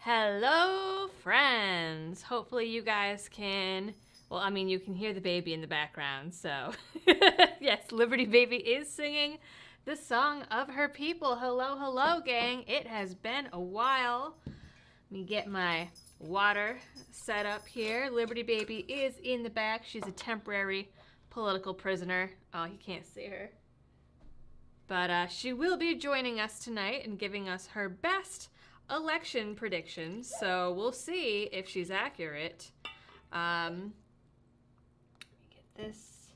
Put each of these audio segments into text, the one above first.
Hello, friends. Hopefully you guys can, well, I mean, you can hear the baby in the background, so. Yes, Liberty Baby is singing the song of her people. Hello, hello, gang. It has been a while. Let me get my water set up here. Liberty Baby is in the back. She's a temporary political prisoner. Oh, you can't see her. But she will be joining us tonight and giving us her best election predictions, so we'll see if she's accurate. Let me get this.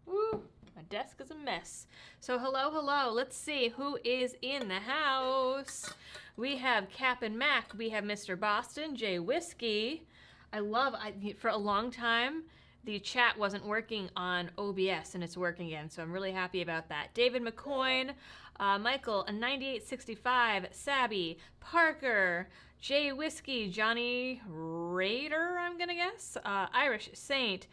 Woo! My desk is a mess. So hello, hello. Let's see who is in the house. We have Cap and Mac. We have Mr. Boston, Jay Whiskey. For a long time, the chat wasn't working on OBS, and it's working again, so I'm really happy about that. David McCoyne, Michael, a 9865, Sabby, Parker, Jay Whiskey, Johnny Raider, I'm gonna guess, Irish Saint,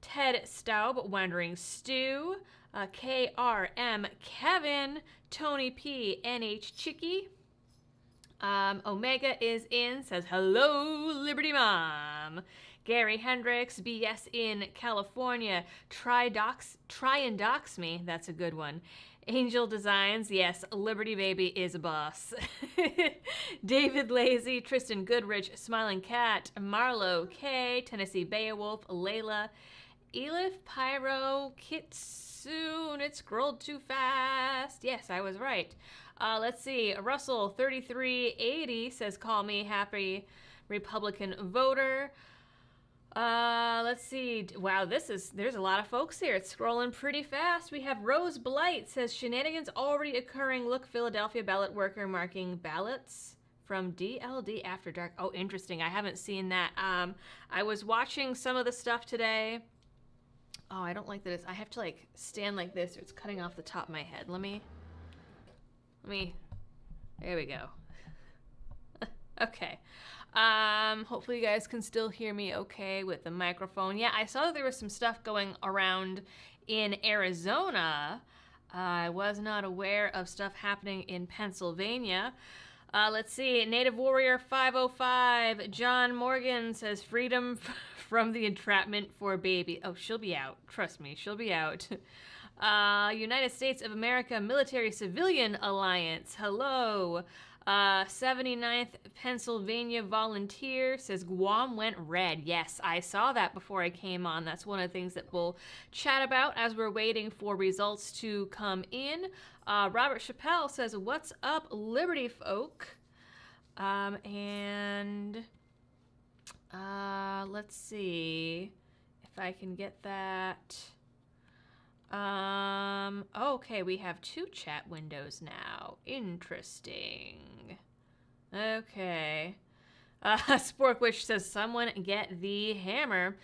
Ted Staub, Wandering Stew, KRM, Kevin, Tony P, NH Chicky, Omega is in, says hello, Liberty Mom. Gary Hendricks, BS in California. Try and dox me. That's a good one. Angel Designs, yes, Liberty Baby is a boss. David Lazy, Tristan Goodrich, Smiling Cat, Marlo K, Tennessee Beowulf, Layla, Elif Pyro, Kitsune. It scrolled too fast. Yes, I was right. Let's see. Russell 3380 says, call me happy Republican voter. Let's see. Wow, there's a lot of folks here. It's scrolling pretty fast. We have Rose Blight says, shenanigans already occurring. Look, Philadelphia ballot worker marking ballots from DLD After Dark. Oh, interesting. I haven't seen that. I was watching some of the stuff today. Oh, I don't like that I have to like stand like this or it's cutting off the top of my head. Let me, there we go. Okay. Hopefully you guys can still hear me okay with the microphone. Yeah, I saw that there was some stuff going around in Arizona. I was not aware of stuff happening in Pennsylvania. Let's see. Native Warrior 505. John Morgan says freedom from the entrapment for baby. Oh, she'll be out. Trust me, she'll be out. United States of America Military Civilian Alliance. Hello. 79th Pennsylvania Volunteer says Guam went red. Yes, I saw that before I came on. That's one of the things that we'll chat about as we're waiting for results to come in. Robert Chappelle says, what's up, Liberty folk? Let's see if I can get that. Okay, we have two chat windows now. Interesting. Okay. Sporkwitch says, someone get the hammer.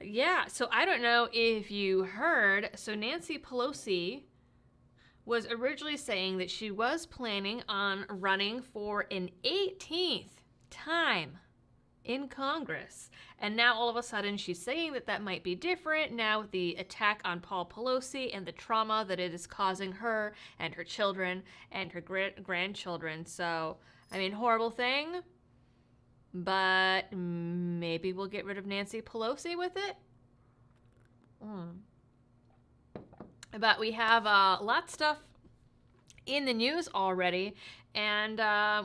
Yeah, so I don't know if you heard. So Nancy Pelosi was originally saying that she was planning on running for an 18th time in Congress. And now all of a sudden she's saying that that might be different now with the attack on Paul Pelosi and the trauma that it is causing her and her children and her grandchildren. So, I mean, horrible thing, but maybe we'll get rid of Nancy Pelosi with it. But we have a lot of stuff in the news already. And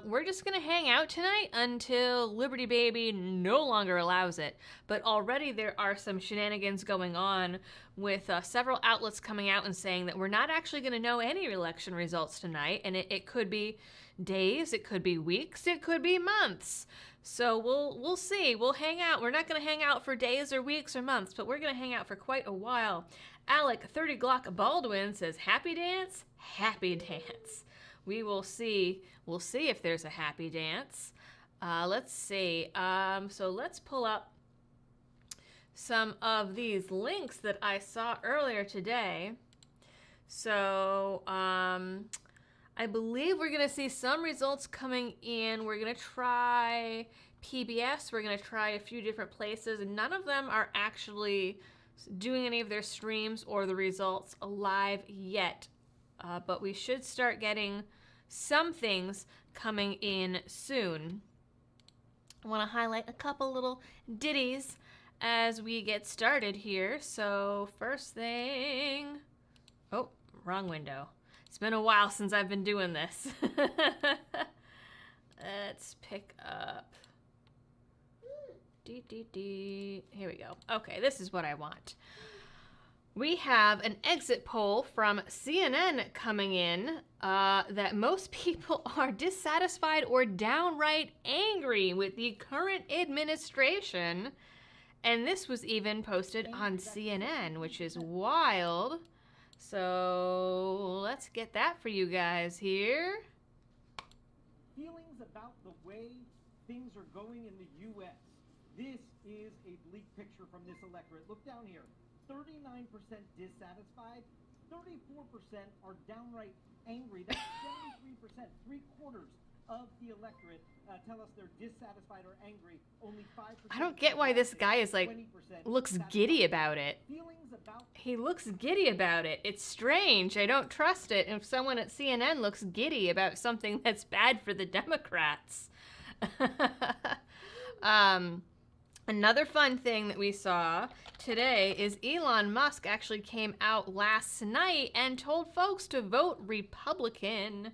we're just going to hang out tonight until Liberty Baby no longer allows it. But already there are some shenanigans going on with several outlets coming out and saying that we're not actually going to know any election results tonight. And it could be days, it could be weeks, it could be months. So we'll see. We'll hang out. We're not going to hang out for days or weeks or months, but we're going to hang out for quite a while. Alec 30 Glock Baldwin says, happy dance, happy dance. We will see. We'll see if there's a happy dance. Let's see. So let's pull up some of these links that I saw earlier today. So I believe we're going to see some results coming in. We're going to try PBS. We're going to try a few different places. And none of them are actually doing any of their streams or the results live yet. But we should start getting some things coming in soon. I want to highlight a couple little ditties as we get started here. So first thing, oh, wrong window. It's been a while since I've been doing this. Let's pick up. Here we go. Okay, this is what I want. We have an exit poll from CNN coming in that most people are dissatisfied or downright angry with the current administration. And this was even posted on CNN, which is wild. So let's get that for you guys here. Feelings about the way things are going in the U.S. This is a bleak picture from this electorate. Look down here. 39% dissatisfied, 34% are downright angry. That's 73%, 3/4 of the electorate tell us they're dissatisfied or angry. Only 5%. I don't get why this guy is like, looks giddy about it. He looks giddy about it. It's strange. I don't trust it. If someone at CNN looks giddy about something that's bad for the Democrats. Another fun thing that we saw today is Elon Musk actually came out last night and told folks to vote Republican.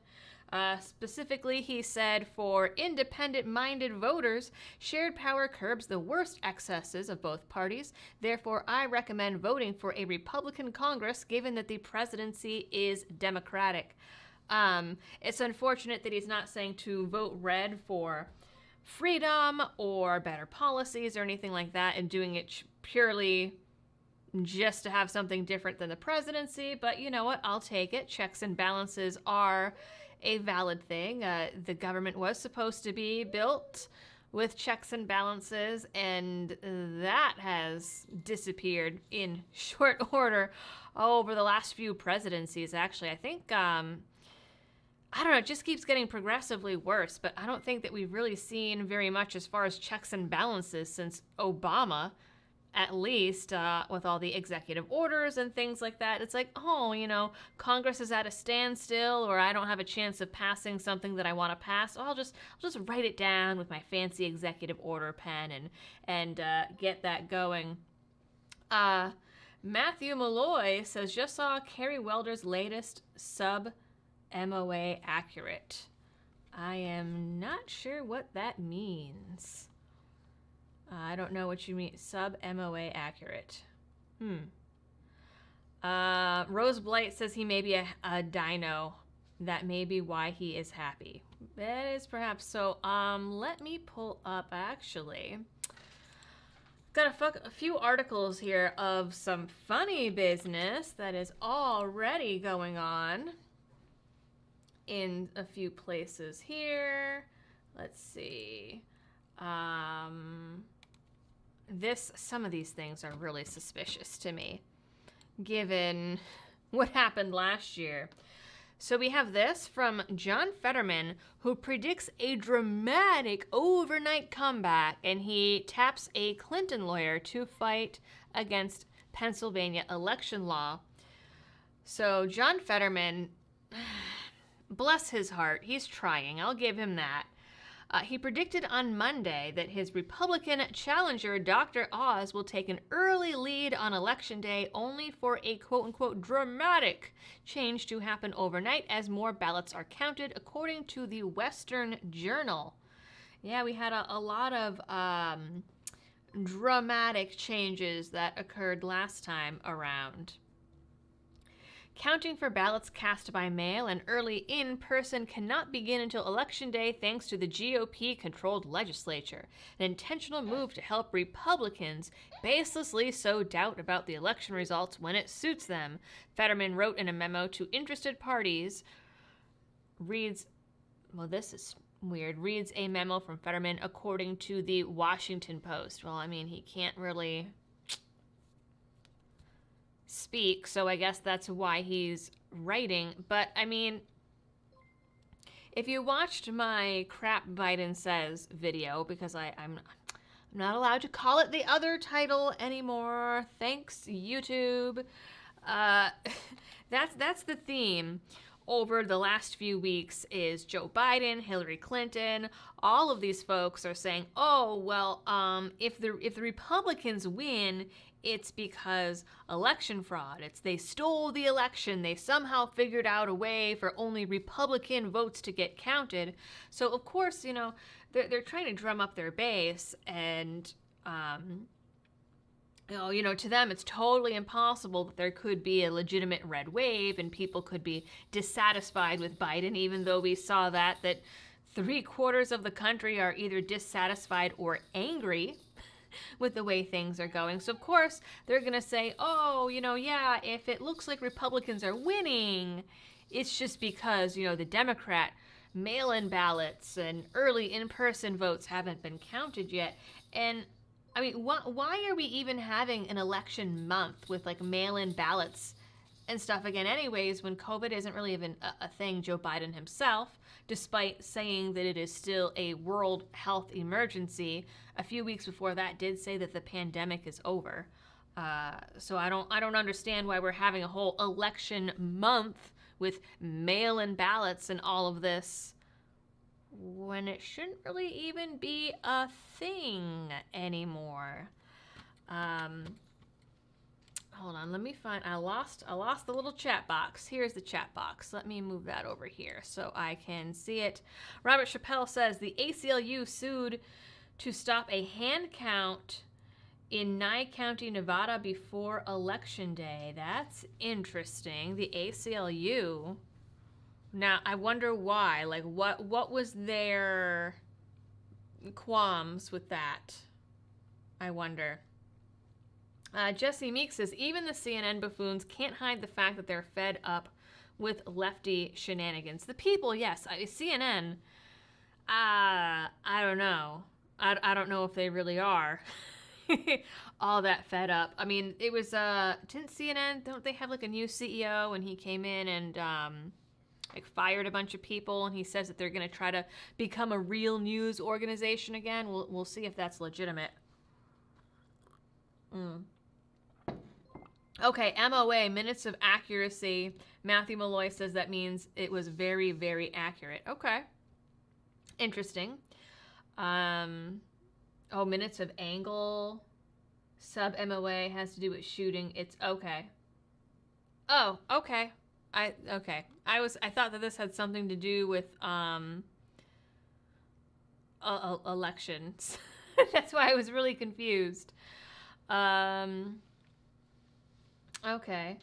Specifically, he said, for independent-minded voters, shared power curbs the worst excesses of both parties. Therefore, I recommend voting for a Republican Congress, given that the presidency is Democratic. It's unfortunate that he's not saying to vote red for freedom or better policies or anything like that, and doing it purely just to have something different than the presidency. But you know what? I'll take it. Checks and balances are a valid thing. The government was supposed to be built with checks and balances, and that has disappeared in short order over the last few presidencies, actually. I think I don't know, it just keeps getting progressively worse, but I don't think that we've really seen very much as far as checks and balances since Obama, at least, with all the executive orders and things like that. It's like, oh, you know, Congress is at a standstill, or I don't have a chance of passing something that I want to pass. I'll just write it down with my fancy executive order pen and get that going. Matthew Malloy says, just saw Kerry Welder's latest sub-MOA accurate. I am not sure what that means. I don't know what you mean. Sub-MOA accurate. Rose Blight says he may be a dino. That may be why he is happy. That is perhaps so. Let me pull up, actually. Got a few articles here of some funny business that is already going on in a few places here. Let's see. Some of these things are really suspicious to me, given what happened last year. So we have this from John Fetterman, who predicts a dramatic overnight comeback, and he taps a Clinton lawyer to fight against Pennsylvania election law. So John Fetterman, bless his heart, he's trying. I'll give him that. He predicted on Monday that his Republican challenger, Dr. Oz, will take an early lead on Election Day, only for a quote-unquote dramatic change to happen overnight as more ballots are counted, according to the Western Journal. Yeah, we had a lot of dramatic changes that occurred last time around. Counting for ballots cast by mail and early in-person cannot begin until Election Day thanks to the GOP-controlled legislature, an intentional move to help Republicans baselessly sow doubt about the election results when it suits them, Fetterman wrote in a memo to interested parties. Reads a memo from Fetterman according to the Washington Post. Well, I mean, he can't really speak, so I guess that's why he's writing. But I mean, if you watched my Crap Biden Says video, because I'm not allowed to call it the other title anymore, thanks YouTube, that's the theme. over the last few weeks is Joe Biden, Hillary Clinton. All of these folks are saying, oh, well, if the Republicans win, it's because election fraud. It's they stole the election. They somehow figured out a way for only Republican votes to get counted. So, of course, you know, they're trying to drum up their base, and you know, to them, it's totally impossible that there could be a legitimate red wave and people could be dissatisfied with Biden, even though we saw that 3/4 of the country are either dissatisfied or angry with the way things are going. So, of course, they're going to say, oh, you know, yeah, if it looks like Republicans are winning, it's just because, you know, the Democrat mail-in ballots and early in-person votes haven't been counted yet. And I mean, why are we even having an election month with like mail-in ballots and stuff again anyways when COVID isn't really even a thing? Joe Biden himself, despite saying that it is still a world health emergency, a few weeks before that did say that the pandemic is over. So I don't understand why we're having a whole election month with mail-in ballots and all of this when it shouldn't really even be a thing anymore. Hold on, let me find, I lost the little chat box. Here's the chat box. Let me move that over here so I can see it. Robert Chappelle says the ACLU sued to stop a hand count in Nye County, Nevada before Election Day. That's interesting. The ACLU. Now, I wonder why. Like, what was their qualms with that? I wonder. Jesse Meek says, even the CNN buffoons can't hide the fact that they're fed up with lefty shenanigans. The people, yes. CNN, I don't know. I don't know if they really are all that fed up. I mean, it was, didn't CNN, don't they have like a new CEO and he came in and, like fired a bunch of people, and he says that they're going to try to become a real news organization again. We'll see if that's legitimate. Okay, MOA, minutes of accuracy. Matthew Malloy says that means it was very, very accurate. Okay. Interesting. Oh, minutes of angle. Sub MOA has to do with shooting. It's okay. Oh, okay. Okay. I thought that this had something to do with elections. That's why I was really confused. Okay.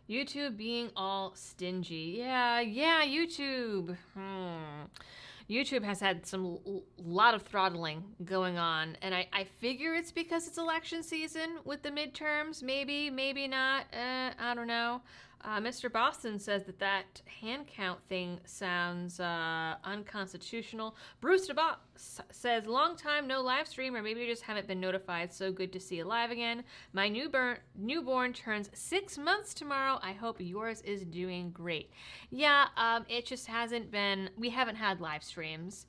YouTube being all stingy. Yeah, YouTube. YouTube has had some lot of throttling going on, and I figure it's because it's election season with the midterms. Maybe not. I don't know. Mr. Boston says that hand count thing sounds unconstitutional. Bruce DeBoss says, long time no live stream, or maybe you just haven't been notified. So good to see you live again. My newborn turns 6 months tomorrow. I hope yours is doing great. Yeah, it just hasn't been, we haven't had live streams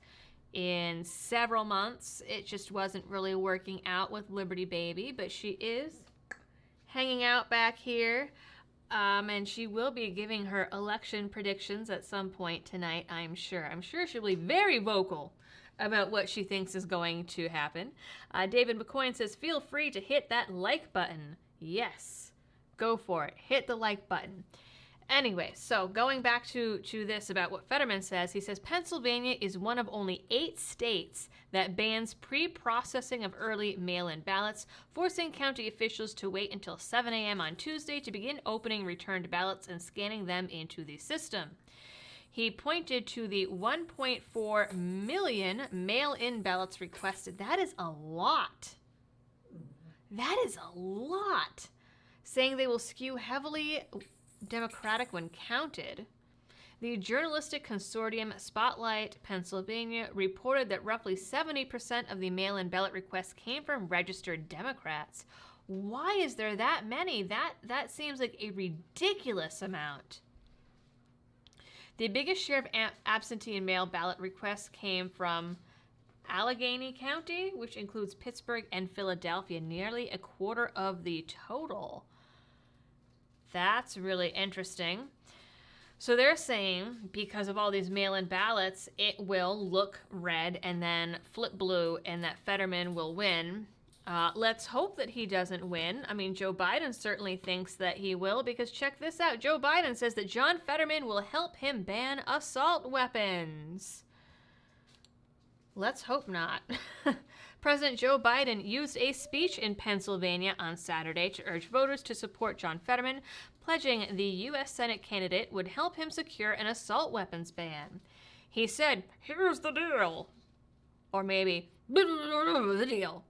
in several months. It just wasn't really working out with Liberty Baby, but she is hanging out back here. And she will be giving her election predictions at some point tonight, I'm sure. I'm sure she'll be very vocal about what she thinks is going to happen. David McCoy says, feel free to hit that like button. Yes, go for it. Hit the like button. Anyway, so going back to this about what Fetterman says, he says Pennsylvania is one of only 8 states that bans pre-processing of early mail-in ballots, forcing county officials to wait until 7 a.m. on Tuesday to begin opening returned ballots and scanning them into the system. He pointed to the 1.4 million mail-in ballots requested. That is a lot. That is a lot. Saying they will skew heavily Democratic when counted. The journalistic consortium Spotlight Pennsylvania reported that roughly 70% of the mail-in ballot requests came from registered Democrats. Why is there that many? That seems like a ridiculous amount. The biggest share of absentee and mail ballot requests came from Allegheny County, which includes Pittsburgh and Philadelphia, nearly a quarter of the total. That's really interesting. So they're saying because of all these mail-in ballots, it will look red and then flip blue and that Fetterman will win. Let's hope that he doesn't win. I mean, Joe Biden certainly thinks that he will, because check this out. Joe Biden says that John Fetterman will help him ban assault weapons. Let's hope not. President Joe Biden used a speech in Pennsylvania on Saturday to urge voters to support John Fetterman, pledging the U.S. Senate candidate would help him secure an assault weapons ban. He said, "Here's the deal." Or maybe, "The deal."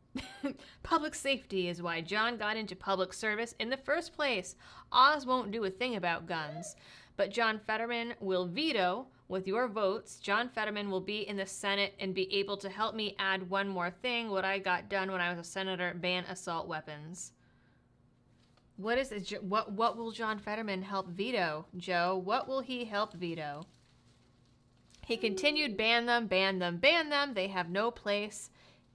Public safety is why John got into public service in the first place. Oz won't do a thing about guns. But John Fetterman will veto with your votes. John Fetterman will be in the Senate and be able to help me add one more thing. What I got done when I was a senator, ban assault weapons. What is it? What will John Fetterman help veto, Joe? What will he help veto? He continued, ban them, ban them, ban them. They have no place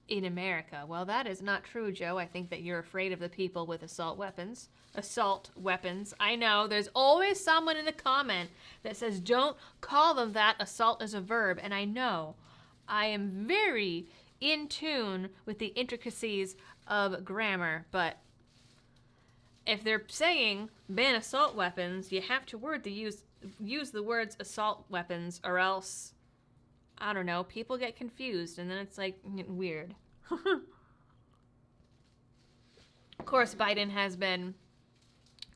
in America. Well, that is not true, Joe. I think that you're afraid of the people with assault weapons. Assault weapons. I know. There's always someone in the comment that says, don't call them that. Assault is a verb. And I know. I am very in tune with the intricacies of grammar. But if they're saying ban assault weapons, you have to use the words assault weapons, or else, I don't know, people get confused, and then it's like weird. Of course, Biden has been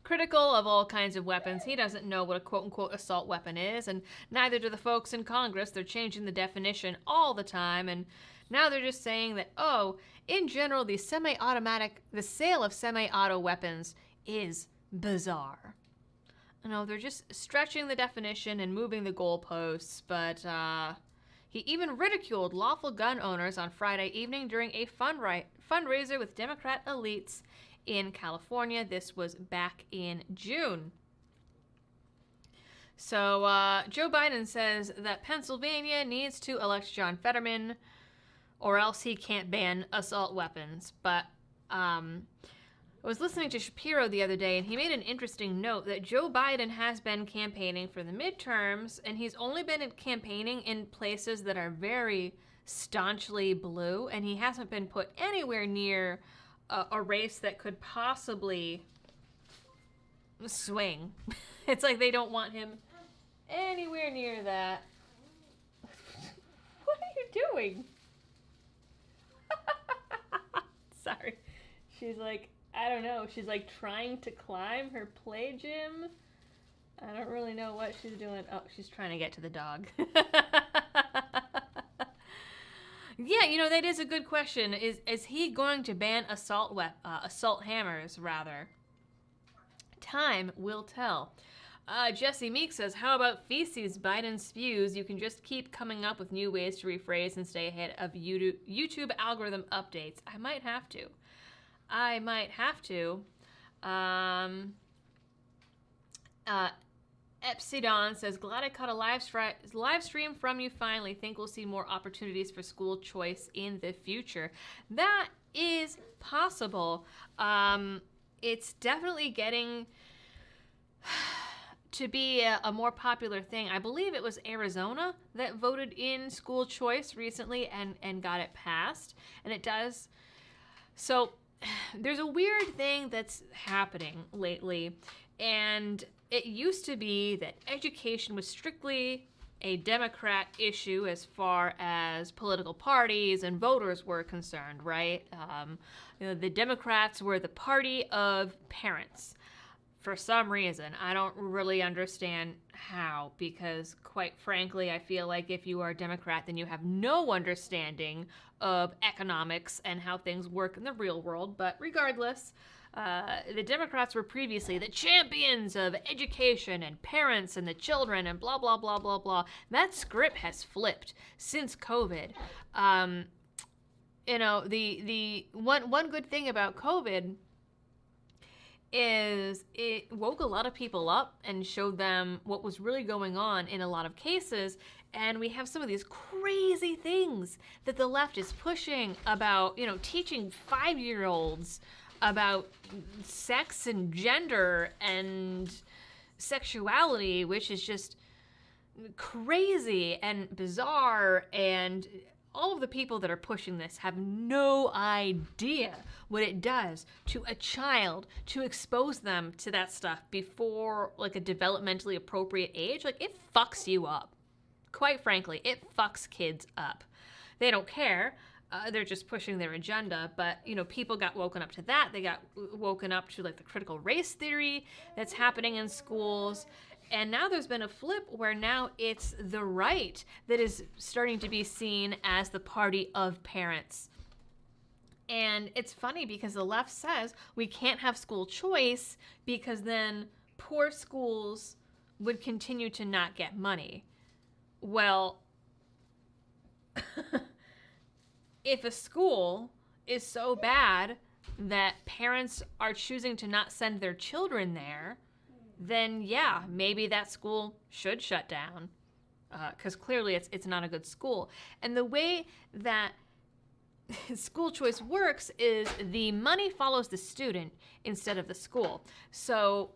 critical of all kinds of weapons. He doesn't know what a quote-unquote assault weapon is, and neither do the folks in Congress. They're changing the definition all the time, and now they're just saying that, oh, in general, the sale of semi-auto weapons is bizarre. No, they're just stretching the definition and moving the goalposts, but he even ridiculed lawful gun owners on Friday evening during a fundraiser with Democrat elites in California. This was back in June. So Joe Biden says that Pennsylvania needs to elect John Fetterman or else he can't ban assault weapons. But I was listening to Shapiro the other day, and he made an interesting note that Joe Biden has been campaigning for the midterms, and he's only been campaigning in places that are very staunchly blue, and he hasn't been put anywhere near a race that could possibly swing. It's like they don't want him anywhere near that. What are you doing? Sorry. She's like, I don't know. She's like trying to climb her play gym. I don't really know what she's doing. Oh, she's trying to get to the dog. Yeah, you know, that is a good question. Is he going to ban assault hammers, rather? Time will tell. Jesse Meek says, how about feces Biden spews? You can just keep coming up with new ways to rephrase and stay ahead of YouTube algorithm updates. I might have to. Epsidon says, glad I caught a live stream from you finally. Think we'll see more opportunities for school choice in the future. That is possible. It's definitely getting to be a more popular thing. I believe it was Arizona that voted in school choice recently and got it passed. And it does. So there's a weird thing that's happening lately, and it used to be that education was strictly a Democrat issue as far as political parties and voters were concerned, right? You know, the Democrats were the party of parents. For some reason, I don't really understand how, because quite frankly, I feel like if you are a Democrat, then you have no understanding of economics and how things work in the real world. But regardless, the Democrats were previously the champions of education and parents and the children and blah, blah, blah, blah, blah. That script has flipped since COVID. You know, the one good thing about COVID is it woke a lot of people up and showed them what was really going on in a lot of cases. And we have some of these crazy things that the left is pushing about, you know, teaching 5-year-olds about sex and gender and sexuality, which is just crazy and bizarre, and all of the people that are pushing this have no idea what it does to a child to expose them to that stuff before like a developmentally appropriate age. Like, it fucks you up. Quite frankly, it fucks kids up. They don't care. They're just pushing their agenda. But, you know, people got woken up to that. They got woken up to like the critical race theory that's happening in schools. And now there's been a flip where now it's the right that is starting to be seen as the party of parents. And it's funny because the left says we can't have school choice because then poor schools would continue to not get money. Well, if a school is so bad that parents are choosing to not send their children there, then yeah, maybe that school should shut down, because clearly it's not a good school. And the way that school choice works is the money follows the student instead of the school. So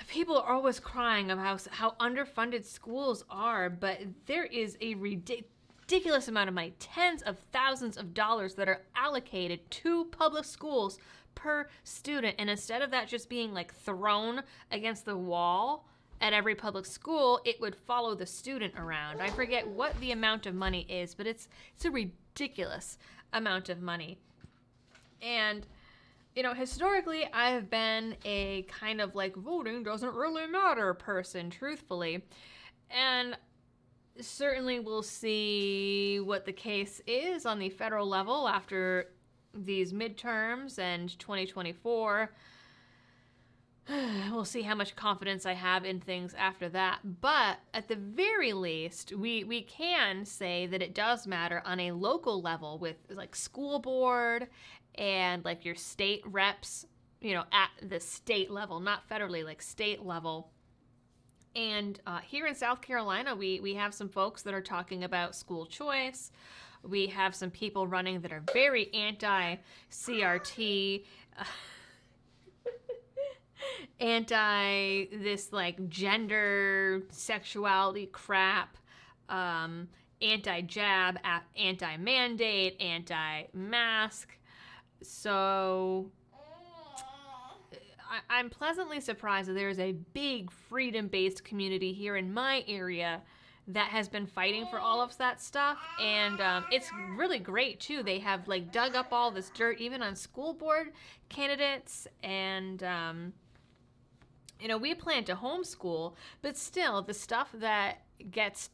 people are always crying about how underfunded schools are, but there is a ridiculous amount of money, tens of thousands of dollars that are allocated to public schools per student. And instead of that just being like thrown against the wall at every public school, it would follow the student around. I forget what the amount of money is, but it's a ridiculous amount of money. And, you know, historically, I have been a kind of like voting doesn't really matter person, truthfully. And certainly we'll see what the case is on the federal level after these midterms and 2024. We'll see how much confidence I have in things after that. But at the very least, we can say that it does matter on a local level with like school board and like your state reps, you know, at the state level, not federally, like state level. And here in South Carolina, we have some folks that are talking about school choice. We have some people running that are very anti-CRT, anti this like gender sexuality crap, anti-jab, anti-mandate, anti-mask. So I'm pleasantly surprised that there is a big freedom-based community here in my area that has been fighting for all of that stuff, and it's really great too. They have like dug up all this dirt even on school board candidates, and you know, we plan to homeschool, but still the stuff that gets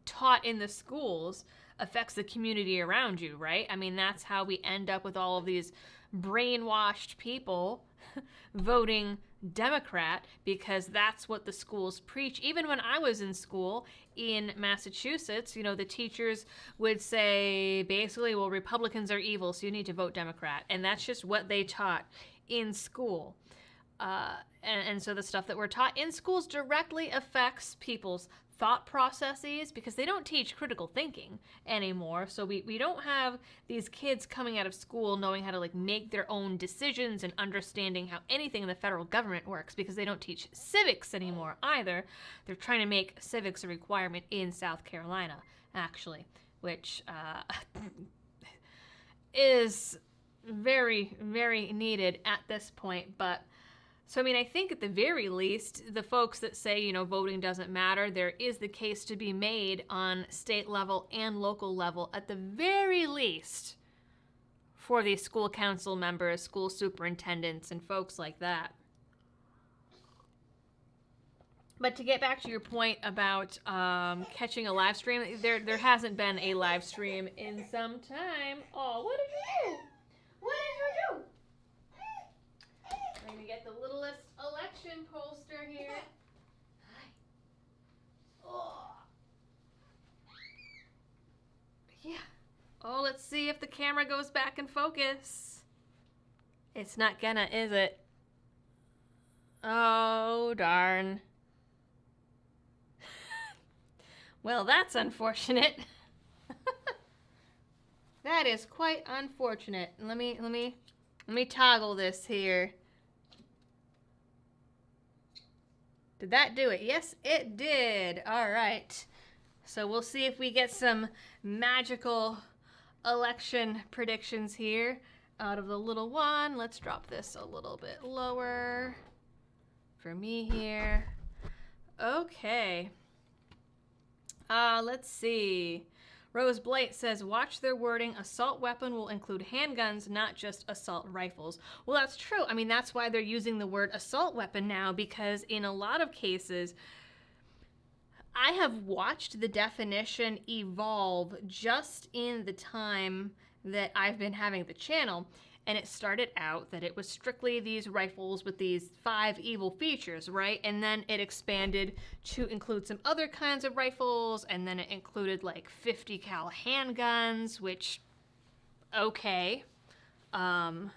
taught in the schools affects the community around you, right? I mean, that's how we end up with all of these brainwashed people voting Democrat, because that's what the schools preach. Even when I was in school in Massachusetts, you know, the teachers would say basically, well, Republicans are evil, so you need to vote Democrat. And that's just what they taught in school. And so the stuff that we're taught in schools directly affects people's thought processes, because they don't teach critical thinking anymore. So we don't have these kids coming out of school knowing how to like make their own decisions and understanding how anything in the federal government works, because they don't teach civics anymore either. They're trying to make civics a requirement in South Carolina, actually, which is very, very needed at this point. But so, I mean, I think at the very least, the folks that say, you know, voting doesn't matter, there is the case to be made on state level and local level, at the very least, for these school council members, school superintendents, and folks like that. But to get back to your point about catching a live stream, there hasn't been a live stream in some time. Oh, what did you do? What did you do? We're gonna get the littlest election poster here. Hi. Oh. Yeah. Oh, let's see if the camera goes back in focus. It's not gonna, is it? Oh, darn. Well, that's unfortunate. That is quite unfortunate. Let me toggle this here. Did that do it? Yes, it did. All right. So we'll see if we get some magical election predictions here out of the little one. Let's drop this a little bit lower for me here. Okay. Let's see. Rose Blight says, watch their wording. Assault weapon will include handguns, not just assault rifles. Well, that's true. I mean, that's why they're using the word assault weapon now, because in a lot of cases, I have watched the definition evolve just in the time that I've been having the channel. And it started out that it was strictly these rifles with these 5 evil features, right? And then it expanded to include some other kinds of rifles, and then it included like 50 cal handguns, which, okay. You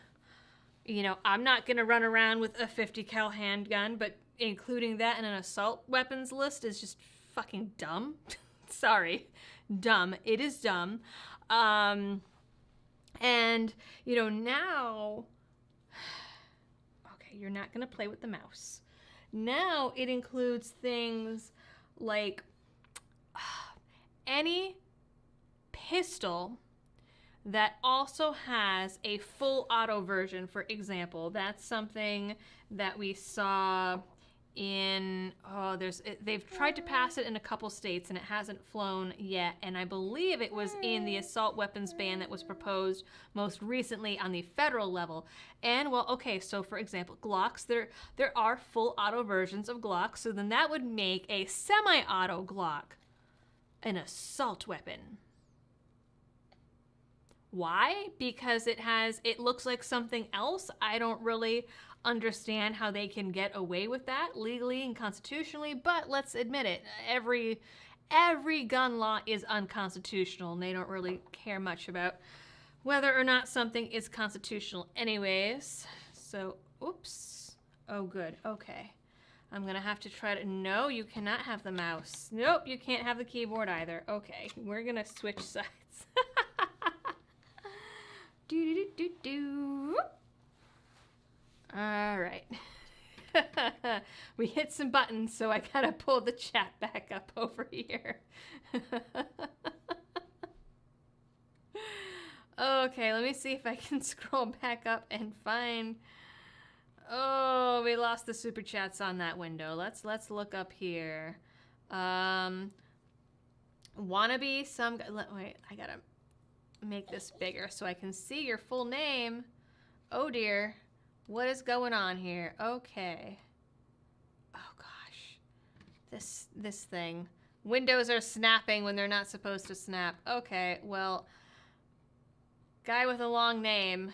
know, I'm not gonna run around with a 50 cal handgun, but including that in an assault weapons list is just fucking dumb. Sorry, dumb. It is dumb. And, you know, now, okay, you're not going to play with the mouse. Now it includes things like any pistol that also has a full auto version, for example. That's something that we saw in, they've tried to pass it in a couple states and it hasn't flown yet, and I believe it was in the assault weapons ban that was proposed most recently on the federal level. And well, okay, so for example, Glocks, there are full auto versions of Glocks, so then that would make a semi-auto Glock an assault weapon. Why? Because it looks like something else. I don't really understand how they can get away with that legally and constitutionally, but let's admit it, every gun law is unconstitutional, and they don't really care much about whether or not something is constitutional anyways. So, oops. Oh, good. Okay. I'm gonna have to try to, no, you cannot have the mouse. Nope, you can't have the keyboard either. Okay, we're gonna switch sides. Do-do-do-do-do. All right. We hit some buttons, so I gotta pull the chat back up over here. Okay, let me see if I can scroll back up and find. Oh, we lost the super chats on that window. Let's look up here. Wannabe some. Wait, I gotta make this bigger so I can see your full name. Oh dear. What is going on here? Okay. Oh gosh. This thing. Windows are snapping when they're not supposed to snap. Okay, well, guy with a long name.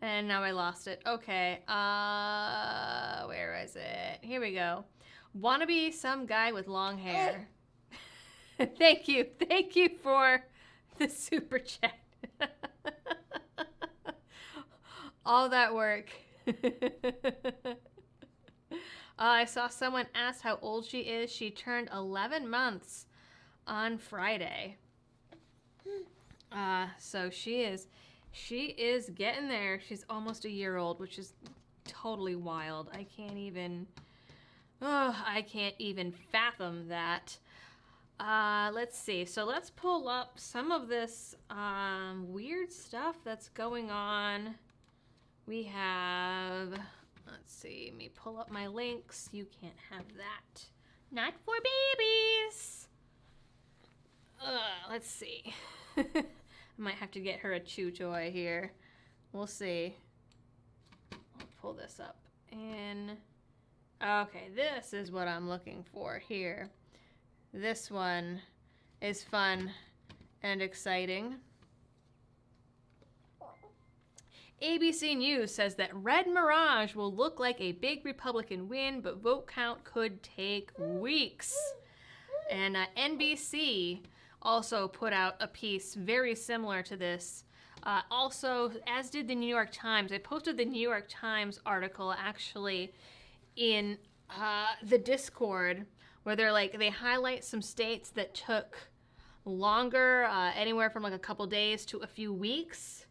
And now I lost it. Okay. Where is it? Here we go. Wannabe some guy with long hair. Thank you. Thank you for the super chat. All that work. I saw someone ask how old she is. She turned 11 months on Friday. So she is getting there. She's almost a year old, which is totally wild. I can't even fathom that. Let's see. So let's pull up some of this weird stuff that's going on. We have, let's see, let me pull up my links. You can't have that. Not for babies. Let's see. I might have to get her a chew toy here. We'll see. I'll pull this up. And, okay, this is what I'm looking for here. This one is fun and exciting. ABC News says that Red Mirage will look like a big Republican win, but vote count could take weeks. And NBC also put out a piece very similar to this. Also, as did the New York Times. I posted the New York Times article actually in the Discord, where they highlight some states that took longer, anywhere from like a couple days to a few weeks.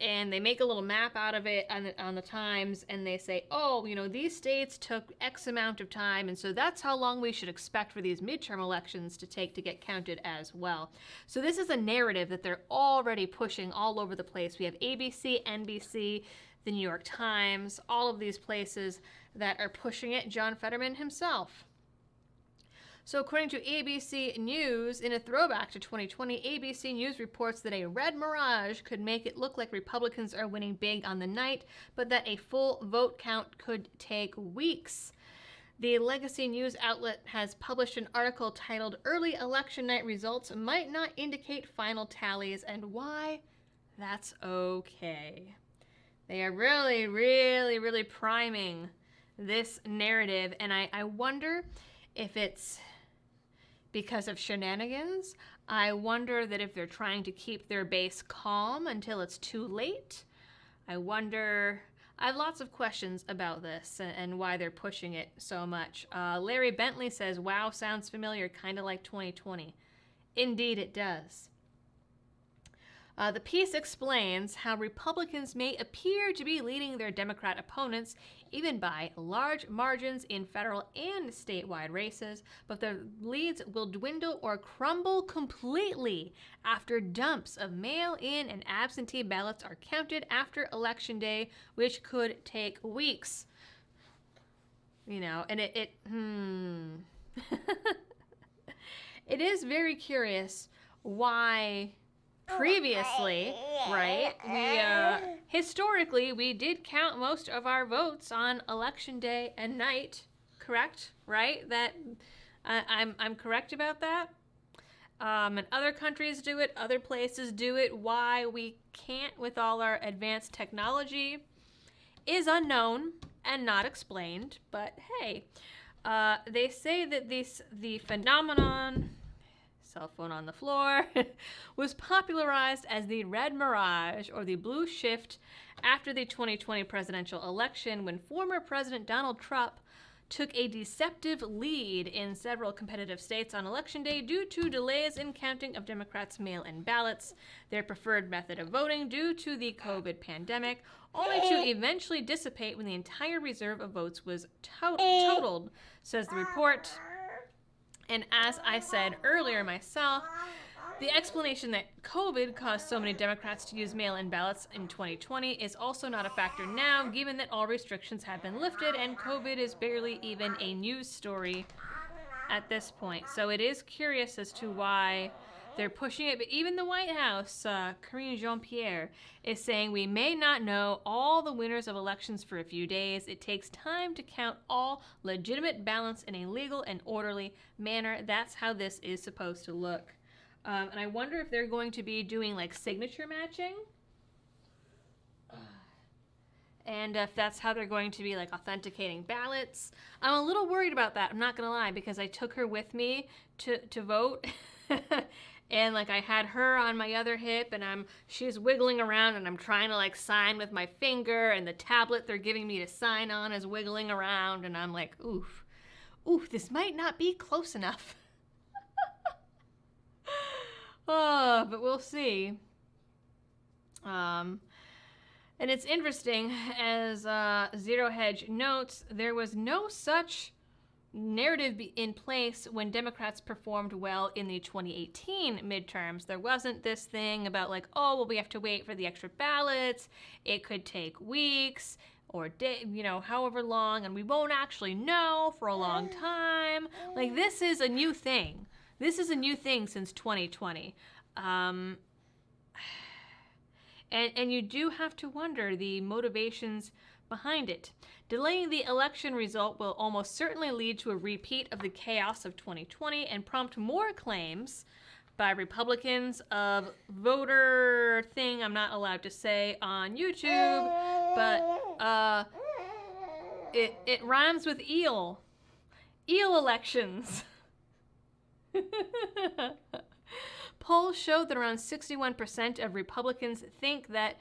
and they make a little map out of it on the Times, and they say, oh, you know, these states took X amount of time, and so that's how long we should expect for these midterm elections to take to get counted as well. So this is a narrative that they're already pushing all over the place. We have ABC, NBC, the New York Times, all of these places that are pushing it, John Fetterman himself. So according to ABC News, in a throwback to 2020, ABC News reports that a red mirage could make it look like Republicans are winning big on the night, but that a full vote count could take weeks. The Legacy News outlet has published an article titled "Early Election Night Results Might Not Indicate Final Tallies and Why That's Okay." They are really, really, really priming this narrative, and I wonder if it's because of shenanigans. I wonder that if they're trying to keep their base calm until it's too late. I have lots of questions about this and why they're pushing it so much. Larry Bentley says, wow, sounds familiar, kind of like 2020. Indeed it does. The piece explains how Republicans may appear to be leading their Democrat opponents, even by large margins in federal and statewide races, but their leads will dwindle or crumble completely after dumps of mail-in and absentee ballots are counted after Election Day, which could take weeks. You know, and it is very curious why previously, right, historically, we did count most of our votes on Election Day and night, correct? Right? That I'm correct about that? And other countries do it, other places do it. Why we can't with all our advanced technology is unknown and not explained, but hey, they say that the phenomenon, cell phone on the floor, was popularized as the red mirage or the blue shift after the 2020 presidential election, when former President Donald Trump took a deceptive lead in several competitive states on Election Day due to delays in counting of Democrats' mail-in ballots, their preferred method of voting due to the COVID pandemic, only to eventually dissipate when the entire reserve of votes was totaled, says the report. And as I said earlier myself, the explanation that COVID caused so many Democrats to use mail-in ballots in 2020 is also not a factor now, given that all restrictions have been lifted and COVID is barely even a news story at this point. So it is curious as to why they're pushing it. But even the White House, Karine Jean-Pierre, is saying we may not know all the winners of elections for a few days. It takes time to count all legitimate ballots in a legal and orderly manner. That's how this is supposed to look. And I wonder if they're going to be doing like signature matching. And if that's how they're going to be like authenticating ballots. I'm a little worried about that, I'm not gonna lie, because I took her with me to vote. And like I had her on my other hip and she's wiggling around and I'm trying to like sign with my finger, and the tablet they're giving me to sign on is wiggling around, and I'm like, oof, this might not be close enough. Oh, but we'll see. And it's interesting, as Zero Hedge notes, there was no such narrative in place when Democrats performed well in the 2018 midterms. There wasn't this thing about like, oh, well, we have to wait for the extra ballots. It could take weeks or however long, and we won't actually know for a long time. Like, this is a new thing. This is a new thing since 2020. And you do have to wonder the motivations behind it. Delaying the election result will almost certainly lead to a repeat of the chaos of 2020 and prompt more claims by Republicans of voter thing I'm not allowed to say on YouTube, but it rhymes with eel. Eel elections. Polls show that around 61% of Republicans think that,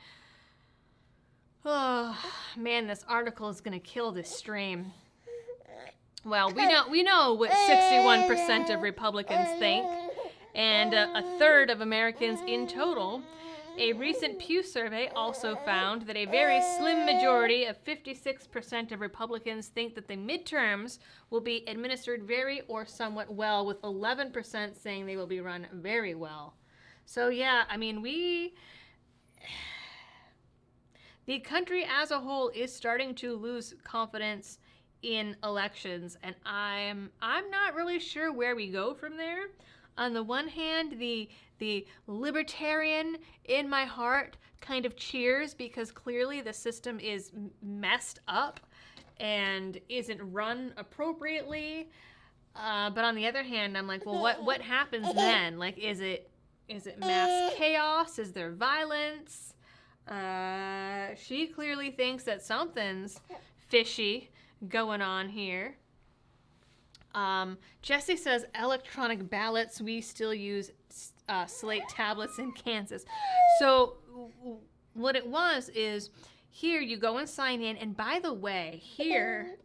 oh man, this article is going to kill this stream. Well, we know what 61% of Republicans think, and a third of Americans in total A recent Pew survey also found that a very slim majority of 56% of Republicans think that the midterms will be administered very or somewhat well, with 11% saying they will be run very well. So yeah, I mean, the country as a whole is starting to lose confidence in elections, and I'm not really sure where we go from there. On the one hand, the libertarian in my heart kind of cheers because clearly the system is messed up and isn't run appropriately. But on the other hand, I'm like, well, what happens then? Like, is it mass chaos? Is there violence? She clearly thinks that something's fishy going on here. Jesse says electronic ballots. We still use slate tablets in Kansas. So what it was is here you go and sign in, and by the way, here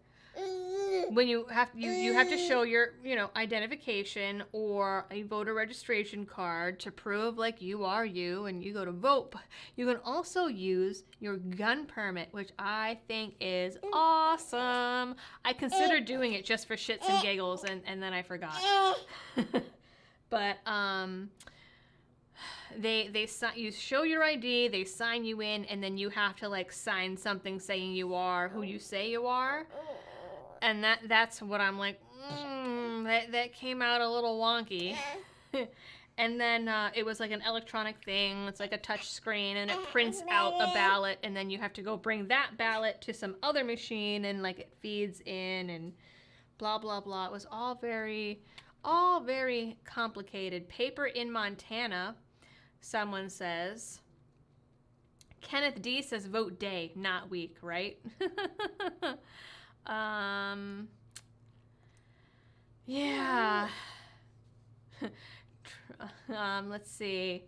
when you have to show your identification or a voter registration card to prove like you are you and you go to vote. You can also use your gun permit, which I think is awesome. I considered doing it just for shits and giggles, and then I forgot. But you show your ID, they sign you in, and then you have to like sign something saying you are who you say you are. And that's what I'm like, that came out a little wonky. And then it was like an electronic thing. It's like a touch screen, and it prints out a ballot, and then you have to go bring that ballot to some other machine, and like it feeds in and blah, blah, blah. It was all very complicated. Paper in Montana, someone says. Kenneth D says vote day, not week, right? Yeah. Let's see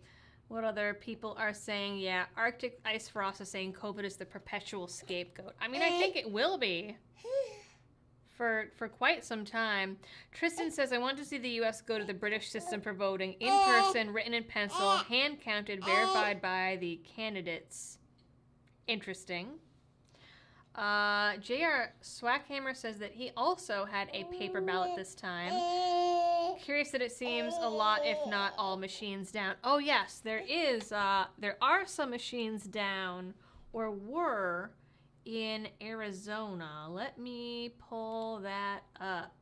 what other people are saying. Yeah, Arctic Ice Frost is saying COVID is the perpetual scapegoat. I mean, I think it will be for quite some time. Tristan says, I want to see the U.S. go to the British system for voting in person, written in pencil, hand counted, verified by the candidates. Interesting. J.R. Swackhammer says that he also had a paper ballot this time. Curious that it seems a lot, if not all, machines down. Oh yes, there are some machines down, or were, in Arizona. Let me pull that up.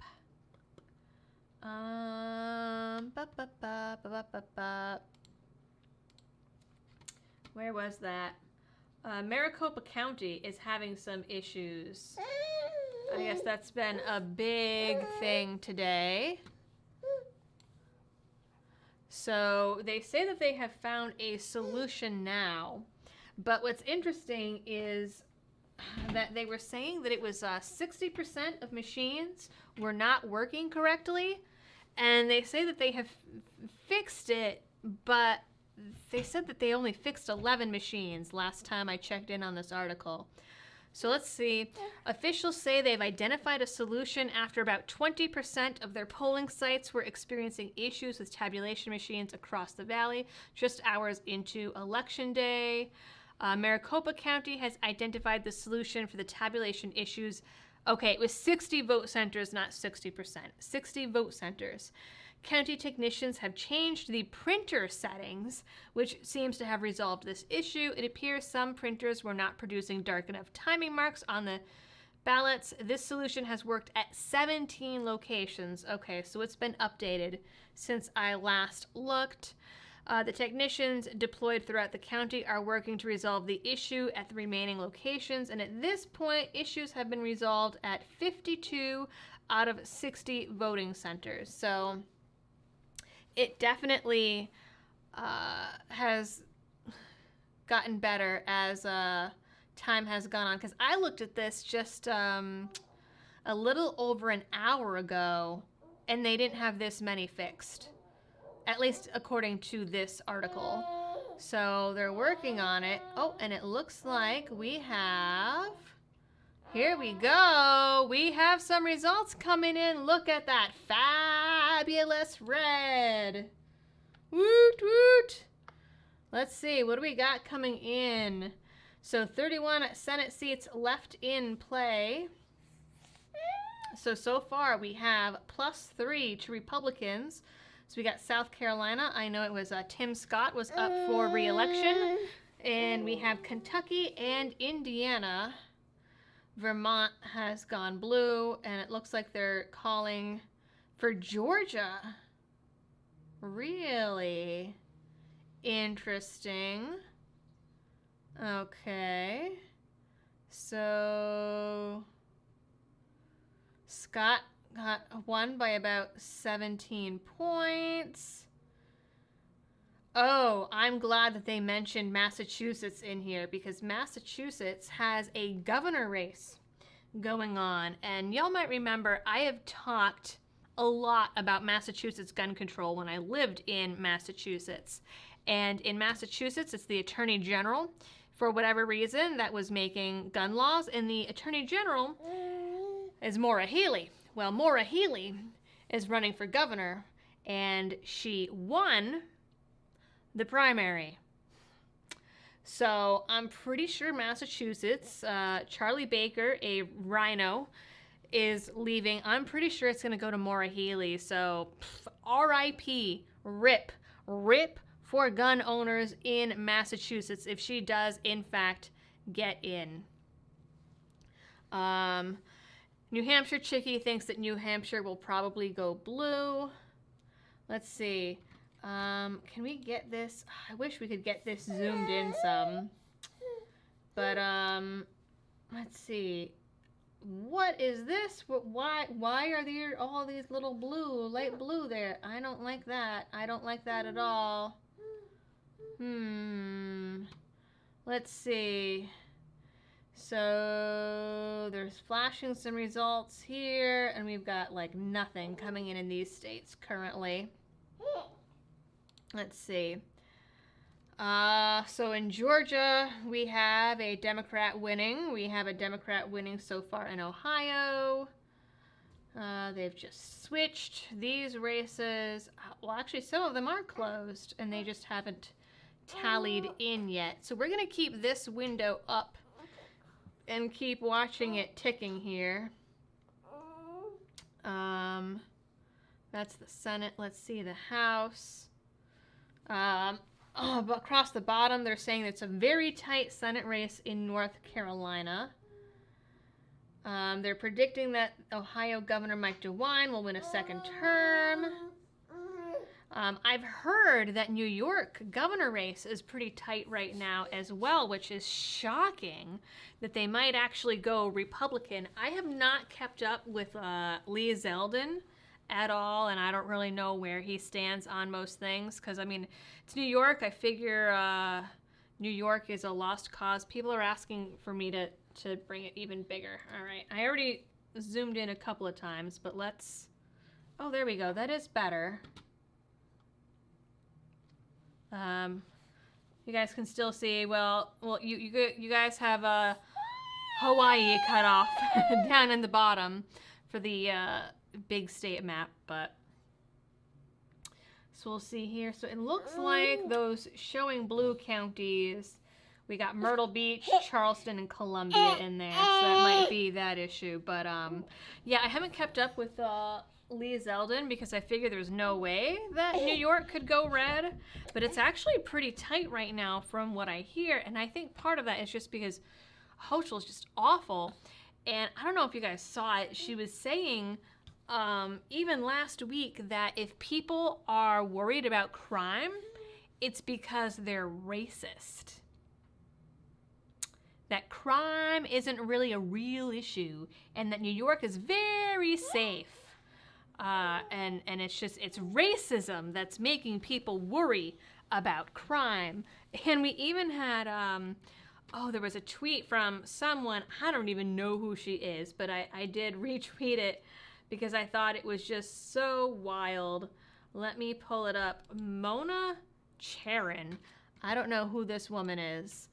Where was that? Maricopa County is having some issues. I guess that's been a big thing today. So they say that they have found a solution now. But what's interesting is that they were saying that it was 60% of machines were not working correctly. And they say that they have fixed it, but they said that they only fixed 11 machines last time I checked in on this article. So let's see. Officials say they've identified a solution after about 20% of their polling sites were experiencing issues with tabulation machines across the valley, just hours into Election Day. Maricopa County has identified the solution for the tabulation issues. Okay, it was 60 vote centers, not 60%. 60 vote centers. County technicians have changed the printer settings, which seems to have resolved this issue. It appears some printers were not producing dark enough timing marks on the ballots. This solution has worked at 17 locations. Okay, so it's been updated since I last looked. The technicians deployed throughout the county are working to resolve the issue at the remaining locations, and at this point, issues have been resolved at 52 out of 60 voting centers. So it definitely has gotten better as time has gone on. Because I looked at this just a little over an hour ago, and they didn't have this many fixed. At least according to this article. So they're working on it. Oh, and it looks like we have... Here we go. We have some results coming in. Look at that fabulous red. Woot, woot. Let's see, what do we got coming in? So 31 Senate seats left in play. So far we have +3 to Republicans. So we got South Carolina. I know it was Tim Scott was up for re-election. And we have Kentucky and Indiana. Vermont has gone blue, and it looks like they're calling for Georgia. Really interesting. Okay. So Scott got won by about 17 points. Oh, I'm glad that they mentioned Massachusetts in here, because Massachusetts has a governor race going on. And y'all might remember I have talked a lot about Massachusetts gun control when I lived in Massachusetts. And in Massachusetts, it's the Attorney General, for whatever reason, that was making gun laws. And the Attorney General is Maura Healey. Well, Maura Healey is running for governor, and she won the primary. So I'm pretty sure Massachusetts, Charlie Baker, a rhino, is leaving. I'm pretty sure it's going to go to Maura Healey. So RIP, rip for gun owners in Massachusetts if she does, in fact, get in. New Hampshire Chickie thinks that New Hampshire will probably go blue. Let's see. Can we get this? I wish we could get this zoomed in some. But, let's see. What is this? Why are there all these little blue, light blue there? I don't like that. I don't like that at all. Let's see. So there's flashing some results here, and we've got like nothing coming in these states currently. Let's see. So in Georgia, we have a Democrat winning. We have a Democrat winning so far in Ohio. They've just switched these races. Well, actually, some of them are closed, and they just haven't tallied in yet. So we're going to keep this window up and keep watching it ticking here. That's the Senate. Let's see the House. But across the bottom, they're saying it's a very tight Senate race in North Carolina. They're predicting that Ohio Governor Mike DeWine will win a second term. I've heard that New York governor race is pretty tight right now as well, which is shocking that they might actually go Republican. I have not kept up with Lee Zeldin at all, and I don't really know where he stands on most things, because, I mean, it's New York. I figure New York is a lost cause. People are asking for me to bring it even bigger. All right, I already zoomed in a couple of times, but let's... Oh, there we go. That is better. You guys can still see, well, you guys have Hawaii cut off down in the bottom for the big state map, but so we'll see here. So it looks like those showing blue counties, we got Myrtle Beach, Charleston, and Columbia in there, so that might be that issue. But yeah, I haven't kept up with Lee Zeldin because I figured there's no way that New York could go red, but it's actually pretty tight right now from what I hear, and I think part of that is just because Hochul is just awful. And I don't know if you guys saw it, she was saying even last week that if people are worried about crime, it's because they're racist. That crime isn't really a real issue, and that New York is very safe. And it's racism that's making people worry about crime. And we even had, there was a tweet from someone, I don't even know who she is, but I did retweet it because I thought it was just so wild. Let me pull it up. Mona Charon. I don't know who this woman is.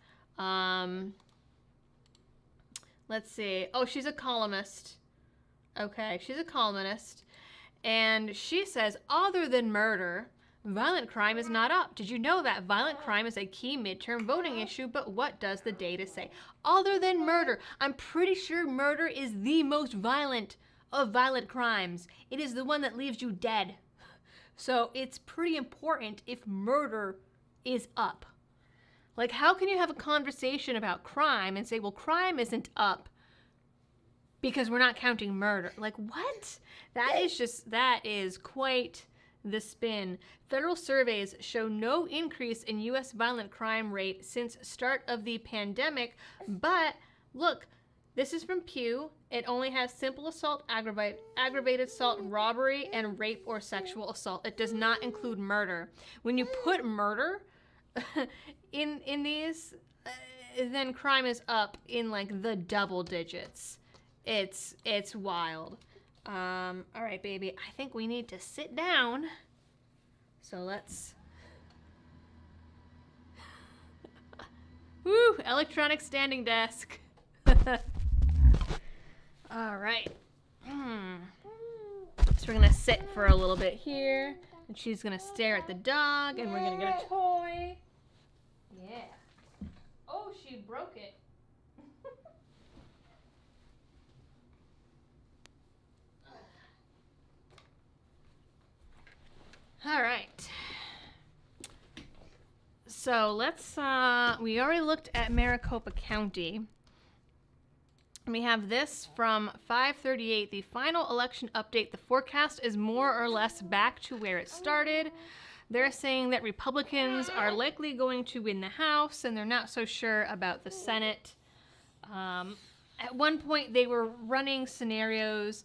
Let's see. Oh, she's a columnist. Okay, she's a columnist. And she says, other than murder, Violent crime is not up. Did you know that violent crime is a key midterm voting issue? But what does the data say? Other than murder, I'm pretty sure murder is the most violent of violent crimes. It is the one that leaves you dead. So it's pretty important if murder is up. Like, how can you have a conversation about crime and say, well, crime isn't up because we're not counting murder? Like, what? That is quite the spin. Federal surveys show no increase in U.S. violent crime rate since start of the pandemic. But look, this is from Pew. It only has simple assault, aggravated assault, robbery, and rape or sexual assault. It does not include murder. When you put murder in these, then crime is up in like the double digits. It's wild. All right, baby, I think we need to sit down. So let's woo, electronic standing desk. All right. So we're gonna sit for a little bit here, and she's gonna stare at the dog, and we're gonna get a toy. Yeah. Oh, she broke it. All right. So let's, we already looked at Maricopa County. We have this from 538, the final election update. The forecast is more or less back to where it started. They're saying that Republicans are likely going to win the House, and they're not so sure about the Senate. At one point, they were running scenarios.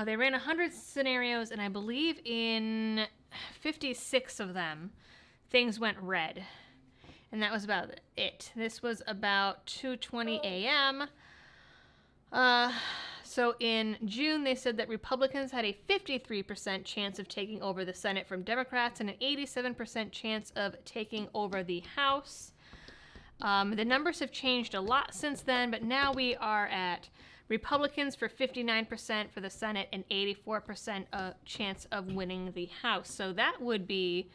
They ran 100 scenarios, and I believe in 56 of them, things went red. And that was about it. This was about 2:20 a.m. So in June, they said that Republicans had a 53% chance of taking over the Senate from Democrats and an 87% chance of taking over the House. The numbers have changed a lot since then, but now we are at Republicans for 59% for the Senate and 84% chance of winning the House. So that would be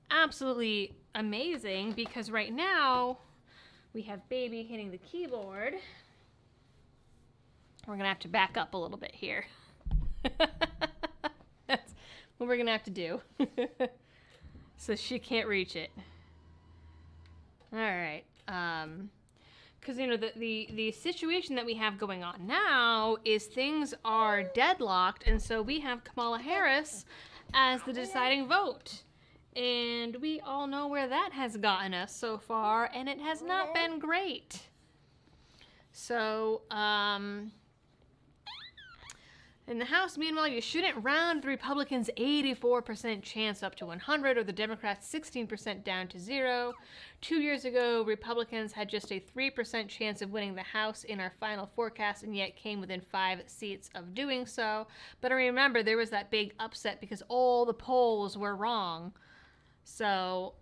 absolutely amazing because right now we have baby hitting the keyboard. We're going to have to back up a little bit here. That's what we're going to have to do. So she can't reach it. All right. Because, you know, the situation that we have going on now is things are deadlocked, and so we have Kamala Harris as the deciding vote. And we all know where that has gotten us so far, and it has not been great. So, in the House, meanwhile, you shouldn't round the Republicans' 84% chance up to 100 or the Democrats' 16% down to 0. 2 years ago, Republicans had just a 3% chance of winning the House in our final forecast and yet came within 5 seats of doing so. But I remember there was that big upset because all the polls were wrong. So,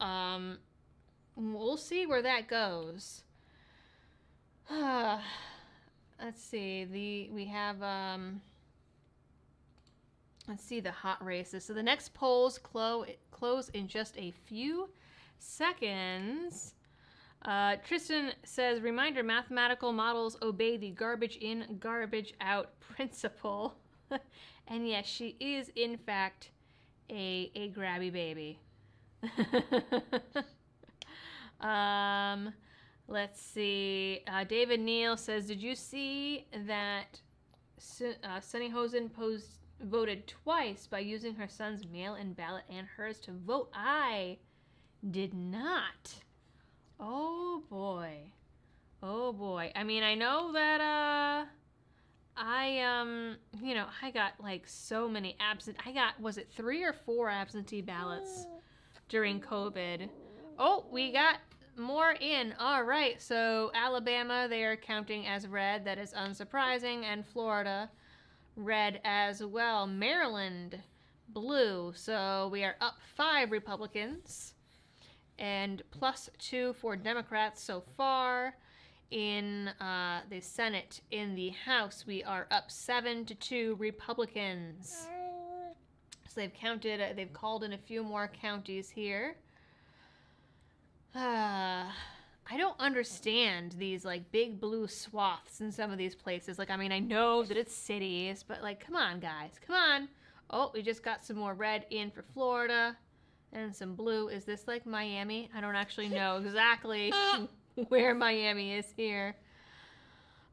we'll see where that goes. Let's see. We have... Let's see the hot races. So the next polls close in just a few seconds. Tristan says, reminder, mathematical models obey the garbage in, garbage out principle. And yes, she is, in fact, a grabby baby. Let's see. David Neal says, did you see that Sunny Hosen voted twice by using her son's mail-in ballot and hers to vote? I did not. Oh boy. Oh boy. I mean, I know that I got like so many was it 3 or 4 absentee ballots during COVID? Oh, we got more in. All right. So Alabama, they are counting as red. That is unsurprising. And Florida, red as well. Maryland, blue. So we are up 5 Republicans and +2 for Democrats so far. In the Senate, in the House, we are up 7-2 Republicans. So they've counted, they've called in a few more counties here. I don't understand these like big blue swaths in some of these places. Like, I mean, I know that it's cities, but like, come on, guys, come on. Oh, we just got some more red in for Florida and some blue. Is this like Miami? I don't actually know exactly where Miami is here.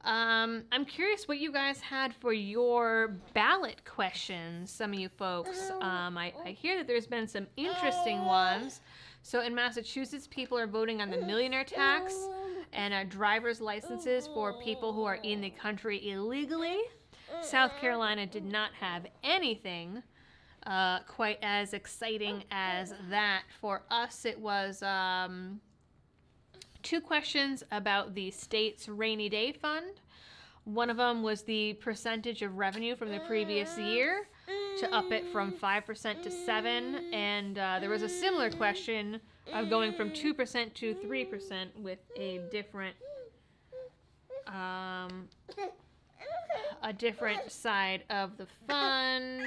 I'm curious what you guys had for your ballot questions, some of you folks. I hear that there's been some interesting ones. So in Massachusetts, people are voting on the millionaire tax and driver's licenses for people who are in the country illegally. South Carolina did not have anything quite as exciting as that. For us, it was 2 questions about the state's rainy day fund. One of them was the percentage of revenue from the previous year to up it from 5% to 7%, and there was a similar question of going from 2% to 3% with a different side of the fund.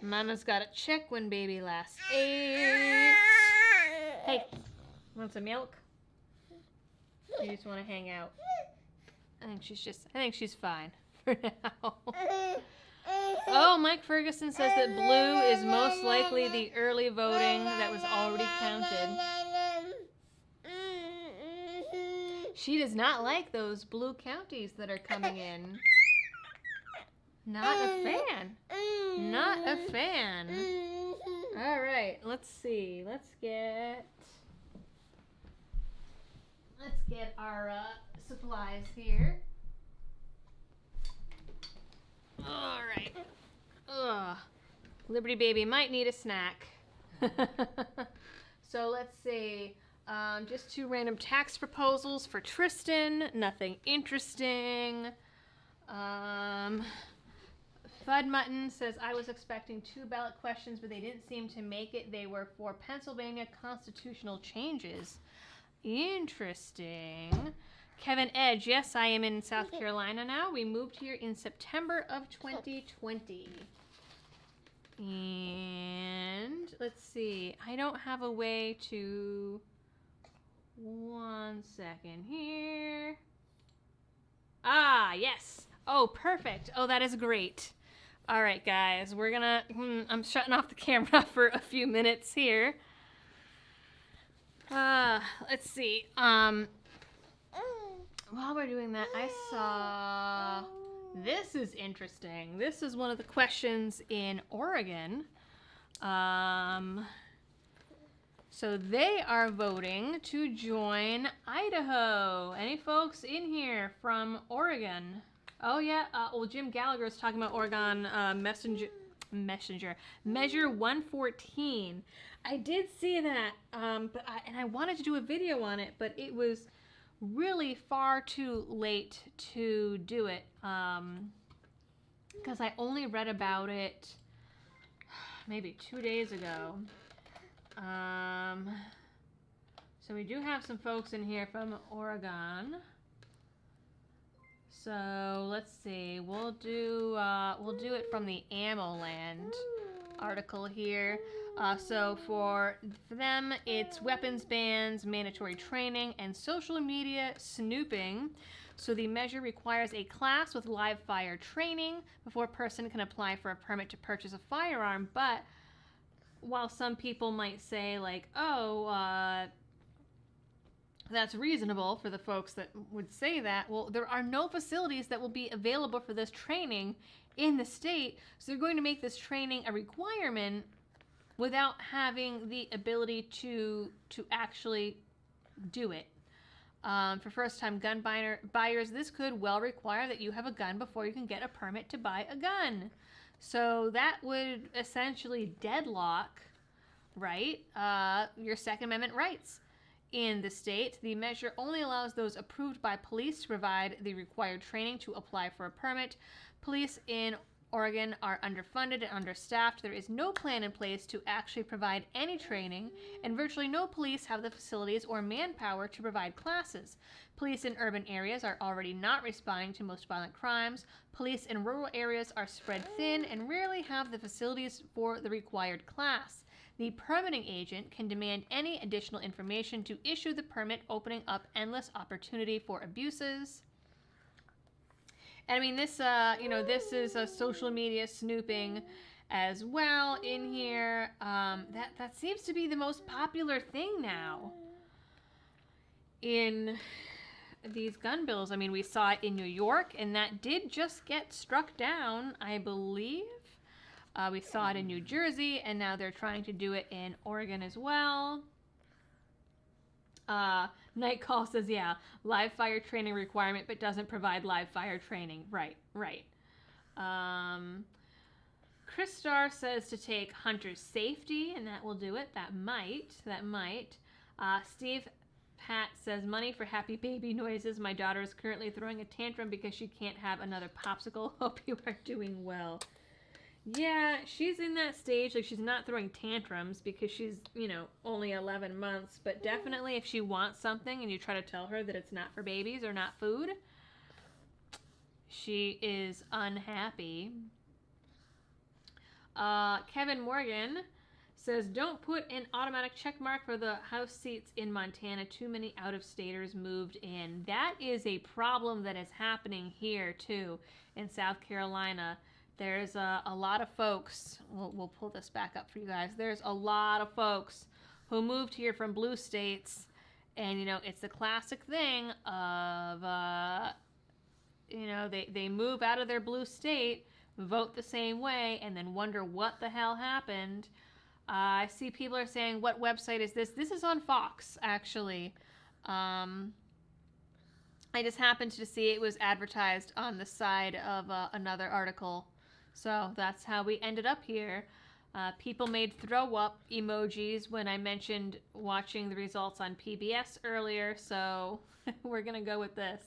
Mama's got to check when baby last ate. Hey, want some milk? You just want to hang out? I think she's fine for now. Oh, Mike Ferguson says that blue is most likely the early voting that was already counted. She does not like those blue counties that are coming in. Not a fan. Not a fan. All right, let's see. Let's get our supplies here. All right. Ugh. Liberty Baby might need a snack. So let's see. Just 2 random tax proposals for Tristan. Nothing interesting. Fud Mutton says, I was expecting 2 ballot questions, but they didn't seem to make it. They were for Pennsylvania constitutional changes. Interesting. Kevin Edge, yes, I am in South Carolina now. We moved here in September of 2020. And let's see. I don't have a way to... One second here. Ah, yes. Oh, perfect. Oh, that is great. All right, guys. We're gonna... I'm shutting off the camera for a few minutes here. Let's see. While we're doing that, I saw... This is interesting. This is one of the questions in Oregon. So they are voting to join Idaho. Any folks in here from Oregon? Oh, yeah. Well, Jim Gallagher is talking about Oregon Measure 114. I did see that, and I wanted to do a video on it, but it was really far too late to do it, because I only read about it maybe 2 days ago. So we do have some folks in here from Oregon. So let's see. We'll do it from the AmmoLand article here. So for them, it's weapons bans, mandatory training, and social media snooping. So the measure requires a class with live fire training before a person can apply for a permit to purchase a firearm. But while some people might say, like, oh, that's reasonable for the folks that would say that, well, there are no facilities that will be available for this training in the state. So they're going to make this training a requirement without having the ability to actually do it. For first-time gun buyers, this could well require that you have a gun before you can get a permit to buy a gun. So that would essentially deadlock, right, your Second Amendment rights in the state. The measure only allows those approved by police to provide the required training to apply for a permit. Police in Oregon are underfunded and understaffed. There is no plan in place to actually provide any training, and virtually no police have the facilities or manpower to provide classes. Police in urban areas are already not responding to most violent crimes. Police in rural areas are spread thin and rarely have the facilities for the required class. The permitting agent can demand any additional information to issue the permit, opening up endless opportunity for abuses. And I mean, this, this is a social media snooping as well in here. That seems to be the most popular thing now in these gun bills. I mean, we saw it in New York, and that did just get struck down, I believe. We saw it in New Jersey, and now they're trying to do it in Oregon as well. Night Call says, yeah, live fire training requirement, but doesn't provide live fire training. Right. Chris Starr says to take hunter's safety, and that will do it. That might. Steve Pat says, money for happy baby noises. My daughter is currently throwing a tantrum because she can't have another popsicle. Hope you are doing well. Yeah, she's in that stage, like she's not throwing tantrums because she's, only 11 months, but definitely if she wants something and you try to tell her that it's not for babies or not food, she is unhappy. Kevin Morgan says, don't put an automatic check mark for the House seats in Montana. Too many out-of-staters moved in. That is a problem that is happening here, too, in South Carolina. There's a lot of folks, we'll pull this back up for you guys. There's a lot of folks who moved here from blue states, and, it's the classic thing of, they move out of their blue state, vote the same way, and then wonder what the hell happened. I see people are saying, what website is this? This is on Fox, actually. I just happened to see it was advertised on the side of another article. So that's how we ended up here. People made throw up emojis when I mentioned watching the results on PBS earlier, so we're going to go with this.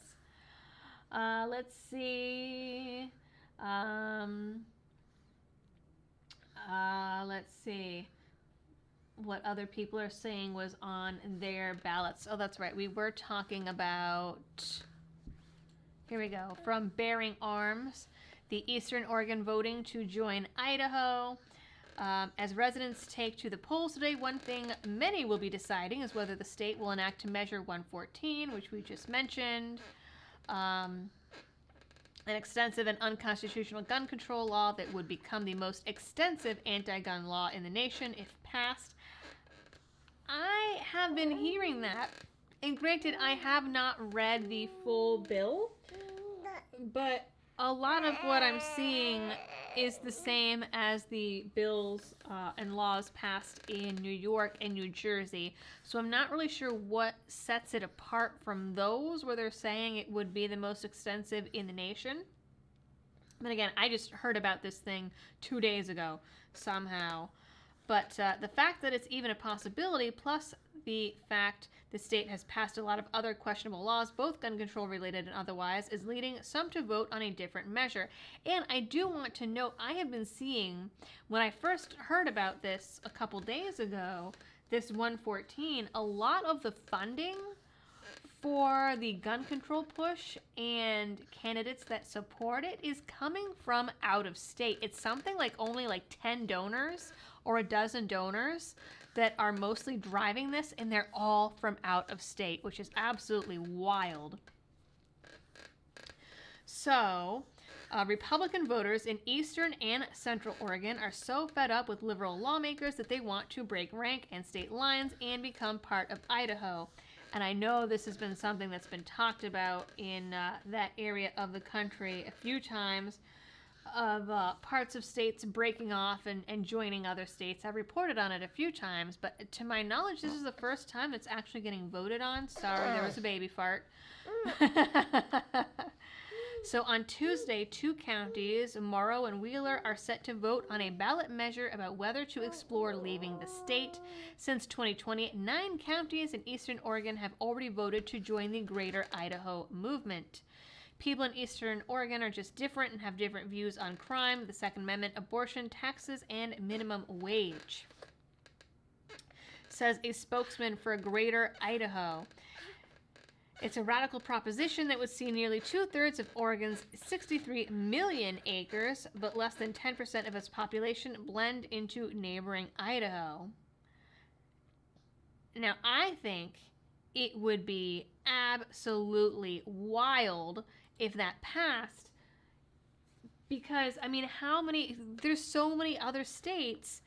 Let's see. Let's see what other people are saying was on their ballots. Oh, that's right. We were talking about, here we go, from Bearing Arms. The Eastern Oregon voting to join Idaho. As residents take to the polls today, one thing many will be deciding is whether the state will enact Measure 114, which we just mentioned, an extensive and unconstitutional gun control law that would become the most extensive anti-gun law in the nation if passed. I have been hearing that, and granted, I have not read the full bill, but a lot of what I'm seeing is the same as the bills and laws passed in New York and New Jersey. So I'm not really sure what sets it apart from those where they're saying it would be the most extensive in the nation. But again, I just heard about this thing 2 days ago somehow. But the fact that it's even a possibility, plus the fact the state has passed a lot of other questionable laws, both gun control related and otherwise, is leading some to vote on a different measure. And I do want to note, I have been seeing, when I first heard about this a couple days ago, this 114, a lot of the funding for the gun control push and candidates that support it is coming from out of state. It's something like only like 10 donors or a dozen donors that are mostly driving this, and they're all from out of state, which is absolutely wild. So, Republican voters in Eastern and Central Oregon are so fed up with liberal lawmakers that they want to break rank and state lines and become part of Idaho. And I know this has been something that's been talked about in that area of the country a few times, of parts of states breaking off and joining other states. I've reported on it a few times, but to my knowledge, this is the first time it's actually getting voted on. Sorry, there was a baby fart. So on Tuesday, 2 counties, Morrow and Wheeler, are set to vote on a ballot measure about whether to explore leaving the state. Since 2020, 9 counties in Eastern Oregon have already voted to join the Greater Idaho movement. People in Eastern Oregon are just different and have different views on crime, the Second Amendment, abortion, taxes, and minimum wage, says a spokesman for Greater Idaho. It's a radical proposition that would see nearly 2/3 of Oregon's 63 million acres, but less than 10% of its population blend into neighboring Idaho. Now, I think it would be absolutely wild if that passed, because, I mean, there's so many other states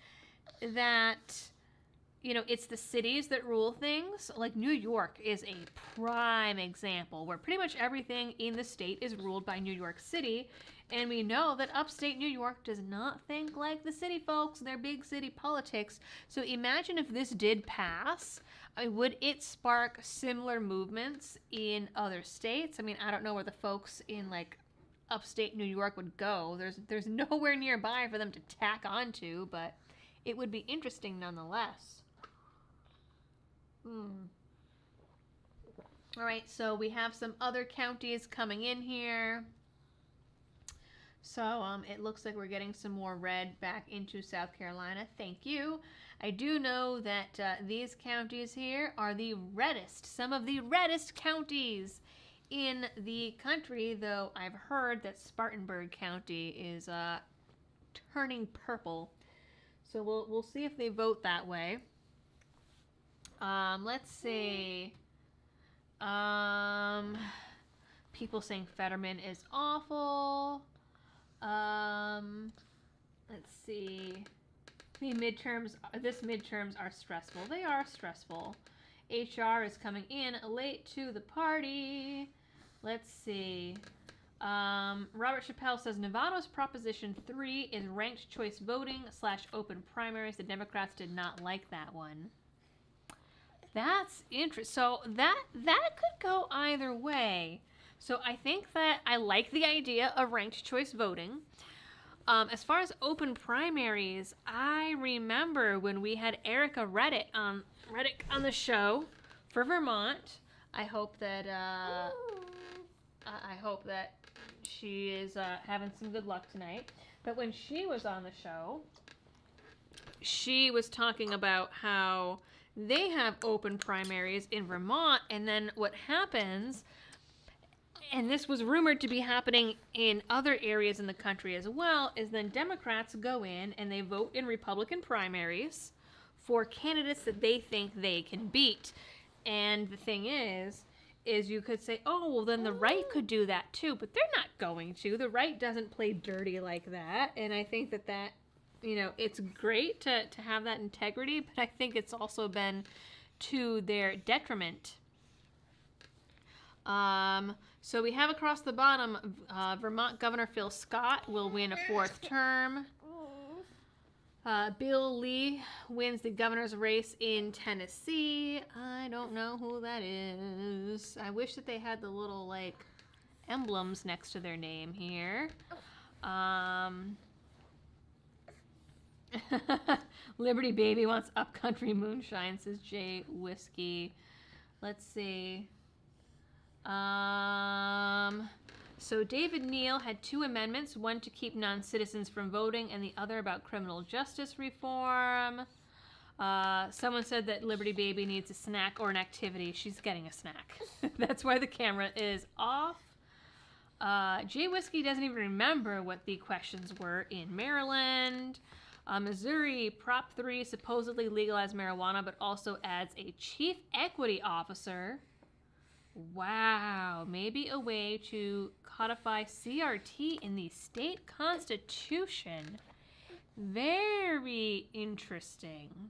that, it's the cities that rule things. Like New York is a prime example where pretty much everything in the state is ruled by New York City. And we know that upstate New York does not think like the city folks. They're big city politics. So imagine if this did pass. Would it spark similar movements in other states? I mean, I don't know where the folks in like upstate New York would go. There's nowhere nearby for them to tack onto, but it would be interesting nonetheless. All right, so we have some other counties coming in here. So it looks like we're getting some more red back into South Carolina. Thank you. I do know that these counties here are the reddest, some of the reddest counties in the country, though I've heard that Spartanburg County is turning purple. So we'll see if they vote that way. Let's see. People saying Fetterman is awful. Let's see. This midterms are stressful. They are stressful. HR is coming in late to the party. Let's see. Robert Chappelle says Nevada's Proposition 3 is ranked choice voting / open primaries. The Democrats did not like that one. That's interesting. So that could go either way. So I think that I like the idea of ranked choice voting. As far as open primaries, I remember when we had Erica Reddick on the show for Vermont. I hope that she is having some good luck tonight. But when she was on the show, she was talking about how they have open primaries in Vermont, and then what happens, and this was rumored to be happening in other areas in the country as well, is then Democrats go in and they vote in Republican primaries for candidates that they think they can beat. And the thing is you could say, oh, well, then the right could do that too, but they're not going to. The right doesn't play dirty like that, and I think that it's great to have that integrity, but I think it's also been to their detriment. So we have across the bottom, Vermont Governor Phil Scott will win a 4th term. Bill Lee wins the governor's race in Tennessee. I don't know who that is. I wish that they had the little, emblems next to their name here. Liberty Baby wants upcountry moonshine, says Jay Whiskey. Let's see. So David Neal had 2 amendments, one to keep non-citizens from voting and the other about criminal justice reform. Someone said that Liberty Baby needs a snack or an activity. She's getting a snack. That's why the camera is off. Jay Whiskey doesn't even remember what the questions were in Maryland. Missouri, Prop 3 supposedly legalized marijuana, but also adds a chief equity officer. Wow, maybe a way to codify CRT in the state constitution. Very interesting.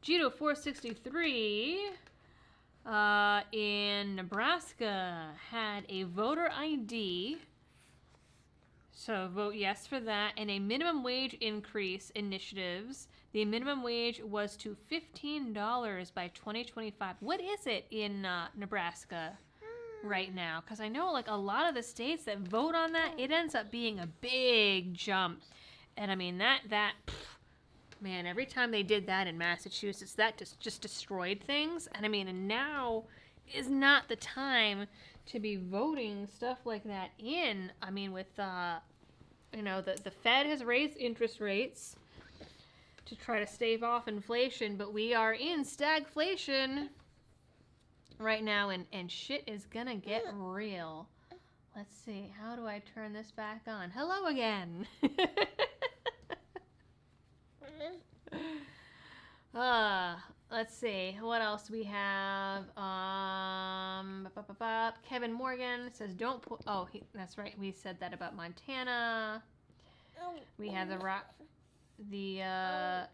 Gito 463 in Nebraska had a voter ID. So vote yes for that. And a minimum wage increase initiatives. The minimum wage was to $15 by 2025. What is it in Nebraska right now? Because I know a lot of the states that vote on that, it ends up being a big jump. And I mean, man, every time they did that in Massachusetts, that just destroyed things. And I mean, and now is not the time to be voting stuff like that in. I mean, with you know, the Fed has raised interest rates to try to stave off inflation, but we are in stagflation right now, and shit is gonna get real. Let's see, how do I turn this back on? Hello again. Let's see what else we have. Kevin Morgan says don't put. Oh, that's right. We said that about Montana. We have the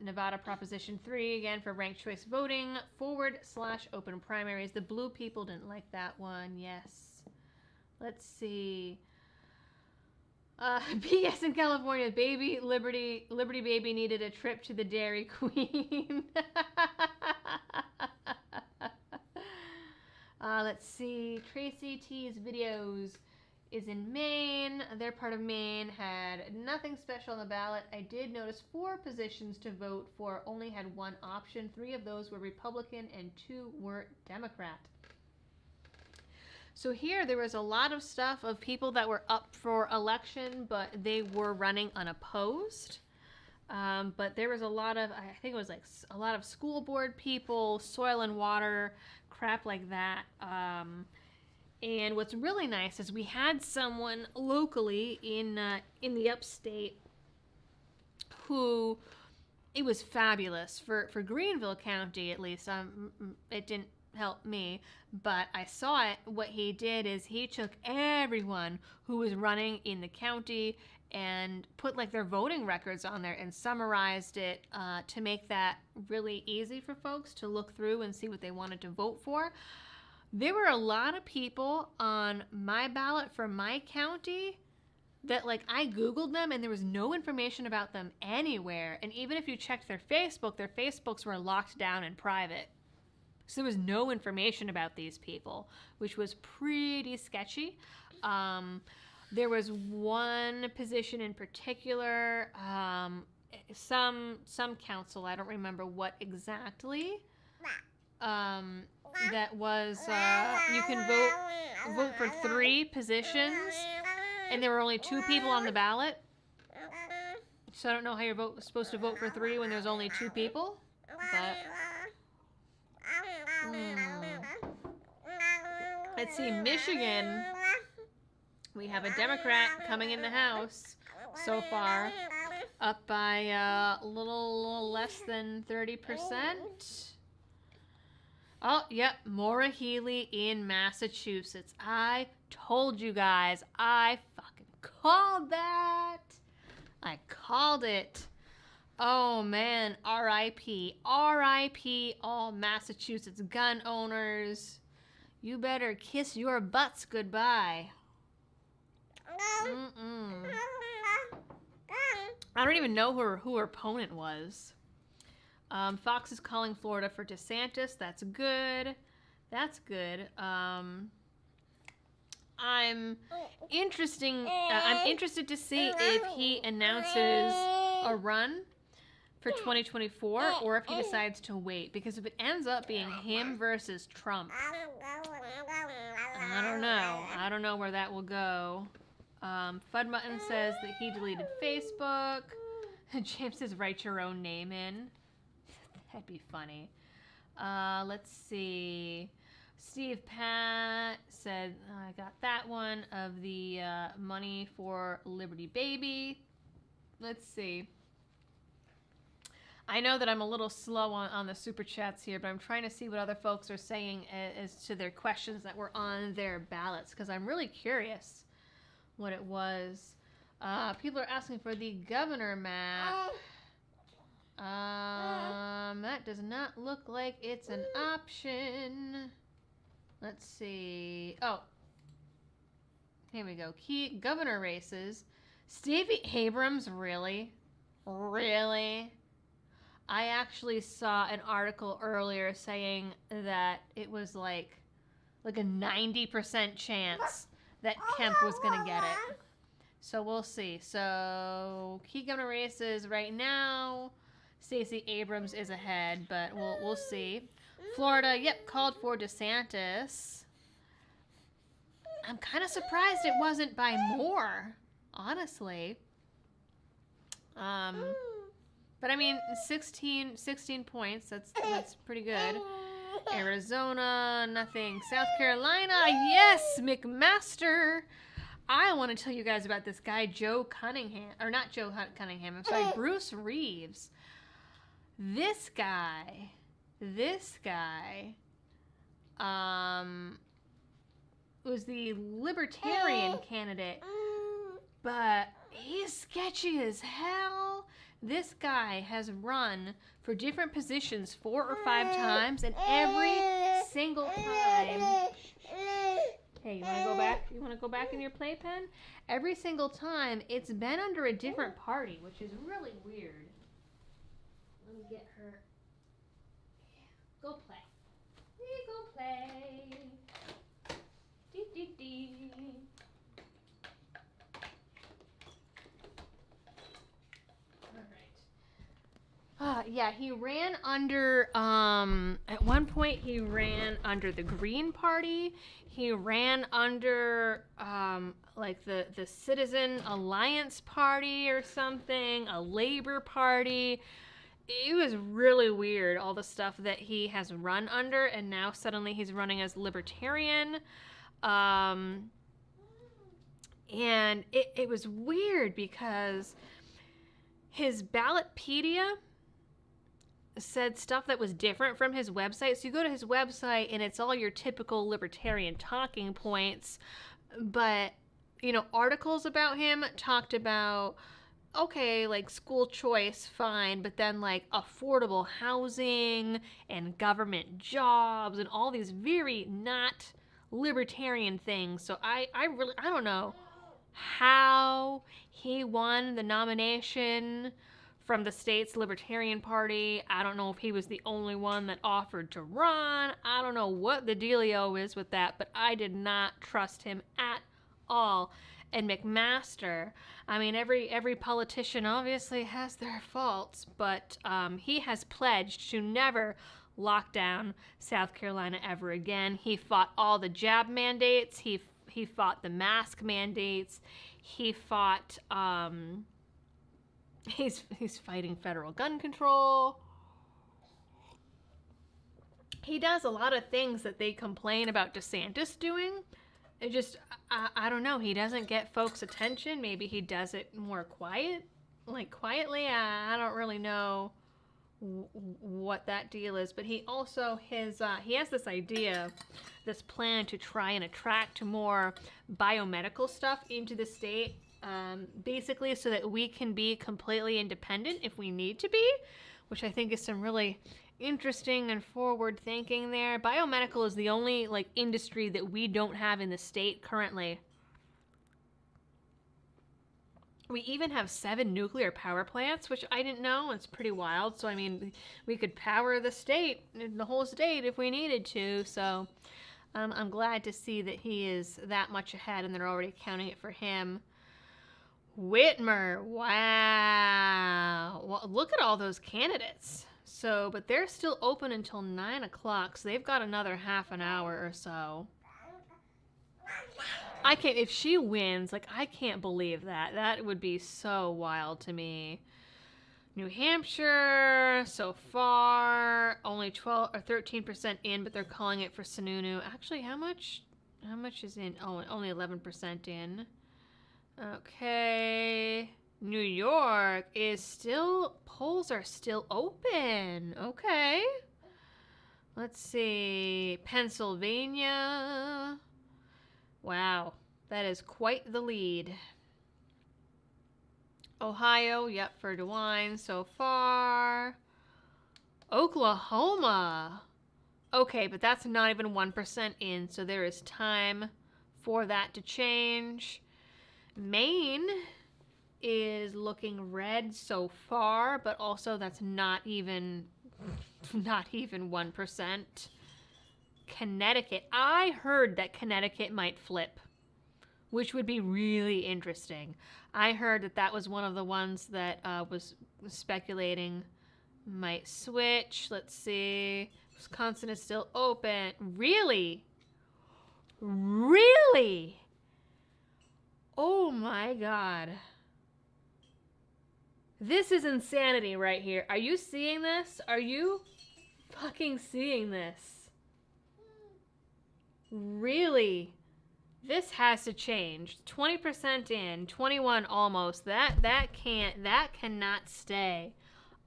Nevada Proposition 3 again for ranked choice voting /open primaries. The blue people didn't like that one. Yes. Let's see. P.S. in California, Liberty Baby needed a trip to the Dairy Queen. Let's see. Tracy T's videos is in Maine. Their part of Maine had nothing special on the ballot. I did notice 4 positions to vote for only had 1 option. 3 of those were Republican and 2 were Democrat. So here there was a lot of stuff of people that were up for election, but they were running unopposed. But there was a lot of, I think it was like a lot of school board people, soil and water, crap like that. And what's really nice is we had someone locally in the upstate who, it was fabulous for Greenville County at least. It didn't help me, but I saw it. What he did is he took everyone who was running in the county and put like their voting records on there and summarized it to make that really easy for folks to look through and see what they wanted to vote for. There were a lot of people on my ballot for my county that, like, I Googled them and there was no information about them anywhere. And even if you checked their Facebooks were locked down and private. So there was no information about these people, which was pretty sketchy. There was one position in particular, some council, I don't remember what exactly, that was, you can vote for 3 positions, and there were only 2 people on the ballot. So I don't know how you're supposed to vote for 3 when there's only 2 people, but... Let's see, Michigan, we have a Democrat coming in the House so far, up by a little less than 30%. Oh, yep, Maura Healey in Massachusetts. I told you guys, I fucking called that. I called it. Oh, man, R.I.P. R.I.P. all Massachusetts gun owners. You better kiss your butts goodbye. I don't even know who her opponent was. Fox is calling Florida for DeSantis. That's good. That's good. I'm interested to see if he announces a run for 2024 or if he decides to wait, because if it ends up being him versus Trump, I don't know where that will go. Fud Mutton says that he deleted Facebook. James says write your own name in. That'd be funny. Let's see. Steve Pat said, I got that one of the money for Liberty Baby. Let's see. I know that I'm a little slow on the super chats here, but I'm trying to see what other folks are saying as to their questions that were on their ballots, because I'm really curious what it was. People are asking for the governor map. That does not look like it's an option. Let's see. Oh, here we go. Key governor races. Stacey Abrams, really? Really? I actually saw an article earlier saying that it was like a 90% chance that Kemp was going to get it. So we'll see. So key governor races right now, Stacey Abrams is ahead, but we'll see. Florida, yep, called for DeSantis. I'm kind of surprised it wasn't by more, honestly. But I mean, 16 points, that's pretty good. Arizona, nothing. South Carolina, yes, McMaster. I want to tell you guys about this guy, Joe Cunningham, or not Joe Cunningham, I'm sorry, Bruce Reeves. This guy, was the Libertarian candidate, but he's sketchy as hell. This guy has run for different positions 4 or 5 times, and every single time... Hey, you want to go back? You want to go back in your playpen? Every single time, it's been under a different party, which is really weird. Let me get her... Go play. Go play. Dee. Yeah, he ran under, at one point he ran under the Green Party. He ran under, like the Citizen Alliance Party or something, a Labor Party. It was really weird, all the stuff that he has run under, and now suddenly he's running as Libertarian. And it was weird because his Ballotpedia said stuff that was different from his website. So you go to his website and it's all your typical libertarian talking points. But, you know, articles about him talked about, okay, like school choice, fine, but then like affordable housing and government jobs and all these very not libertarian things. So I don't know how he won the nomination from the state's Libertarian Party. I don't know if he was the only one that offered to run. I don't know what the dealio is with that, but I did not trust him at all. And McMaster, I mean, every politician obviously has their faults, but he has pledged to never lock down South Carolina ever again. He fought all the jab mandates. He fought the mask mandates. He fought... He's fighting federal gun control. He does a lot of things that they complain about DeSantis doing. It just, I don't know. He doesn't get folks' attention. Maybe he does it more quietly. I don't really know what that deal is. But he also, he has this idea, this plan to try and attract more biomedical stuff into the state. Basically so that we can be completely independent if we need to be, which I think is some really interesting and forward thinking there. Biomedical is the only like industry that we don't have in the state currently. We even have 7 nuclear power plants, which I didn't know. It's pretty wild. So I mean, we could power the state, the whole state, if we needed to. So I'm glad to see that he is that much ahead and they're already counting it for him. Whitmer, wow. Well, look at all those candidates. So, but they're still open until 9 o'clock, so they've got another half an hour or so. I can't, if she wins, like, I can't believe that. That would be so wild to me. New Hampshire, so far, only 12 or 13% in, but they're calling it for Sununu. Actually, how much is in? Oh, only 11% in. Okay, New York is still, polls are still open. Okay, let's see, Pennsylvania. Wow, that is quite the lead. Ohio, yep, for DeWine so far. Oklahoma. Okay, but that's not even 1% in, so there is time for that to change. Maine is looking red so far, but also that's not even 1%. Connecticut. I heard that Connecticut might flip, which would be really interesting. I heard that was one of the ones that was speculating might switch. Let's see. Wisconsin is still open. Really? Really? Oh my God. This is insanity right here. Are you seeing this? Are you fucking seeing this? Really? This has to change. 20% in, 21 almost. That cannot stay.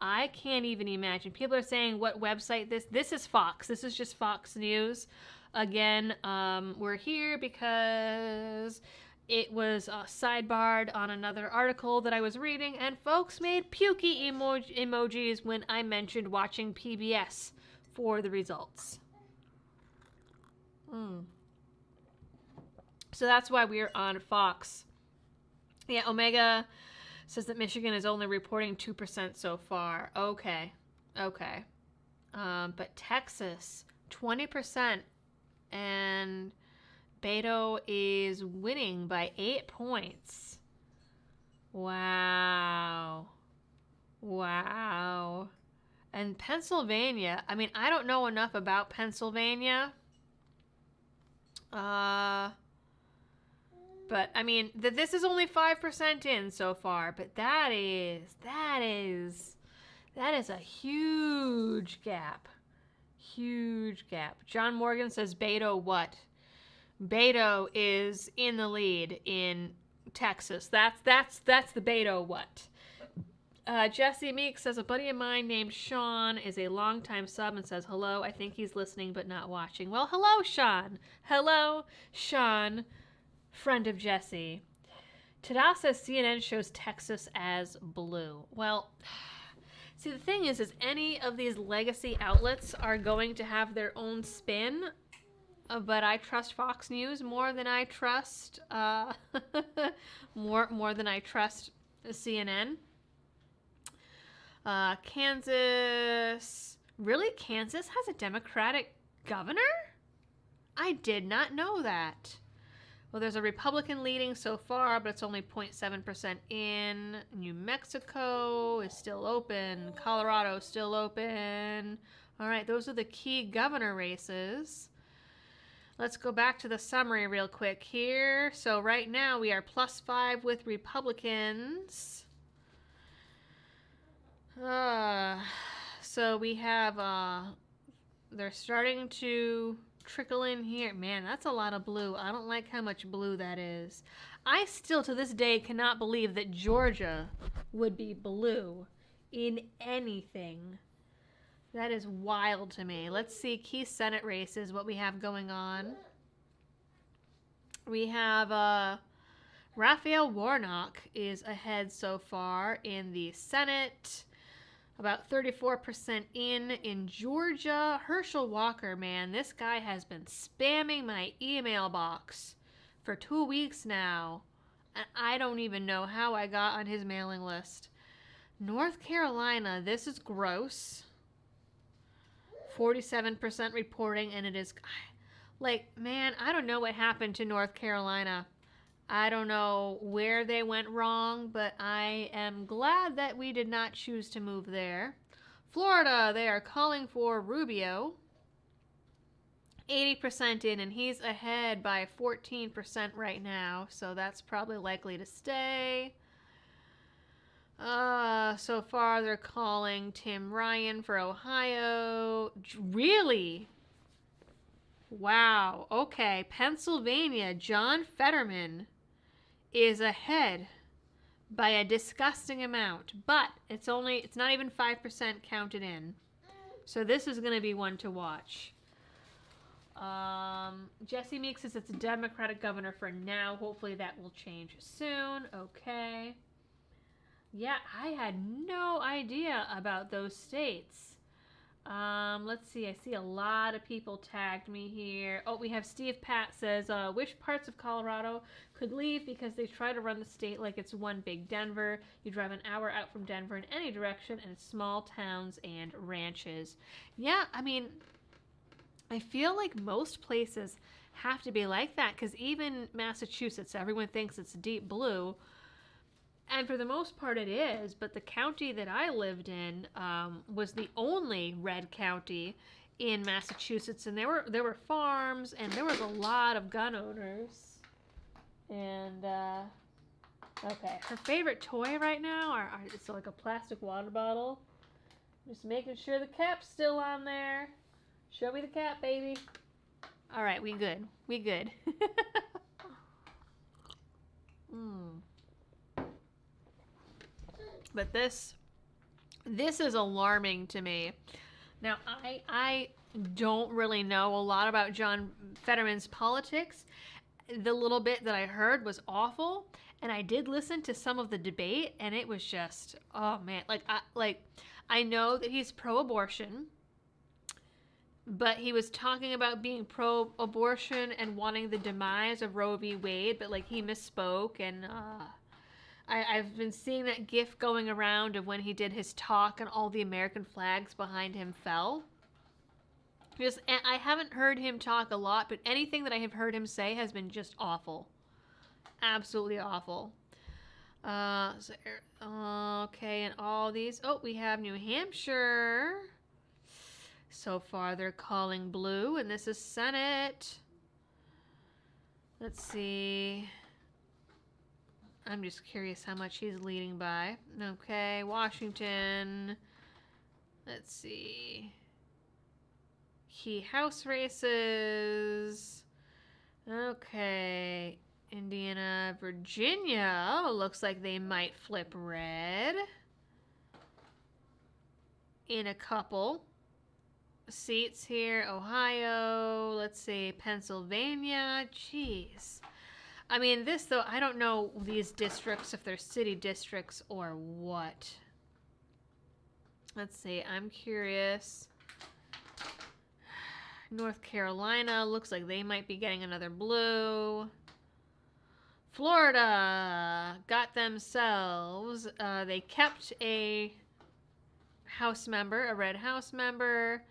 I can't even imagine. People are saying what website this is Fox. This is just Fox News. Again, we're here because it was sidebarred on another article that I was reading, and folks made pukey emojis when I mentioned watching PBS for the results. So that's why we're on Fox. Yeah, Omega says that Michigan is only reporting 2% so far. Okay. But Texas, 20%. And Beto is winning by 8 points. Wow. And Pennsylvania, I mean, I don't know enough about Pennsylvania. But I mean, this is only 5% in so far, but that is a huge gap. John Morgan says Beto what? Beto is in the lead in Texas. That's the Beto what? Jesse Meek says a buddy of mine named Sean is a longtime sub and says hello. I think he's listening but not watching. Well, hello, Sean. Friend of Jesse. Tada says CNN shows Texas as blue. Well, see, the thing is any of these legacy outlets are going to have their own spin, but I trust Fox News more than I trust more than I trust CNN. Kansas. Really? Kansas has a Democratic governor? I did not know that. Well, there's a Republican leading so far, but it's only 0.7% in. New Mexico is still open. Colorado is still open. All right, those are the key governor races. Let's go back to the summary real quick here. So right now we are +5 with Republicans. So we have, they're starting to trickle in here. Man, that's a lot of blue. I don't like how much blue that is. I still, to this day, cannot believe that Georgia would be blue in anything. That is wild to me. Let's see key Senate races, what we have going on. We have, Raphael Warnock is ahead so far in the Senate. About 34% in Georgia. Herschel Walker, man, this guy has been spamming my email box for 2 weeks now. And I don't even know how I got on his mailing list. North Carolina, this is gross. 47% reporting, and it is... Like, man, I don't know what happened to North Carolina. I don't know where they went wrong, but I am glad that we did not choose to move there. Florida, they are calling for Rubio. 80% in, and he's ahead by 14% right now, so that's probably likely to stay. So far, they're calling Tim Ryan for Ohio. Really? Wow. Okay. Pennsylvania, John Fetterman is ahead by a disgusting amount, but it's not even 5% counted in. So this is going to be one to watch. Jesse Meek says it's a Democratic governor for now. Hopefully that will change soon. Okay. Yeah, I had no idea about those states. Let's see. I see a lot of people tagged me here. Oh, we have Steve Pat says, which parts of Colorado could leave because they try to run the state like it's one big Denver. You drive an hour out from Denver in any direction, and it's small towns and ranches. Yeah, I mean, I feel like most places have to be like that because even Massachusetts, everyone thinks it's deep blue. And for the most part it is, but the county that I lived in was the only red county in Massachusetts, and there were farms, and there was a lot of gun owners. And okay, her favorite toy right now it's like a plastic water bottle. Just making sure the cap's still on there. Show me the cap, baby. All right, we good. We good. But this is alarming to me. Now, I don't really know a lot about John Fetterman's politics. The little bit that I heard was awful, and I did listen to some of the debate, and it was just, oh man, I know that he's pro-abortion, but he was talking about being pro-abortion and wanting the demise of Roe v. Wade, but like he misspoke, and I've been seeing that gif going around of when he did his talk and all the American flags behind him fell. I haven't heard him talk a lot, but anything that I have heard him say has been just awful. Absolutely awful. Okay, and all these. Oh, we have New Hampshire. So far, they're calling blue, and this is Senate. Let's see. I'm just curious how much he's leading by. Okay, Washington. Let's see. Key House races. Okay. Indiana, Virginia. Oh, looks like they might flip red. In a couple seats here. Ohio. Let's see. Pennsylvania. Jeez. I mean, this, though, I don't know these districts, if they're city districts or what. Let's see. I'm curious. North Carolina. Looks like they might be getting another blue. Florida got themselves. They kept a House member, a red House member.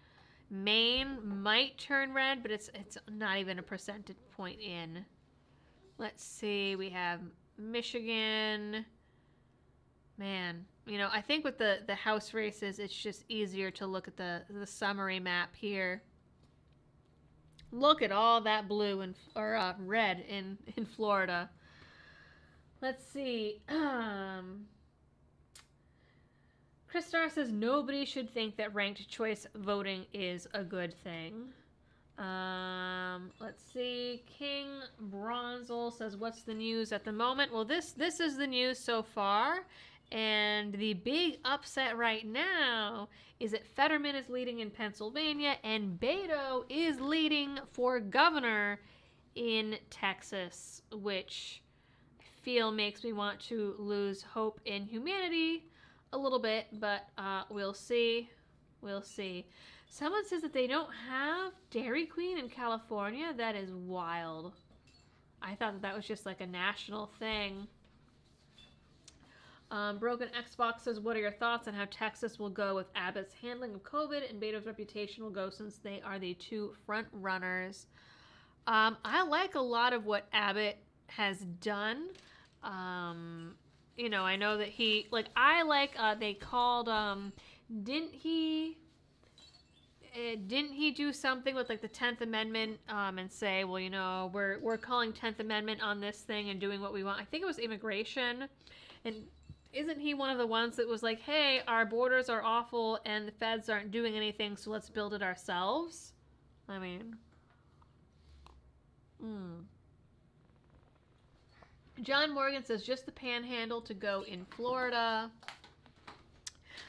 Maine might turn red, but it's not even a percentage point in. Let's see. We have Michigan. Man, you know, I think with the House races, it's just easier to look at the summary map here. Look at all that blue or red in Florida. Let's see. Chris Starr says nobody should think that ranked choice voting is a good thing. Let's see. King Bronzel says, what's the news at the moment? Well, this is the news so far. And the big upset right now is that Fetterman is leading in Pennsylvania and Beto is leading for governor in Texas, which I feel makes me want to lose hope in humanity a little bit, but we'll see. We'll see. Someone says that they don't have Dairy Queen in California. That is wild. I thought that was just like a national thing. Broken Xbox says, what are your thoughts on how Texas will go with Abbott's handling of COVID and Beto's reputation will go since they are the two front runners? I like a lot of what Abbott has done. You know, I know that he, like, they called, didn't he do something with, like, the 10th Amendment, and say, well, you know, we're calling 10th Amendment on this thing and doing what we want. I think it was immigration, and isn't he one of the ones that was like, hey, our borders are awful and the feds aren't doing anything, so let's build it ourselves? I mean, John Morgan says, just the panhandle to go in Florida.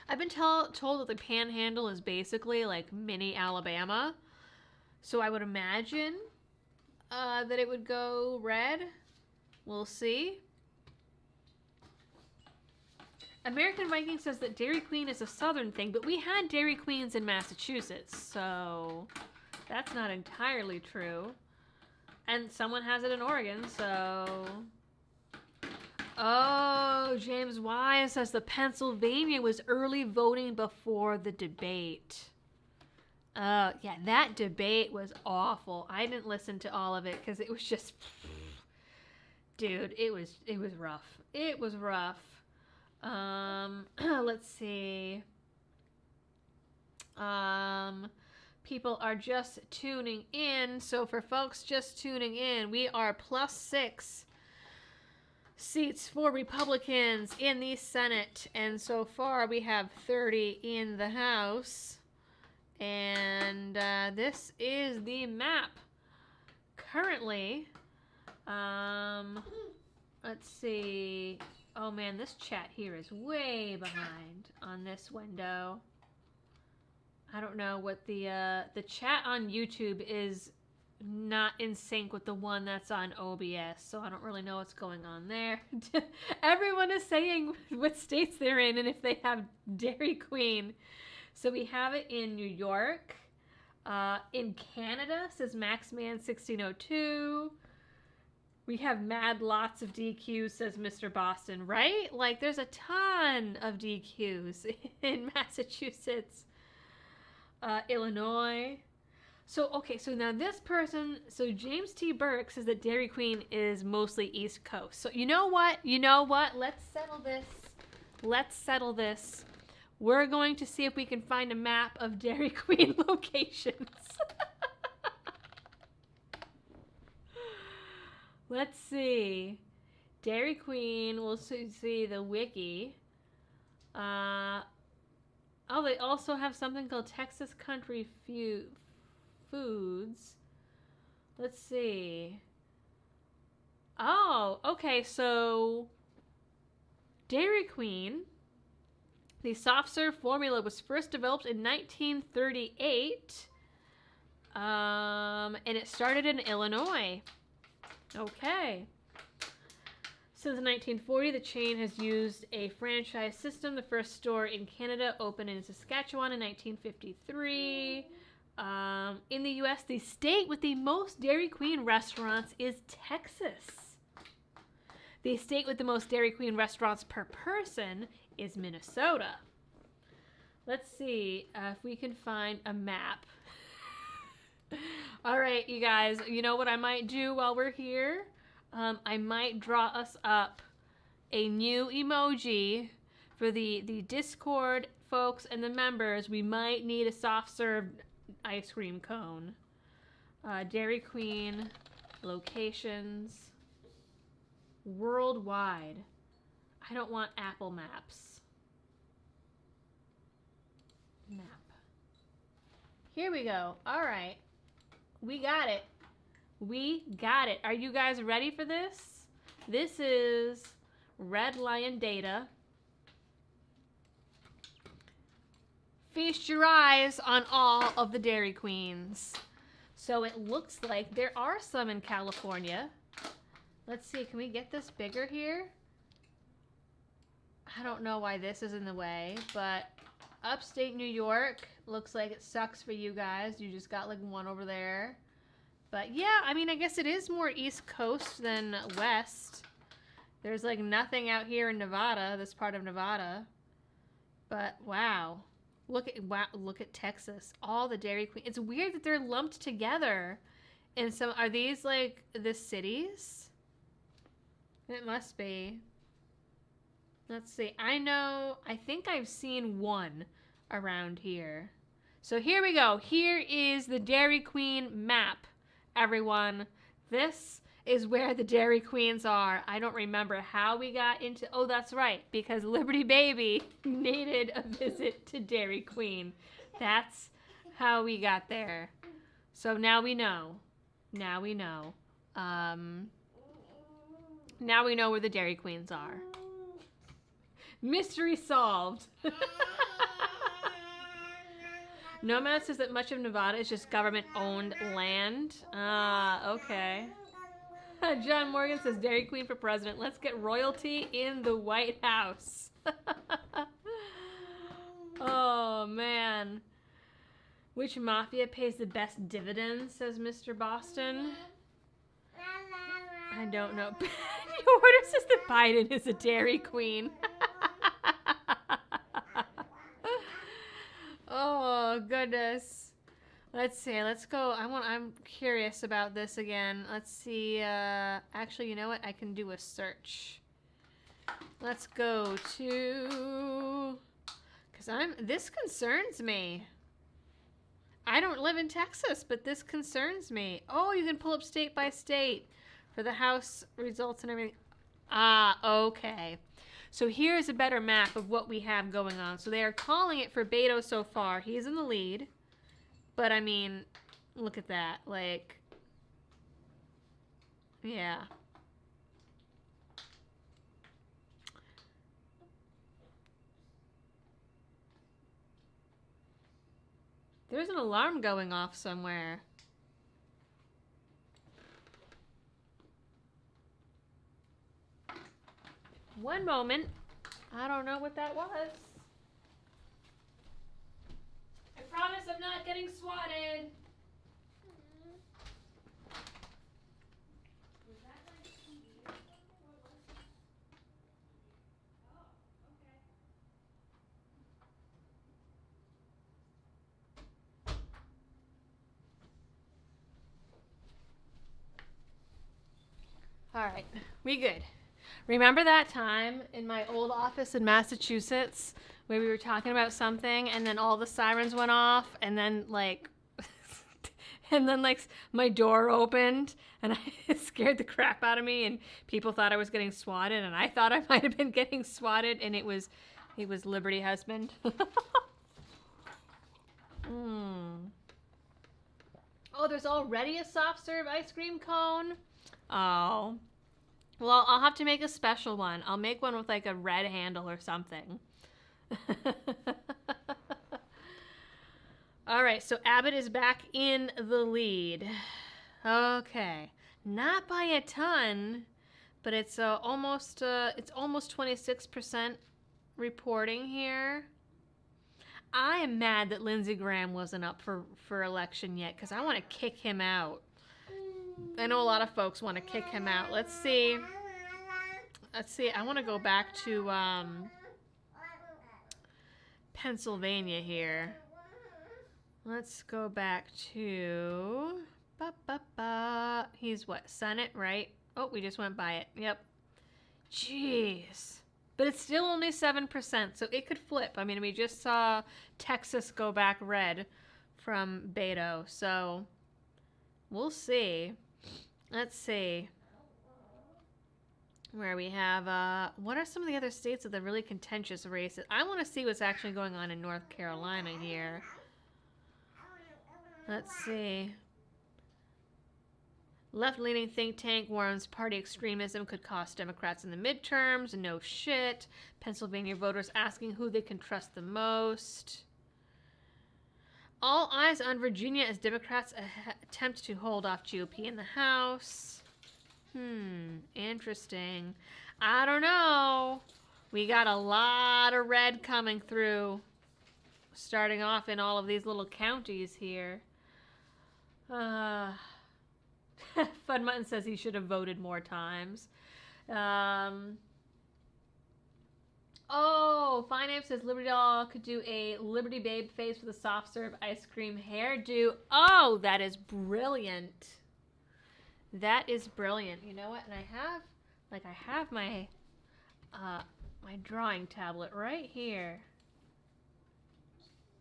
I've been told that the panhandle is basically like mini Alabama. So I would imagine that it would go red. We'll see. American Viking says that Dairy Queen is a southern thing, but we had Dairy Queens in Massachusetts, so that's not entirely true. And someone has it in Oregon, so... Oh, James Wise says the Pennsylvania was early voting before the debate. Yeah, that debate was awful. I didn't listen to all of it because it was just... Dude, it was rough. It was rough. Let's see. people are just tuning in. So for folks just tuning in, we are +6 seats for Republicans in the Senate. And so far we have 30 in the House. And this is the map currently. Let's see. Oh man, this chat here is way behind on this window. I don't know what the chat on YouTube is not in sync with the one that's on OBS, so I don't really know what's going on there. Everyone is saying what states they're in and if they have Dairy Queen. So we have it in New York, in Canada, says Maxman1602. We have mad lots of DQs, says Mr. Boston, right? Like, there's a ton of DQs in Massachusetts, Illinois. So, okay, so now this person, so James T. Burke says that Dairy Queen is mostly East Coast. So, you know what? Let's settle this. Let's settle this. We're going to see if we can find a map of Dairy Queen locations. Let's see. Dairy Queen, we'll see the wiki. Oh, they also have something called Texas Country Foods. Let's see. Oh, okay, so Dairy Queen, the soft serve formula was first developed in 1938, and it started in Illinois. Okay. Since 1940, the chain has used a franchise system. The first store in Canada opened in Saskatchewan in 1953. In the U.S., the state with the most Dairy Queen restaurants is Texas. The state with the most Dairy Queen restaurants per person is Minnesota. Let's see if we can find a map. All right, you guys, you know what I might do while we're here? I might draw us up a new emoji for the Discord folks and the members. We might need a soft serve ice cream cone. Dairy Queen locations worldwide. I don't want Apple Maps. Map. Here we go. All right. We got it. We got it. Are you guys ready for this? This is Red Lion data. Feast your eyes on all of the Dairy Queens. So it looks like there are some in California. Let's see, can we get this bigger here? I don't know why this is in the way, but upstate New York looks like it sucks for you guys. You just got like one over there. But yeah, I mean, I guess it is more East Coast than West. There's like nothing out here in Nevada, this part of Nevada. But wow. Look at Texas. All the Dairy Queen. It's weird that they're lumped together. And so are these like the cities? It must be. Let's see. I think I've seen one around here. So here we go. Here is the Dairy Queen map, everyone. This is where the Dairy Queens are. I don't remember how we got into... Oh, that's right. Because Liberty Baby needed a visit to Dairy Queen. That's how we got there. So now we know. Now we know. Now we know where the Dairy Queens are. Mystery solved. Nomad says that much of Nevada is just government-owned land. Okay. John Morgan says Dairy Queen for president. Let's get royalty in the White House. Oh, man. Which mafia pays the best dividends, says Mr. Boston. I don't know. New Order says that Biden is a Dairy Queen. Oh, goodness. Let's see. Let's go. I'm curious about this again. Let's see. Actually, you know what? I can do a search. Let's go to... Because this concerns me. I don't live in Texas, but this concerns me. Oh, you can pull up state by state for the House results and everything. Ah, okay. So here's a better map of what we have going on. So they are calling it for Beto so far. He's in the lead. But I mean, look at that. Like, yeah. There's an alarm going off somewhere. One moment. I don't know what that was. I promise I'm not getting swatted. Was that my TV or something? What was it? Oh, okay. All right, we good. Remember that time in my old office in Massachusetts where we were talking about something and then all the sirens went off and then like my door opened and it scared the crap out of me and people thought I was getting swatted and I thought I might have been getting swatted and it was Liberty Husband. Oh, there's already a soft serve ice cream cone? Oh. Well, I'll have to make a special one. I'll make one with like a red handle or something. All right, so Abbott is back in the lead. Okay, not by a ton, but it's almost 26% reporting here. I am mad that Lindsey Graham wasn't up for election yet because I want to kick him out. I know a lot of folks want to kick him out. Let's see. I want to go back to Pennsylvania here. Let's go back to... He's what? Senate, right? Oh, we just went by it. Yep. Jeez. But it's still only 7%, so it could flip. I mean, we just saw Texas go back red from Beto, so we'll see. Let's see. Where we have, what are some of the other states with the really contentious races? I want to see what's actually going on in North Carolina here. Let's see. Left-leaning think tank warns party extremism could cost Democrats in the midterms. No shit. Pennsylvania voters asking who they can trust the most. All eyes on Virginia as Democrats attempt to hold off GOP in the House. Interesting. I don't know. We got a lot of red coming through. Starting off in all of these little counties here. Fun Mutton says he should have voted more times. Oh, Finance says Liberty Doll could do a Liberty Babe face with a soft serve ice cream hairdo. Oh, that is brilliant. That is brilliant. You know what? And I have my my drawing tablet right here.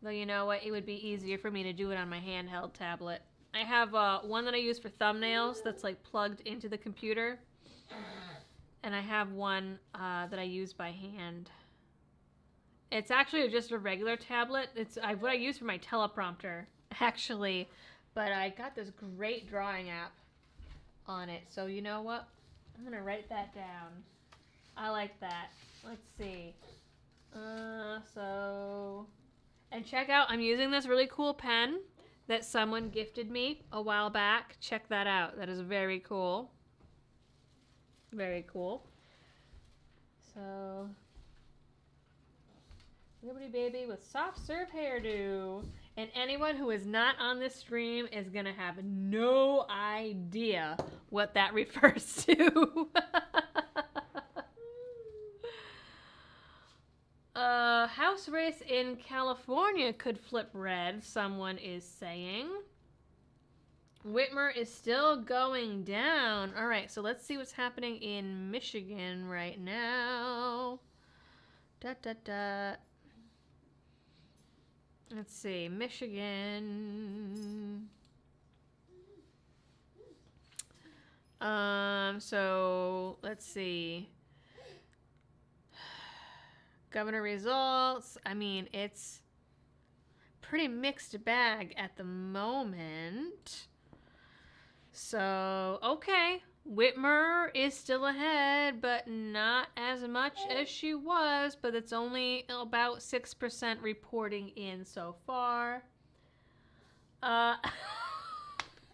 Though you know what? It would be easier for me to do it on my handheld tablet. I have one that I use for thumbnails that's like plugged into the computer. And I have one that I use by hand. It's actually just a regular tablet. It's what I use for my teleprompter, actually. But I got this great drawing app on it. So you know what? I'm going to write that down. I like that. Let's see. And check out, I'm using this really cool pen that someone gifted me a while back. Check that out. That is very cool. Very cool. So, Liberty Baby with soft serve hairdo. And anyone who is not on this stream is going to have no idea what that refers to. House race in California could flip red, someone is saying. Whitmer is still going down. All right, so let's see what's happening in Michigan right now. Let's see, Michigan. So let's see. Governor results. I mean, it's pretty mixed bag at the moment. So, okay. Whitmer is still ahead, but not as much as she was, but it's only about 6% reporting in so far.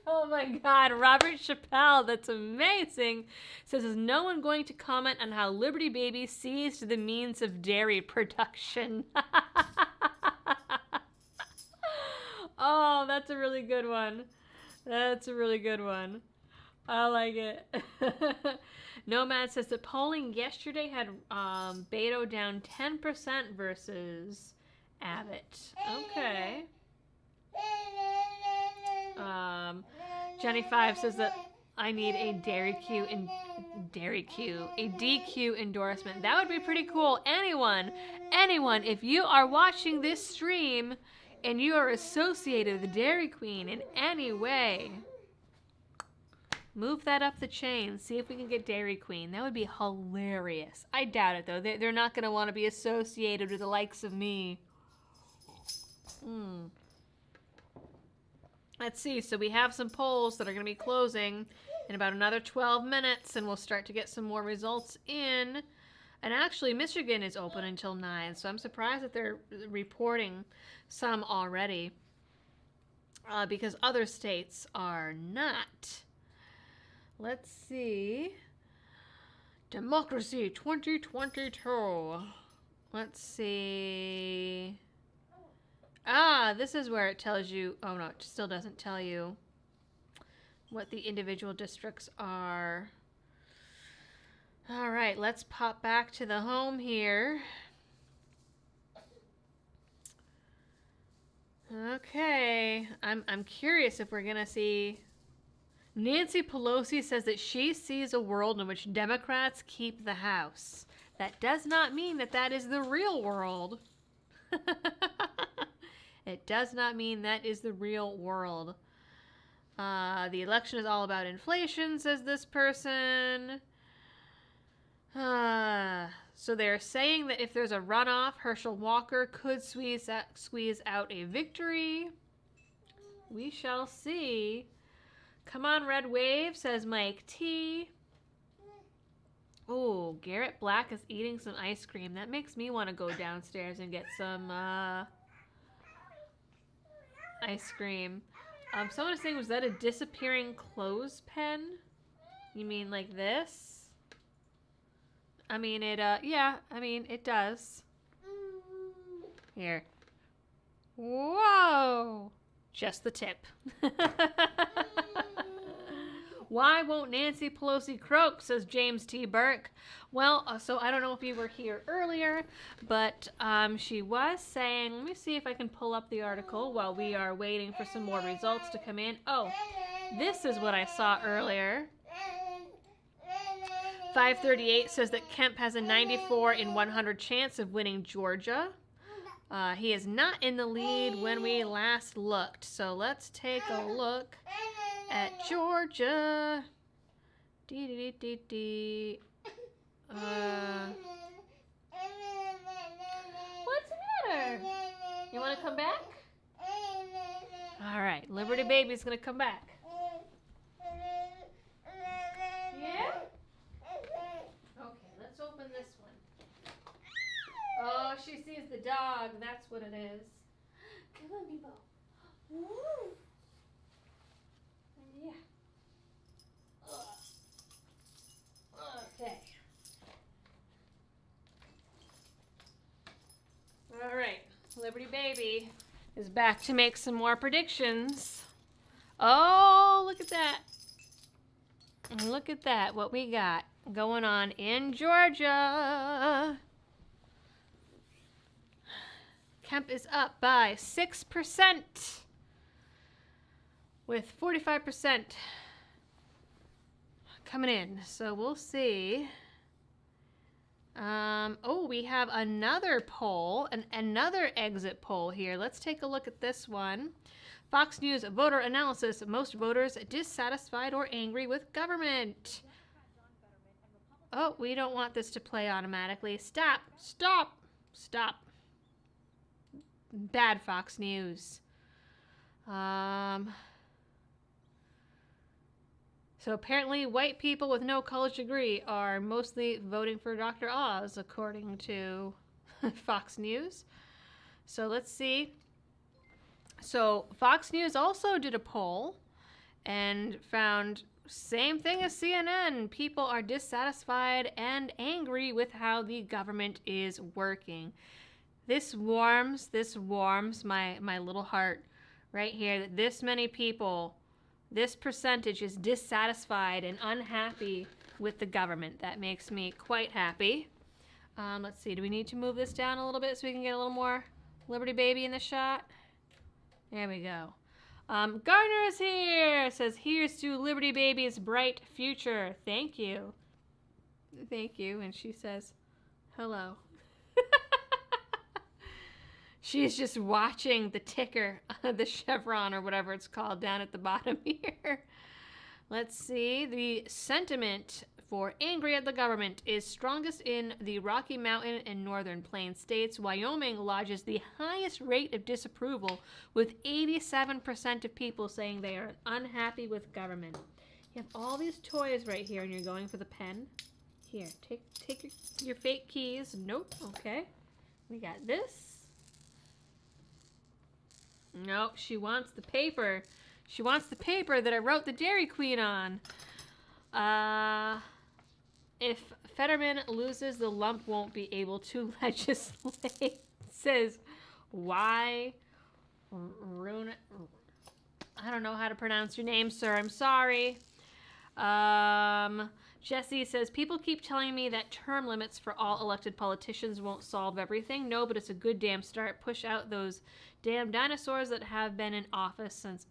Oh my God, Robert Chappelle, that's amazing. Says, is no one going to comment on how Liberty Baby seized the means of dairy production? Oh, that's a really good one. That's a really good one. I like it. Nomad says that polling yesterday had Beto down 10% versus Abbott. Okay. Jenny 5 says that I need a DQ endorsement. That would be pretty cool. Anyone, if you are watching this stream and you are associated with Dairy Queen in any way, move that up the chain. See if we can get Dairy Queen. That would be hilarious. I doubt it, though. They're not going to want to be associated with the likes of me. Let's see. So we have some polls that are going to be closing in about another 12 minutes, and we'll start to get some more results in. And actually, Michigan is open until 9, so I'm surprised that they're reporting some already because other states are not. Let's see. Democracy 2022. Let's see. This is where it tells you. Oh, no, it still doesn't tell you what the individual districts are. All right, let's pop back to the home here. Okay, I'm curious if we're going to see. Nancy Pelosi says that she sees a world in which Democrats keep the House. That does not mean that that is the real world. It does not mean that is the real world. The election is all about inflation, says this person. So they're saying that if there's a runoff, Herschel Walker could squeeze out a victory. We shall see. Come on, Red Wave, says Mike T. Oh, Garrett Black is eating some ice cream. That makes me want to go downstairs and get some ice cream. Someone is saying, was that a disappearing clothespin? You mean like this? I mean, yeah, I mean, it does. Here. Whoa! Just the tip. Why won't Nancy Pelosi croak, says James T. Burke. Well, so I don't know if you were here earlier, but she was saying, let me see if I can pull up the article while we are waiting for some more results to come in. Oh, this is what I saw earlier. 538 says that Kemp has a 94 in 100 chance of winning Georgia. He is not in the lead when we last looked. So let's take a look at Georgia. What's the matter? You want to come back? All right, Liberty Baby's going to come back. Yeah? Okay, let's open this one. Oh, she sees the dog. That's what it is. Come on, Bebo. Woo! Yeah. Okay. All right. Liberty Baby is back to make some more predictions. Oh, look at that. Look at that. What we got going on in Georgia. Kemp is up by 6%. With 45% coming in. So we'll see Oh, we have another poll, another exit poll here. Let's take a look at this one. Fox News voter analysis. Most voters dissatisfied or angry with government. Oh, we don't want this to play automatically. Stop. Stop. Stop. Bad Fox News. So apparently white people with no college degree are mostly voting for Dr. Oz, according to Fox News. So let's see. So Fox News also did a poll and found same thing as CNN. People are dissatisfied and angry with how the government is working. This warms my little heart right here, that this many people, this percentage is dissatisfied and unhappy with the government. That makes me quite happy. Let's see, do we need to move this down a little bit so we can get a little more Liberty Baby in the shot? There we go. Gardner is here. Says, here's to Liberty Baby's bright future. Thank you. Thank you. And she says, hello. She's just watching the ticker, the chevron or whatever it's called down at the bottom here. Let's see. The sentiment for angry at the government is strongest in the Rocky Mountain and Northern Plains states. Wyoming lodges the highest rate of disapproval, with 87% of people saying they are unhappy with government. You have all these toys right here and you're going for the pen. Here, take your fake keys. Nope. Okay. We got this. No, she wants the paper. She wants the paper that I wrote the Dairy Queen on. If Fetterman loses, the lump won't be able to legislate. Says, why? I don't know how to pronounce your name, sir. I'm sorry. Jesse says, people keep telling me that term limits for all elected politicians won't solve everything. No, but it's a good damn start. Push out those damn dinosaurs that have been in office since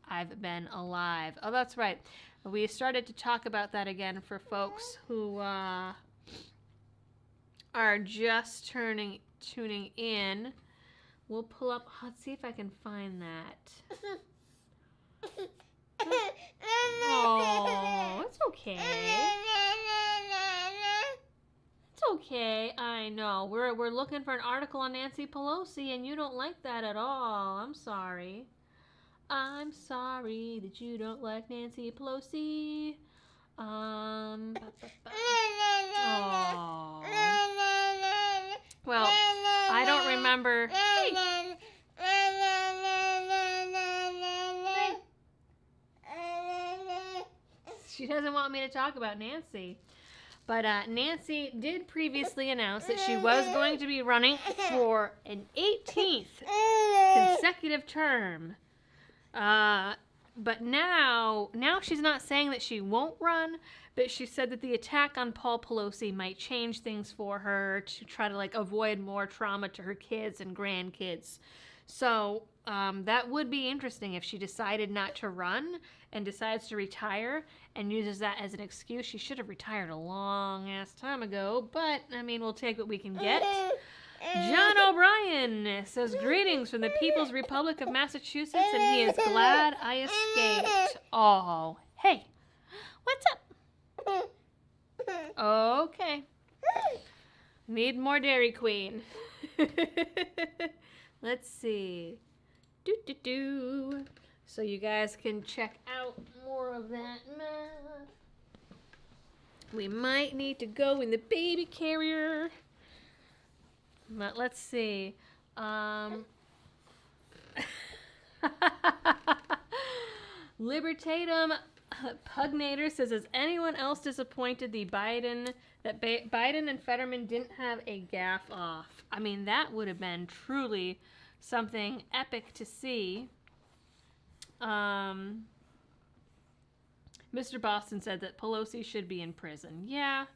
I've been alive. Oh, that's right. We started to talk about that again for folks who are just tuning in. We'll pull up. Let's see if I can find that. Oh, it's okay. It's okay. I know. We're looking for an article on Nancy Pelosi, and you don't like that at all. I'm sorry. I'm sorry that you don't like Nancy Pelosi. Oh. Well, I don't remember. Hey. She doesn't want me to talk about Nancy. But Nancy did previously announce that she was going to be running for an 18th consecutive term. But now she's not saying that she won't run, but she said that the attack on Paul Pelosi might change things for her to try to avoid more trauma to her kids and grandkids. So that would be interesting if she decided not to run and decides to retire and uses that as an excuse. She should have retired a long ass time ago, but I mean, we'll take what we can get. John O'Brien says, greetings from the People's Republic of Massachusetts, and he is glad I escaped. Oh, hey, what's up? Okay. Need more Dairy Queen. Let's see. So you guys can check out more of that math. We might need to go in the baby carrier. But let's see. Libertatum Pugnator says, is anyone else disappointed that Biden and Fetterman didn't have a gaffe off? I mean, that would have been truly something epic to see. Mr. Boston said that Pelosi should be in prison. Yeah.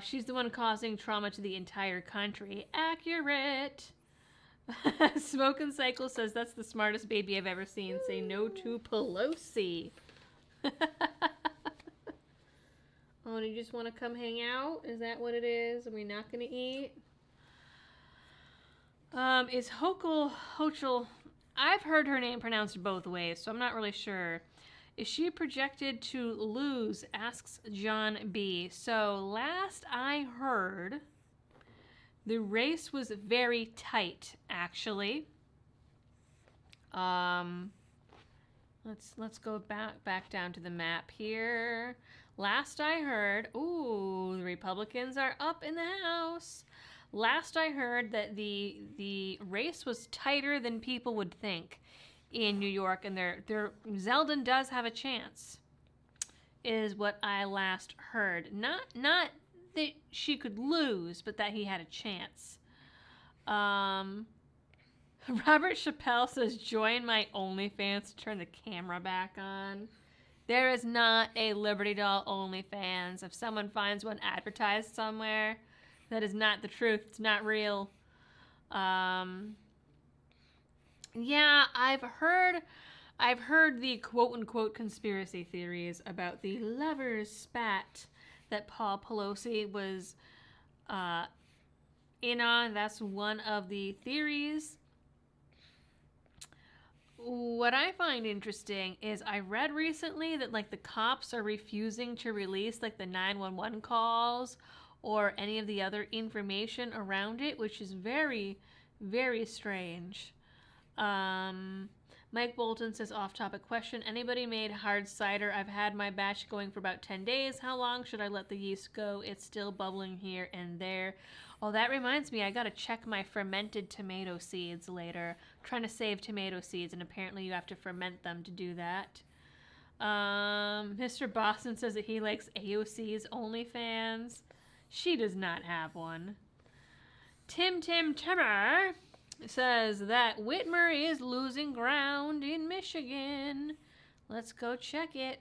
She's the one causing trauma to the entire country. Accurate. Smoke and Cycle says, that's the smartest baby I've ever seen. Say no to Pelosi. Oh, do you just want to come hang out? Is that what it is? Are we not going to eat? Is Hochul... I've heard her name pronounced both ways, so I'm not really sure. Is she projected to lose? Asks John B. So last I heard, the race was very tight, actually. Let's go back down to the map here. Last I heard, ooh, the Republicans are up in the House. Last I heard that the race was tighter than people would think in New York, and Zeldin does have a chance, is what I last heard. Not that she could lose, but that he had a chance. Robert Chappelle says, join my OnlyFans to turn the camera back on. There is not a Liberty Doll OnlyFans. If someone finds one advertised somewhere, that is not the truth. It's not real. Yeah, I've heard the quote-unquote conspiracy theories about the lovers spat that Paul Pelosi was in on. That's one of the theories. What I find interesting is I read recently that like the cops are refusing to release like the 911 calls or any of the other information around it, which is very, very strange. Mike Bolton says, off-topic question. Anybody made hard cider? I've had my batch going for about 10 days. How long should I let the yeast go? It's still bubbling here and there. Oh, that reminds me. I got to check my fermented tomato seeds later. I'm trying to save tomato seeds, and apparently you have to ferment them to do that. Mr. Boston says that he likes AOC's OnlyFans. She does not have one. Tim Timmer says that Whitmer is losing ground in Michigan. Let's go check it.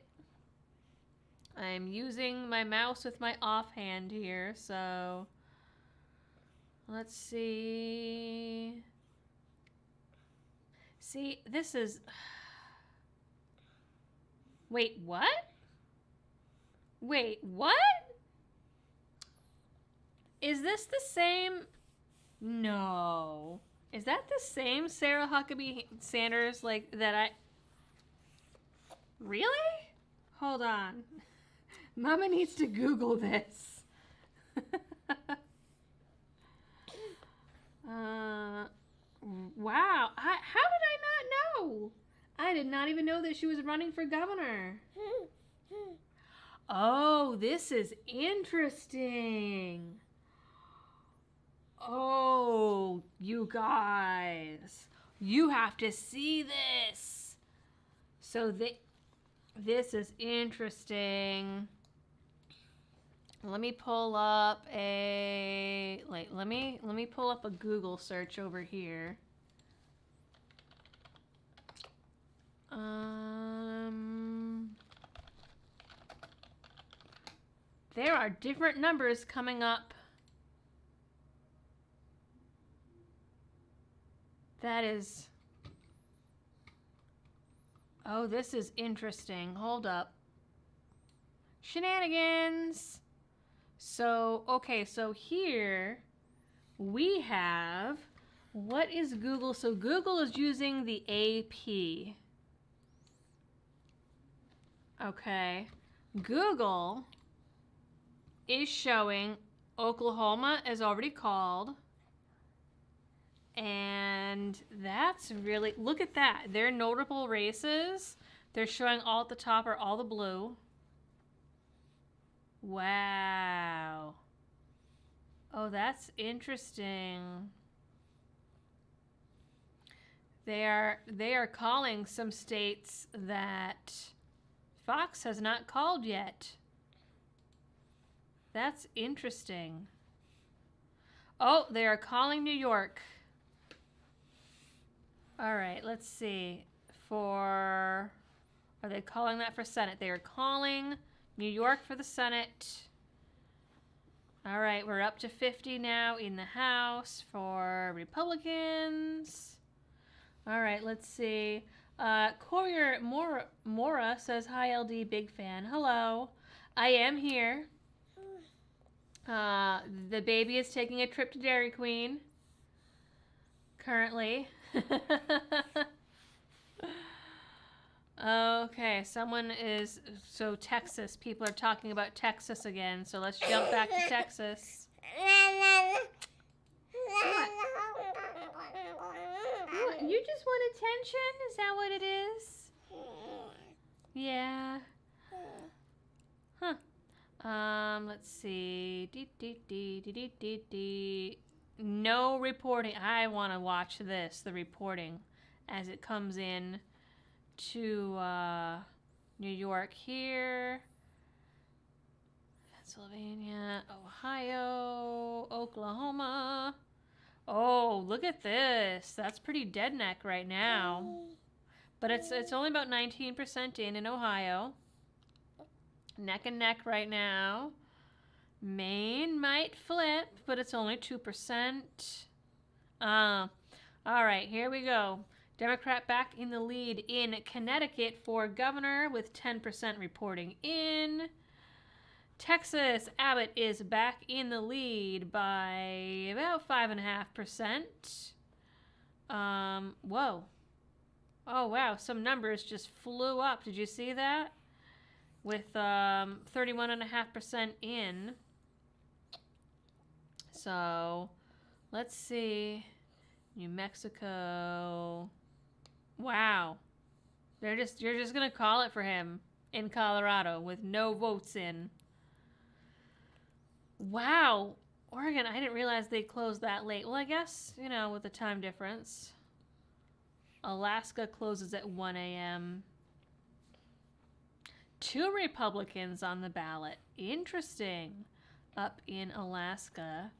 I'm using my mouse with my offhand here, so let's see. See, this is... Wait, what? Wait, what? Is this the same? No. Is that the same Sarah Huckabee Sanders like that I... Really? Hold on. Mama needs to Google this. Wow. How did I not know? I did not even know that she was running for governor. Oh, this is interesting. Oh, you guys. You have to see this. So this is interesting. Let me pull up a let me pull up a Google search over here. There are different numbers coming up. That is... Oh, this is interesting. Hold up. Shenanigans. So, okay, so here we have... What is Google? So Google is using the AP. Okay. Google is showing Oklahoma is already called. And that's really, look at that. They're notable races. They're showing all at the top are all the blue. Wow. Oh, that's interesting. They are calling some states that Fox has not called yet. That's interesting. Oh, they are calling New York. All right, let's see. Are they calling that for Senate? They are calling New York for the Senate. All right, we're up to 50 now in the House for Republicans. All right, let's see. Courier Mora says, hi, LD, big fan. Hello. I am here. The baby is taking a trip to Dairy Queen. Currently. Okay, someone is... So Texas. People are talking about Texas again. So let's jump back to Texas. What? You just want attention? Is that what it is? Yeah. Huh. Let's see. No reporting. I want to watch this, the reporting, as it comes in to New York here, Pennsylvania, Ohio, Oklahoma. Oh, look at this. That's pretty dead neck right now. But it's only about 19% in Ohio. Neck and neck right now. Maine might flip, but it's only 2%. All right, here we go. Democrat back in the lead in Connecticut for governor with 10% reporting in. Texas, Abbott is back in the lead by about 5.5%. Whoa. Oh, wow. Some numbers just flew up. Did you see that? With 31.5% in. So, let's see. New Mexico. Wow. You're just going to call it for him in Colorado with no votes in. Wow. Oregon, I didn't realize they closed that late. Well, I guess, with the time difference. Alaska closes at 1 a.m. 2 Republicans on the ballot. Interesting. Up in Alaska.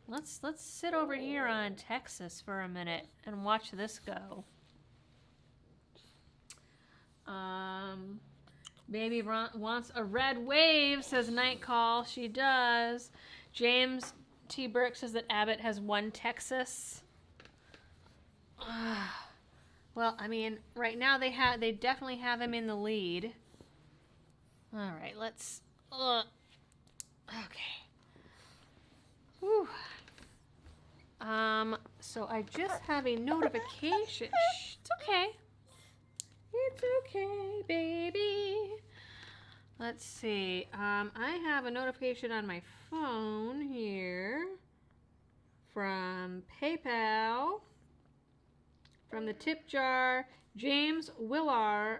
Let's sit over here on Texas for a minute and watch this go. Baby wants a red wave, says Night Call. She does. James T. Burke says that Abbott has won Texas. Well, I mean, right now they definitely have him in the lead. All right, let's. Okay. Whew. So I just have a notification. Shh, it's okay. It's okay, baby. Let's see. I have a notification on my phone here from PayPal, from the tip jar. James Willowar,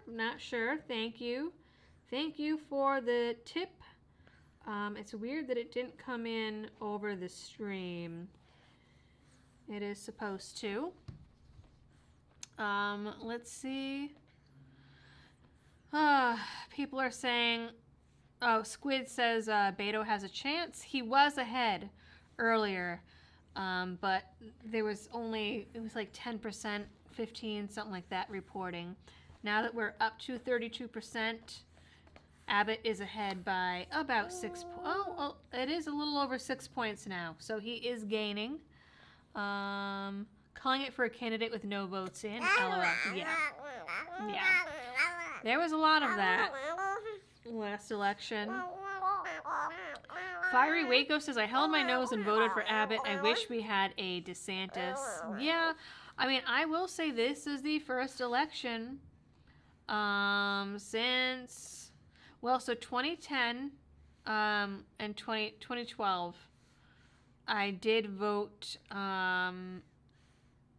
not sure. Thank you. Thank you for the tip. It's weird that it didn't come in over the stream. It is supposed to. Let's see. People are saying, Squid says Beto has a chance. He was ahead earlier, but there was it was like 10%, 15, something like that reporting. Now that we're up to 32%, Abbott is ahead by about 6 points. Oh, it is a little over 6 points now, so he is gaining. Calling it for a candidate with no votes in. LOL. Yeah. There was a lot of that last election. Fiery Waco says, I held my nose and voted for Abbott. I wish we had a DeSantis. Yeah, I mean, I will say this is the first election since, so 2010 and 2012, I did vote.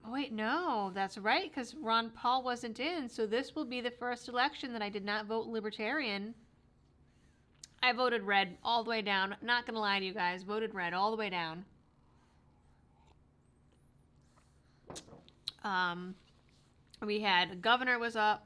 Oh, wait, no, that's right, because Ron Paul wasn't in, so this will be the first election that I did not vote Libertarian. I voted red all the way down. Not going to lie to you guys, voted red all the way down. We had Governor was up.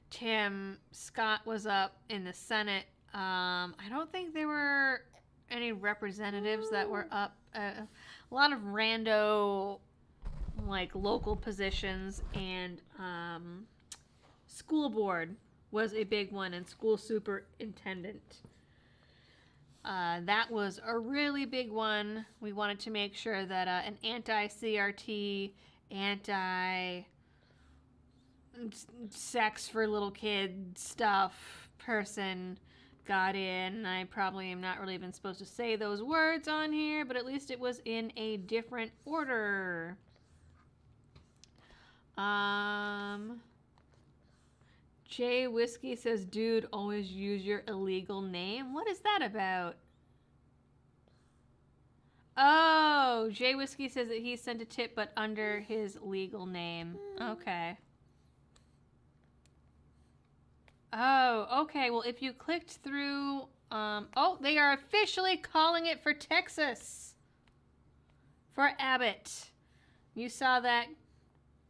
Tim Scott was up in the Senate. I don't think there were any representatives that were up. A lot of rando, like, local positions, and school board was a big one, and school superintendent. That was a really big one. We wanted to make sure that an anti-CRT, sex for little kid stuff person got in. I probably am not really even supposed to say those words on here, but at least it was in a different order. Jay Whiskey says, dude, always use your illegal name. What is that about? Oh, Jay Whiskey says that he sent a tip, but under his legal name. Okay. Oh, okay. Well, if you clicked through, oh, they are officially calling it for Texas. For Abbott. You saw that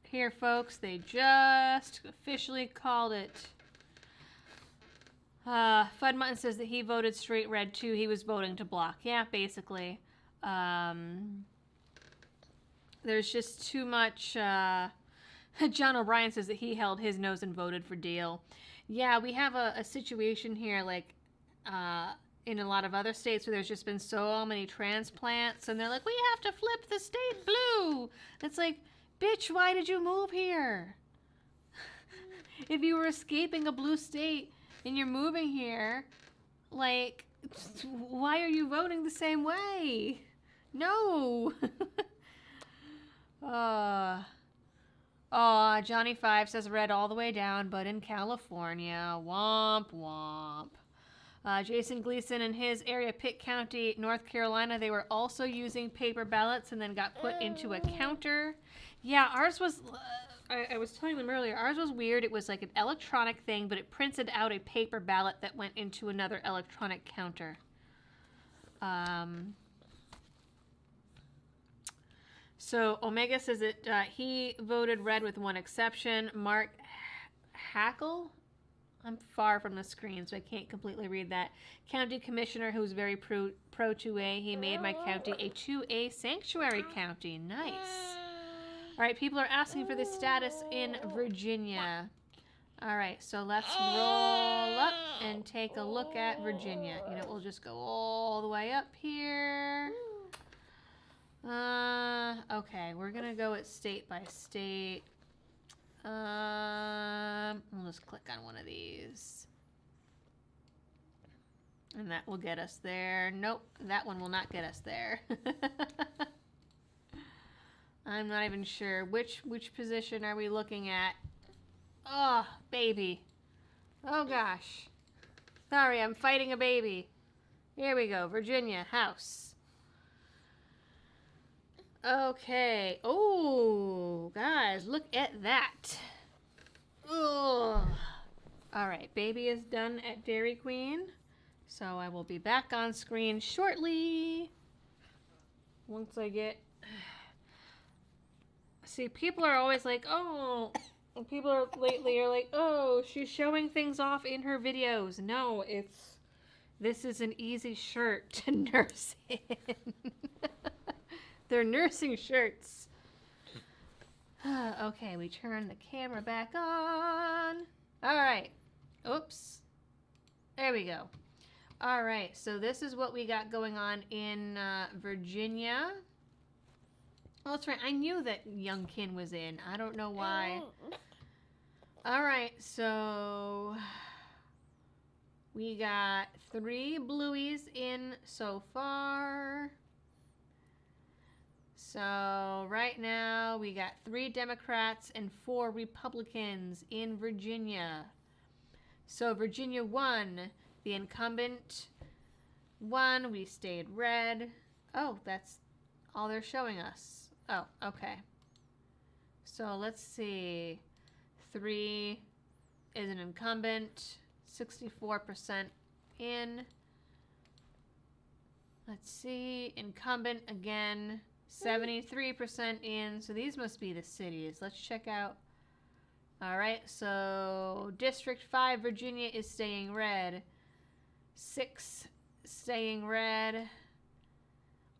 here, folks. They just officially called it. Fud Mutton says that he voted straight red too. He was voting to block. Yeah, basically. There's just too much. John O'Brien says that he held his nose and voted for Deal. Yeah, we have a situation here, like in a lot of other states where there's just been so many transplants, and they're like, we have to flip the state blue. It's like, bitch, why did you move here? If you were escaping a blue state and you're moving here, like, why are you voting the same way? No. Johnny Five says red all the way down, but in California. Womp womp. Jason Gleason in his area, Pitt County, North Carolina, they were also using paper ballots and then got put into a counter. Yeah, ours was, I was telling them earlier, ours was weird. It was like an electronic thing, but it printed out a paper ballot that went into another electronic counter. So Omega says that he voted red with one exception. Mark Hackle? I'm far from the screen, so I can't completely read that. County commissioner who's very pro 2A. He made my county a 2A sanctuary county. Nice. All right, people are asking for the status in Virginia. All right, so let's roll up and take a look at Virginia. You know, we'll just go all the way up here. Okay, we're gonna go at state by state. We'll just click on one of these. And that will get us there. Nope, that one will not get us there. I'm not even sure. Which position are we looking at? Oh, baby. Oh, gosh. Sorry, I'm fighting a baby. Here we go. Virginia, House. Okay. Oh, guys, look at that. Ugh. All right, baby is done at Dairy Queen. So I will be back on screen shortly. Once I get... See, people are always like, oh... People are lately are like, oh, she's showing things off in her videos. No, this is an easy shirt to nurse in. They're nursing shirts. Okay, we turn the camera back on. All right. Oops. There we go. All right, so this is what we got going on in Virginia. Oh, that's right. I knew that Youngkin was in. I don't know why. All right, so we got 3 blueies in so far. So right now we got 3 Democrats and 4 Republicans in Virginia. So Virginia won. The incumbent won. We stayed red. Oh, that's all they're showing us. Oh, okay. So let's see. 3 is an incumbent. 64% in. Let's see. Incumbent again. 73% in. So these must be the cities. Let's check out. All right. So District 5, Virginia is staying red. 6 staying red.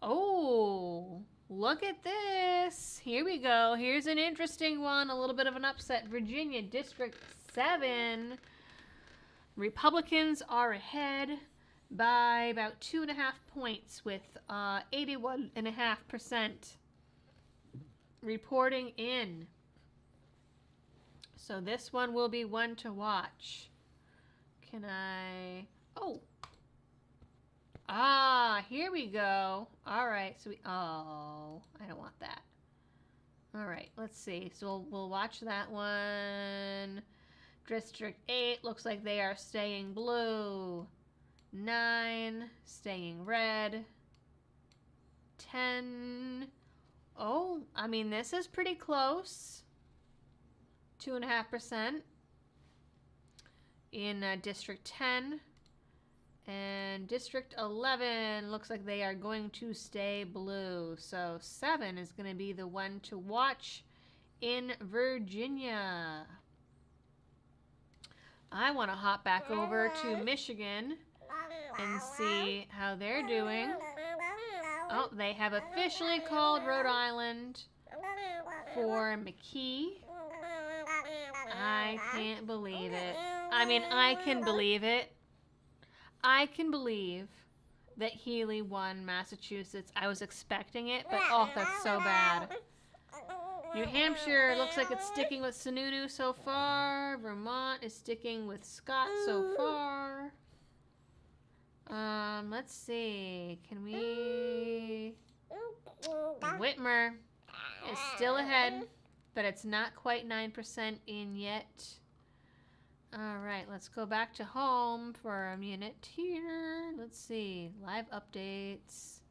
Oh, look at this. Here we go. Here's an interesting one. A little bit of an upset. Virginia, District 7. Republicans are ahead by about 2.5 points with 81.5% reporting in. So this one will be one to watch. Can I... Oh! Ah, here we go. All right, so we... Oh, I don't want that. All right, let's see. So we'll watch that one. District 8 looks like they are staying blue. 9 staying red. 10. Oh, I mean, this is pretty close. 2.5% in District 10. And District 11 looks like they are going to stay blue. So 7 is going to be the one to watch in Virginia. I want to hop back over to Michigan and see how they're doing. Oh, they have officially called Rhode Island for McKee. I can't believe it. I mean, I can believe it. I can believe that Healy won Massachusetts. I was expecting it, but oh, that's so bad. New Hampshire looks like it's sticking with Sununu so far. Vermont is sticking with Scott so far. Let's see. Can we... Whitmer is still ahead, but it's not quite 9% in yet. All right, let's go back to home for a minute here. Let's see. Live updates.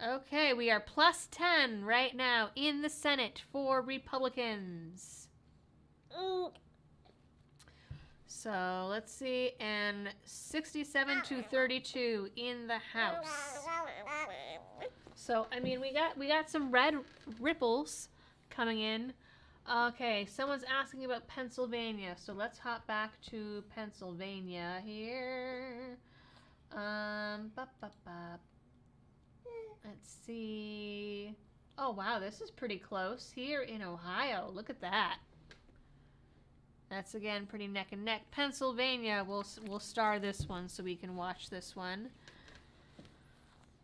Okay, we are plus 10 right now in the Senate for Republicans. So let's see, and 67 to 32 in the House. So I mean, we got some red ripples coming in. Okay, someone's asking about Pennsylvania, so let's hop back to Pennsylvania here. Let's see. Oh wow, this is pretty close here in Ohio. Look at that. That's again pretty neck and neck. Pennsylvania, we'll star this one so we can watch this one.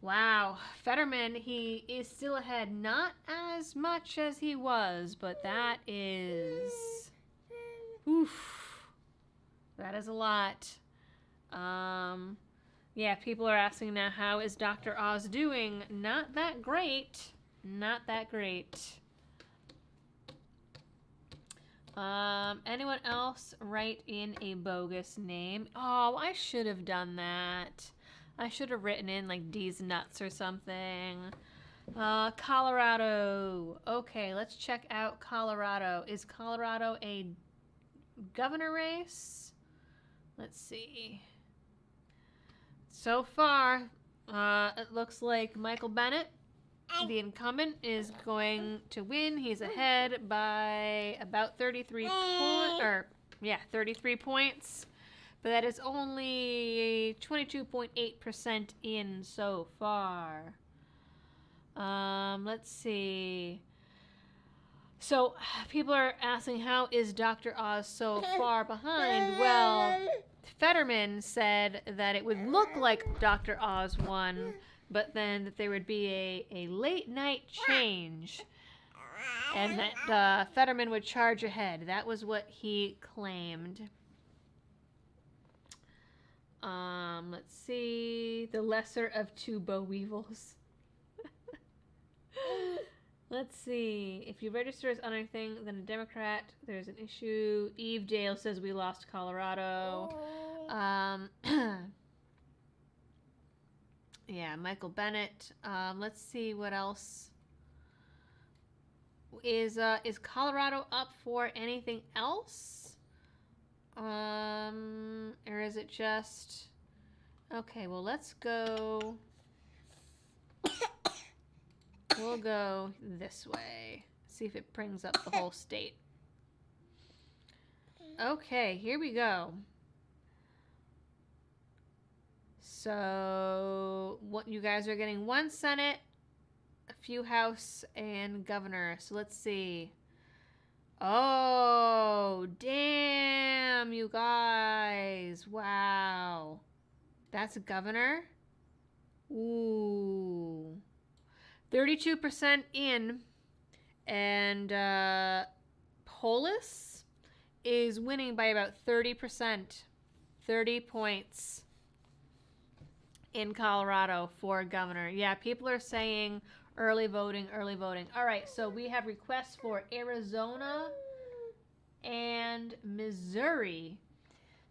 Wow, Fetterman, he is still ahead, not as much as he was, but that is, oof, that is a lot. Yeah, people are asking now, how is Dr. Oz doing? Not that great, not that great. Anyone else write in a bogus name? Oh, I should have done that. I should have written in like D's nuts or something. Colorado. Okay, let's check out Colorado. Is Colorado a governor race? Let's see. So far, it looks like Michael Bennet, the incumbent, is going to win. He's ahead by about 33 points. But that is only 22.8% in so far. Let's see. So people are asking, how is Dr. Oz so far behind? Well, Fetterman said that it would look like Dr. Oz won, but then that there would be a late night change and that Fetterman would charge ahead. That was what he claimed. Let's see. The lesser of two boll weevils. Let's see. If you register as anything, then a Democrat, there's an issue. Eve Dale says we lost Colorado. Yeah, Michael Bennet. Let's see what else. Is Colorado up for anything else? Or is it just... Okay, well, let's go... We'll go this way. See if it brings up the whole state. Okay, here we go. So, what you guys are getting one Senate, a few House, and governor. So let's see. Oh, damn, you guys. Wow. That's a governor? Ooh. 32% in. And Polis is winning by about 30%, 30 points in Colorado for governor. Yeah, people are saying early voting, early voting. All right, so we have requests for Arizona and Missouri.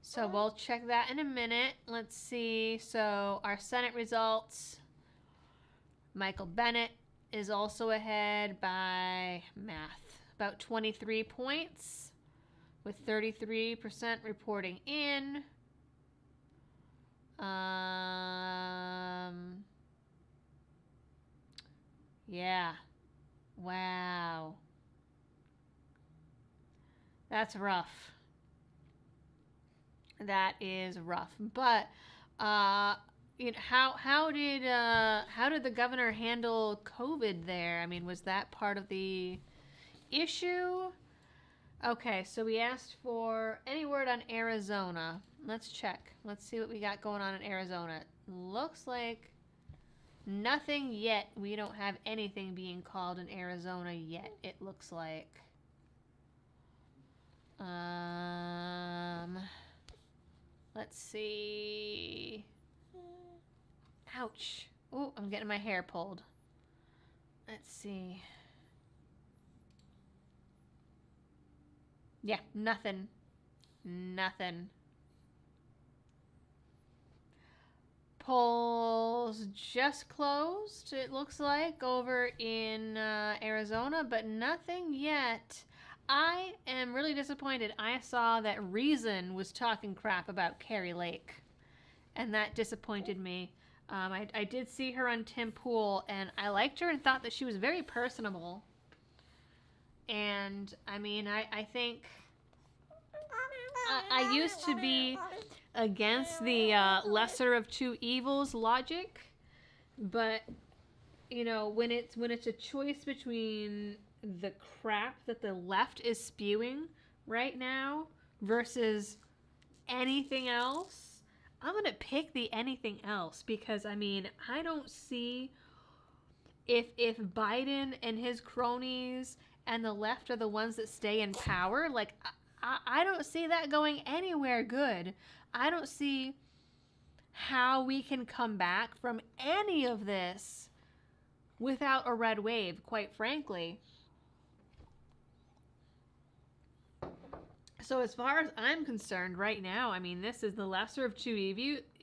So we'll check that in a minute. Let's see. So our Senate results. Michael Bennett is also ahead by about 23 points, with 33% reporting in. Yeah. Wow. That's rough. That is rough. But you know, how did the governor handle COVID there? I mean, was that part of the issue? Okay, so we asked for any word on Arizona. Let's check. Let's see what we got going on in Arizona. Looks like nothing yet. We don't have anything being called in Arizona yet, it looks like. Let's see. Ouch. Oh, I'm getting my hair pulled. Let's see. Yeah, nothing. Nothing. Polls just closed, it looks like, over in Arizona, but nothing yet. I am really disappointed. I saw that Reason was talking crap about Carrie Lake, and that disappointed me. I did see her on Tim Pool, and I liked her and thought that she was very personable. And, I mean, I think... I used to be against the lesser of two evils logic, but, you know, when it's a choice between the crap that the left is spewing right now versus anything else, I'm going to pick the anything else, because, I mean, I don't see if Biden and his cronies and the left are the ones that stay in power, like, I don't see that going anywhere good. I don't see how we can come back from any of this without a red wave, quite frankly. So as far as I'm concerned right now, I mean, this is the lesser of two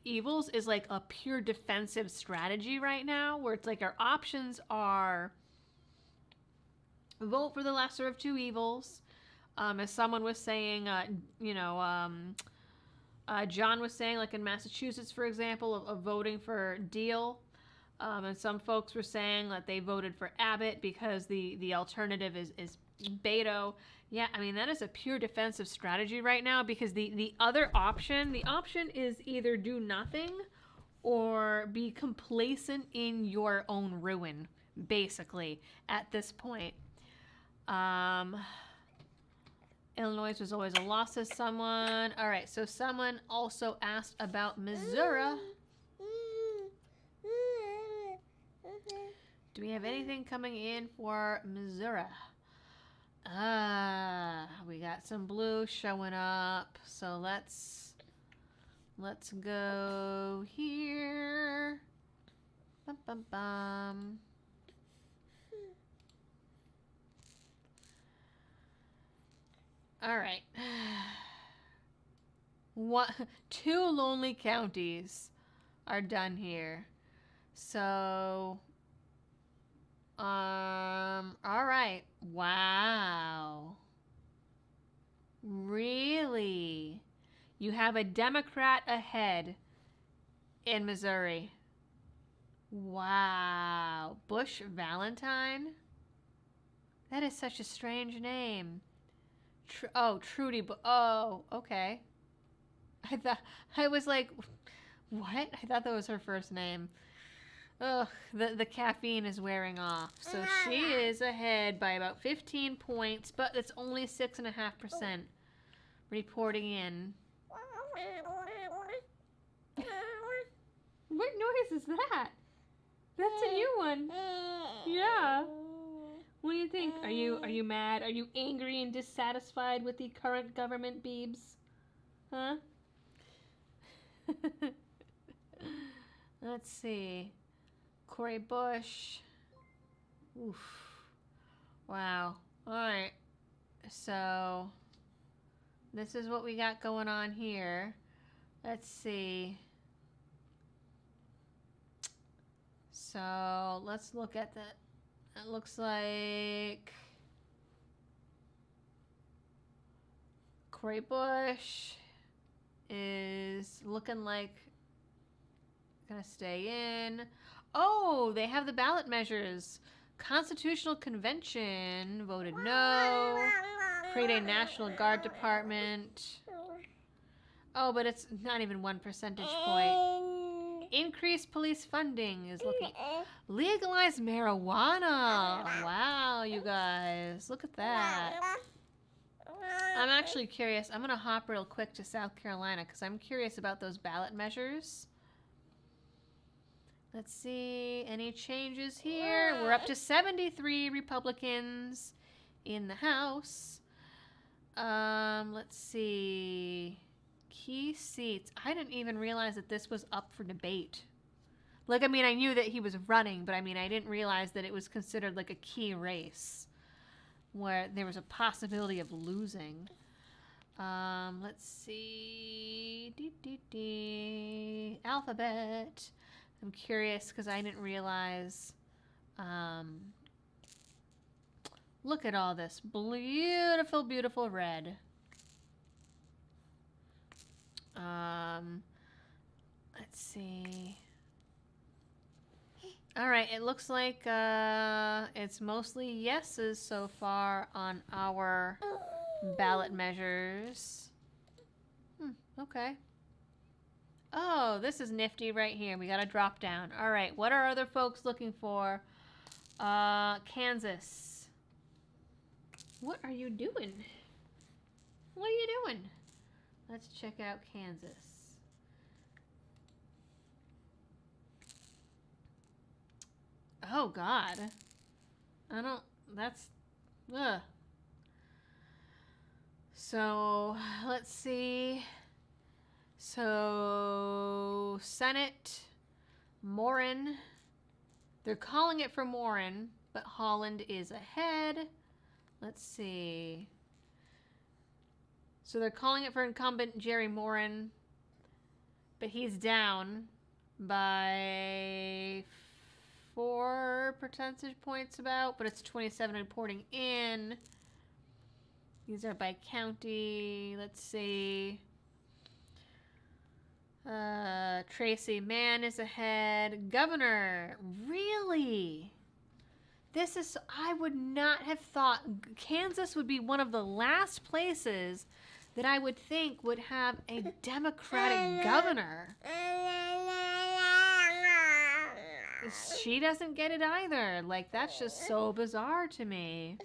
evils, is like a pure defensive strategy right now, where it's like our options are vote for the lesser of two evils. As someone was saying, John was saying, like in Massachusetts, for example, of voting for Deal. And some folks were saying that they voted for Abbott because the alternative is Beto. Yeah, I mean, that is a pure defensive strategy right now, because the other option, is either do nothing or be complacent in your own ruin, basically, at this point. Illinois was always a loss to someone. All right, so someone also asked about Missouri. Do we have anything coming in for Missouri? We got some blue showing up. So let's go here. Bum, bum, bum. All right. Two lonely counties are done here. So, all right. Wow. Really? You have a Democrat ahead in Missouri. Wow. Bush Valentine? That is such a strange name. Trudy. Oh, okay. I was like, what? I thought that was her first name. Ugh, the caffeine is wearing off. So she is ahead by about 15 points, but it's only 6.5% reporting in. What noise is that? That's a new one. Yeah. What do you think? Are you mad? Are you angry and dissatisfied with the current government, Beebs? Huh? Let's see. Cory Bush. Oof. Wow. Alright. So, this is what we got going on here. Let's see. So, let's look at that. It looks like Cory Bush is looking like gonna stay in. Oh, they have the ballot measures. Constitutional Convention voted no. Create a National Guard Department. Oh, but it's not even 1 percentage point. Increase police funding is looking. Legalize marijuana. Wow, you guys. Look at that. I'm actually curious. I'm going to hop real quick to South Carolina because I'm curious about those ballot measures. Let's see. Any changes here? We're up to 73 Republicans in the House. Let's see. Key seats. I didn't even realize that this was up for debate. Like, I mean, I knew that he was running, but I mean, I didn't realize that it was considered like a key race where there was a possibility of losing. Let's see. Alphabet. I'm curious because I didn't realize. Look at all this beautiful, beautiful red. Let's see. All right, it looks like it's mostly yeses so far on our ballot measures. Okay. Oh, this is nifty right here. We got a drop down. All right, what are other folks looking for? Kansas. What are you doing? What are you doing? Let's check out Kansas. Oh, God. That's, ugh. So, let's see. So, Senate, Morin. They're calling it for Morin, but Holland is ahead. Let's see. So they're calling it for incumbent Jerry Morin, but he's down by 4 percentage points about, but it's 27 reporting in. These are by county. Let's see. Tracy Mann is ahead. Governor, really? This is, I would not have thought Kansas would be one of the last places that I would think would have a Democratic governor. She doesn't get it either. Like, that's just so bizarre to me.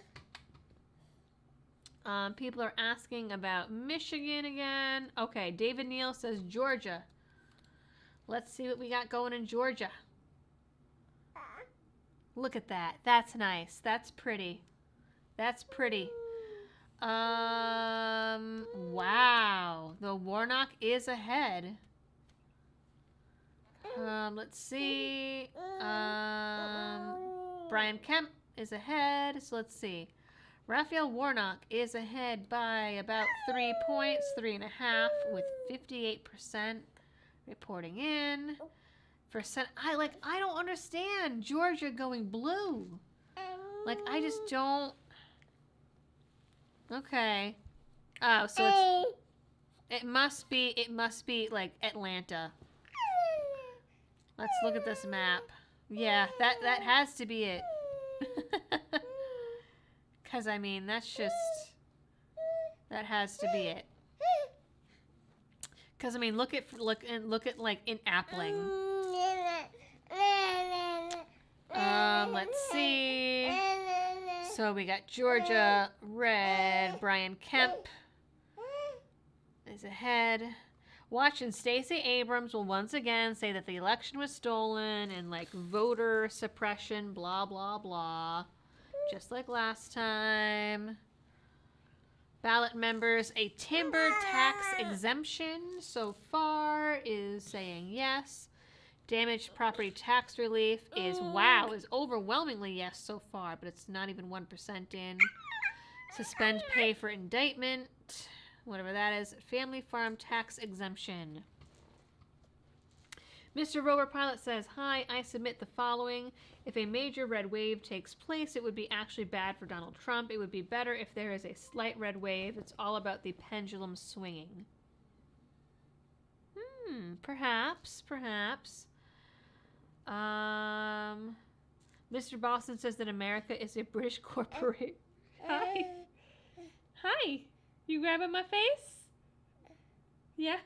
People are asking about Michigan again. Okay, David Neal says Georgia. Let's see what we got going in Georgia. Look at that. That's nice. That's pretty. That's pretty. Wow. The Warnock is ahead. Let's see. Brian Kemp is ahead. So let's see. Raphael Warnock is ahead by about 3 points, 3.5, with 58% reporting in. For I don't understand Georgia going blue. Like, I just don't. Okay. Oh, so it must be like Atlanta. Let's look at this map. Yeah, that has to be it. Cause I mean, that has to be it. Cause I mean, look at like in Appling. Let's see. So we got Georgia, red. Brian Kemp is ahead. Watching Stacey Abrams will once again say that the election was stolen and like voter suppression, blah, blah, blah. just like last time. Ballot members, a timber tax exemption so far is saying yes. Damaged property tax relief is overwhelmingly yes so far, but it's not even 1% in. Suspend pay for indictment, whatever that is. Family farm tax exemption. Mr. Rover Pilot says, hi, I submit the following. If a major red wave takes place, it would be actually bad for Donald Trump. It would be better if there is a slight red wave. It's all about the pendulum swinging. Perhaps. Mr. Boston says that America is a British corporation. Hi. Hi. You grabbing my face? Yeah.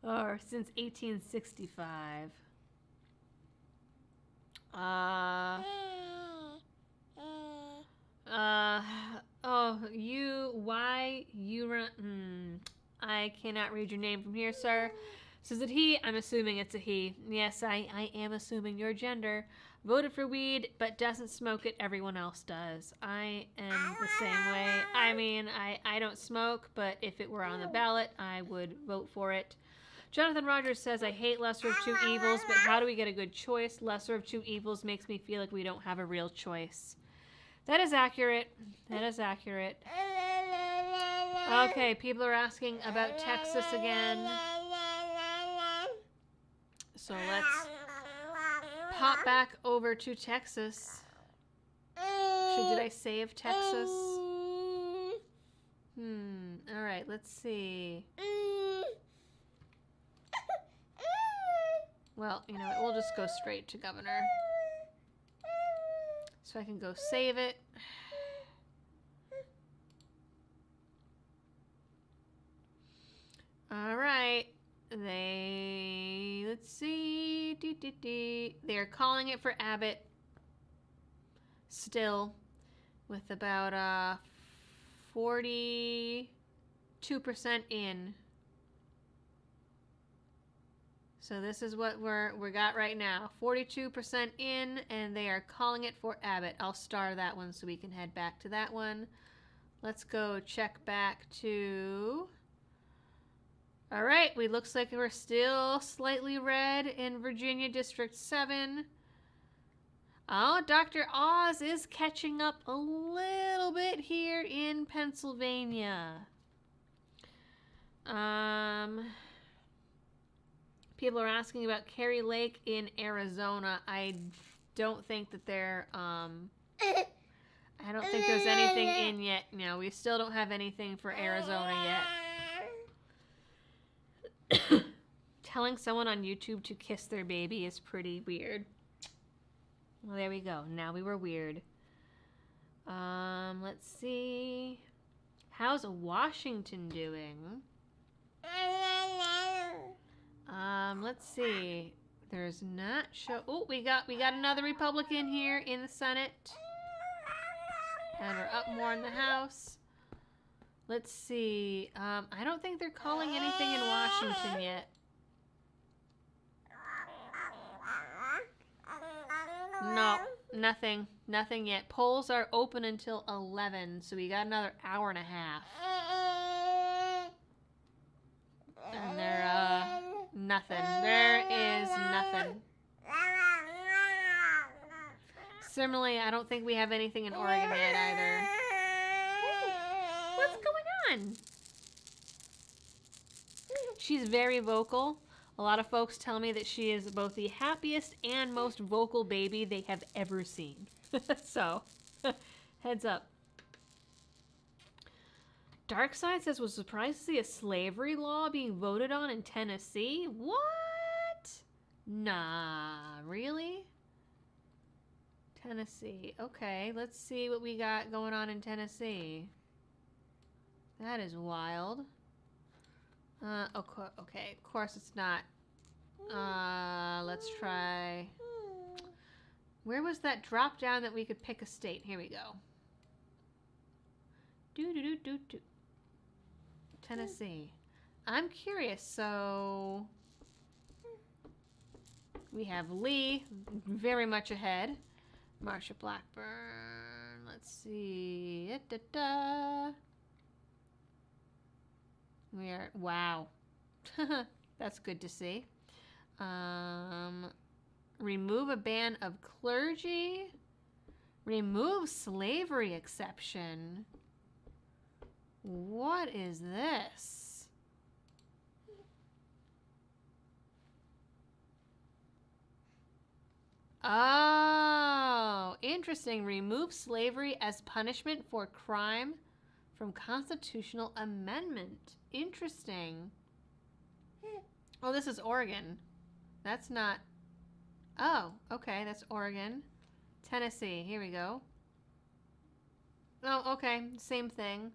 Or since 1865. I cannot read your name from here, sir. Says it he? I'm assuming it's a he. Yes, I am assuming your gender. Voted for weed, but doesn't smoke it. Everyone else does. I am the same way. I mean, I don't smoke, but if it were on the ballot, I would vote for it. Jonathan Rogers says, I hate lesser of two evils, but how do we get a good choice? Lesser of two evils makes me feel like we don't have a real choice. That is accurate. That is accurate. Okay, people are asking about Texas again. So let's pop back over to Texas. Did I save Texas? All right, let's see. Well, you know what? We'll just go straight to governor. So I can go save it. All right. Let's see. They're calling it for Abbott. Still, with about 42% in. So this is what we got right now. 42% in, and they are calling it for Abbott. I'll star that one so we can head back to that one. Let's go check back to... All right, looks like we're still slightly red in Virginia District 7. Oh, Dr. Oz is catching up a little bit here in Pennsylvania. People are asking about Kerry Lake in Arizona. I don't think that they're, I don't think there's anything in yet. No, we still don't have anything for Arizona yet. Telling someone on YouTube to kiss their baby is pretty weird. Well, there we go. Now we were weird. Let's see. How's Washington doing? Let's see. There's not show. Oh, we got another Republican here in the Senate. And we're up more in the House. Let's see. I don't think they're calling anything in Washington yet. No, nothing. Nothing yet. Polls are open until 11, so we got another hour and a half. And they're, nothing. There is nothing. Similarly, I don't think we have anything in Oregon yet either. What's going on? She's very vocal. A lot of folks tell me that she is both the happiest and most vocal baby they have ever seen. So, heads up. Darkside says, was surprised to see a slavery law being voted on in Tennessee. What? Nah, really? Tennessee. Okay, let's see what we got going on in Tennessee. That is wild. Okay, of course it's not. Let's try. Where was that drop down that we could pick a state? Here we go. Tennessee. I'm curious, so We have Lee, very much ahead. Marsha Blackburn. Let's see. We are, wow. That's good to see. Remove a ban of clergy. Remove slavery exception. What is this? Oh, interesting. Remove slavery as punishment for crime from constitutional amendment. Interesting. Oh, this is Oregon. That's not... Oh, okay, that's Oregon. Tennessee, here we go. Oh, okay, same thing.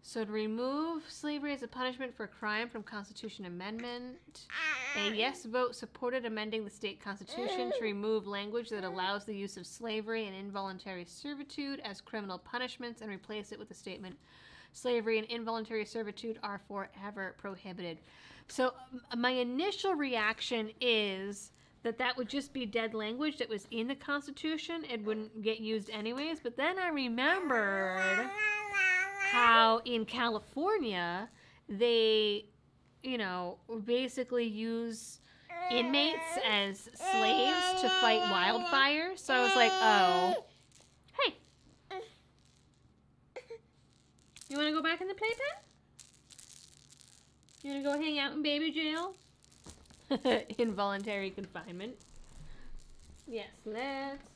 So to remove slavery as a punishment for crime from Constitution Amendment. A yes vote supported amending the state constitution to remove language that allows the use of slavery and involuntary servitude as criminal punishments and replace it with the statement, slavery and involuntary servitude are forever prohibited. So my initial reaction is that that would just be dead language that was in the Constitution. It wouldn't get used anyways. But then I remembered how in California they, you know, basically use inmates as slaves to fight wildfires. So I was like, oh, hey, you want to go back in the playpen? You want to go hang out in baby jail? Involuntary confinement. Yes, let's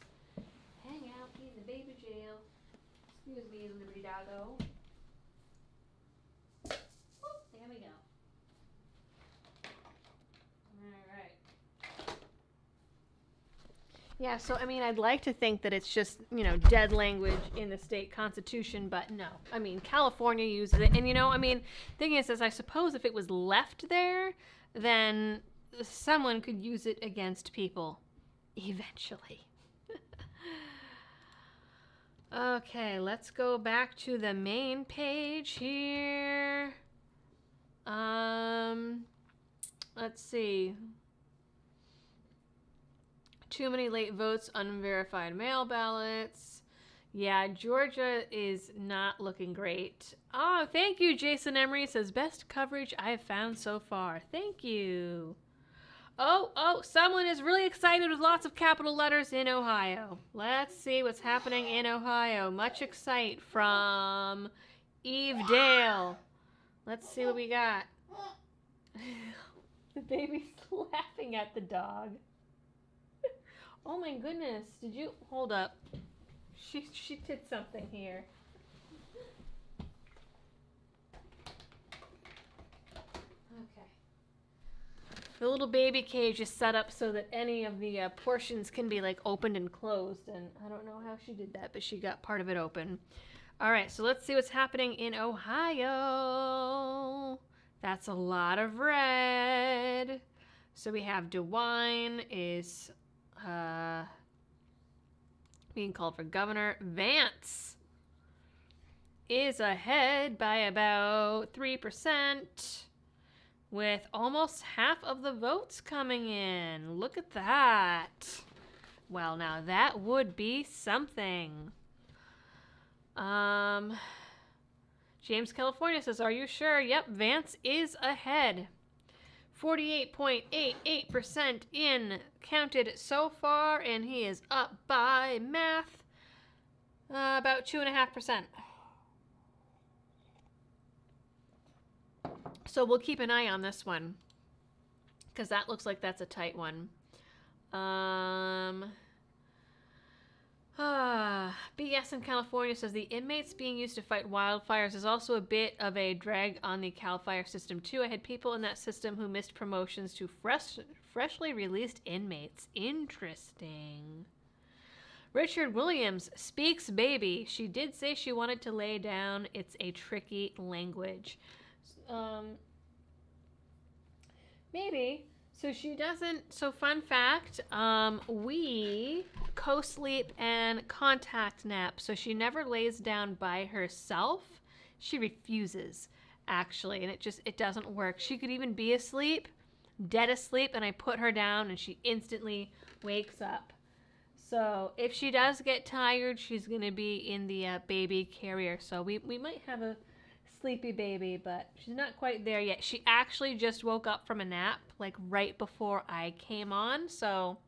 hang out in the baby jail. Excuse me, Liberty Doggo. There we go. Alright. Yeah, so I mean, I'd like to think that it's just, you know, dead language in the state constitution, but no. I mean, California uses it. And, you know, I mean, thing is, I suppose if it was left there, then someone could use it against people eventually. Okay, let's go back to the main page here. Let's see. Too many late votes, unverified mail ballots. Yeah, Georgia is not looking great. Oh, thank you, Jason Emery. Says, best coverage I've found so far. Thank you. Oh, someone is really excited with lots of capital letters in Ohio. Let's see what's happening in Ohio. Much excite from Eve Dale. Let's see what we got. The baby's laughing at the dog. Oh my goodness. Did you... Hold up. She did something here. Okay. The little baby cage is set up so that any of the portions can be like opened and closed, and I don't know how she did that, but she got part of it open. All right, so let's see what's happening in Ohio. That's a lot of red. So we have DeWine is being called for governor. Vance is ahead by about 3%, with almost half of the votes coming in. Look at that. Well, now that would be something. James, California says, are you sure? Yep, Vance is ahead. 48.88% in counted so far, and he is up by math about 2.5%. So we'll keep an eye on this one, because that looks like that's a tight one. BS in California says the inmates being used to fight wildfires is also a bit of a drag on the CAL FIRE system too. I had people in that system who missed promotions to freshly released inmates. Interesting. Richard Williams speaks baby. She did say she wanted to lay down. It's a tricky language. Maybe. So she doesn't, so fun fact, we co-sleep and contact nap. So she never lays down by herself. She refuses, actually, and it doesn't work. She could even be asleep, dead asleep, and I put her down, and she instantly wakes up. So if she does get tired, she's going to be in the baby carrier. So we might have a sleepy baby, but she's not quite there yet. She actually just woke up from a nap, like right before I came on. So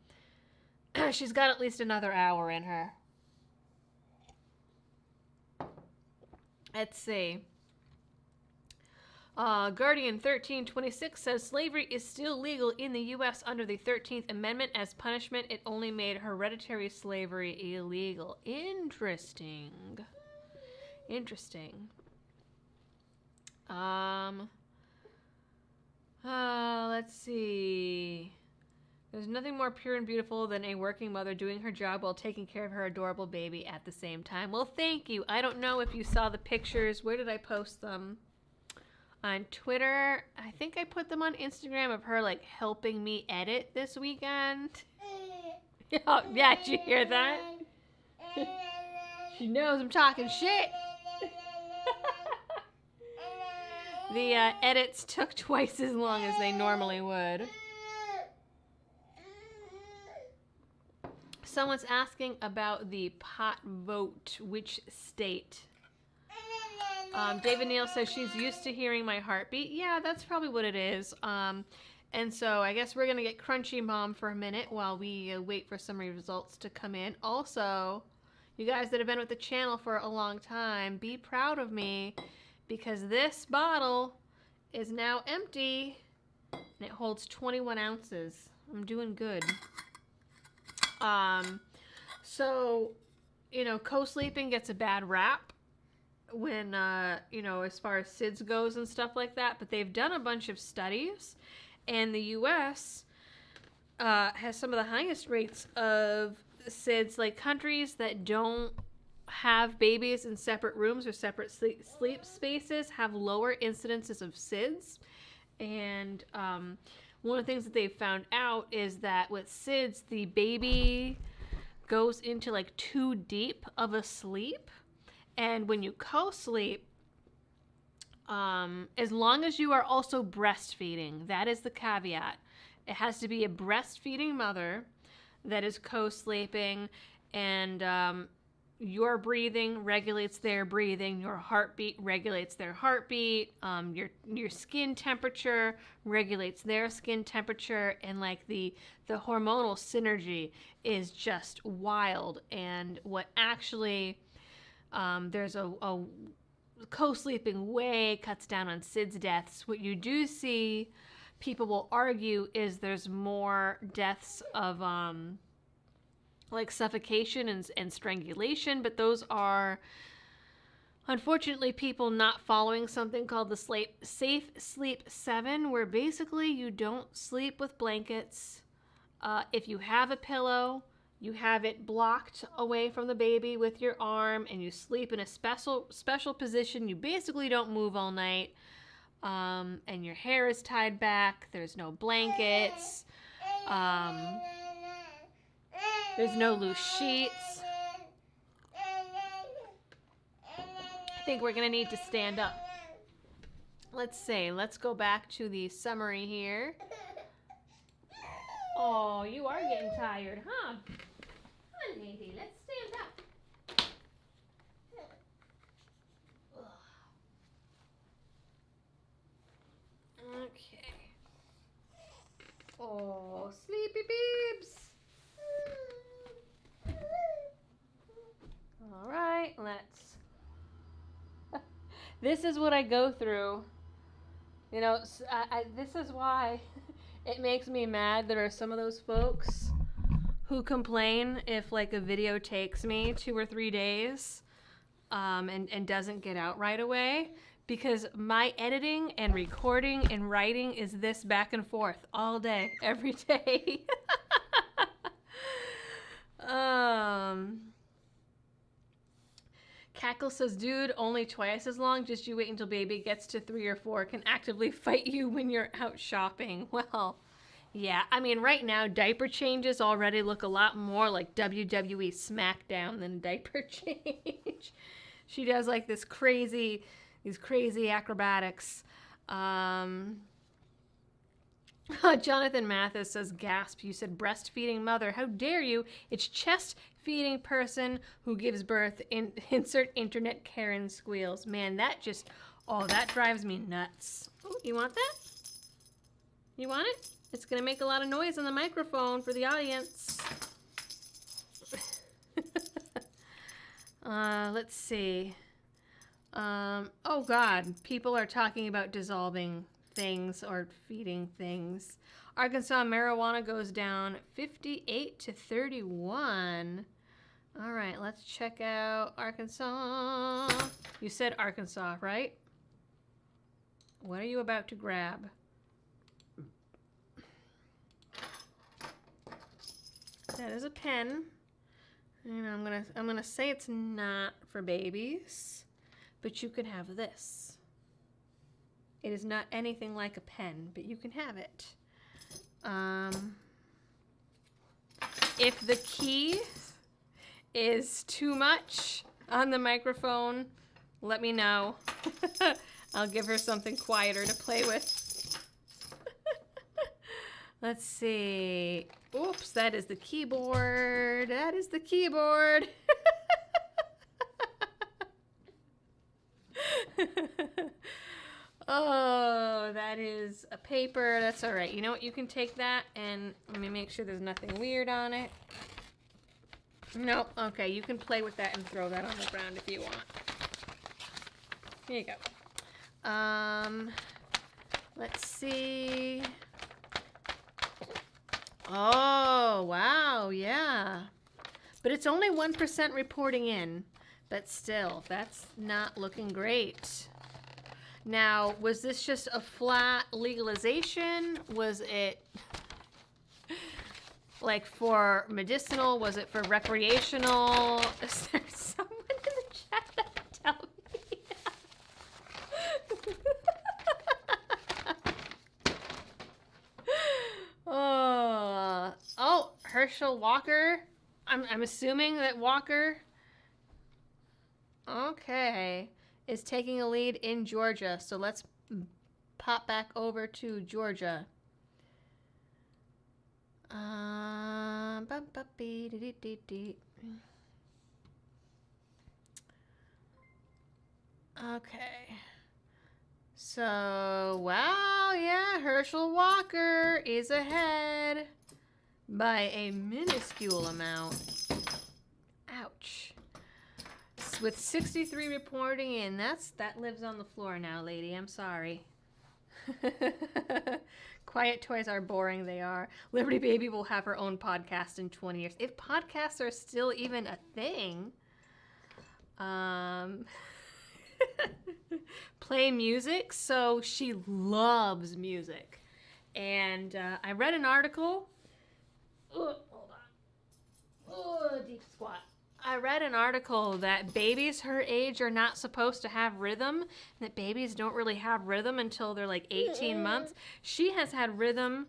she's got at least another hour in her. Let's see. Guardian 1326 says slavery is still legal in the U.S. under the 13th Amendment. As punishment, it only made hereditary slavery illegal. Interesting. Interesting. Let's see. There's nothing more pure and beautiful than a working mother doing her job while taking care of her adorable baby at the same time. Well, thank you. I don't know if you saw the pictures. Where did I post them? On Twitter. I think I put them on Instagram of her like helping me edit this weekend. Oh, yeah, did you hear that? She knows I'm talking shit. The edits took twice as long as they normally would. Someone's asking about the pot vote. Which state? David Neal says she's used to hearing my heartbeat. Yeah, that's probably what it is. And so I guess we're going to get Crunchy Mom for a minute while we wait for some results to come in. Also, you guys that have been with the channel for a long time, be proud of me because this bottle is now empty and it holds 21 ounces. I'm doing good. So, you know, co-sleeping gets a bad rap when, you know, as far as SIDS goes and stuff like that, but they've done a bunch of studies, and the U.S. Has some of the highest rates of SIDS, like countries that don't have babies in separate rooms or separate sleep spaces have lower incidences of SIDS, and one of the things that they've found out is that with SIDS, the baby goes into like too deep of a sleep. And when you co-sleep, as long as you are also breastfeeding, that is the caveat. It has to be a breastfeeding mother that is co-sleeping, and your breathing regulates their breathing, your heartbeat regulates their heartbeat, your skin temperature regulates their skin temperature, and like the hormonal synergy is just wild. And what actually there's a co-sleeping way cuts down on SIDS deaths. What you do see, people will argue, is there's more deaths of like suffocation and strangulation, but those are unfortunately people not following something called the Safe Sleep 7, where basically you don't sleep with blankets. If you have a pillow, you have it blocked away from the baby with your arm, and you sleep in a special position. You basically don't move all night, and your hair is tied back. There's no blankets. There's no loose sheets. I think we're going to need to stand up. Let's see. Let's go back to the summary here. Oh, you are getting tired, huh? Come on, baby. Let's stand up. Okay. Oh, sleepy beeps. All right, let's. This is what I go through. You know, this is why it makes me mad. There are some of those folks who complain if like a video takes me 2 or 3 days and doesn't get out right away, because my editing and recording and writing is this back and forth all day, every day. Cackle says, dude, only twice as long. Just you wait until baby gets to 3 or 4. Can actively fight you when you're out shopping. Well, yeah. I mean, right now, diaper changes already look a lot more like WWE SmackDown than diaper change. She does like these crazy acrobatics. Jonathan Mathis says, gasp, you said breastfeeding mother. How dare you? It's chest feeding person who gives birth. Insert internet Karen squeals. Man, that just, oh, that drives me nuts. Oh, you want that? You want it? It's going to make a lot of noise on the microphone for the audience. Let's see. Oh, God. People are talking about dissolving things or feeding things. Arkansas marijuana goes down 58 to 31. All right, let's check out Arkansas. You said Arkansas, right? What are you about to grab? That is a pen. And I'm gonna say it's not for babies, but you can have this. It is not anything like a pen, but you can have it. If the key is too much on the microphone, let me know. I'll give her something quieter to play with. Let's see. Oops, that is the keyboard. That is the keyboard. Oh, that is a paper. That's all right. You know what? You can take that and let me make sure there's nothing weird on it. Nope. Okay, you can play with that and throw that on the ground if you want. Here you go. Let's see. Oh, wow. Yeah. But it's only 1% reporting in. But still, that's not looking great. Now, was this just a flat legalization? Was it like for medicinal? Was it for recreational? Is there someone in the chat that can tell me? Oh, Herschel Walker. I'm assuming that Walker, okay, is taking a lead in Georgia. So let's pop back over to Georgia. Okay. So, wow, yeah, Herschel Walker is ahead by a minuscule amount. Ouch. With 63 reporting in, that lives on the floor now, lady. I'm sorry. Quiet toys are boring, they are. Liberty Baby will have her own podcast in 20 years. If podcasts are still even a thing. Play music. So she loves music. And I read an article. Hold on. Deep squat. I read an article that babies her age are not supposed to have rhythm, and that babies don't really have rhythm until they're like 18 months. She has had rhythm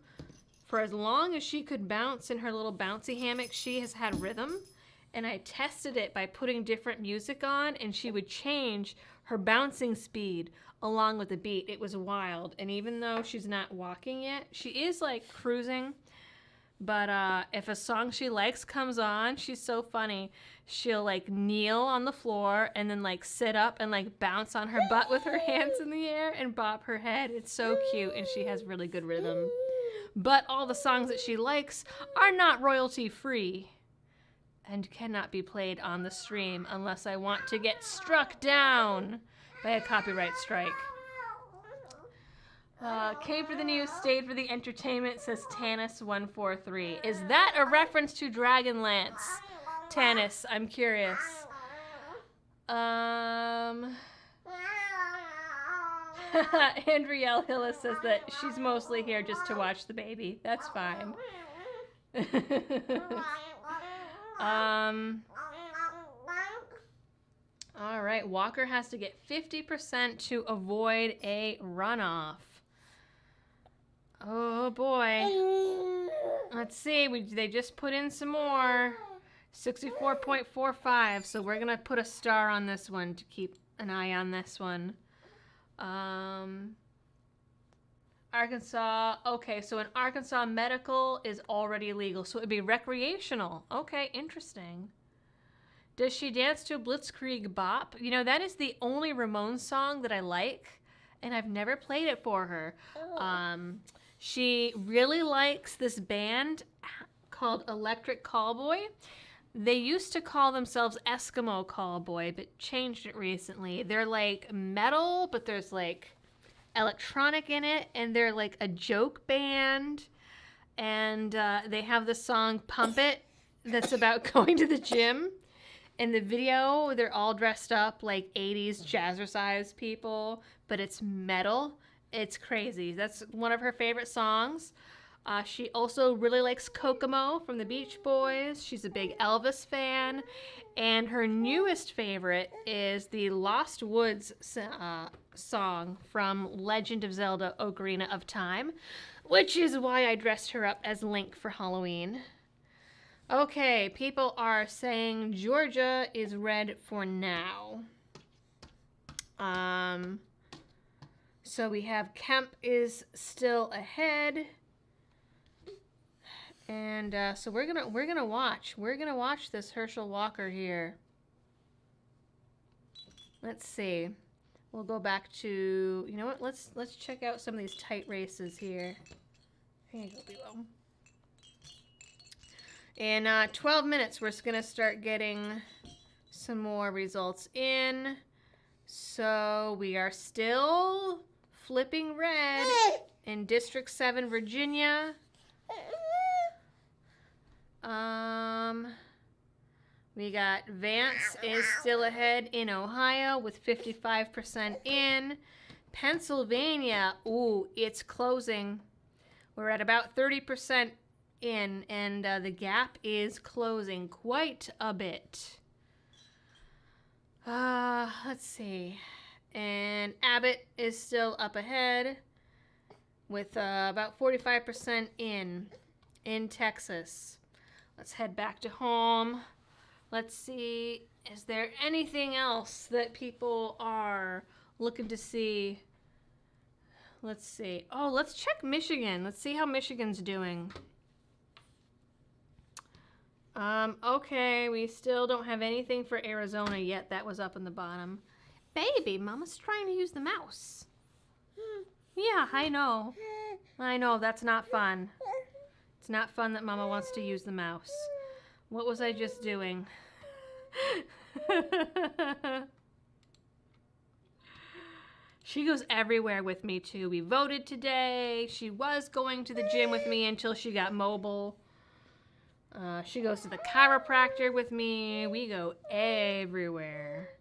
for as long as she could bounce in her little bouncy hammock. She has had rhythm, and I tested it by putting different music on, and she would change her bouncing speed along with the beat. It was wild, and even though she's not walking yet, she is like cruising. But if a song she likes comes on, she's so funny. She'll like kneel on the floor and then like sit up and like bounce on her butt with her hands in the air and bob her head. It's so cute, and she has really good rhythm. But all the songs that she likes are not royalty free and cannot be played on the stream unless I want to get struck down by a copyright strike. Came for the news, stayed for the entertainment, says Tanis143. Is that a reference to Dragonlance? Tanis, I'm curious. Andrielle Hillis says that she's mostly here just to watch the baby. That's fine. All right, Walker has to get 50% to avoid a runoff. Oh boy. Let's see, they just put in some more. 64.45, so we're gonna put a star on this one to keep an eye on this one. Arkansas. Okay, so in Arkansas, medical is already legal, so it would be recreational. Okay, interesting. Does she dance to a Blitzkrieg bop? You know, that is the only Ramones song that I like, and I've never played it for her. She really likes this band called Electric Callboy. They used to call themselves Eskimo Callboy, but changed it recently. They're like metal, but there's like electronic in it, and they're like a joke band. And they have the song Pump It that's about going to the gym. In the video, they're all dressed up like 80s jazzercise people, but it's metal. It's crazy. That's one of her favorite songs. She also really likes Kokomo from the Beach Boys. She's a big Elvis fan. And her newest favorite is the Lost Woods song from Legend of Zelda Ocarina of Time, which is why I dressed her up as Link for Halloween. Okay, people are saying Georgia is red for now. So we have Kemp is still ahead. And so we're gonna watch this Herschel Walker here. Let's see. We'll go back to, you know what? Let's check out some of these tight races here. Here you go, below. In 12 minutes, we're gonna start getting some more results in. So we are still flipping red in District 7, Virginia. We got Vance is still ahead in Ohio with 55% in. Pennsylvania, ooh, it's closing. We're at about 30% in, and the gap is closing quite a bit. Let's see. And Abbott is still up ahead with about 45% in Texas. Let's head back to home. Let's see, is there anything else that people are looking to see? Let's see. Oh, let's check Michigan. Let's see how Michigan's doing. Okay, we still don't have anything for Arizona yet. That was up in the bottom. Baby, Mama's trying to use the mouse. Yeah, I know. I know, that's not fun. It's not fun that Mama wants to use the mouse. What was I just doing? She goes everywhere with me, too. We voted today. She was going to the gym with me until she got mobile. She goes to the chiropractor with me. We go everywhere.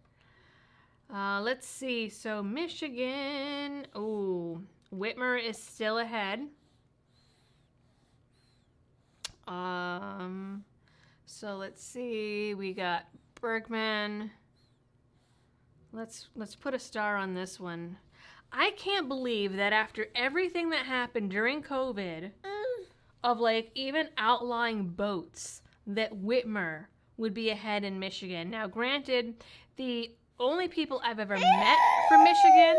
Let's see. So, Michigan. Ooh, Whitmer is still ahead. So let's see. We got Bergman. Let's put a star on this one. I can't believe that after everything that happened during COVID, of like even outlawing boats, that Whitmer would be ahead in Michigan. Now, granted, the only people I've ever met from Michigan.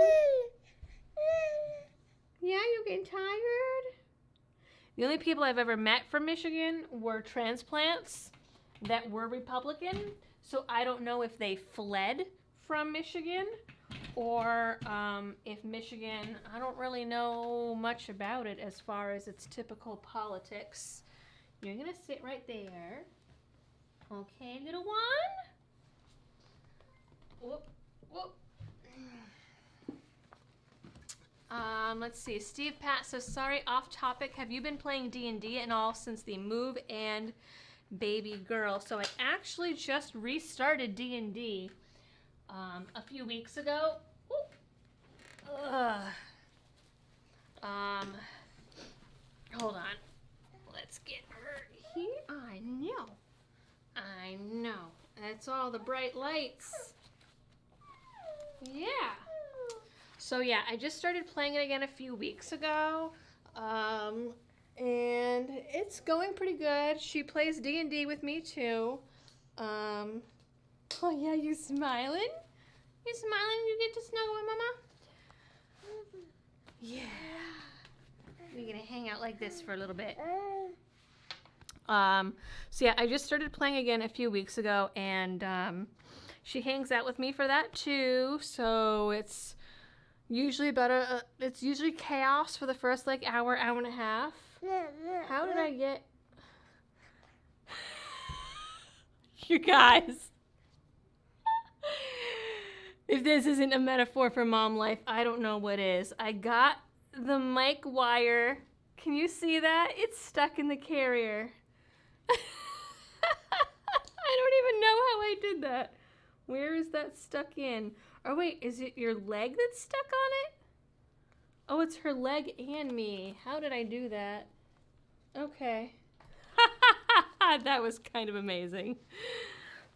Yeah, you getting tired? The only people I've ever met from Michigan were transplants that were Republican. So I don't know if they fled from Michigan or if Michigan, I don't really know much about it as far as its typical politics. You're going to sit right there. Okay, little one. Whoop, whoop. Let's see. Steve Pat says, sorry, off topic. Have you been playing D&D and all since the move and baby girl? So I actually just restarted D&D a few weeks ago. Hold on. Let's get her here. I know. That's all the bright lights. Yeah. So yeah, I just started playing it again a few weeks ago, and it's going pretty good. She plays D&D with me too. Oh yeah, you smiling? You smiling? You get to snuggle with Mama? Yeah. We're gonna hang out like this for a little bit. So yeah, I just started playing again a few weeks ago, and she hangs out with me for that too. So it's usually about it's usually chaos for the first like hour and a half. How did I get you guys? If this isn't a metaphor for mom life, I don't know what is. I got the mic wire. Can you see that? It's stuck in the carrier. I don't even know how I did that. Where is that stuck in? Oh wait, is it your leg that's stuck on it? Oh, it's her leg and me. How did I do that? Okay. That was kind of amazing.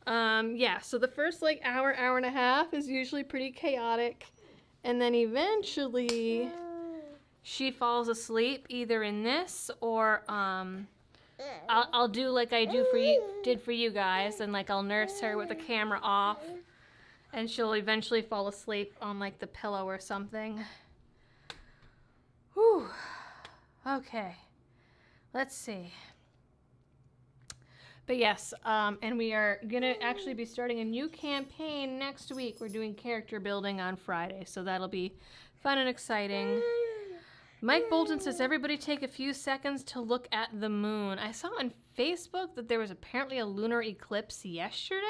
Yeah, so the first like hour and a half is usually pretty chaotic. And then eventually she falls asleep either in this or I'll do like I did for you guys, and like I'll nurse her with the camera off, and she'll eventually fall asleep on like the pillow or something. Whew. Okay. Let's see. But yes, and we are gonna actually be starting a new campaign next week. We're doing character building on Friday, so that'll be fun and exciting. Mike Bolton says, everybody take a few seconds to look at the moon. I saw on Facebook that there was apparently a lunar eclipse yesterday.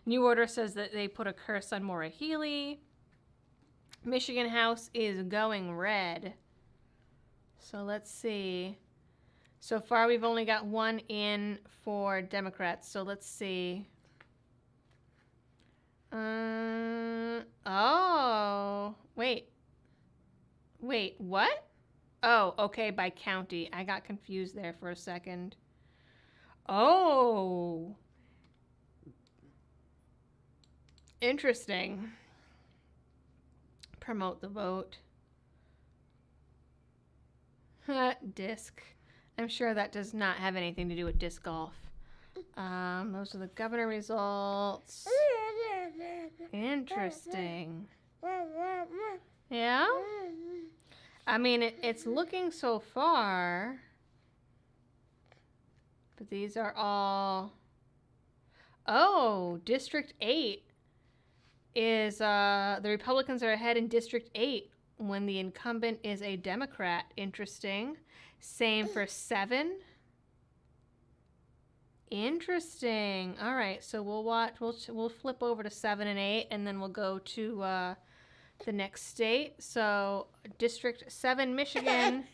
New Order says that they put a curse on Maura Healey. Michigan House is going red. So let's see. So far we've only got one in for Democrats. So let's see. Oh, wait, what? Oh, okay, by county. I got confused there for a second. Oh, interesting. Promote the vote. Disc. I'm sure that does not have anything to do with disc golf. Those are the governor results. Interesting. Yeah? I mean, it's looking so far. But these are all... Oh, District 8 is... the Republicans are ahead in District 8 when the incumbent is a Democrat. Interesting. Same for 7. Interesting. All right, so we'll watch. We'll flip over to 7 and 8, and then we'll go to the next state. So District 7, Michigan.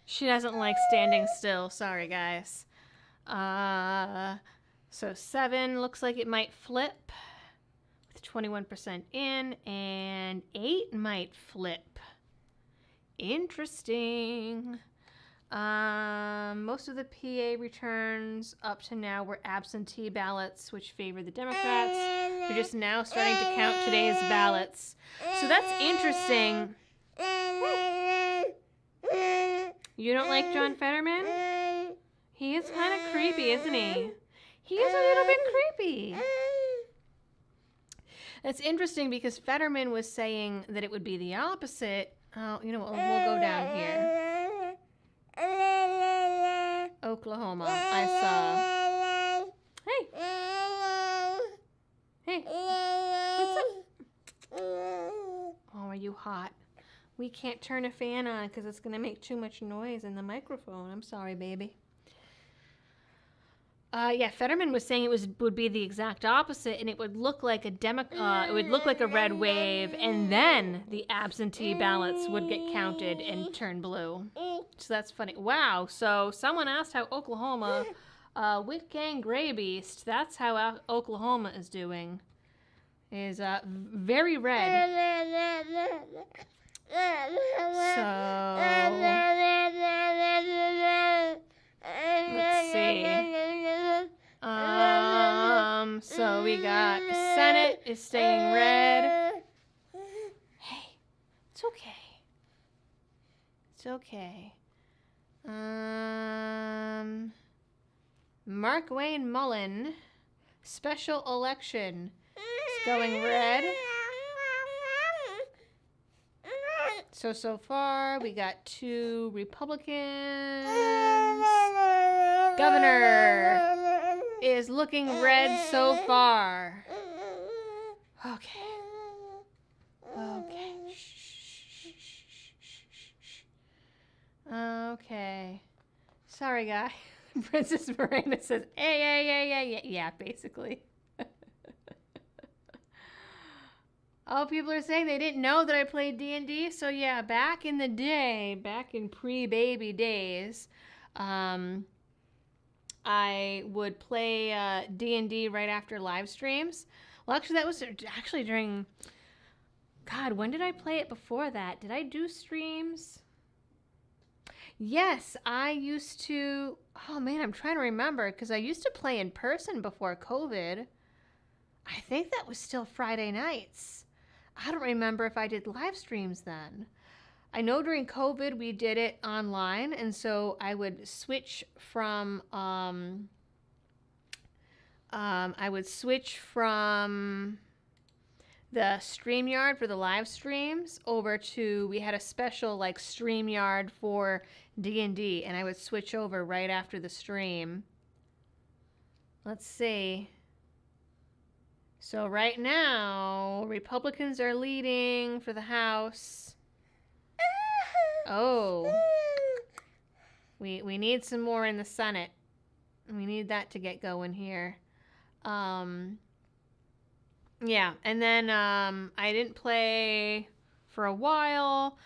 She doesn't like standing still. Sorry, guys. So 7 looks like it might flip with 21% in, and 8 might flip. Interesting. Most of the PA returns up to now were absentee ballots, which favor the Democrats. They're just now starting to count today's ballots. So that's interesting. You don't like John Fetterman? He is kind of creepy, isn't he? He is a little bit creepy. That's interesting because Fetterman was saying that it would be the opposite. Oh, you know what? We'll go down here. Oklahoma, I saw. Hey. Hey. What's up? Oh, are you hot? We can't turn a fan on because it's going to make too much noise in the microphone. I'm sorry, baby. Yeah, Fetterman was saying would be the exact opposite, and it would look like it would look like a red wave, and then the absentee ballots would get counted and turn blue. So that's funny. Wow. So someone asked how Oklahoma, Whitgang Gray Beast. That's how Oklahoma is doing. Is very red. So let's see. So we got Senate is staying red. Hey, it's okay. It's okay. Mark Wayne Mullen, special election. going red. So far, we got 2 Republicans. Governor is looking red so far. Okay. Okay. Sorry, guy. Princess Miranda says, yeah, basically. Oh, people are saying they didn't know that I played D&D. So yeah, back in the day, back in pre-baby days, I would play D&D right after live streams. Well, actually, that was actually during... God, when did I play it before that? Did I do streams? Yes, I used to... Oh, man, I'm trying to remember, because I used to play in person before COVID. I think that was still Friday nights. I don't remember if I did live streams then. I know during COVID we did it online, and so I would switch from the StreamYard for the live streams over to, we had a special like StreamYard for D&D, and I would switch over right after the stream. Let's see. So right now, Republicans are leading for the House. Oh. We need some more in the Senate. We need that to get going here. Yeah, and then I didn't play for a while,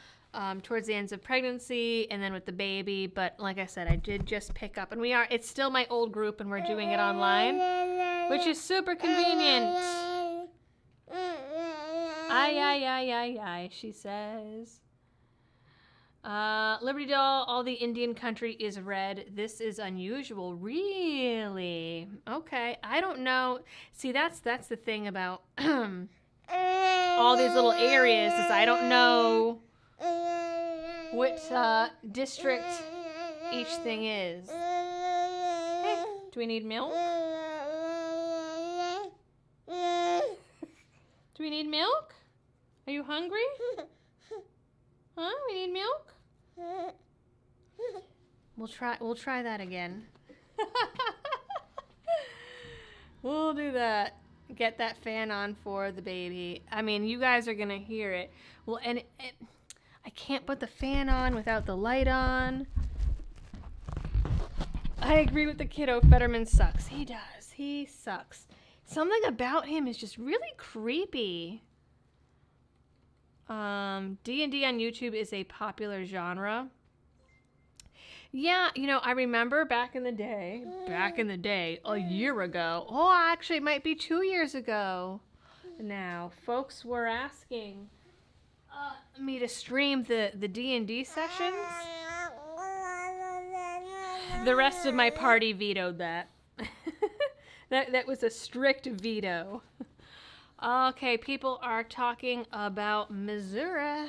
towards the ends of pregnancy, and then with the baby. But like I said, I did just pick up, and it's still my old group, and we're doing it online, which is super convenient. Ay, she says. Liberty Doll, all the Indian country is red. This is unusual. Really? Okay. I don't know. See, that's the thing about all these little areas is I don't know which district each thing is. Hey, do we need milk? Do we need milk? Are you hungry? Huh? We need milk? We'll try that again. We'll do that. Get that fan on for the baby. I mean, you guys are gonna hear it. Well, and I can't put the fan on without the light on. I agree with the kiddo. Fetterman sucks. He does. He sucks. Something about him is just really creepy. D&D on YouTube is a popular genre. Yeah, you know, I remember back in the day, a year ago. Oh, actually, it might be 2 years ago now. Folks were asking me to stream the D&D sessions. The rest of my party vetoed that. That was a strict veto. Okay, people are talking about Missouri.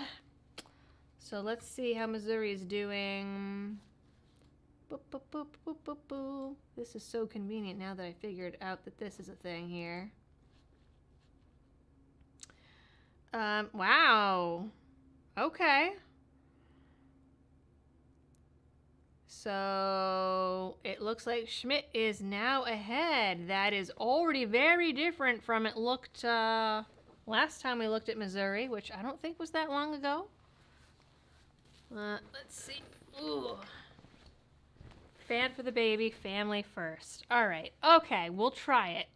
So let's see how Missouri is doing. Boop, boop, boop, boop, boop, boop. This is so convenient now that I figured out that this is a thing here. Wow. Okay. So it looks like Schmidt is now ahead. That is already very different from it looked last time we looked at Missouri, which I don't think was that long ago. Let's see. Ooh. Fan for the baby, family first. All right. Okay, we'll try it.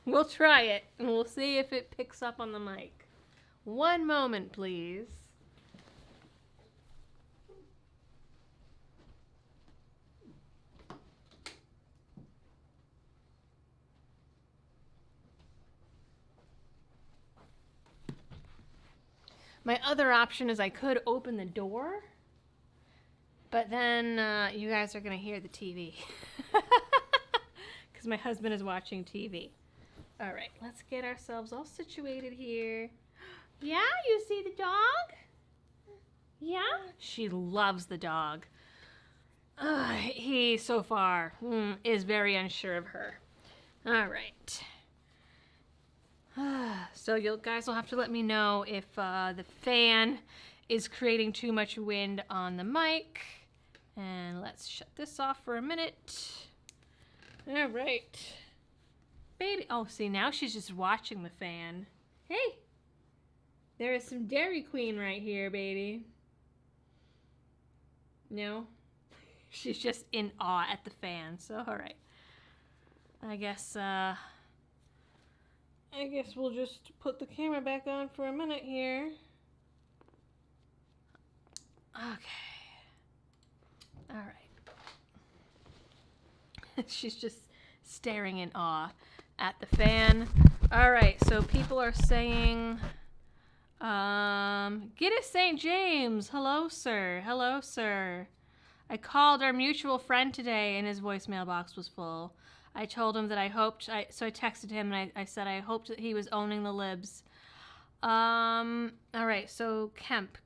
We'll try it, and we'll see if it picks up on the mic. One moment, please. My other option is I could open the door, but then you guys are going to hear the TV because my husband is watching TV. All right, let's get ourselves all situated here. Yeah, you see the dog? Yeah? She loves the dog. He, so far, is very unsure of her. All right. So you guys will have to let me know if the fan is creating too much wind on the mic. And let's shut this off for a minute. All right. Baby. Oh, see, now she's just watching the fan. Hey, there is some Dairy Queen right here, baby. No? She's just in awe at the fan, so all right. I guess we'll just put the camera back on for a minute here. Okay. All right. She's just staring in awe at the fan. All right, so people are saying, Gitta St. James. Hello, sir. Hello, sir. I called our mutual friend today and his voicemail box was full. I told him that so I texted him and I said I hoped that he was owning the libs. All right, so Kemp.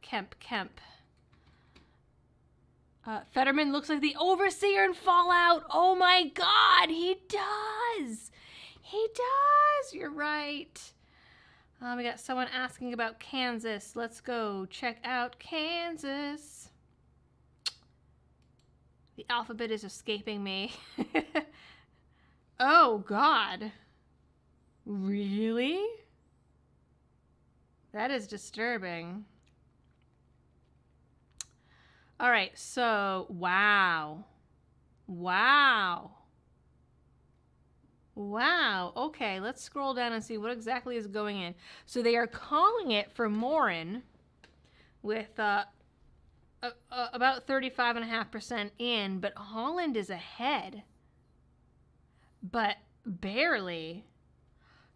Fetterman looks like the overseer in Fallout. Oh my God, he does. He does. You're right. We got someone asking about Kansas. Let's go check out Kansas. The alphabet is escaping me. Oh, God. Really? That is disturbing. All right, so, wow. Okay, let's scroll down and see what exactly is going in. So they are calling it for Morin with about 35.5% in, but Holland is ahead. But barely.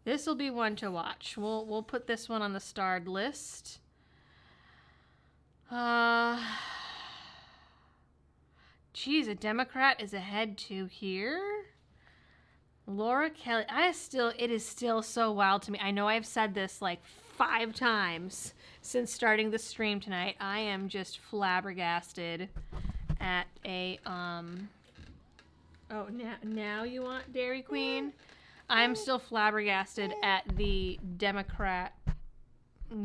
This will be one to watch. We'll put this one on the starred list. Geez, a Democrat is ahead too here. Laura Kelly. It is still so wild to me. I know I've said this like 5 times since starting the stream tonight. I am just flabbergasted at a Oh, now you want Dairy Queen? I'm still flabbergasted at the Democrat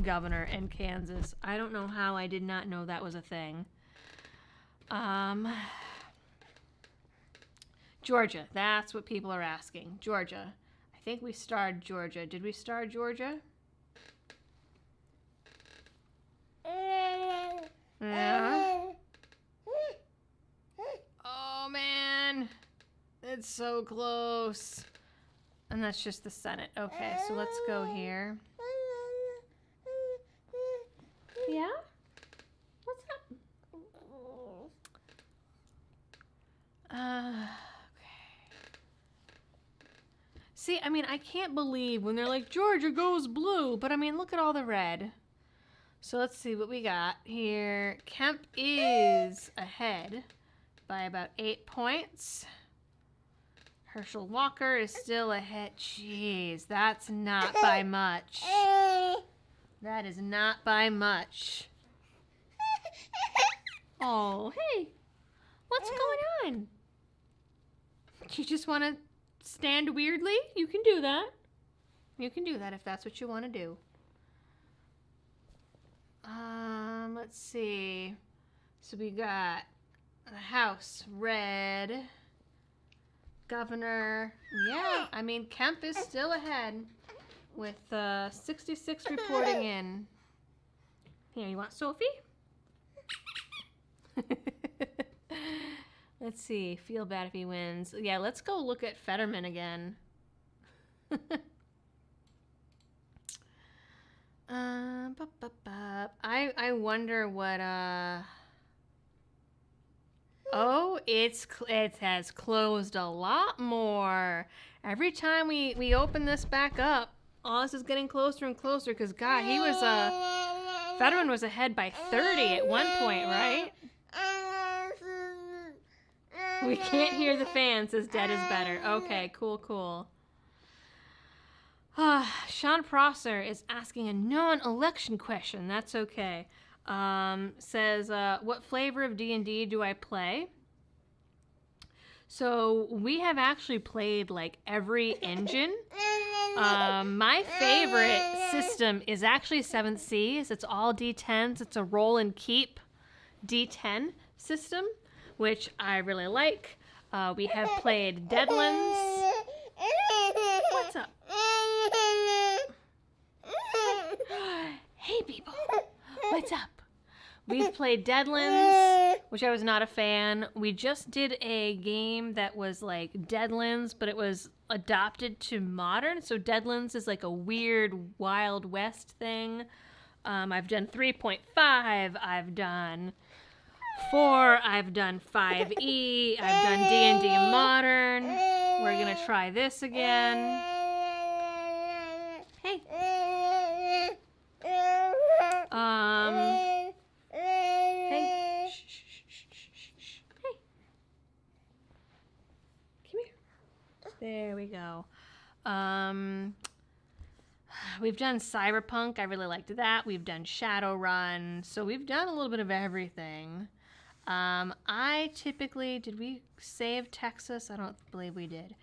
governor in Kansas. I don't know how I did not know that was a thing. Georgia, that's what people are asking. Georgia. I think we starred Georgia. Did we star Georgia? Yeah. Oh, man. It's so close. And that's just the Senate. Okay, so let's go here. Yeah? What's up? Okay. See, I mean, I can't believe when they're like, Georgia goes blue. But, I mean, look at all the red. So let's see what we got here. Kemp is ahead by about 8 points. Herschel Walker is still ahead. Jeez, that's not by much. That is not by much. Oh, hey. What's going on? You just want to stand weirdly? You can do that. You can do that if that's what you want to do. Let's see. So we got the House, red. Governor, yeah, I mean, Kemp is still ahead with 66 reporting in. Here, you want Sophie? Let's see, feel bad if he wins. Yeah, let's go look at Fetterman again. I wonder what, Oh, it has closed a lot more. Every time we open this back up, all this is getting closer and closer because, God, he was, Fetterman was ahead by 30 at one point, right? We can't hear the fan, says Dead is better. Okay, cool. Sean Prosser is asking a non-election question. That's okay. Says, what flavor of D&D do I play? So we have actually played like every engine. My favorite system is actually 7th Seas. It's all D10s. It's a roll and keep D10 system, which I really like. We have played Deadlands. What's up? Hey, people. What's up? We've played Deadlands, which I was not a fan. We just did a game that was like Deadlands, but it was adopted to modern. So Deadlands is like a weird Wild West thing. I've done 3.5. I've done 4. I've done 5e. I've done D&D modern. We're going to try this again. Hey. Hey. Shh, shh, shh, shh, shh, shh. Hey. Come here. There we go. We've done Cyberpunk. I really liked that. We've done Shadowrun. So we've done a little bit of everything. I typically, did we save Texas? I don't believe we did.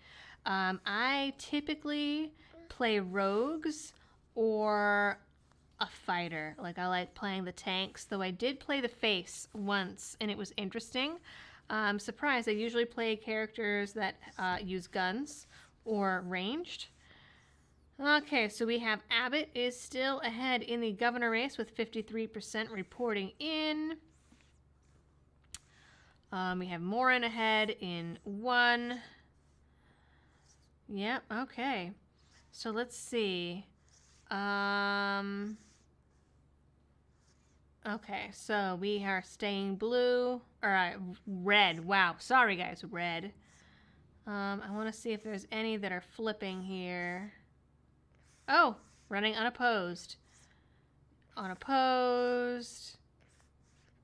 I typically play rogues or a fighter. Like, I like playing the tanks, though I did play the face once, and it was interesting. I'm surprised. I usually play characters that use guns or ranged. Okay, so we have Abbott is still ahead in the governor race with 53% reporting in. We have Morin ahead in 1. Yep, okay. So let's see. Okay, so we are staying blue. Or red. Wow, sorry guys, red. I want to see if there's any that are flipping here. Oh, running unopposed. Unopposed.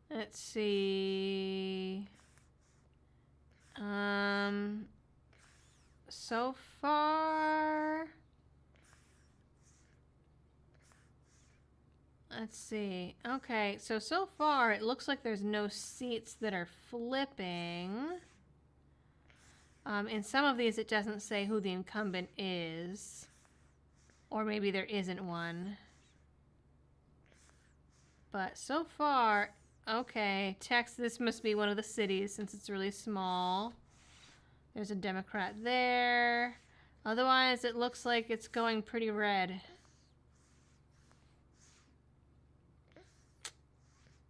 Let's see. So far. Let's see. Okay, so far it looks like there's no seats that are flipping. In some of these it doesn't say who the incumbent is. Or maybe there isn't one. But so far, okay, Texas, this must be one of the cities since it's really small. There's a Democrat there. Otherwise, it looks like it's going pretty red.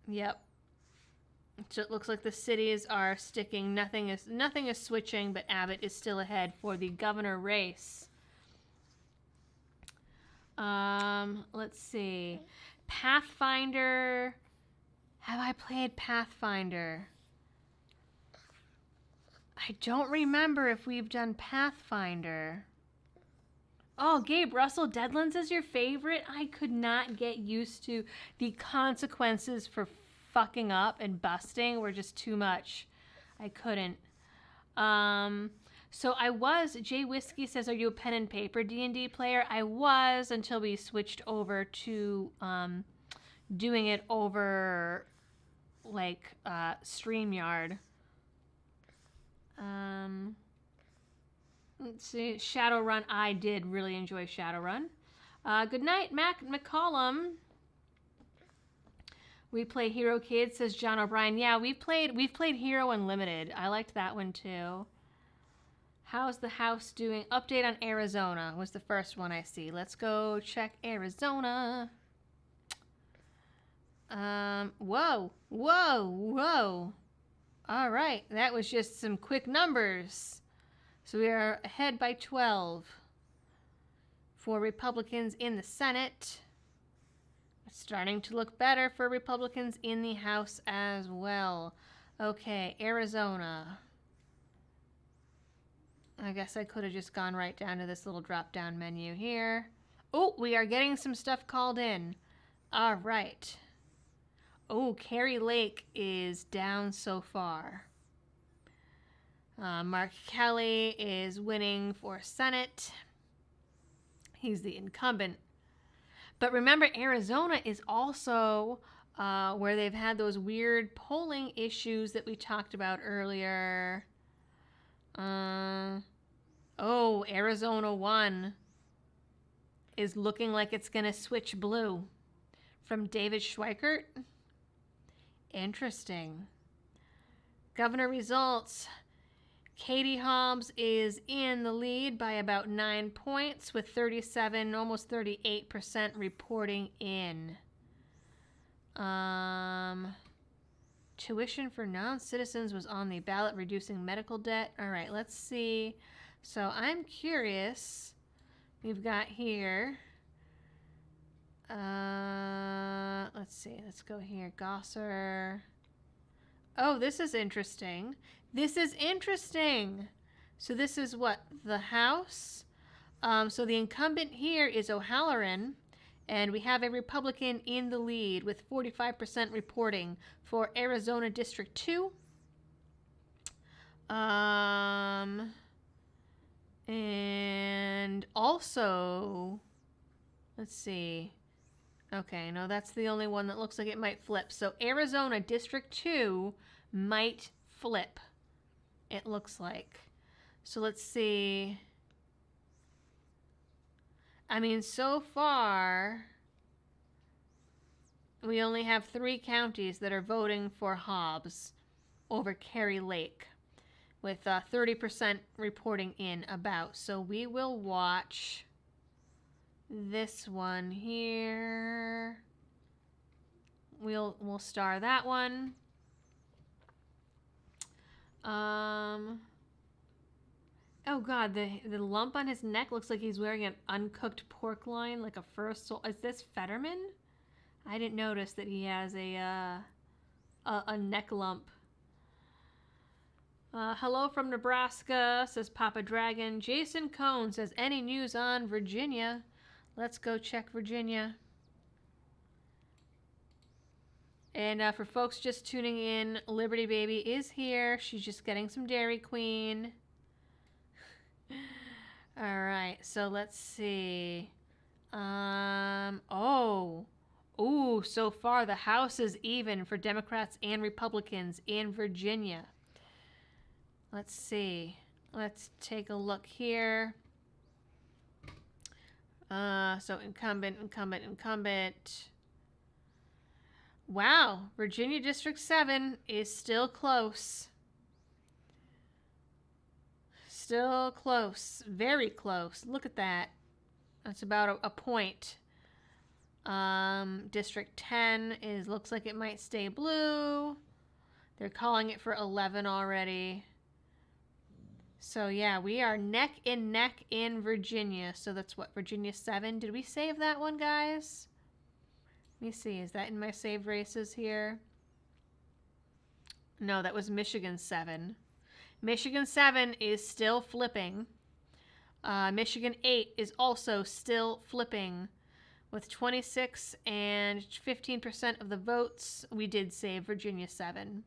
Yep. So it looks like the cities are sticking. Nothing is switching, but Abbott is still ahead for the governor race. Let's see. Pathfinder. Have I played Pathfinder? I don't remember if we've done Pathfinder. Oh, Gabe Russell, Deadlands is your favorite? I could not get used to the consequences for fucking up and busting were just too much. I couldn't. So I was, Jay Whiskey says, are you a pen and paper D&D player? I was until we switched over to doing it over like StreamYard. Let's see, Shadowrun. I did really enjoy Shadowrun. Good night, Mac McCollum. We play Hero Kids, says John O'Brien. Yeah, we've played Hero Unlimited. I liked that one too. How's the house doing? Update on Arizona was the first one I see. Let's go check Arizona. Whoa. All right, that was just some quick numbers. So we are ahead by 12 for Republicans in the Senate. It's starting to look better for Republicans in the House as well. Okay, Arizona. I guess I could have just gone right down to this little drop-down menu here. Oh, we are getting some stuff called in. All right. Oh, Carrie Lake is down so far. Mark Kelly is winning for Senate. He's the incumbent. But remember, Arizona is also where they've had those weird polling issues that we talked about earlier. Oh, Arizona won. is looking like it's going to switch blue. From David Schweikert. Interesting. Governor results. Katie Hobbs is in the lead by about 9 points with 37, almost 38% reporting in. Tuition for non-citizens was on the ballot, reducing medical debt. All right, let's see. So I'm curious. We've got here. Let's see. Let's go here. Gosser. Oh, this is interesting. This is interesting. So this is what? The House. So the incumbent here is O'Halloran. And we have a Republican in the lead with 45% reporting for Arizona District 2. And also, let's see. Okay, no, that's the only one that looks like it might flip. So Arizona District 2 might flip, it looks like. So let's see. I mean, so far, we only have 3 counties that are voting for Hobbs over Kerry Lake, with 30% reporting in about. So we will watch this one here. We'll star that one. Oh God, the lump on his neck looks like he's wearing an uncooked pork loin, like a first soul. Is this Fetterman? I didn't notice that he has a neck lump. Hello from Nebraska, says Papa Dragon. Jason Cohn says, any news on Virginia? Let's go check Virginia. And for folks just tuning in, Liberty Baby is here. She's just getting some Dairy Queen. All right, so let's see. Ooh, so far the House is even for Democrats and Republicans in Virginia. Let's see. Let's take a look here. So incumbent. Wow, Virginia District 7 is still close. Still close. Very close. Look at that. That's about a point. District 10 looks like it might stay blue. They're calling it for 11 already. So yeah, we are neck and neck in Virginia. So that's what, Virginia 7. Did we save that one, guys? Let me see. Is that in my saved races here? No, that was Michigan 7. Michigan 7 is still flipping. Michigan 8 is also still flipping. With 26 and 15% of the votes, we did save Virginia 7.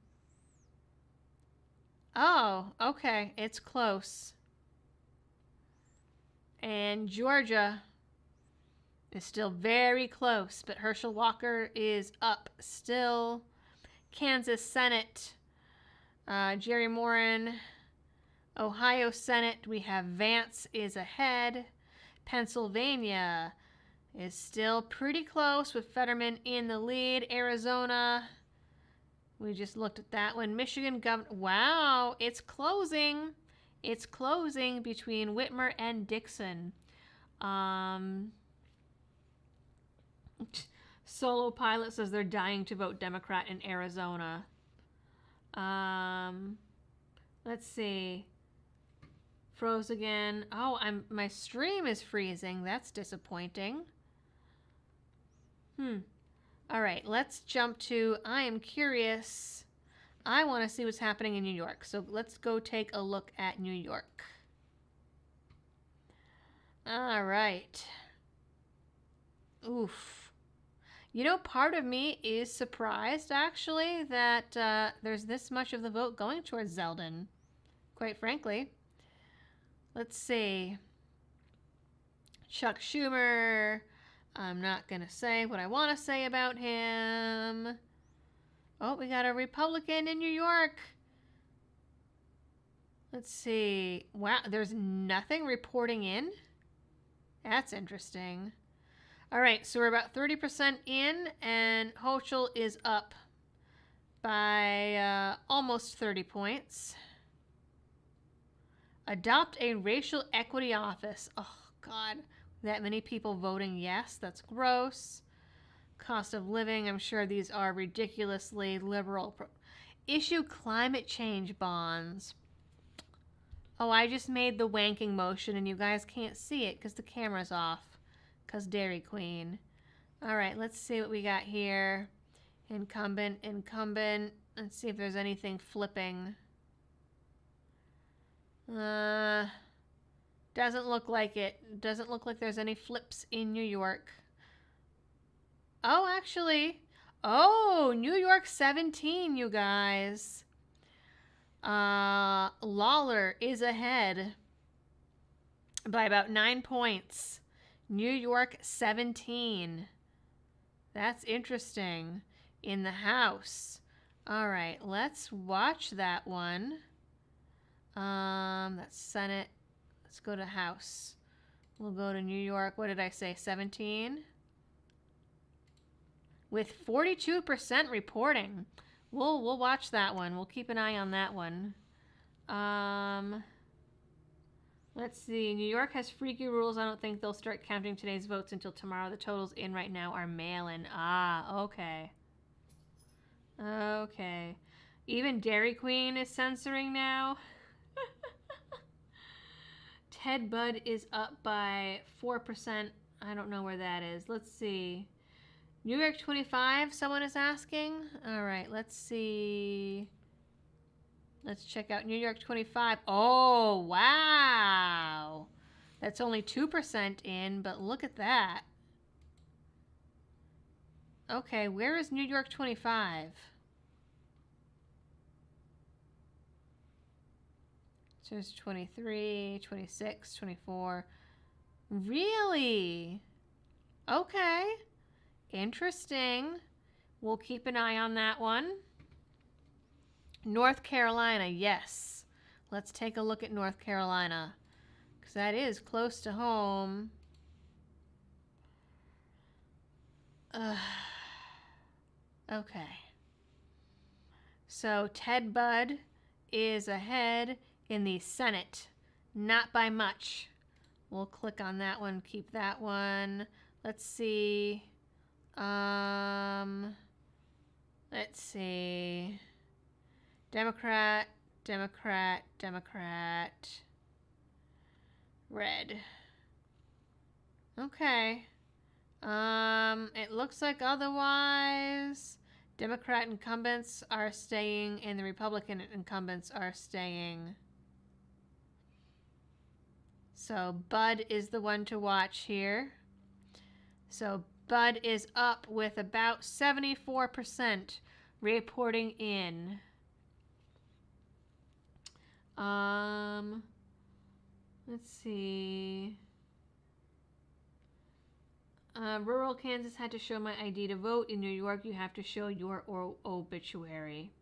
Oh, okay. It's close. And Georgia is still very close, but Herschel Walker is up still. Kansas Senate, Jerry Moran. Ohio Senate, we have Vance is ahead. Pennsylvania is still pretty close with Fetterman in the lead. Arizona, we just looked at that one. Michigan governor, wow, it's closing. It's closing between Whitmer and Dixon. Solo Pilot says they're dying to vote Democrat in Arizona. Let's see. Froze again. Oh, my stream is freezing. That's disappointing. All right, let's jump to, I am curious. I want to see what's happening in New York. So let's go take a look at New York. All right. Oof. You know, part of me is surprised, actually, that there's this much of the vote going towards Zeldin, quite frankly. Let's see. Chuck Schumer. I'm not going to say what I want to say about him. Oh, we got a Republican in New York. Let's see. Wow, there's nothing reporting in? That's interesting. All right, so we're about 30% in, and Hochul is up by almost 30 points. Adopt a racial equity office. Oh, God. That many people voting yes. That's gross. Cost of living. I'm sure these are ridiculously liberal. Issue climate change bonds. Oh, I just made the wanking motion and you guys can't see it because the camera's off. Because Dairy Queen. All right, let's see what we got here. Incumbent. Let's see if there's anything flipping. Doesn't look like it. Doesn't look like there's any flips in New York. Oh, actually. Oh, New York 17, you guys. Lawler is ahead by about 9 points. New York 17. That's interesting. In the House. All right, let's watch that one. That's Senate. Let's go to House. We'll go to New York. What did I say? 17? With 42% reporting. We'll watch that one. We'll keep an eye on that one. Let's see. New York has freaky rules. I don't think they'll start counting today's votes until tomorrow. The totals in right now are mail-in. Ah, okay. Okay. Even Dairy Queen is censoring now. Ted Budd is up by 4%. I don't know where that is. Let's see. New York 25, someone is asking. All right, let's see. Let's check out New York 25. Oh, wow. That's only 2% in, but look at that. Okay, where is New York 25? So there's 23, 26, 24. Really? Okay. Interesting. We'll keep an eye on that one. North Carolina, yes. Let's take a look at North Carolina, because that is close to home. Okay. So Ted Budd is ahead in the Senate, not by much. We'll click on that one, keep that one. Let's see. Let's see. Democrat. Red. Okay. It looks like otherwise Democrat incumbents are staying and the Republican incumbents are staying. So Budd is the one to watch here. So Budd is up with about 74% reporting in. Let's see. Rural Kansas had to show my ID to vote. In New York, you have to show your obituary.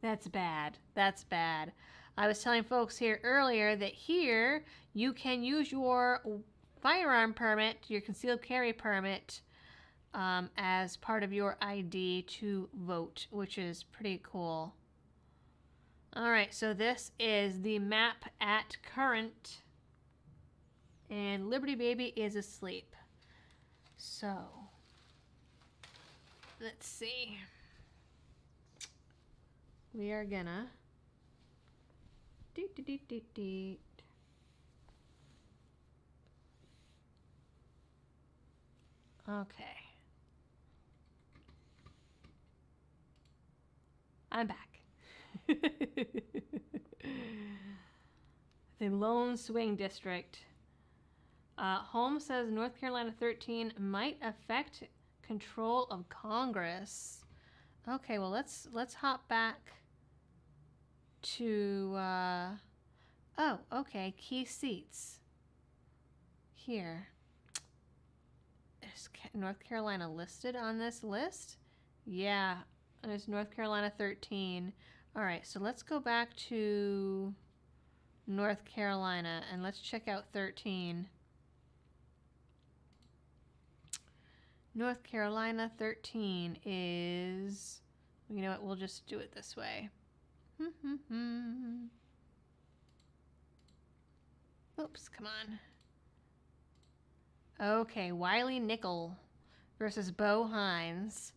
That's bad. That's bad. I was telling folks here earlier that here you can use your firearm permit, your concealed carry permit, as part of your ID to vote, which is pretty cool. All right, so this is the map at current, and Liberty Baby is asleep. So, let's see. We are gonna Okay. I'm back. The Lone Swing District. Holmes says North Carolina 13 might affect control of Congress. Okay, well let's hop back to oh, okay, key seats. Here. Is North Carolina listed on this list? Yeah, there's North Carolina 13. All right, so let's go back to North Carolina and let's check out 13. North Carolina 13 is, you know what, we'll just do it this way. Oops, come on. Okay, Wiley Nickel versus Bo Hines.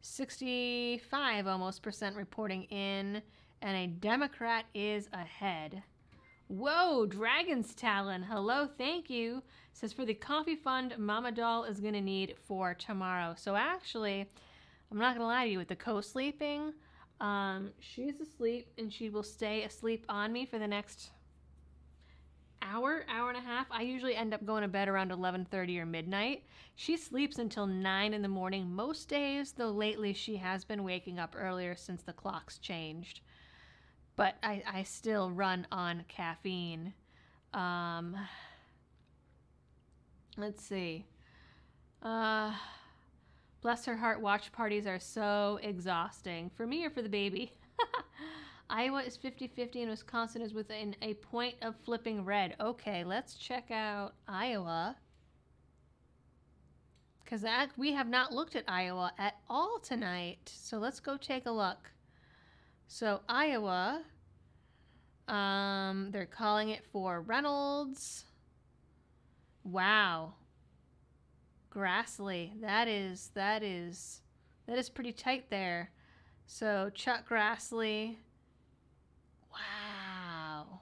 65 almost % reporting in, and a Democrat is ahead. Whoa, Dragon's Talon. Hello, thank you. Says for the coffee fund Mama Doll is going to need for tomorrow. So actually, I'm not going to lie to you, with the co-sleeping, she's asleep and she will stay asleep on me for the next hour and a half. I usually end up going to bed around 11:30 or midnight. She sleeps until 9 in the morning most days, though lately she has been waking up earlier since the clocks changed. But I still run on caffeine. Let's see. Bless her heart, watch parties are so exhausting. For me or for the baby? Iowa is 50-50 and Wisconsin is within a point of flipping red. Okay, let's check out Iowa. Because we have not looked at Iowa at all tonight. So let's go take a look. So Iowa, they're calling it for Reynolds. Wow. Grassley, that is pretty tight there. So Chuck Grassley, wow,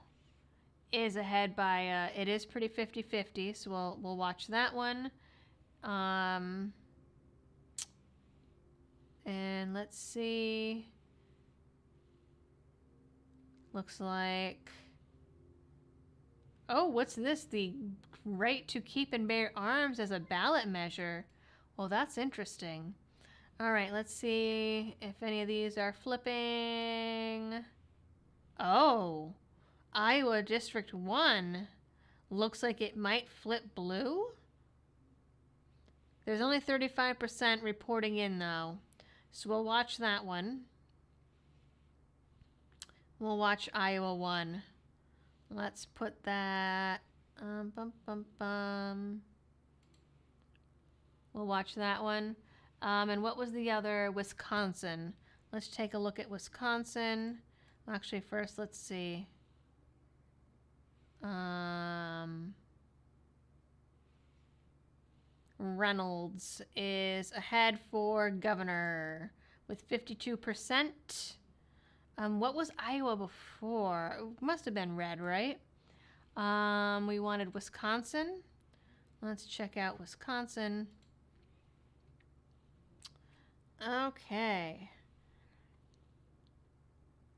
is ahead by it is pretty 50-50. So we'll watch that one. And let's see. Looks like, oh, what's this? The right to keep and bear arms as a ballot measure. Well, that's interesting. All right, let's see if any of these are flipping. Oh, Iowa District 1 looks like it might flip blue. There's only 35% reporting in, though. So we'll watch that one. We'll watch Iowa 1. Let's put that. We'll watch that one. And what was the other? Wisconsin. Let's take a look at Wisconsin. Actually, first, let's see. Reynolds is ahead for governor with 52%. What was Iowa before? It must have been red, right? We wanted Wisconsin. Let's check out Wisconsin. Okay.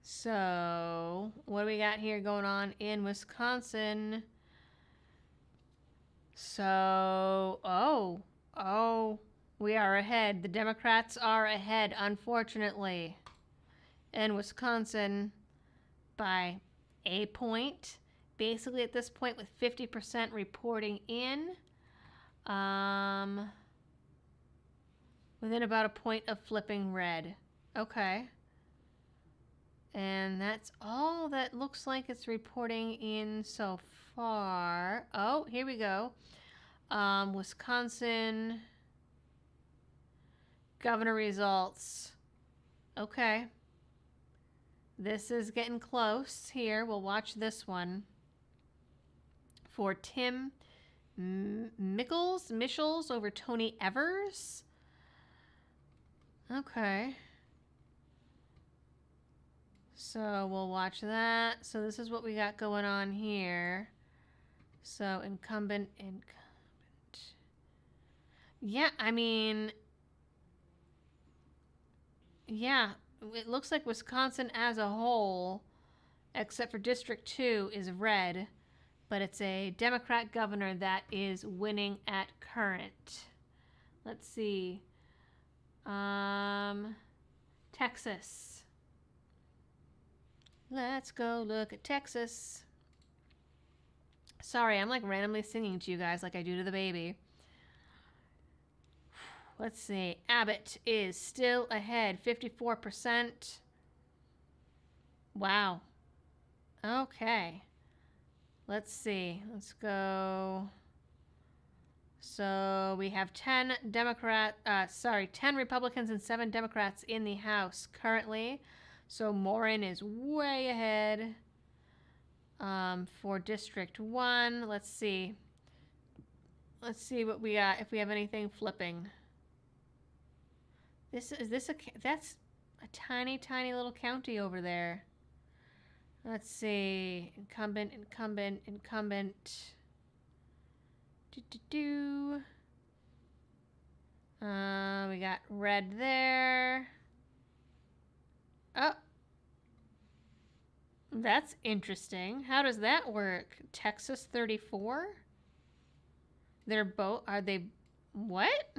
So, what do we got here going on in Wisconsin? So, oh, we are ahead. The Democrats are ahead, unfortunately, in Wisconsin by a point. Basically, at this point, with 50% reporting in, within about a point of flipping red. Okay. And that's all that looks like it's reporting in so far. Oh, here we go. Wisconsin governor results. Okay. This is getting close here. We'll watch this one. For Tim Michels over Tony Evers. Okay. So we'll watch that. So this is what we got going on here. So incumbent. Yeah, I mean, yeah, it looks like Wisconsin as a whole, except for District 2, is red. But it's a Democrat governor that is winning at current. Let's see. Texas. Let's go look at Texas. Sorry, I'm like randomly singing to you guys like I do to the baby. Let's see. Abbott is still ahead, 54%. Wow. Okay. Let's see. Let's go. So we have 10 Republicans and 7 Democrats in the House currently. So Morin is way ahead. For District 1, let's see. Let's see what we got, if we have anything flipping. That's a tiny, tiny little county over there. Let's see. Incumbent. We got red there. Oh. That's interesting. How does that work? Texas 34? They're both... Are they... What?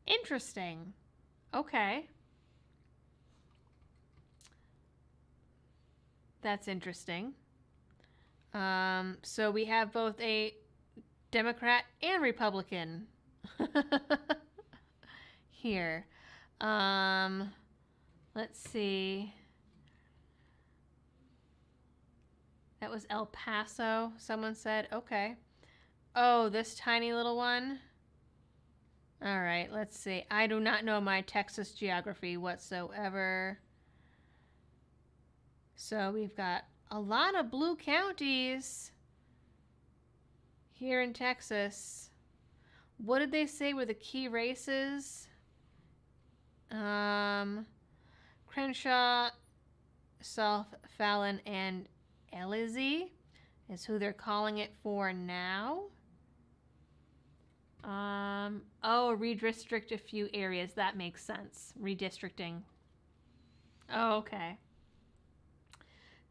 Interesting. Okay. That's interesting. So we have both a Democrat and Republican here. Let's see. That was El Paso, someone said. Okay. Oh, this tiny little one. All right, let's see. I do not know my Texas geography whatsoever. So we've got a lot of blue counties here in Texas. What did they say were the key races? Crenshaw, South Fallon, and Alizé is who they're calling it for now. Oh, redistrict a few areas. That makes sense. Redistricting. Oh, okay.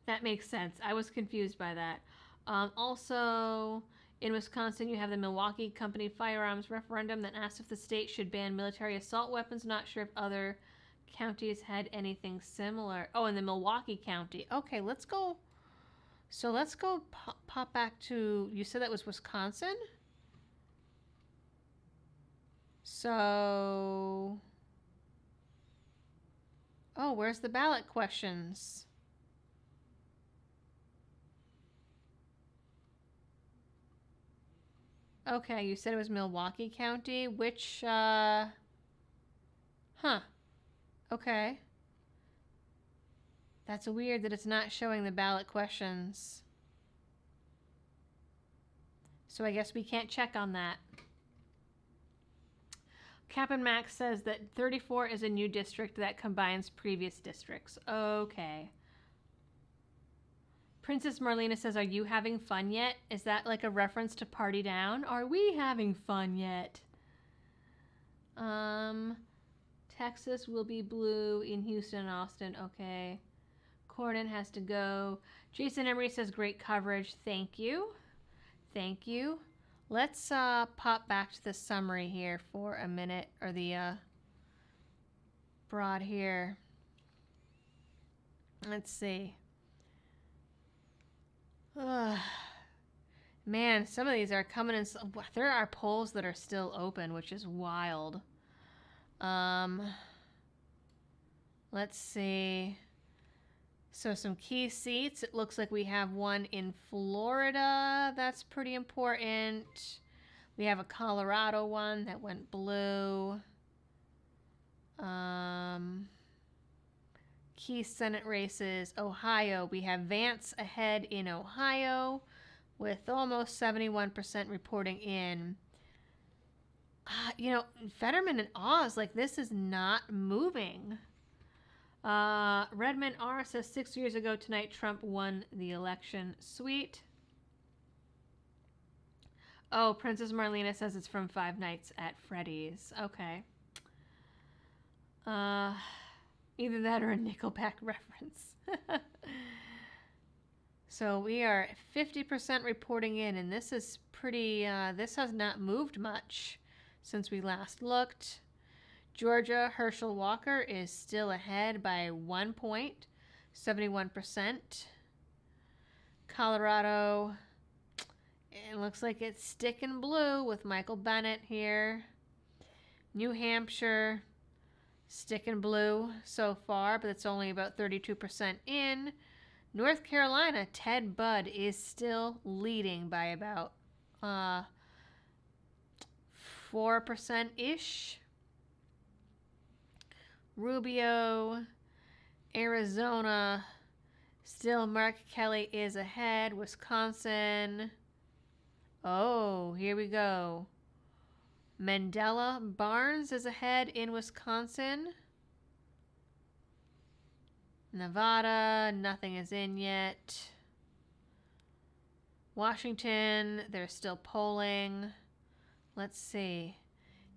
That makes sense. I was confused by that. Also, in Wisconsin, you have the Milwaukee Company Firearms referendum that asked if the state should ban military assault weapons. Not sure if other counties had anything similar. Oh, in the Milwaukee County. Okay, let's go. So let's go pop back to, you said that was Wisconsin? So, oh, where's the ballot questions? Okay, you said it was Milwaukee County. Which, huh. Okay. That's weird that it's not showing the ballot questions. So I guess we can't check on that. Cap'n Max says that 34 is a new district that combines previous districts. Okay. Princess Marlena says, are you having fun yet? Is that like a reference to Party Down? Are we having fun yet? Texas will be blue in Houston and Austin. Okay. Corden has to go. Jason Emery says, great coverage. Thank you. Thank you. Let's pop back to the summary here for a minute, or the broad here. Let's see. Man, some of these are coming in. There are polls that are still open, which is wild. Let's see. So some key seats. It looks like we have one in Florida. That's pretty important. We have a Colorado one that went blue. Key Senate races. Ohio. We have Vance ahead in Ohio with almost 71% reporting in. You know, Fetterman and Oz, like, this is not moving. Redmond R says 6 years ago tonight, Trump won the election. Sweet. Oh, Princess Marlena says it's from Five Nights at Freddy's. Okay. Either that or a Nickelback reference. So we are 50% reporting in, and this is pretty, this has not moved much since we last looked. Georgia, Herschel Walker is still ahead by 1 point, 71%. Colorado, it looks like it's sticking blue with Michael Bennet here. New Hampshire, sticking blue so far, but it's only about 32% in. North Carolina, Ted Budd is still leading by about 4%-ish. Rubio, Arizona, still Mark Kelly is ahead. Wisconsin. Oh, here we go. Mandela Barnes is ahead in Wisconsin. Nevada, nothing is in yet. Washington, they're still polling. Let's see.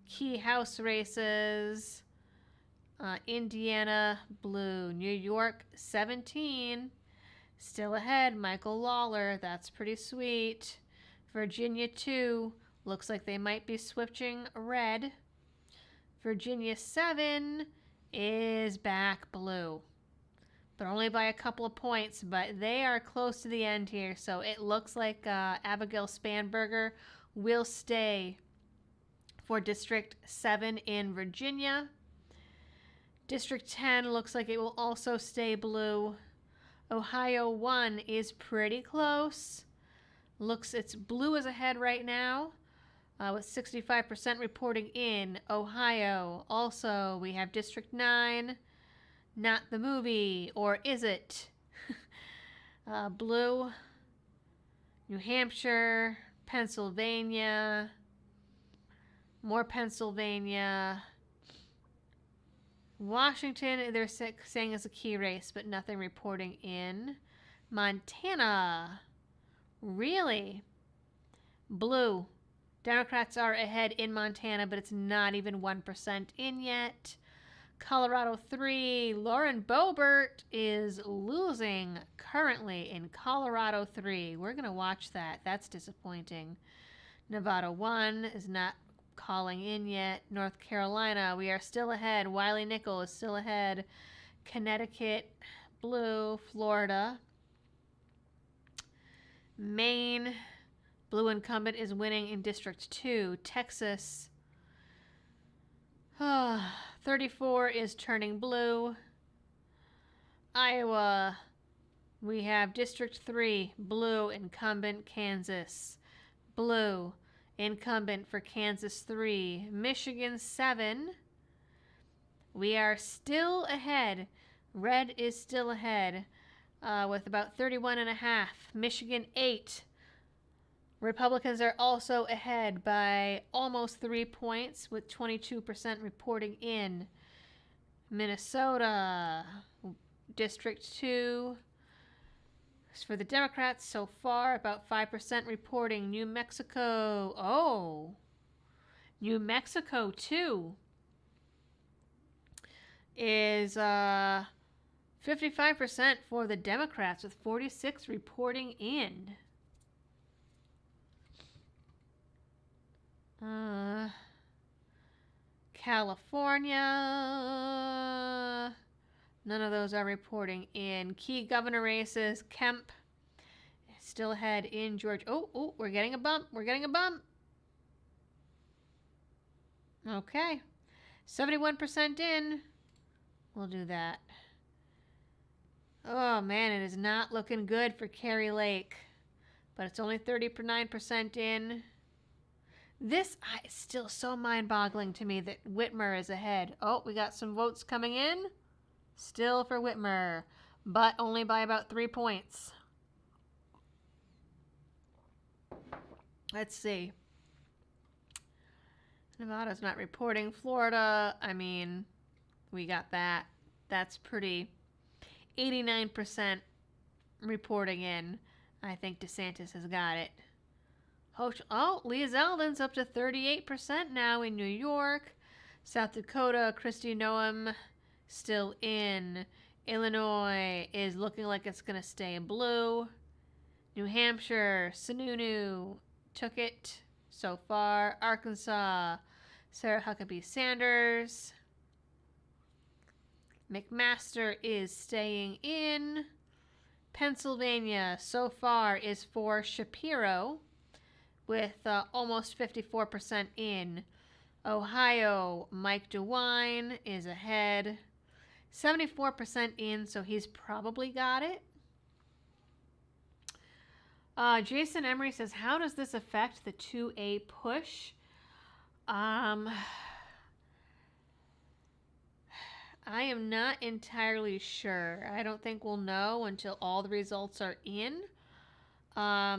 Key House races. Indiana, blue. New York, 17. Still ahead, Michael Lawler. That's pretty sweet. Virginia, 2. Looks like they might be switching red. Virginia, 7 is back blue. But only by a couple of points. But they are close to the end here. So it looks like Abigail Spanberger will stay for District 7 in Virginia. District 10 looks like it will also stay blue. Ohio 1 is pretty close. Looks it's blue is ahead right now with 65% reporting in. Ohio. Also, we have District 9. Not the movie. Or is it? Blue. New Hampshire. Pennsylvania. More Pennsylvania. Washington, they're saying is a key race, but nothing reporting in. Montana. Really? Blue. Democrats are ahead in Montana, but it's not even 1% in yet. Colorado 3. Lauren Boebert is losing currently in Colorado 3. We're going to watch that. That's disappointing. Nevada 1 is not calling in yet. North Carolina, we are still ahead. Wiley Nickel is still ahead. Connecticut, blue. Florida. Maine, blue incumbent is winning in District 2. Texas, 34 is turning blue. Iowa, we have District 3, blue incumbent. Kansas, blue incumbent for Kansas 3. Michigan 7. We are still ahead. Red is still ahead with about 31.5. Michigan 8. Republicans are also ahead by almost 3 points with 22% reporting in. Minnesota, District 2. For the Democrats so far, about 5% reporting. New Mexico. Oh. New Mexico, too, is 55% for the Democrats with 46 reporting in. California. None of those are reporting in. Key governor races. Kemp still ahead in Georgia. Oh, we're getting a bump. We're getting a bump. Okay. 71% in. We'll do that. Oh, man, it is not looking good for Kari Lake. But it's only 39% in. This is still so mind-boggling to me that Whitmer is ahead. Oh, we got some votes coming in. Still for Whitmer, but only by about 3 points. Let's see. Nevada's not reporting. Florida, I mean, we got that. That's pretty. 89% reporting in. I think DeSantis has got it. Oh, Leah Zeldin's up to 38% now in New York. South Dakota, Kristi Noem still in. Illinois is looking like it's going to stay in blue. New Hampshire, Sununu took it so far. Arkansas, Sarah Huckabee Sanders. McMaster is staying in. Pennsylvania so far is for Shapiro with almost 54% in. Ohio, Mike DeWine is ahead. 74% in, so he's probably got it. Jason Emery says, how does this affect the 2A push? I am not entirely sure. I don't think we'll know until all the results are in. I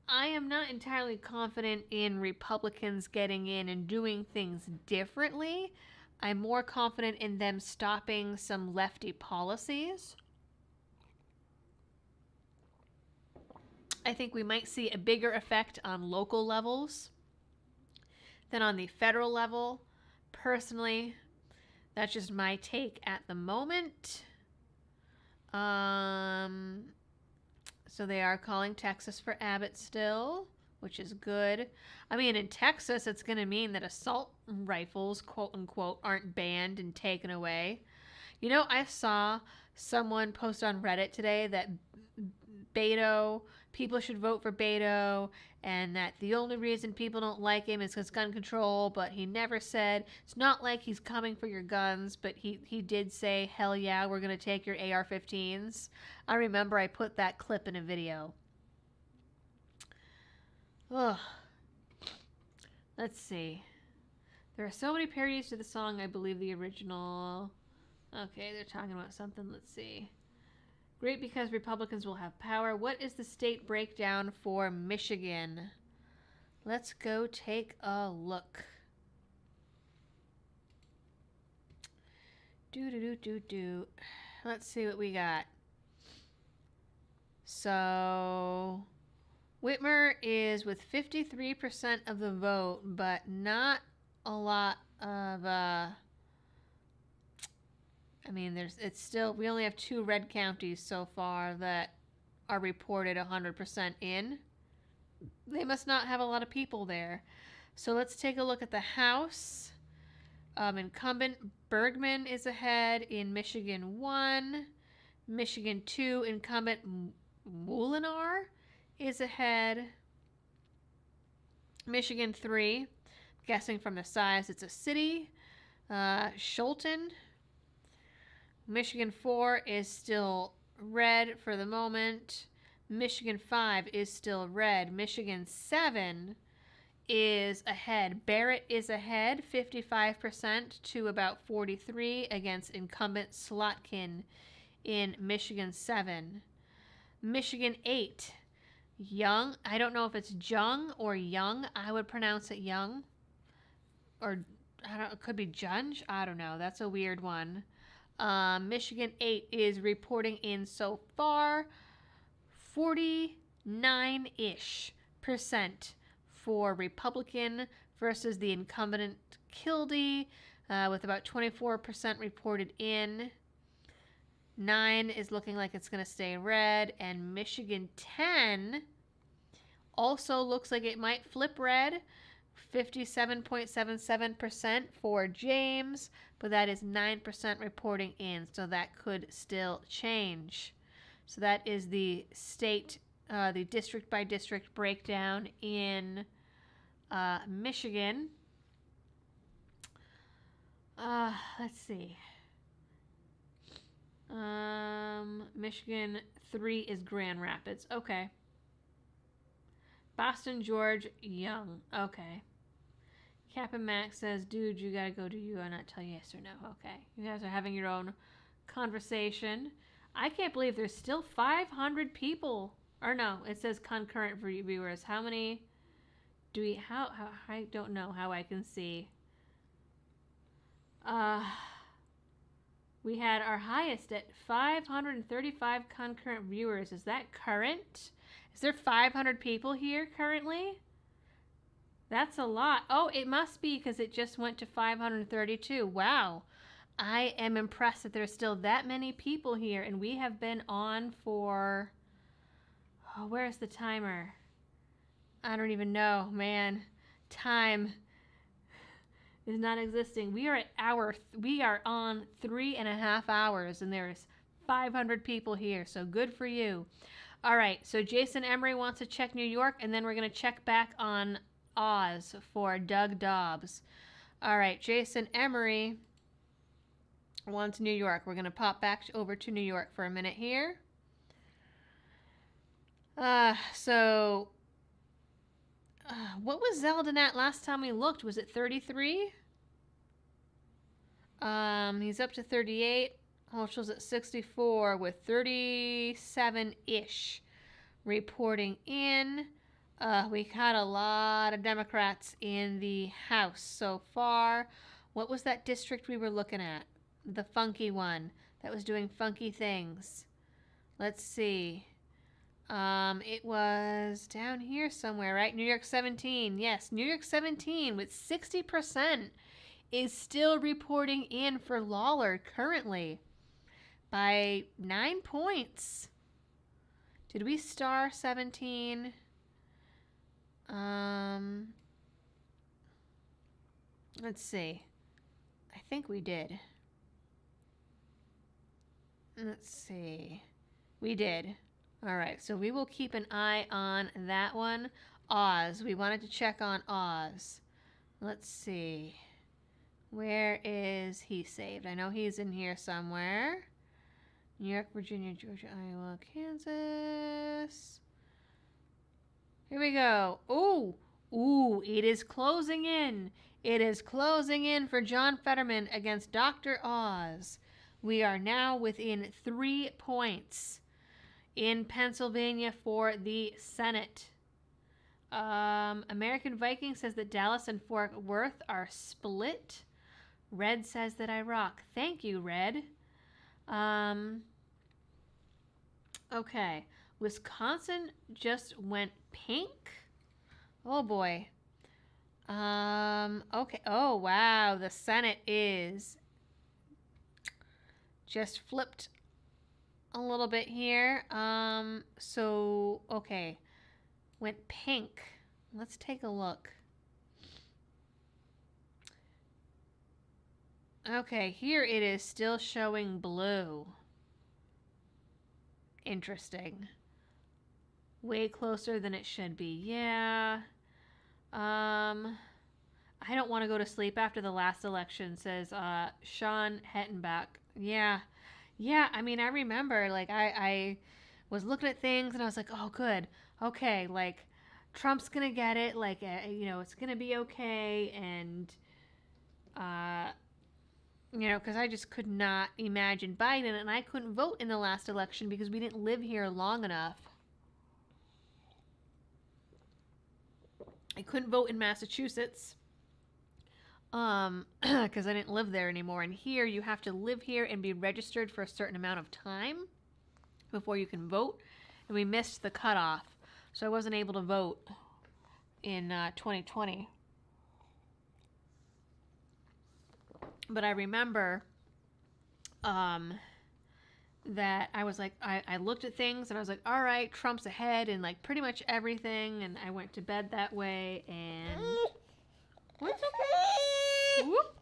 am not entirely confident in Republicans getting in and doing things differently. I'm more confident in them stopping some lefty policies. I think we might see a bigger effect on local levels than on the federal level. Personally, that's just my take at the moment. So they are calling Texas for Abbott still, which is good. I mean, in Texas, it's going to mean that assault rifles, quote unquote, aren't banned and taken away. You know, I saw someone post on Reddit today that Beto, people should vote for Beto, and that the only reason people don't like him is because gun control, but he never said, it's not like he's coming for your guns, but he did say, hell yeah, we're going to take your AR-15s. I remember I put that clip in a video. Ugh. Let's see. There are so many parodies to the song, I believe the original. Okay, they're talking about something. Let's see. Great because Republicans will have power. What is the state breakdown for Michigan? Let's go take a look. Let's see what we got. So, Whitmer is with 53% of the vote, but not a lot of, I mean, it's still, we only have 2 red counties so far that are reported 100% in. They must not have a lot of people there. So let's take a look at the House. Incumbent Bergman is ahead in Michigan 1. Michigan 2, incumbent Molinar is ahead. Michigan 3, guessing from the size, it's a city. Scholten. Michigan 4 is still red for the moment. Michigan 5 is still red. Michigan 7 is ahead. Barrett is ahead, 55% to about 43% against incumbent Slotkin in Michigan 7. Michigan 8, Young. I don't know if it's Jung or Young. I would pronounce it Young. Or, I don't. It could be Junge. I don't know. That's a weird one. Michigan 8 is reporting in so far 49-ish% for Republican versus the incumbent Kildee, with about 24% reported in. 9 is looking like it's going to stay red, and Michigan 10 also looks like it might flip red. 57.77% for James, but that is 9% reporting in, so that could still change. So that is the state, the district by district breakdown in Michigan. Let's see. Michigan 3 is Grand Rapids. Okay. Boston George Young. Okay. Captain Max says, dude, you gotta go, do you? And not tell you yes or no. Okay. You guys are having your own conversation. I can't believe there's still 500 people. Or no, it says concurrent viewers. How many do we, how I don't know how I can see. We had our highest at 535 concurrent viewers. Is that current? Is there 500 people here currently? That's a lot. Oh, it must be because it just went to 532. Wow. I am impressed that there's still that many people here, and we have been on for... Oh, where's the timer? I don't even know, man. Time is not existing. We are on 3.5 hours, and there's 500 people here, so good for you. All right, so Jason Emery wants to check New York, and then we're going to check back on Oz for Doug Dobbs. All right, Jason Emery wants New York. We're going to pop back over to New York for a minute here. So what was Zeldin at last time we looked? Was it 33? He's up to 38. Holschel's at 64 with 37-ish reporting in. We got a lot of Democrats in the House so far. What was that district we were looking at? The funky one that was doing funky things. Let's see. It was down here somewhere, right? New York 17. Yes, New York 17 with 60% is still reporting in for Lawler currently by 9 points. Did we star 17? Let's see. I think we did. Let's see. We did. All right, so we will keep an eye on that one. Oz. We wanted to check on Oz. Let's see. Where is he saved? I know he's in here somewhere. New York, Virginia, Georgia, Iowa, Kansas. Here we go. Ooh, it is closing in. It is closing in for John Fetterman against Dr. Oz. We are now within 3 points in Pennsylvania for the Senate. American Viking says that Dallas and Fort Worth are split. Red says that I rock. Thank you, Red. Okay. Wisconsin just went pink. Oh boy. Okay. Oh wow. The Senate is just flipped a little bit here. So okay. Went pink. Let's take a look. Okay, here it is still showing blue. Interesting. Way closer than it should be. Yeah. I don't want to go to sleep after the last election, says Sean Hettenbach. Yeah. I mean, I remember, like, I was looking at things and I was like, oh, good. Okay, like, Trump's gonna get it. Like, it's gonna be okay. And, because I just could not imagine Biden, and I couldn't vote in the last election because we didn't live here long enough. I couldn't vote in Massachusetts because I didn't live there anymore. And here, you have to live here and be registered for a certain amount of time before you can vote. And we missed the cutoff, so I wasn't able to vote in 2020. But I remember that I was like, I looked at things and I was like, all right, Trump's ahead in like pretty much everything. And I went to bed that way and... What's okay? Whoop.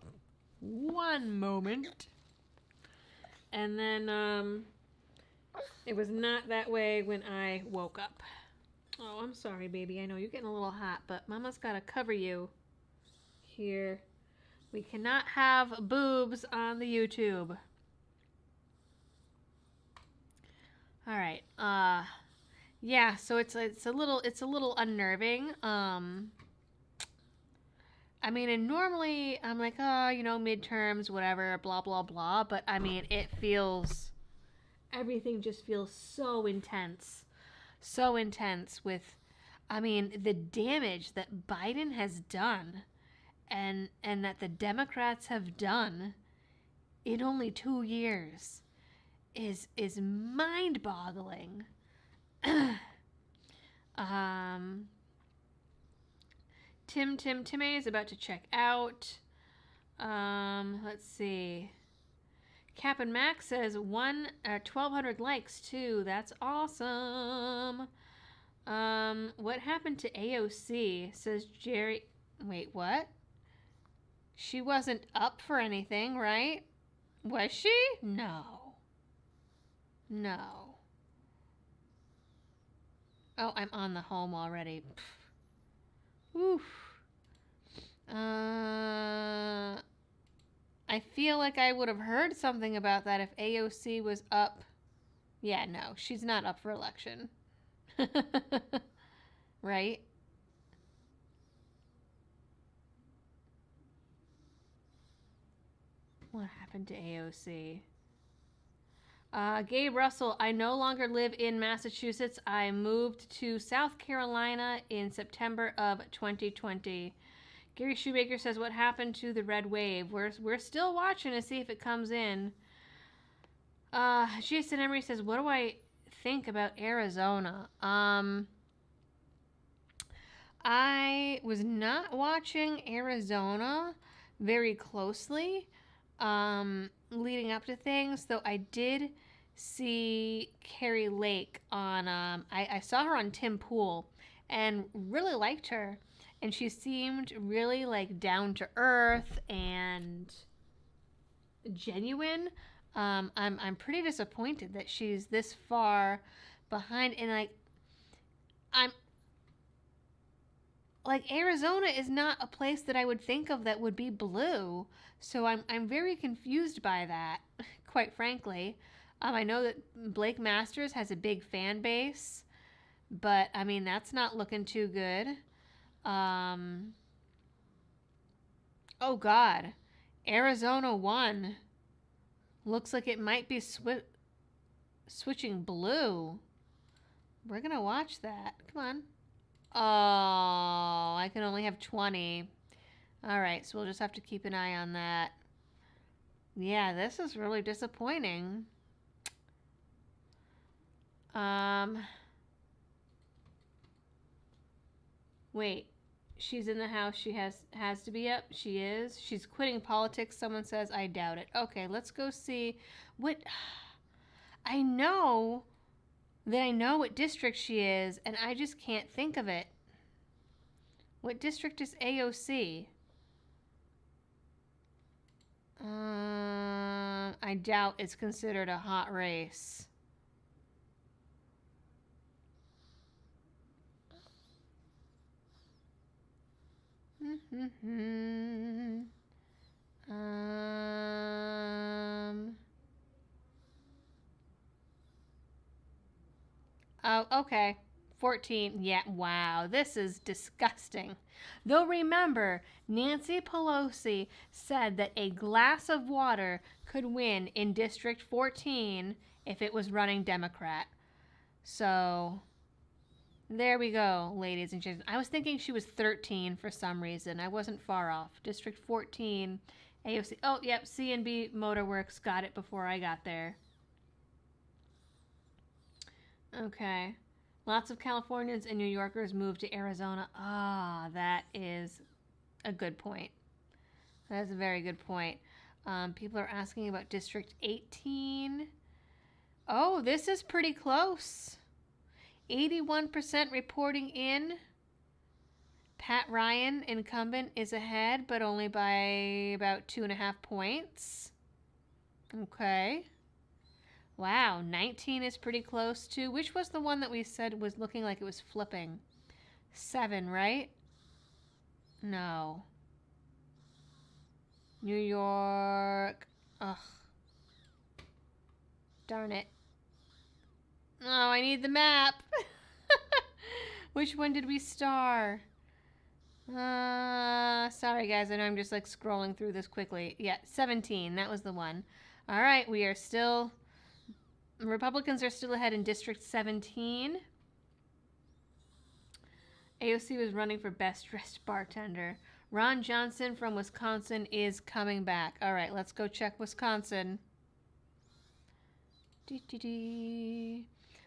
One moment. And then it was not that way when I woke up. Oh, I'm sorry, baby. I know you're getting a little hot, but Mama's got to cover you here. We cannot have boobs on the YouTube. All right. Yeah, so it's a little unnerving. I mean, and normally I'm like, oh, midterms, whatever, blah blah blah, but I mean, everything just feels so intense. So intense with the damage that Biden has done. And that the Democrats have done in only 2 years is mind-boggling. Timmy is about to check out. Let's see. Cap and Max says 1,200 likes too. That's awesome. What happened to AOC? Says Jerry. Wait, what? She wasn't up for anything, right? Was she? No. Oh, I'm on the home already. Oof. I feel like I would have heard something about that if AOC was up. Yeah, no, she's not up for election. Right? What happened to AOC? Gabe Russell, I no longer live in Massachusetts. I moved to South Carolina in September of 2020. Gary Shoemaker says, what happened to the red wave? We're still watching to see if it comes in. Jason Emery says, what do I think about Arizona? I was not watching Arizona very closely leading up to things, though I did see Carrie Lake on, I saw her on Tim Pool and really liked her. And she seemed really like down to earth and genuine. I'm pretty disappointed that she's this far behind, and I'm like, Arizona is not a place that I would think of that would be blue. So I'm very confused by that, quite frankly. I know that Blake Masters has a big fan base, but I mean, that's not looking too good. Oh God, Arizona won. Looks like it might be switching blue. We're gonna watch that. Come on. Oh, I can only have 20. All right, so we'll just have to keep an eye on that. Yeah, this is really disappointing. Wait. She's in the house. She has to be up. She is. She's quitting politics. Someone says, I doubt it. Okay, let's go see what... I know that I know what district she is, and I just can't think of it. What district is AOC? I doubt it's considered a hot race. Oh, okay. 14. Yeah, wow. This is disgusting. Though remember, Nancy Pelosi said that a glass of water could win in District 14 if it was running Democrat. So, there we go, ladies and gentlemen. I was thinking she was 13 for some reason. I wasn't far off. District 14, AOC. Oh, yep, CNB Motorworks got it before I got there. Okay. Lots of Californians and New Yorkers moved to Arizona. Ah, that is a good point. That is a very good point. People are asking about District 18. Oh, this is pretty close. 81% reporting in. Pat Ryan, incumbent, is ahead, but only by about 2.5 points. Okay. Wow, 19 is pretty close to... Which was the one that we said was looking like it was flipping? 7, right? No. New York. Ugh. Darn it. Oh, I need the map. Which one did we star? Sorry guys, I know I'm just like scrolling through this quickly. Yeah, 17, that was the one. All right, we are still... Republicans are still ahead in District 17. AOC was running for best dressed bartender. Ron Johnson from Wisconsin is coming back. All right, let's go check Wisconsin.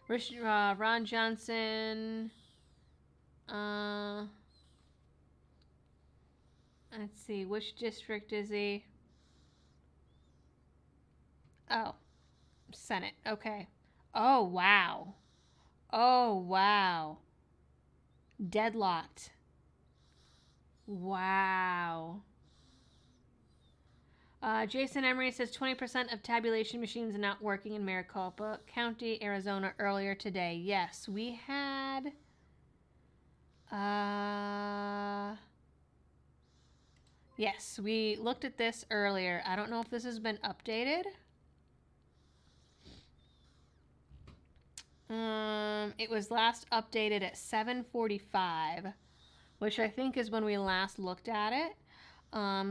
Ron Johnson. Let's see, which district is he? Oh, Senate. Okay. Oh, wow. Oh, wow. Deadlocked. Wow. Jason Emery says 20% of tabulation machines are not working in Maricopa County, Arizona earlier today. Yes, we had... Yes, we looked at this earlier. I don't know if this has been updated. It was last updated at 7:45, which I think is when we last looked at it.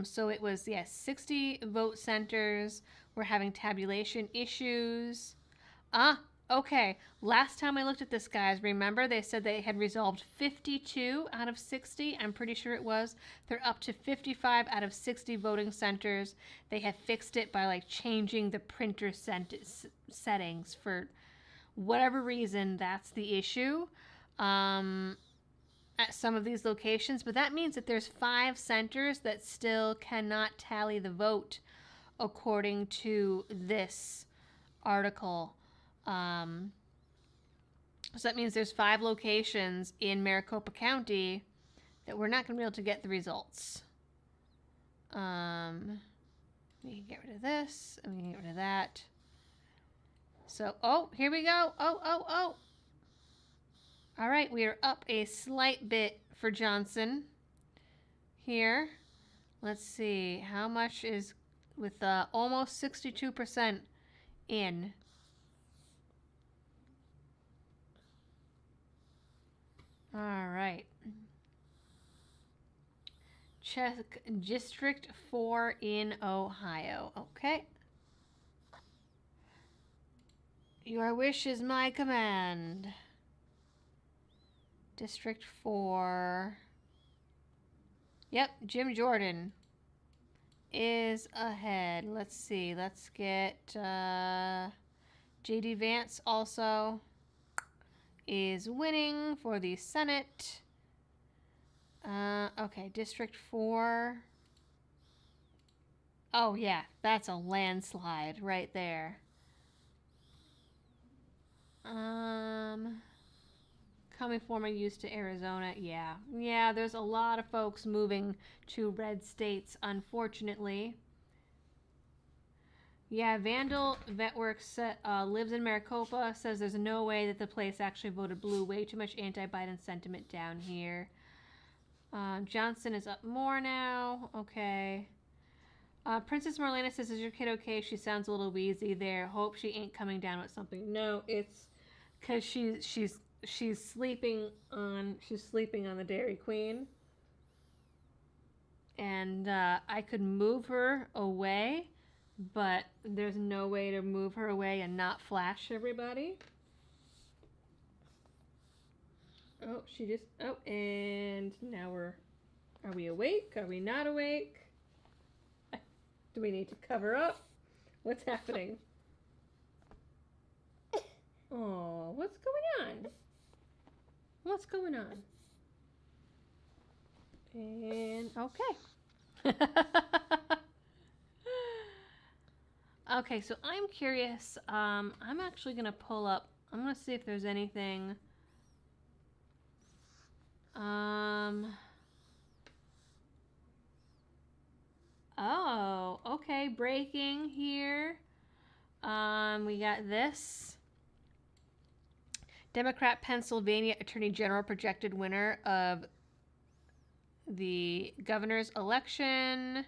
So it was, 60 vote centers were having tabulation issues. Okay. Last time I looked at this, guys, remember they said they had resolved 52 out of 60? I'm pretty sure it was. They're up to 55 out of 60 voting centers. They have fixed it by like changing the printer settings for whatever reason. That's the issue at some of these locations. But that means that there's 5 centers that still cannot tally the vote according to this article. So that means there's 5 locations in Maricopa County that we're not going to be able to get the results. We can get rid of this, and we can get rid of that. So, here we go. All right, we are up a slight bit for Johnson here. Let's see, how much is with almost 62% in. All right. Check District 4 in Ohio. Okay. Your wish is my command. District 4. Yep, Jim Jordan is ahead. Let's see. Let's get J.D. Vance also is winning for the Senate. Okay, District 4. Oh, yeah, that's a landslide right there. Coming former use to Arizona. Yeah, there's a lot of folks moving to red states, unfortunately. Yeah, Vandal Vetworks lives in Maricopa, says there's no way that the place actually voted blue. Way too much anti-Biden sentiment down here. Johnson is up more now. Okay. Princess Marlena says, is your kid okay? She sounds a little wheezy there. Hope she ain't coming down with something. No, it's because she's sleeping on the Dairy Queen. And I could move her away, but there's no way to move her away and not flash everybody. And now are we awake? Are we not awake? Do we need to cover up? What's happening? Oh, what's going on? What's going on? And okay. Okay, so I'm curious. I'm actually going to pull up. I'm going to see if there's anything. Oh, okay. Breaking here. We got this. Democrat Pennsylvania Attorney General projected winner of the governor's election.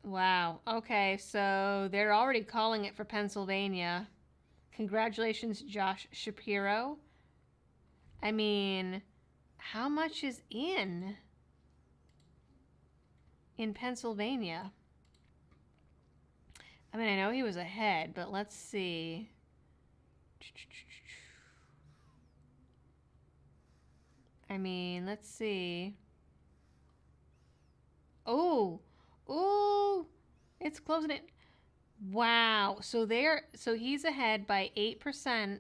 Wow. Okay, so they're already calling it for Pennsylvania. Congratulations, Josh Shapiro. I mean, how much is in Pennsylvania? I mean, I know he was ahead, but let's see. I mean, let's see. Oh, it's closing it. Wow. So he's ahead by 8%,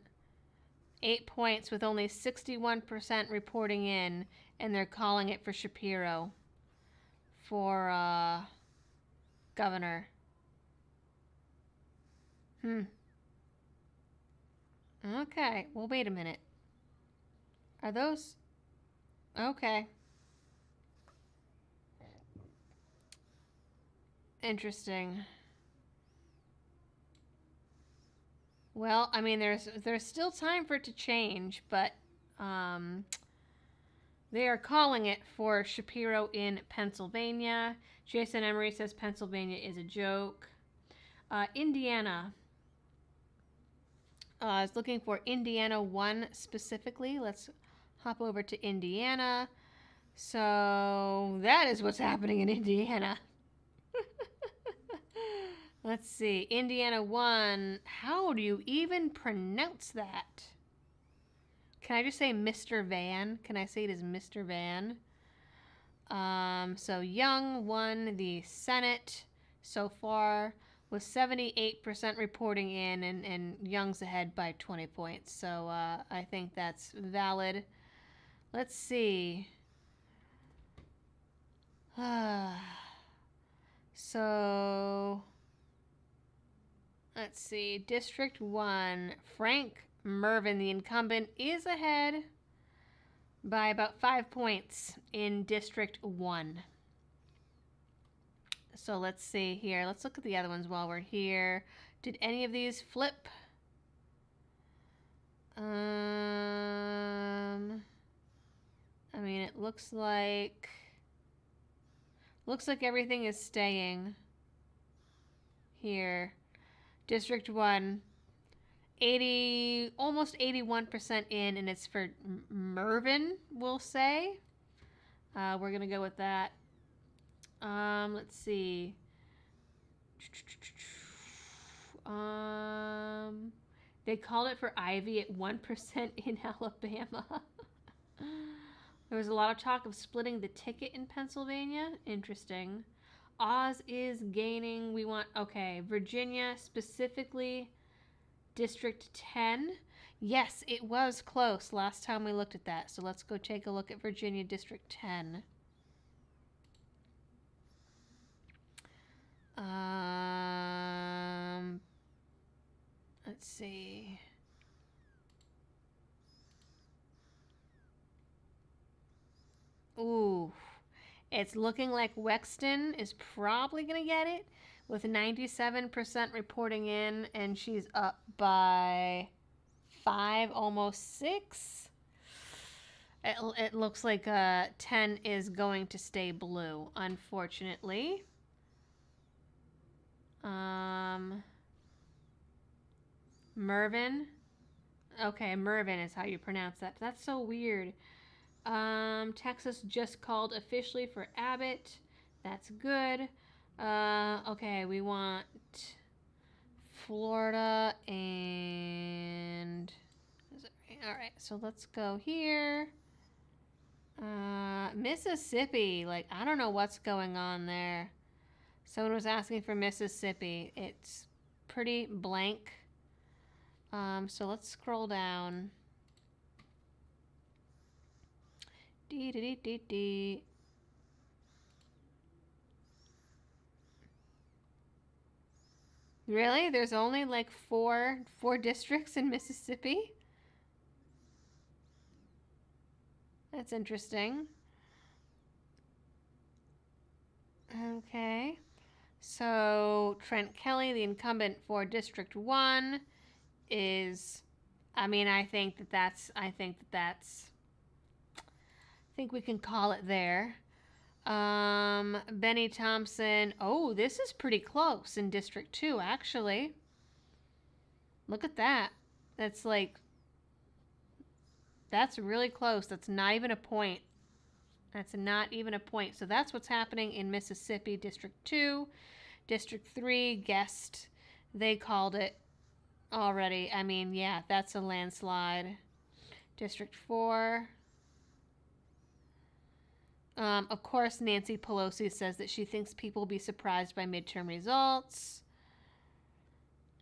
8 points with only 61% reporting in, and they're calling it for Shapiro for governor. Okay. Well, wait a minute. Are those... Okay. Interesting. Well, I mean, there's still time for it to change, but they are calling it for Shapiro in Pennsylvania. Jason Emery says Pennsylvania is a joke. Indiana. I was looking for Indiana 1 specifically. Let's hop over to Indiana. So that is what's happening in Indiana. Let's see. Indiana 1. How do you even pronounce that? Can I just say Mr. Van? Can I say it as Mr. Van? So Young won the Senate so far with 78% reporting in, and Young's ahead by 20 points. So I think that's valid. Let's see. So let's see. District 1, Frank Mervyn, the incumbent, is ahead by about 5 points in District 1. So let's see here. Let's look at the other ones while we're here. Did any of these flip? I mean, it looks like everything is staying here. District 1, almost 81% in, and it's for Mervyn, we'll say. We're going to go with that. Let's see. They called it for Ivy at 1% in Alabama. There was a lot of talk of splitting the ticket in Pennsylvania. Interesting. Oz is gaining. We want, okay, Virginia specifically, District 10. Yes, it was close last time we looked at that. So let's go take a look at Virginia District 10. Let's see. Ooh, it's looking like Wexton is probably going to get it with 97% reporting in, and she's up by 5, almost 6. It looks like 10 is going to stay blue, unfortunately. Mervyn. Okay, Mervyn is how you pronounce that. That's so weird. Texas just called officially for Abbott. That's good. Okay, we want Florida and... All right, so let's go here. Mississippi. Like, I don't know what's going on there. Someone was asking for Mississippi. It's pretty blank. So let's scroll down. Really? There's only like four districts in Mississippi? That's interesting. Okay. So Trent Kelly, the incumbent for District 1, is, I think we can call it there. Benny Thompson. Oh, this is pretty close in District 2, actually. Look at that. That's really close. That's not even a point. So that's what's happening in Mississippi, District 2. District 3, guessed. They called it already. Yeah, that's a landslide. District 4. Of course, Nancy Pelosi says that she thinks people will be surprised by midterm results.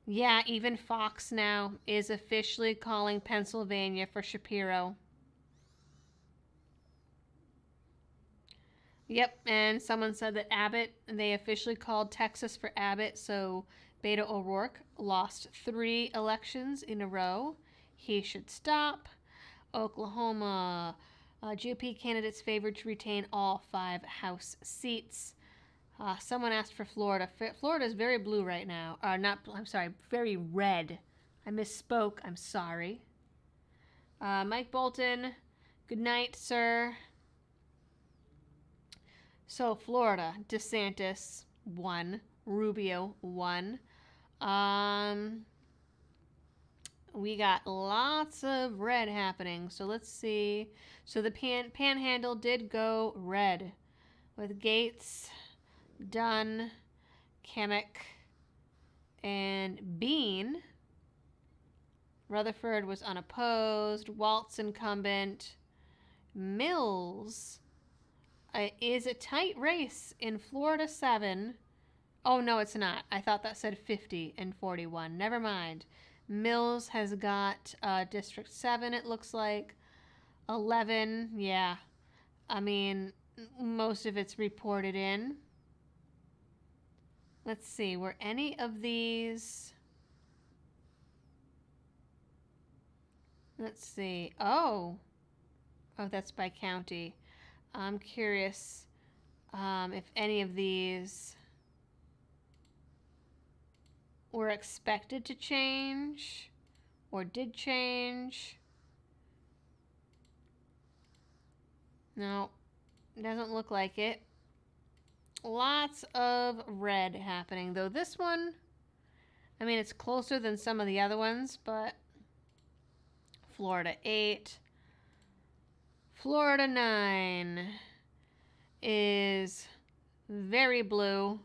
Yeah, even Fox now is officially calling Pennsylvania for Shapiro. Yep, and someone said that Abbott, they officially called Texas for Abbott, so Beto O'Rourke lost 3 elections in a row. He should stop. Oklahoma, GOP candidates favored to retain all 5 House seats. Someone asked for Florida. Florida is very blue right now. Very red. I misspoke. I'm sorry. Mike Bolton, good night, sir. So Florida, DeSantis, 1. Rubio, 1. we got lots of red happening. So let's see. So the panhandle did go red with Gates, Dunn, Kamek, and Bean. Rutherford was unopposed. Walt's incumbent. Mills is a tight race in Florida 7. Oh, no, it's not. I thought that said 50 and 41. Never mind. Mills has got District 7, it looks like. 11, yeah. I mean, most of it's reported in. Let's see, were any of these... Let's see. Oh, that's by county. I'm curious if any of these were expected to change or did change. No, doesn't look like it. Lots of red happening, though this one, I mean, it's closer than some of the other ones, but Florida 8. Florida 9 is very blue.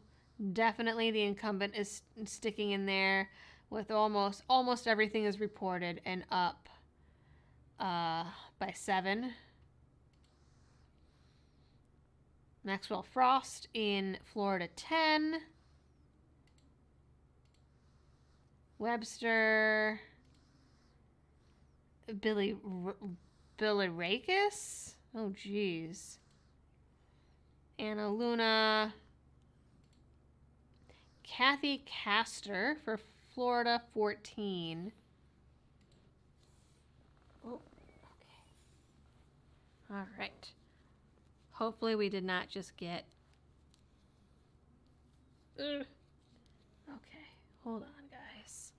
Definitely the incumbent is sticking in there with almost everything is reported and up by 7. Maxwell Frost in Florida 10. Webster. Billy Rakis? Oh, geez. Anna Luna. Kathy Castor for Florida 14. Oh, okay. All right. Hopefully we did not just get... Okay, hold on, guys.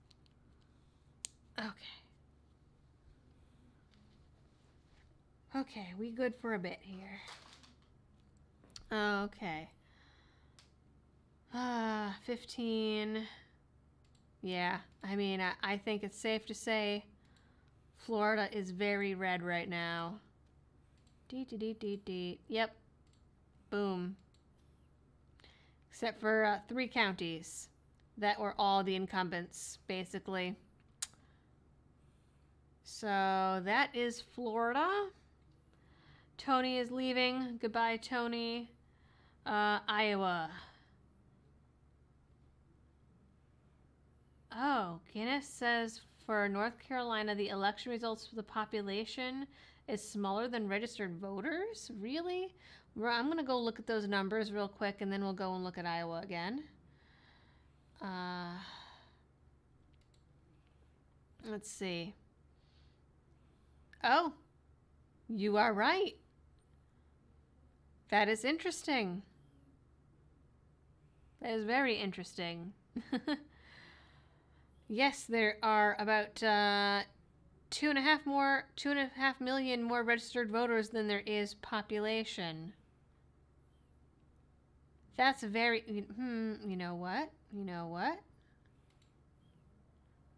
Okay, we good for a bit here. Okay. 15. Yeah, I mean, I think it's safe to say Florida is very red right now. Yep. Boom. Except for 3 counties that were all the incumbents, basically. So that is Florida. Tony is leaving. Goodbye, Tony. Iowa. Oh, Guinness says for North Carolina, the election results for the population is smaller than registered voters? Really? I'm going to go look at those numbers real quick, and then we'll go and look at Iowa again. Let's see. Oh, you are right. That is interesting. That is very interesting. Yes, there are about 2.5 million more registered voters than there is population. That's very, you know what?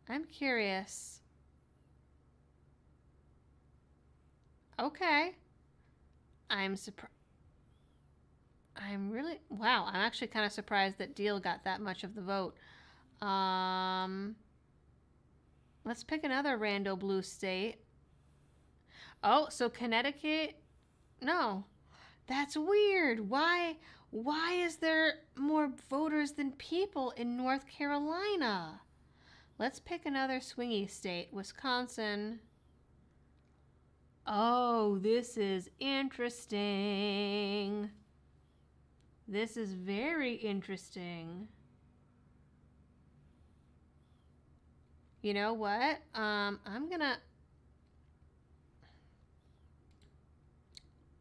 I'm curious. Okay. I'm actually kind of surprised that Deal got that much of the vote. Let's pick another rando blue state. Oh, so Connecticut? No. That's weird. Why is there more voters than people in North Carolina? Let's pick another swingy state. Wisconsin. Oh, this is interesting. This is very interesting. You know what? I'm gonna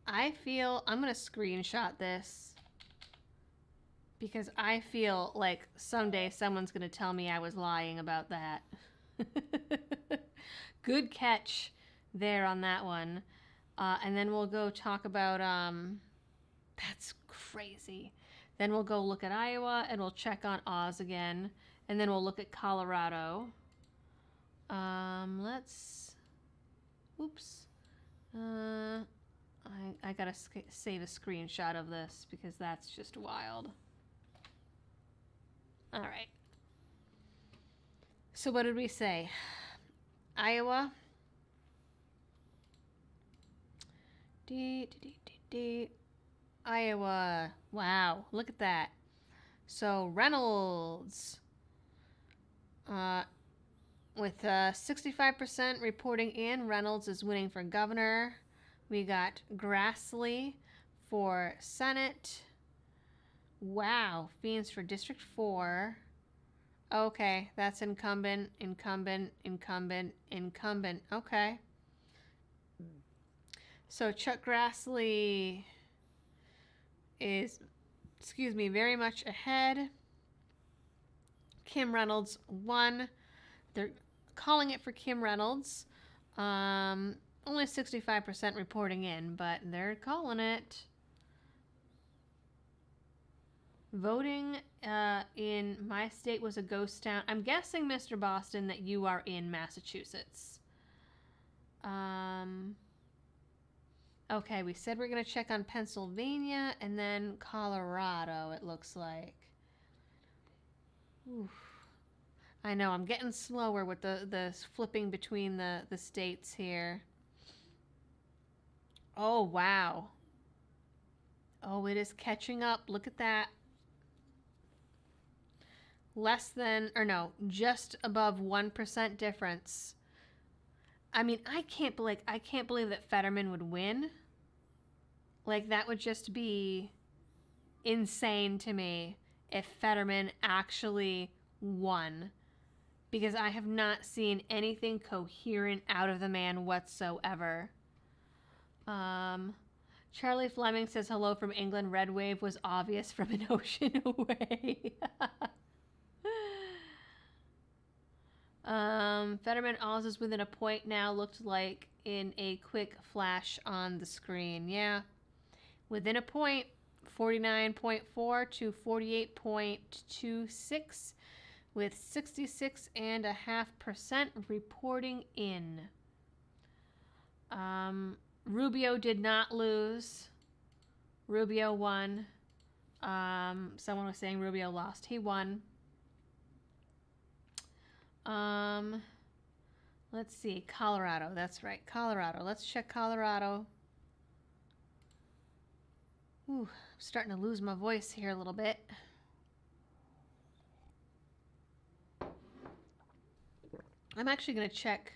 screenshot this because I feel like someday someone's gonna tell me I was lying about that. Good catch there on that one. And then we'll go talk about, that's crazy. Then we'll go look at Iowa and we'll check on Oz again. And then we'll look at Colorado. Let's, oops. I gotta save a screenshot of this because that's just wild. All right. So what did we say? Iowa. Iowa. Wow, look at that. So Reynolds, with 65% reporting in, Reynolds is winning for governor. We got Grassley for Senate. Wow, Phoenix for District 4. Okay, that's incumbent. Okay. So Chuck Grassley is, very much ahead. Kim Reynolds won. They're calling it for Kim Reynolds. Only 65% reporting in, but they're calling it. Voting in my state was a ghost town. I'm guessing, Mr. Boston, that you are in Massachusetts. Okay, we said we're going to check on Pennsylvania and then Colorado, it looks like. Oof. I know, I'm getting slower with the flipping between the states here. Oh, wow. Oh, it is catching up. Look at that. Less than, or no, just above 1% difference. I mean, I can't believe that Fetterman would win. Like, that would just be insane to me if Fetterman actually won. Because I have not seen anything coherent out of the man whatsoever. Charlie Fleming says hello from England. Red wave was obvious from an ocean away. Fetterman also is within a point now, looked like in a quick flash on the screen. Yeah. Within a point, 49.4 to 48.26 with 66.5% reporting in. Rubio did not lose. Rubio won. Someone was saying Rubio lost. He won. Let's see. Colorado. That's right. Colorado. Let's check Colorado. Ooh, I'm starting to lose my voice here a little bit. I'm actually going to check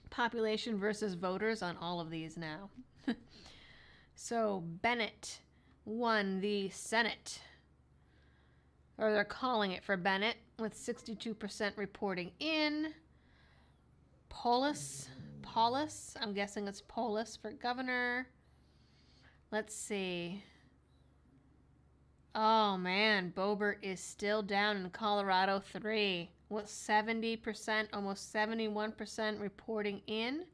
population versus voters on all of these now. So Bennett won the Senate. Or they're calling it for Bennett with 62% reporting in. Polis, I'm guessing it's Polis for governor. Let's see. Oh man, Boebert is still down in Colorado 3 with 70%, almost 71% reporting in.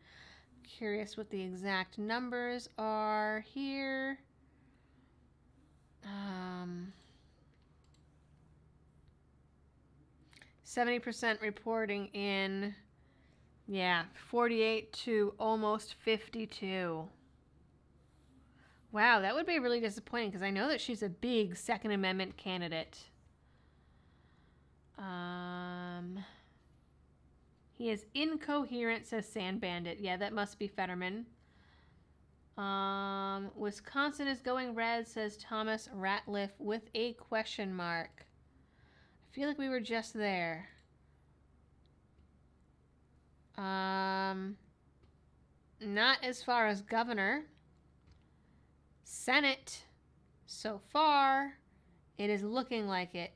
Curious what the exact numbers are here. 70% reporting in. Yeah, 48 to almost 52. Wow, that would be really disappointing because I know that she's a big Second Amendment candidate. He is incoherent, says Sand Bandit. Yeah, that must be Fetterman. Wisconsin is going red, says Thomas Ratliff with a question mark. I feel like we were just there. Not as far as governor. Senate, so far, it is looking like it.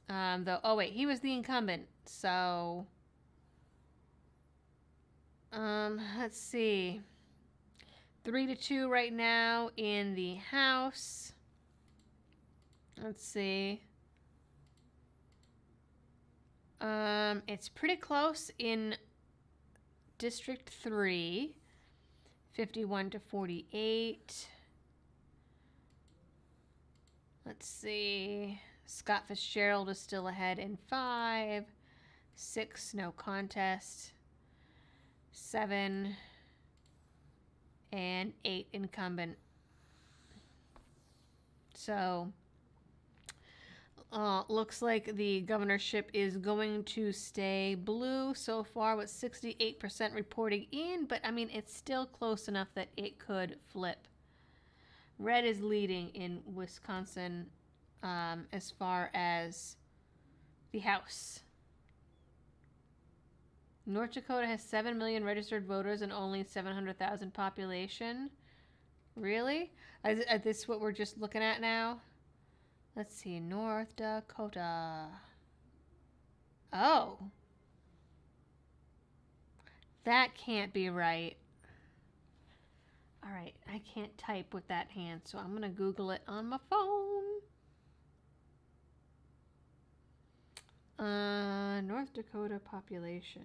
Though, oh wait, he was the incumbent, so, let's see. 3-2 right now in the House. Let's see. It's pretty close in District 3. 51 to 48. Let's see. Scott Fitzgerald is still ahead in 5. 6, no contest. 7 and 8 incumbent. So looks like the governorship is going to stay blue so far with 68% reporting in, but I mean, it's still close enough that it could flip. Red is leading in Wisconsin as far as the House. North Dakota has 7 million registered voters and only 700,000 population. Really? Is this what we're just looking at now? Let's see. North Dakota. Oh. That can't be right. All right. I can't type with that hand, so I'm going to Google it on my phone. North Dakota population.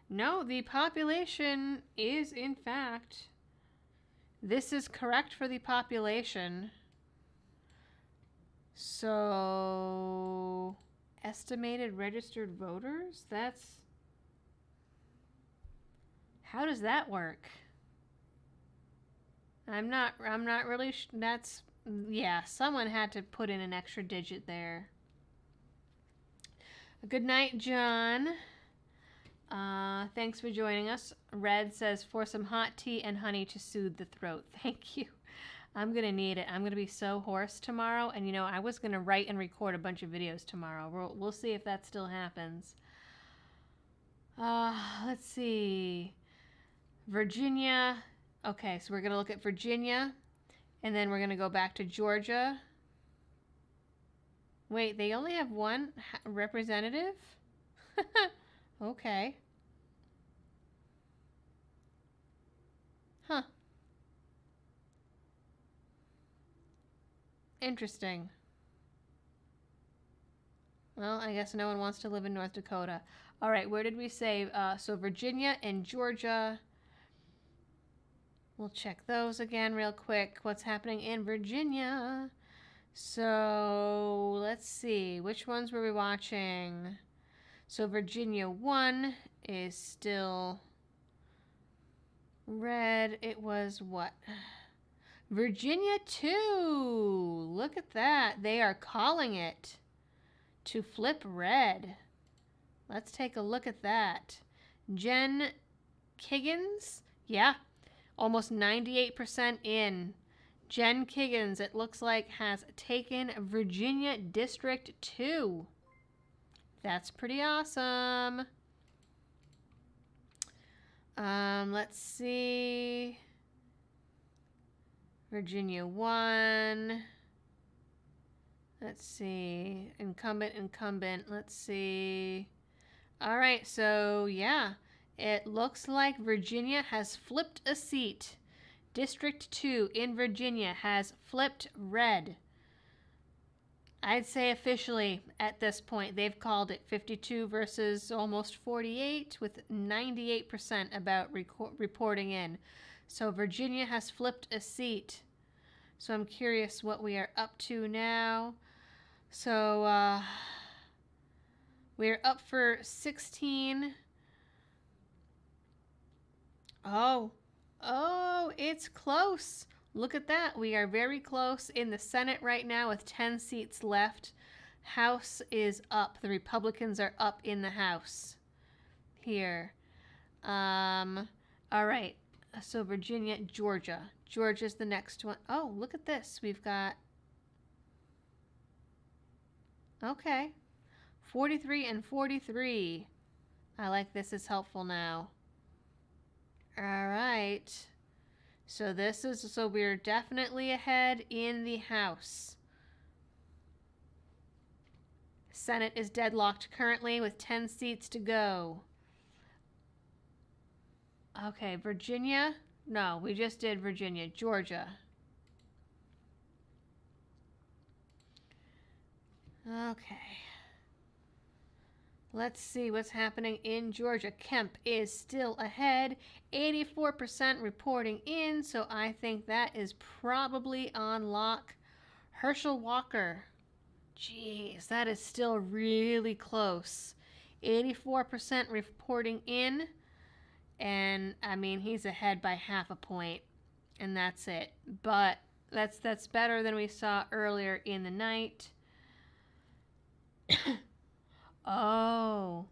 No, the population is, in fact, this is correct for the population. So, estimated registered voters? That's, how does that work? I'm not really, that's, yeah, someone had to put in an extra digit there. Good night, John. Thanks for joining us. Red says, for some hot tea and honey to soothe the throat. Thank you. I'm going to need it. I'm going to be so hoarse tomorrow. And, you know, I was going to write and record a bunch of videos tomorrow. We'll see if that still happens. Let's see. Virginia. Okay, so we're going to look at Virginia. And then we're going to go back to Georgia. Wait, they only have one representative? Okay. Huh. Interesting. Well, I guess no one wants to live in North Dakota. All right, where did we say? So Virginia and Georgia. We'll check those again real quick. What's happening in Virginia? So let's see. Which ones were we watching? So Virginia 1 is still red. It was what? Virginia 2. Look at that. They are calling it to flip red. Let's take a look at that. Jen Kiggins. Yeah. Almost 98% in. Jen Kiggins, it looks like, has taken Virginia District 2. That's pretty awesome. Let's see. Virginia 1. Let's see. Incumbent. Let's see. All right, so yeah. It looks like Virginia has flipped a seat. District 2 in Virginia has flipped red. I'd say officially at this point, they've called it 52 versus almost 48 with 98% about reporting in. So Virginia has flipped a seat. So I'm curious what we are up to now. So we're up for 16. Oh, it's close. Look at that. We are very close in the Senate right now with 10 seats left. House is up. The Republicans are up in the House here. All right. So Virginia, Georgia. Georgia's the next one. Oh, look at this. We've got, okay, 43 and 43. I like this is helpful now. All right. So we're definitely ahead in the House. Senate is deadlocked currently with 10 seats to go. Okay, Virginia. No, we just did Virginia. Georgia. Okay. Let's see what's happening in Georgia. Kemp is still ahead, 84% reporting in, so I think that is probably on lock. Herschel Walker. Jeez, that is still really close. 84% reporting in. And, I mean, he's ahead by half a point. And that's it. But that's better than we saw earlier in the night. Oh.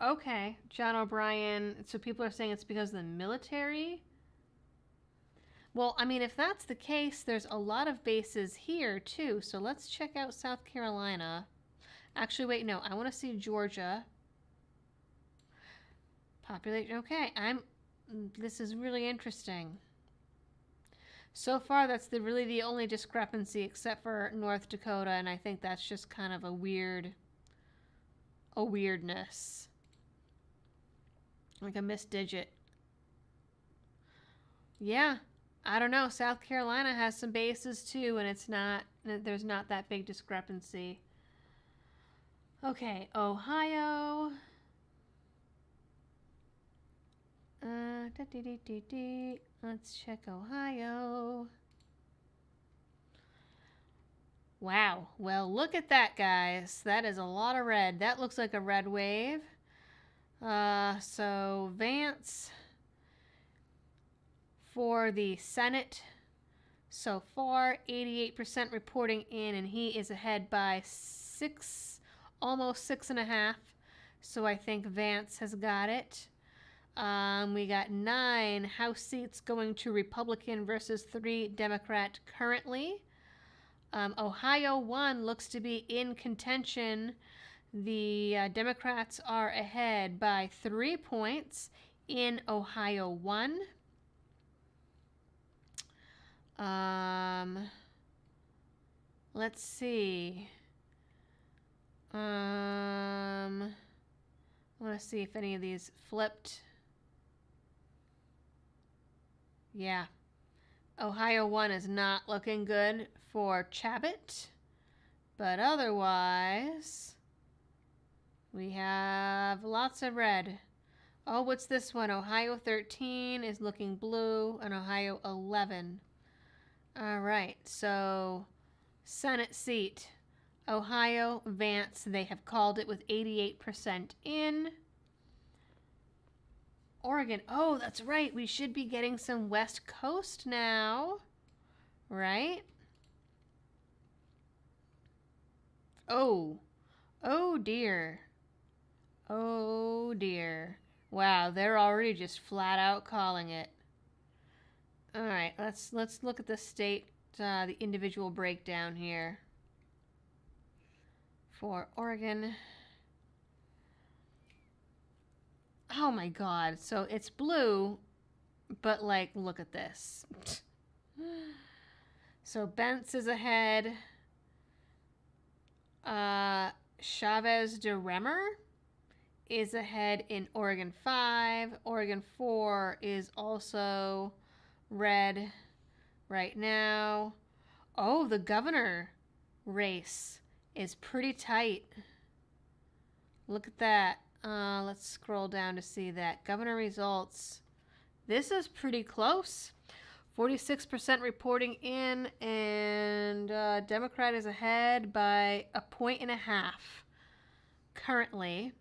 Okay. John O'Brien. So people are saying it's because of the military? Well, I mean, if that's the case, there's a lot of bases here, too. So let's check out South Carolina. Actually, wait, no. I want to see Georgia. Population. Okay. This is really interesting. So far, that's really the only discrepancy except for North Dakota, and I think that's just kind of a weirdness. Like a missed digit. Yeah. I don't know. South Carolina has some bases too, and there's not that big discrepancy. Okay, Ohio. Let's check Ohio. Wow. Well, look at that, guys. That is a lot of red. That looks like a red wave. So Vance for the Senate so far, 88% reporting in, and he is ahead by almost 6.5. So I think Vance has got it. We got 9 House seats going to Republican versus 3 Democrat currently. Ohio 1 looks to be in contention. The Democrats are ahead by 3 points in Ohio 1. Let's see. I want to see if any of these flipped. Yeah. Ohio 1 is not looking good for Chabot. But otherwise, we have lots of red. Oh, what's this one? Ohio 13 is looking blue, and Ohio 11. All right, so Senate seat. Ohio, Vance, they have called it with 88% in. Oregon, oh, that's right. We should be getting some West Coast now, right? Oh dear. Oh dear. Wow, they're already just flat out calling it. All right, let's look at the state, the individual breakdown here for Oregon. Oh my God, so it's blue, but like, look at this. So Bentz is ahead. Chavez de Remer is ahead in Oregon 5. Oregon 4 is also red right now. Oh, the governor race is pretty tight. Look at that. Let's scroll down to see that. Governor results. This is pretty close. 46% reporting in, and Democrat is ahead by 1.5 points currently.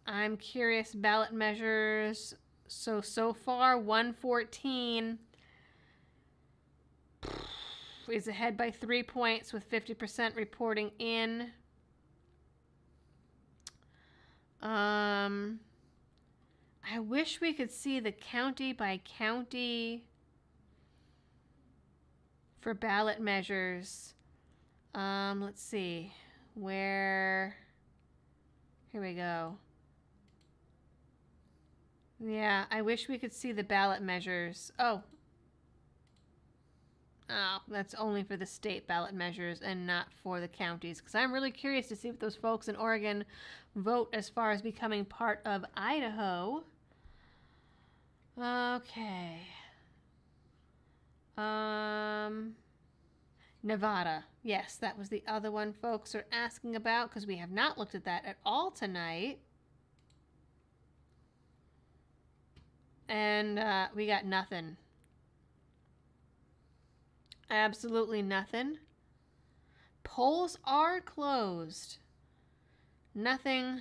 I'm curious, ballot measures. So far, 114 is ahead by 3 points with 50% reporting in. I wish we could see the county by county for ballot measures. Let's see. Here we go. Yeah, I wish we could see the ballot measures. Oh, that's only for the state ballot measures and not for the counties. Because I'm really curious to see what those folks in Oregon vote as far as becoming part of Idaho. Okay. Nevada. Yes, that was the other one folks are asking about because we have not looked at that at all tonight. And we got nothing. Absolutely nothing. Polls are closed. Nothing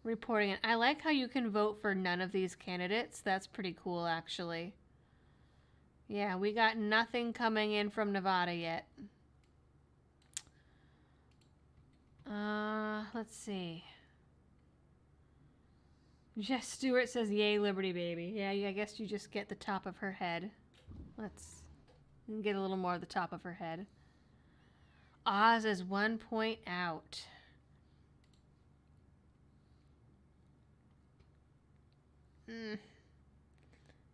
reporting it. I like how you can vote for none of these candidates. That's pretty cool, actually. Yeah, we got nothing coming in from Nevada yet. Let's see. Jess Stewart says, yay, Liberty Baby. Yeah, I guess you just get the top of her head. Let's get a little more of the top of her head. Oz is 1 point out.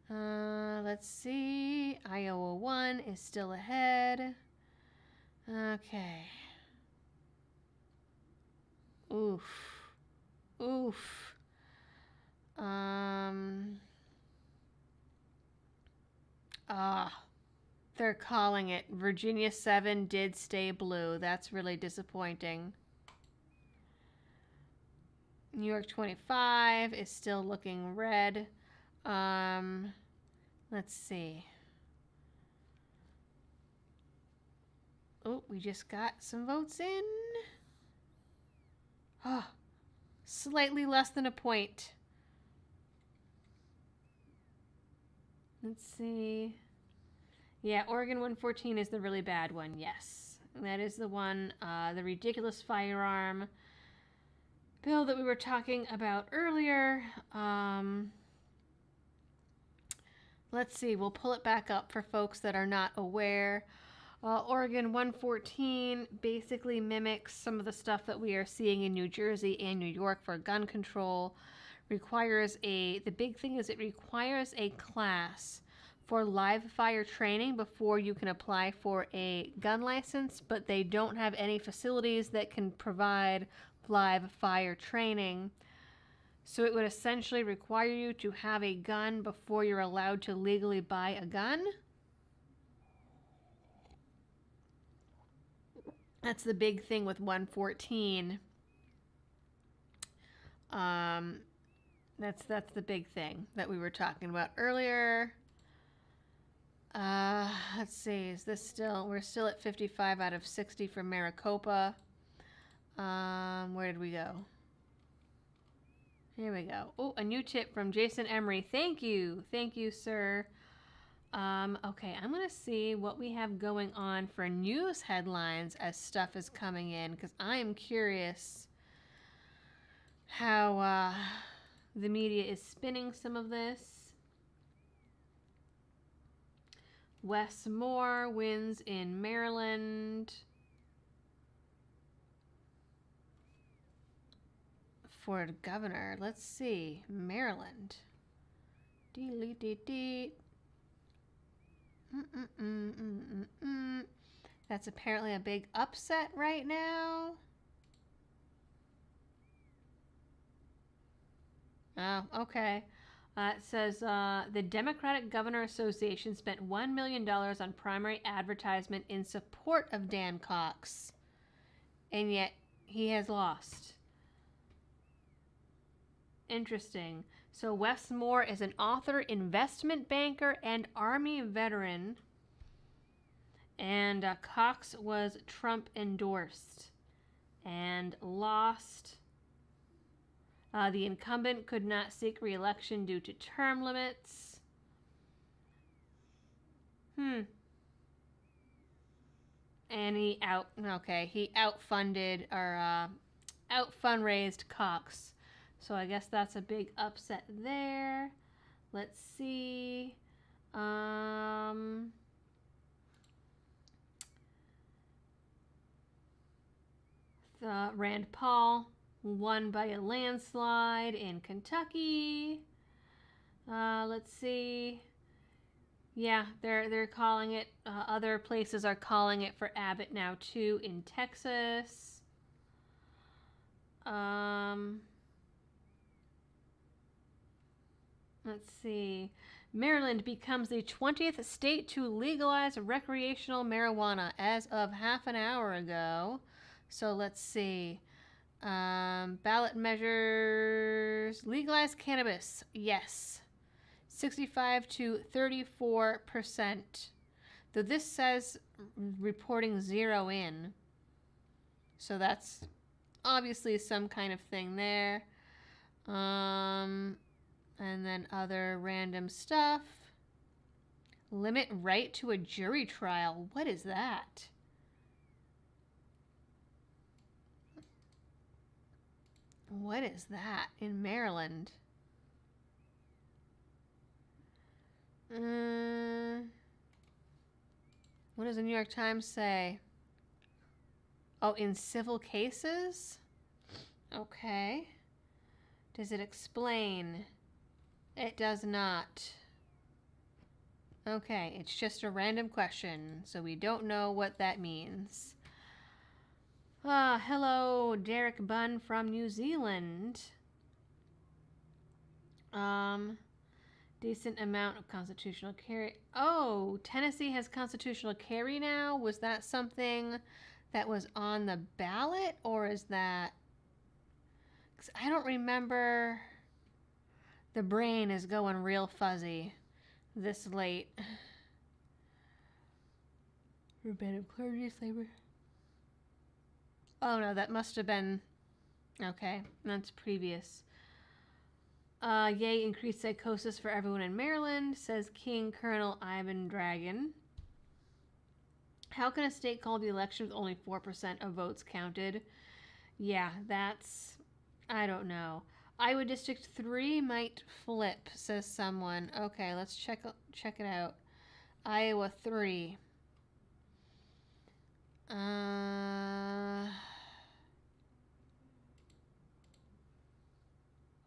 Let's see. Iowa 1 is still ahead. Okay. Oof. Oof. They're calling it. Virginia 7 did stay blue. That's really disappointing. New York 25 is still looking red. Let's see. Oh, we just got some votes in. Oh, slightly less than a point. Let's see. Yeah, Oregon 114 is the really bad one, yes. That is the one, the ridiculous firearm bill that we were talking about earlier. Let's see, we'll pull it back up for folks that are not aware. Oregon 114 basically mimics some of the stuff that we are seeing in New Jersey and New York for gun control. The big thing is it requires a class for live fire training before you can apply for a gun license, but they don't have any facilities that can provide live fire training. So it would essentially require you to have a gun before you're allowed to legally buy a gun. That's the big thing with 114. That's the big thing that we were talking about earlier. Let's see, is this still, we're still at 55 out of 60 for Maricopa. Where did we go? Here we go. Oh, a new tip from Jason Emery. Thank you, sir. Okay, I'm gonna see what we have going on for news headlines as stuff is coming in, because I am curious how the media is spinning some of this. Wes Moore wins in Maryland for governor. Let's see, Maryland. That's apparently a big upset right now. Oh, okay. It says the Democratic Governor Association spent $1 million on primary advertisement in support of Dan Cox, and yet he has lost. Interesting. So Wes Moore is an author, investment banker, and Army veteran, and Cox was Trump endorsed and lost. The incumbent could not seek re-election due to term limits. And he outfunded or out-fundraised Cox. So I guess that's a big upset there. Let's see. Rand Paul won by a landslide in Kentucky. Let's see. Yeah, they're calling it. Other places are calling it for Abbott now too in Texas. Let's see. Maryland becomes the 20th state to legalize recreational marijuana as of half an hour ago. So let's see. Ballot measures legalize cannabis. Yes. 65 to 34%. Though this says reporting 0 in. So that's obviously some kind of thing there. And then other random stuff. Limit right to a jury trial. What is that? What is that in Maryland? What does the New York Times say? Oh, in civil cases? Okay. Does it explain? It does not. Okay, it's just a random question, so we don't know what that means. Hello, Derek Bunn from New Zealand. Decent amount of constitutional carry. Oh, Tennessee has constitutional carry now? Was that something that was on the ballot, or is that... 'Cause I don't remember. The brain is going real fuzzy this late. Rebellion clergy slavery. Oh no, that must have been... Okay, that's previous. Yay, increased psychosis for everyone in Maryland, says King Colonel Ivan Dragon. How can a state call the election with only 4% of votes counted? Yeah, that's... I don't know. Iowa District 3 might flip, says someone. Okay, let's check it out. Iowa 3.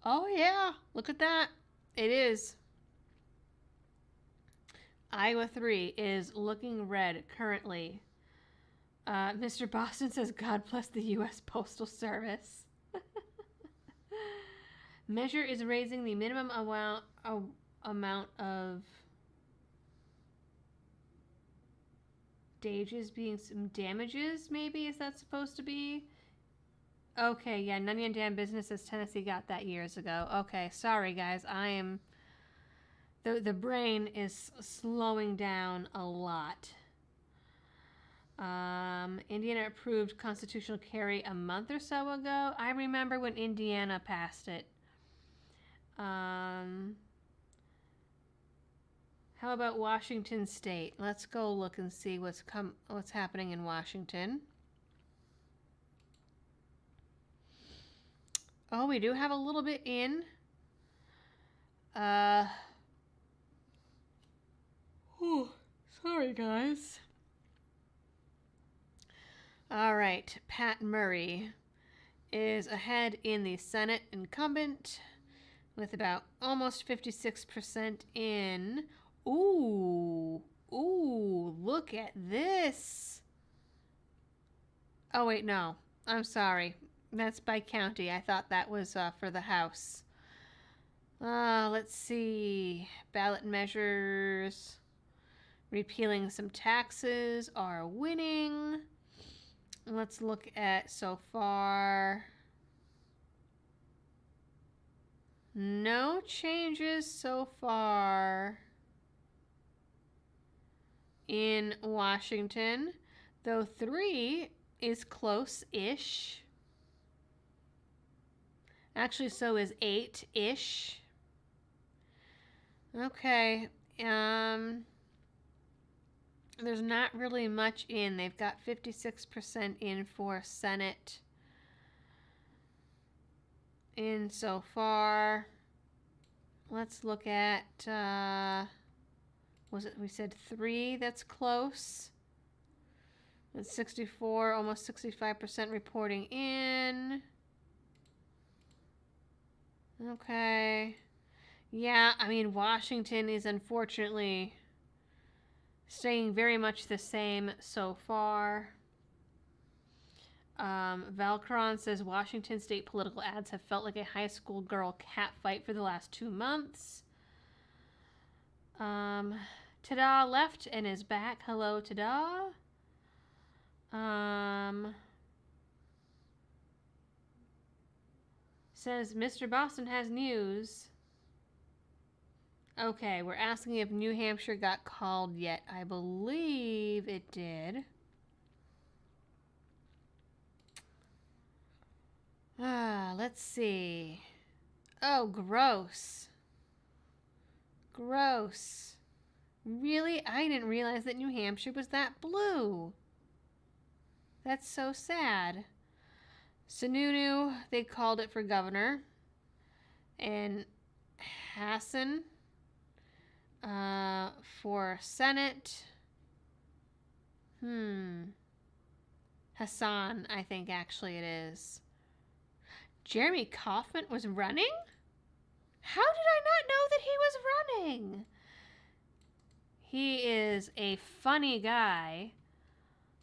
Oh yeah, look at that. It is. Iowa 3 is looking red currently. Mr. Boston says, God bless the U.S. Postal Service. Measure is raising the minimum amount of damages, maybe? Is that supposed to be? Okay, yeah, Nunyan Dam Business says Tennessee got that years ago. Okay, sorry guys, I am... The brain is slowing down a lot. Indiana approved constitutional carry a month or so ago. I remember when Indiana passed it. How about Washington State? Let's go look and see what's happening in Washington. Oh, we do have a little bit in. Sorry guys. All right, Pat Murray is ahead in the Senate incumbent with about almost 56% in. Ooh, look at this. Oh, wait, no. I'm sorry. That's by county. I thought that was for the House. Let's see. Ballot measures. Repealing some taxes are winning. Let's look at so far. No changes so far in Washington, though 3 is close-ish. Actually, so is 8-ish. Okay. There's not really much in. They've got 56% in for Senate in so far. Let's look at, we said 3, that's close. That's 64, almost 65% reporting in. Okay. Yeah, I mean, Washington is unfortunately staying very much the same so far. Valcron says Washington state political ads have felt like a high school girl cat fight for the last 2 months. Tada left and is back. Hello, Tada. Says Mr. Boston has news. Okay, we're asking if New Hampshire got called yet. I believe it did. Let's see. Oh, gross. Gross. Really? I didn't realize that New Hampshire was that blue. That's so sad. Sununu, they called it for governor. And Hassan for Senate. Hassan, I think actually it is. Jeremy Kaufman was running? How did I not know that he was running? He is a funny guy.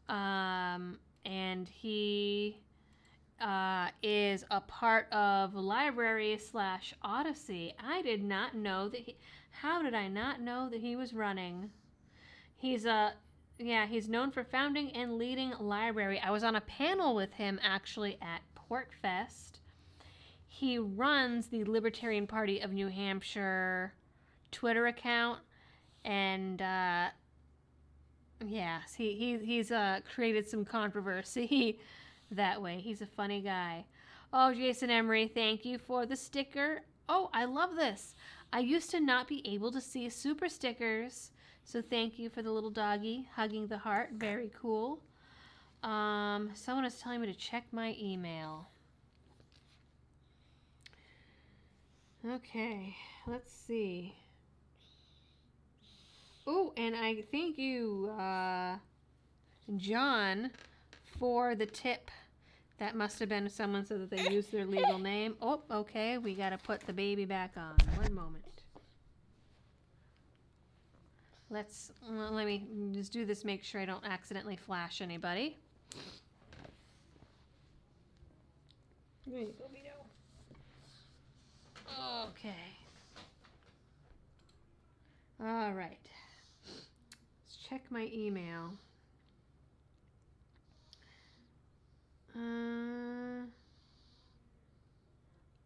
And he is a part of Library/Odyssey. I did not know that he... How did I not know that he was running? He's he's known for founding and leading library. I was on a panel with him actually at PorkFest. He runs the Libertarian Party of New Hampshire Twitter account, and yes, he's created some controversy that way. He's a funny guy. Oh, Jason Emery, thank you for the sticker. Oh, I love this. I used to not be able to see super stickers, so thank you for the little doggy hugging the heart. Very cool. Someone is telling me to check my email. Okay, let's see. Oh, and I thank you, John, for the tip. That must have been someone so that they used their legal name. Oh, okay, we got to put the baby back on. One moment. Let me just do this, make sure I don't accidentally flash anybody. There you go, Vito. Okay. All right. Let's check my email.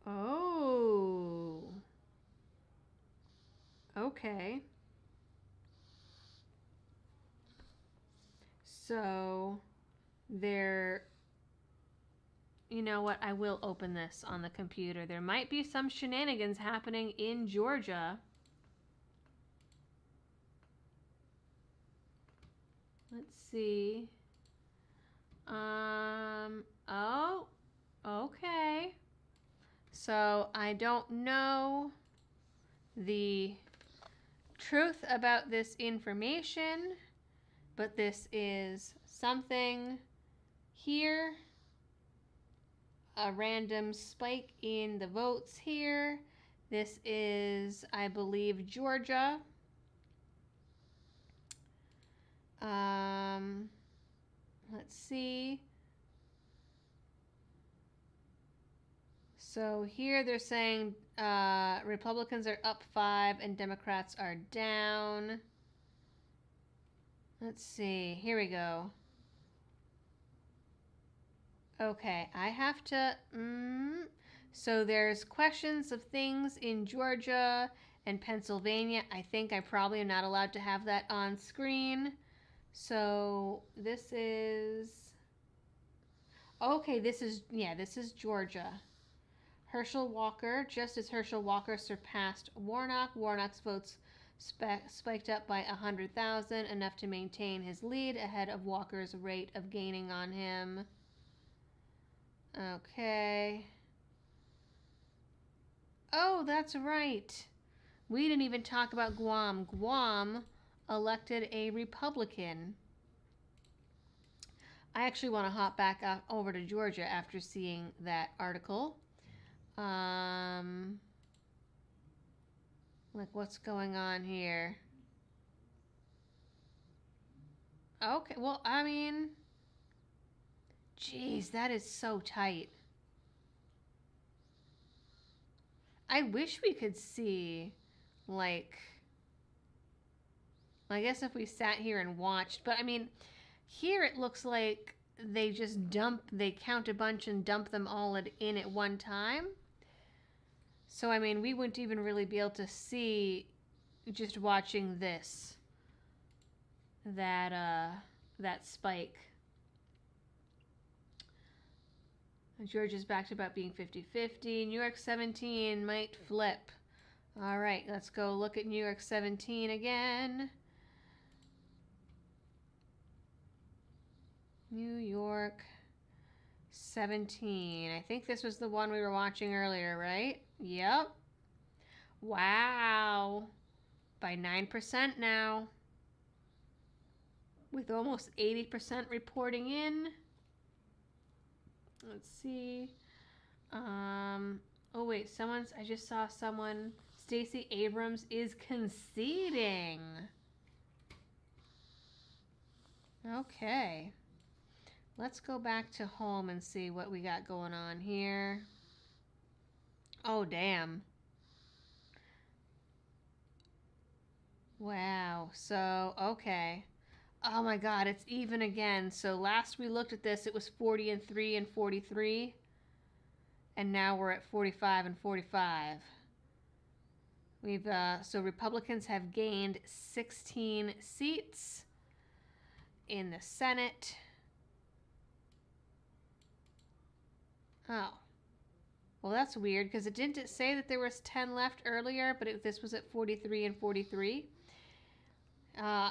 Oh. Okay. So there, you know what? I will open this on the computer. There might be some shenanigans happening in Georgia. Let's see. Oh, okay. So I don't know the truth about this information, but this is something here. A random spike in the votes here. This is, I believe, Georgia. Let's see. So here they're saying Republicans are up 5 and Democrats are down. Let's see. Here we go. Okay, I have to... So there's questions of things in Georgia and Pennsylvania. I think I probably am not allowed to have that on screen. So this is... Okay, this is Georgia. Herschel Walker, just as Herschel Walker surpassed Warnock, Warnock's votes spiked up by 100,000, enough to maintain his lead ahead of Walker's rate of gaining on him. Okay. Oh, that's right. We didn't even talk about Guam. Guam elected a Republican. I actually want to hop back over to Georgia after seeing that article. Like, what's going on here? Okay, well, I mean, geez, that is so tight. I wish we could see, like, I guess if we sat here and watched, but I mean, here it looks like they just they count a bunch and dump them all in at one time. So, I mean, we wouldn't even really be able to see just watching this, that spike. Georgia's back to about being 50-50. New York 17 might flip. All right, let's go look at New York 17 again. New York 17. I think this was the one we were watching earlier, right? Yep. Wow. By 9% now. With almost 80% reporting in. Let's see. Oh wait, I just saw someone, Stacey Abrams is conceding. Okay. Let's go back to home and see what we got going on here. Oh, damn. Wow. So, okay. Oh my God, it's even again. So last we looked at this, it was 40-3 and 43. And now we're at 45 and 45. So Republicans have gained 16 seats in the Senate. Oh. Well, that's weird because it didn't say that there was 10 left earlier, but this was at 43 and 43.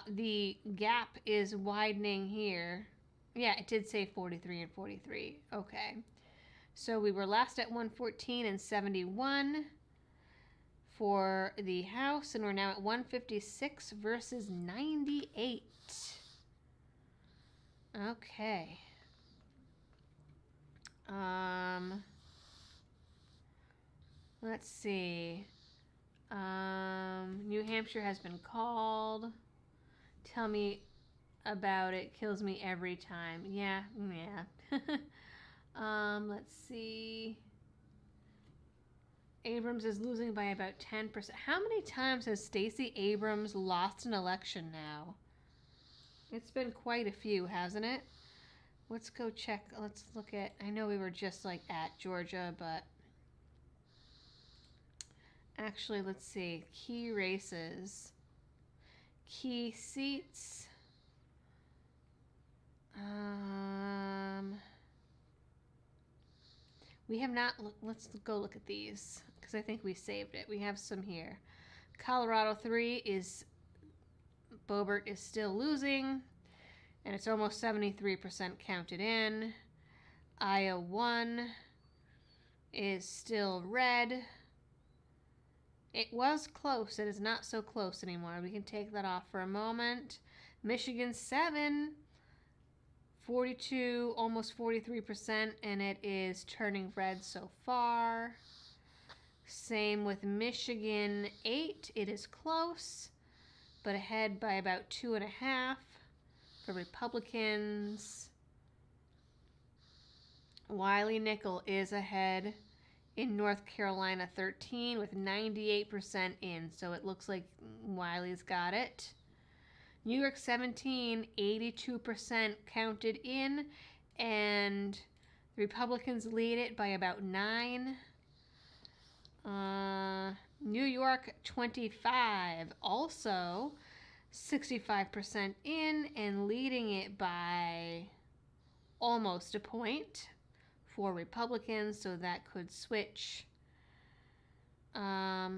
The gap is widening here. Yeah, it did say 43 and 43. Okay. So we were last at 114 and 71 for the House, and we're now at 156 versus 98. Okay. Let's see. New Hampshire has been called. Tell me about it. Kills me every time. Yeah. Let's see. Abrams is losing by about 10%. How many times has Stacey Abrams lost an election now? It's been quite a few, hasn't it? Let's go check. Let's look at, I know we were just like at Georgia, but actually, let's see. Key races. Key seats. We have not, let's go look at these because I think we saved it. We have some here. Colorado 3 is, Boebert is still losing, and it's almost 73% counted in. Iowa 1 is still red. It was close. It is not so close anymore. We can take that off for a moment. Michigan 7, 42, almost 43%, and it is turning red so far. Same with Michigan 8. It is close, but ahead by about 2.5 for Republicans. Wiley-Nickel is ahead in North Carolina 13 with 98% in, so it looks like Wiley's got it. New York 17, 82% counted in, and the Republicans lead it by about 9. New York 25, also 65% in and leading it by almost a point for Republicans, so that could switch. Chuck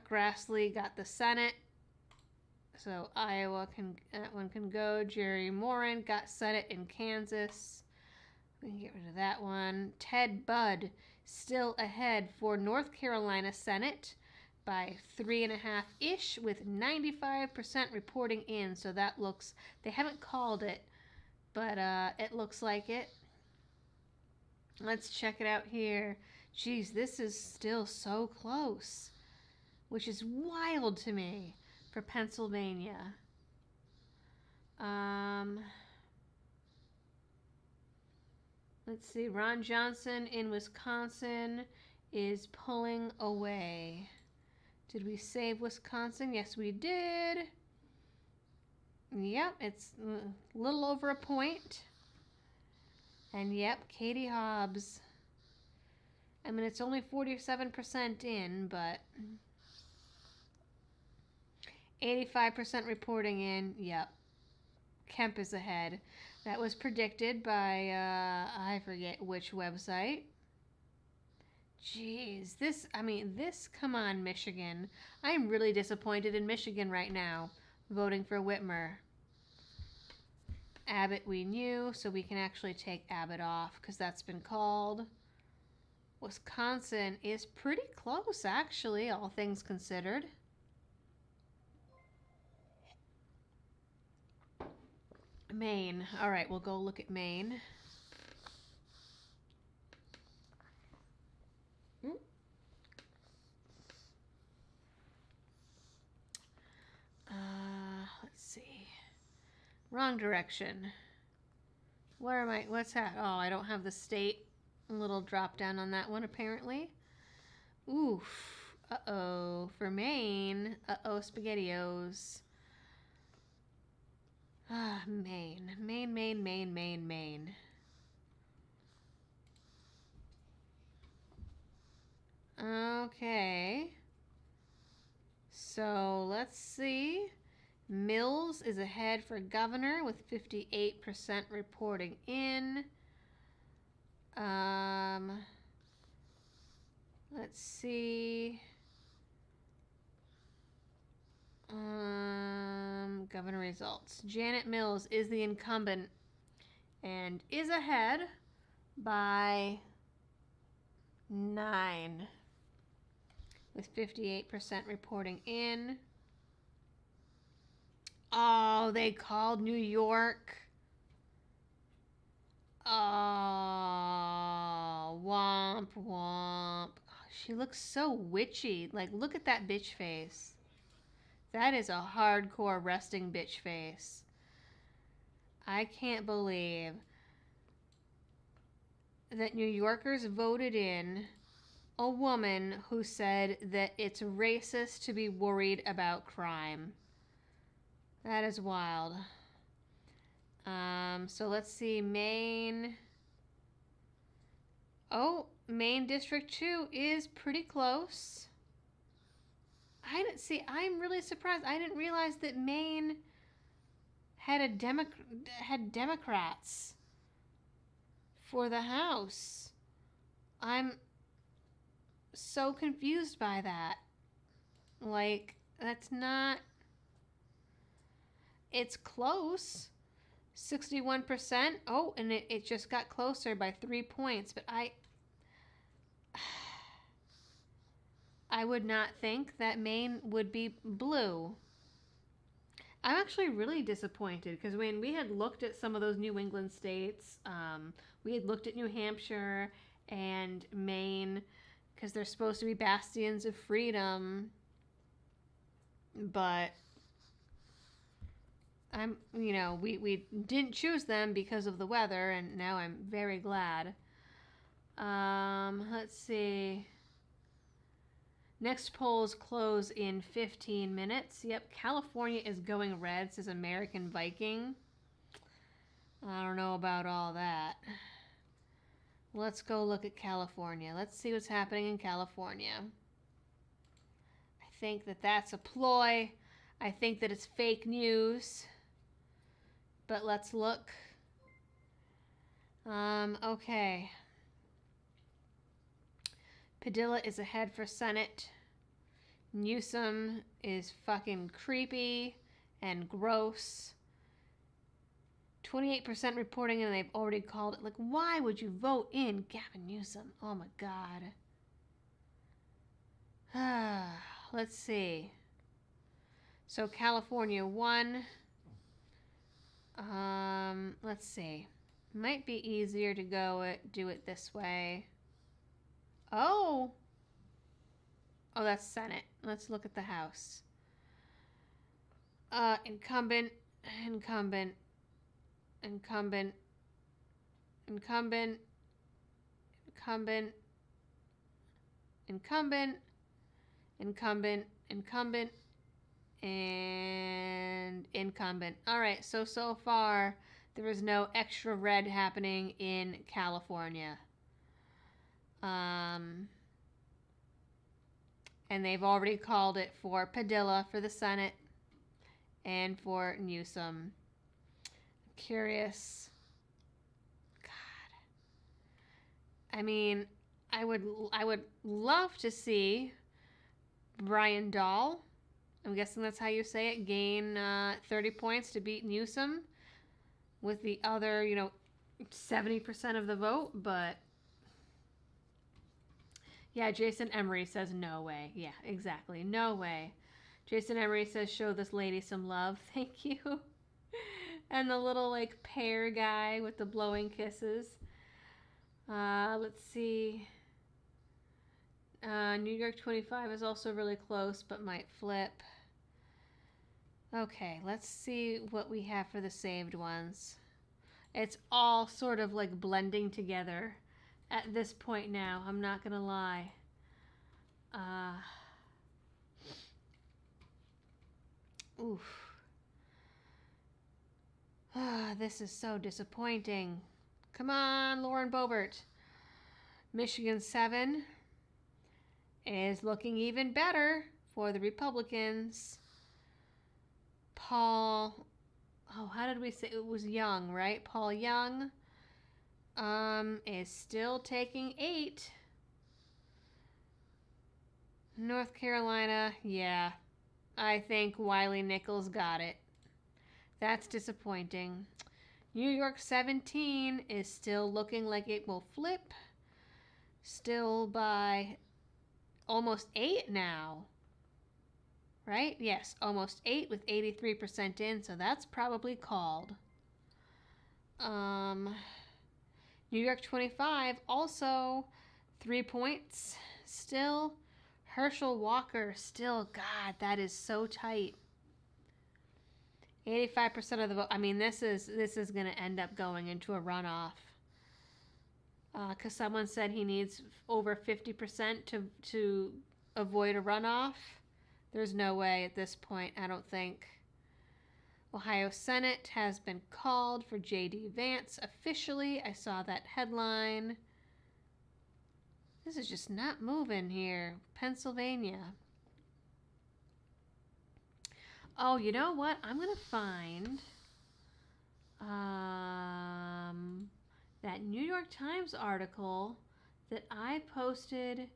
Grassley got the Senate, so Iowa that one can go. Jerry Moran got Senate in Kansas. We can get rid of that one. Ted Budd still ahead for North Carolina Senate by 3.5-ish with 95% reporting in, so that looks, they haven't called it, but it looks like it. Let's check it out here. Geez, this is still so close, which is wild to me for Pennsylvania. Let's see. Ron Johnson in Wisconsin is pulling away. Did we save Wisconsin? Yes, we did. Yep, it's a little over a point. And yep, Katie Hobbs. I mean, it's only 47% in, but 85% reporting in. Yep. Kemp is ahead. That was predicted by, I forget which website. Jeez, this, come on, Michigan. I'm really disappointed in Michigan right now, voting for Whitmer. Abbott we knew, so we can actually take Abbott off because that's been called. Wisconsin is pretty close, actually, all things considered. Maine. All right, we'll go look at Maine. Let's see. Wrong direction. Where am I? What's that? Oh, I don't have the state little drop down on that one, apparently. Oof. Uh-oh. For Maine. Uh-oh, SpaghettiOs. Ah, Maine. Maine. Okay. So, let's see. Mills is ahead for governor with 58% reporting in. Let's see. Governor results. Janet Mills is the incumbent and is ahead by 9 with 58% reporting in. Oh, they called New York. Oh, womp womp. Oh, she looks so witchy. Like, look at that bitch face. That is a hardcore resting bitch face. I can't believe that New Yorkers voted in a woman who said that it's racist to be worried about crime. That is wild. So let's see, Maine. Oh, Maine District 2 is pretty close. I'm really surprised. I didn't realize that Maine had Democrats for the House. I'm so confused by that. Like, that's not... It's close. 61%. Oh, and it just got closer by 3 points. But I would not think that Maine would be blue. I'm actually really disappointed because when we had looked at some of those New England states, we had looked at New Hampshire and Maine because they're supposed to be bastions of freedom. But we didn't choose them because of the weather, and now I'm very glad. Let's see. Next polls close in 15 minutes. Yep, California is going red, says American Viking. I don't know about all that. Let's go look at California. Let's see what's happening in California. I think that that's a ploy. I think that it's fake news. But let's look. Okay. Padilla is ahead for Senate. Newsom is fucking creepy and gross. 28% reporting, and they've already called it. Like, why would you vote in Gavin Newsom? Oh my God. Let's see. So California won. Let's see. Might be easier to do it this way. Oh, that's Senate. Let's look at the House. Incumbent. And incumbent. All right, so far there is no extra red happening in California. And they've already called it for Padilla for the Senate. and for Newsom. I'm curious. God. I mean, I would love to see Brian Dahl, I'm guessing that's how you say it, gain 30 points to beat Newsom with the other, 70% of the vote, but yeah, Jason Emery says no way. Yeah, exactly. No way. Jason Emery says show this lady some love. Thank you. And the little like pear guy with the blowing kisses. Let's see. New York 25 is also really close, but might flip. Okay, let's see what we have for the saved ones. It's all sort of like blending together at this point now. I'm not gonna lie. Oof. This is so disappointing. Come on, Lauren Boebert. Michigan 7 is looking even better for the Republicans. Paul, how did we say it was Young, right? Paul Young is still taking 8. North Carolina, yeah. I think Wiley Nichols got it. That's disappointing. New York 17 is still looking like it will flip. Still by almost 8 now. Right? Yes, almost 8 with 83% in, so that's probably called. New York 25, also 3 points. Still, Herschel Walker, still, God, that is so tight. 85% of the vote. I mean, this is going to end up going into a runoff. Because someone said he needs over 50% to avoid a runoff. There's no way at this point, I don't think. Ohio Senate has been called for J.D. Vance officially. I saw that headline. This is just not moving here. Pennsylvania. Oh, you know what? I'm going to find that New York Times article that I posted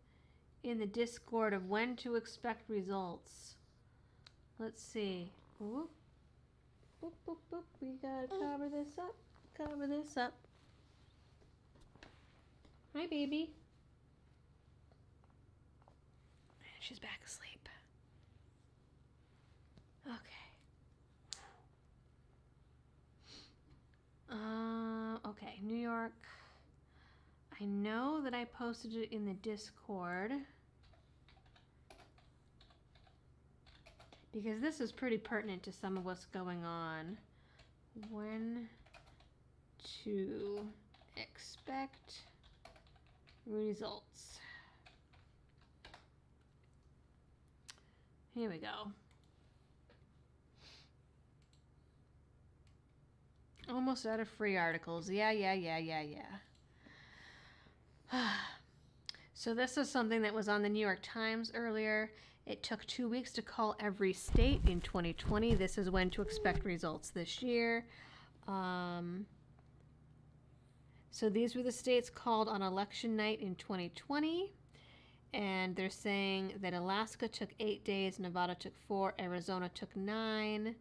in the Discord of when to expect results. Let's see. Whoop. Boop, boop, boop. We gotta cover this up. Cover this up. Hi, baby. She's back asleep. Okay. Okay, New York. I know that I posted it in the Discord because this is pretty pertinent to some of what's going on. When to expect results. Here we go. Almost out of free articles. Yeah. So this is something that was on the New York Times earlier. It took 2 weeks to call every state in 2020. This is when to expect results this year. So these were the states called on election night in 2020. And they're saying that Alaska took 8 days, Nevada took 4, Arizona took 9.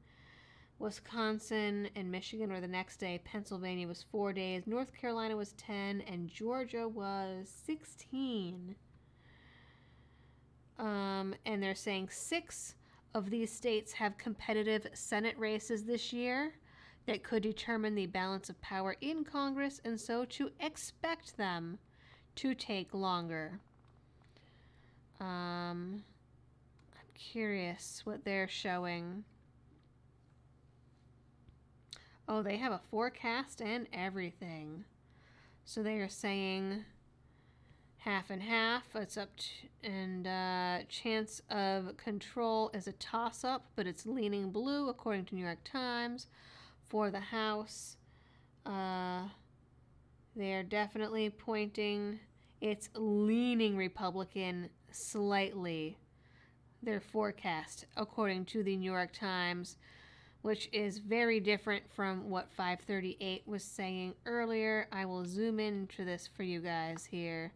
Wisconsin and Michigan were the next day. Pennsylvania was 4 days. North Carolina was 10, and Georgia was 16. And they're saying 6 of these states have competitive Senate races this year that could determine the balance of power in Congress, and so to expect them to take longer. I'm curious what they're showing. Oh, they have a forecast and everything. So they are saying half and half. It's up to, and chance of control is a toss-up, but it's leaning blue according to New York Times. For the House, they are definitely pointing. It's leaning Republican slightly. Their forecast, according to the New York Times. which is very different from what 538 was saying earlier. I will zoom into this for you guys here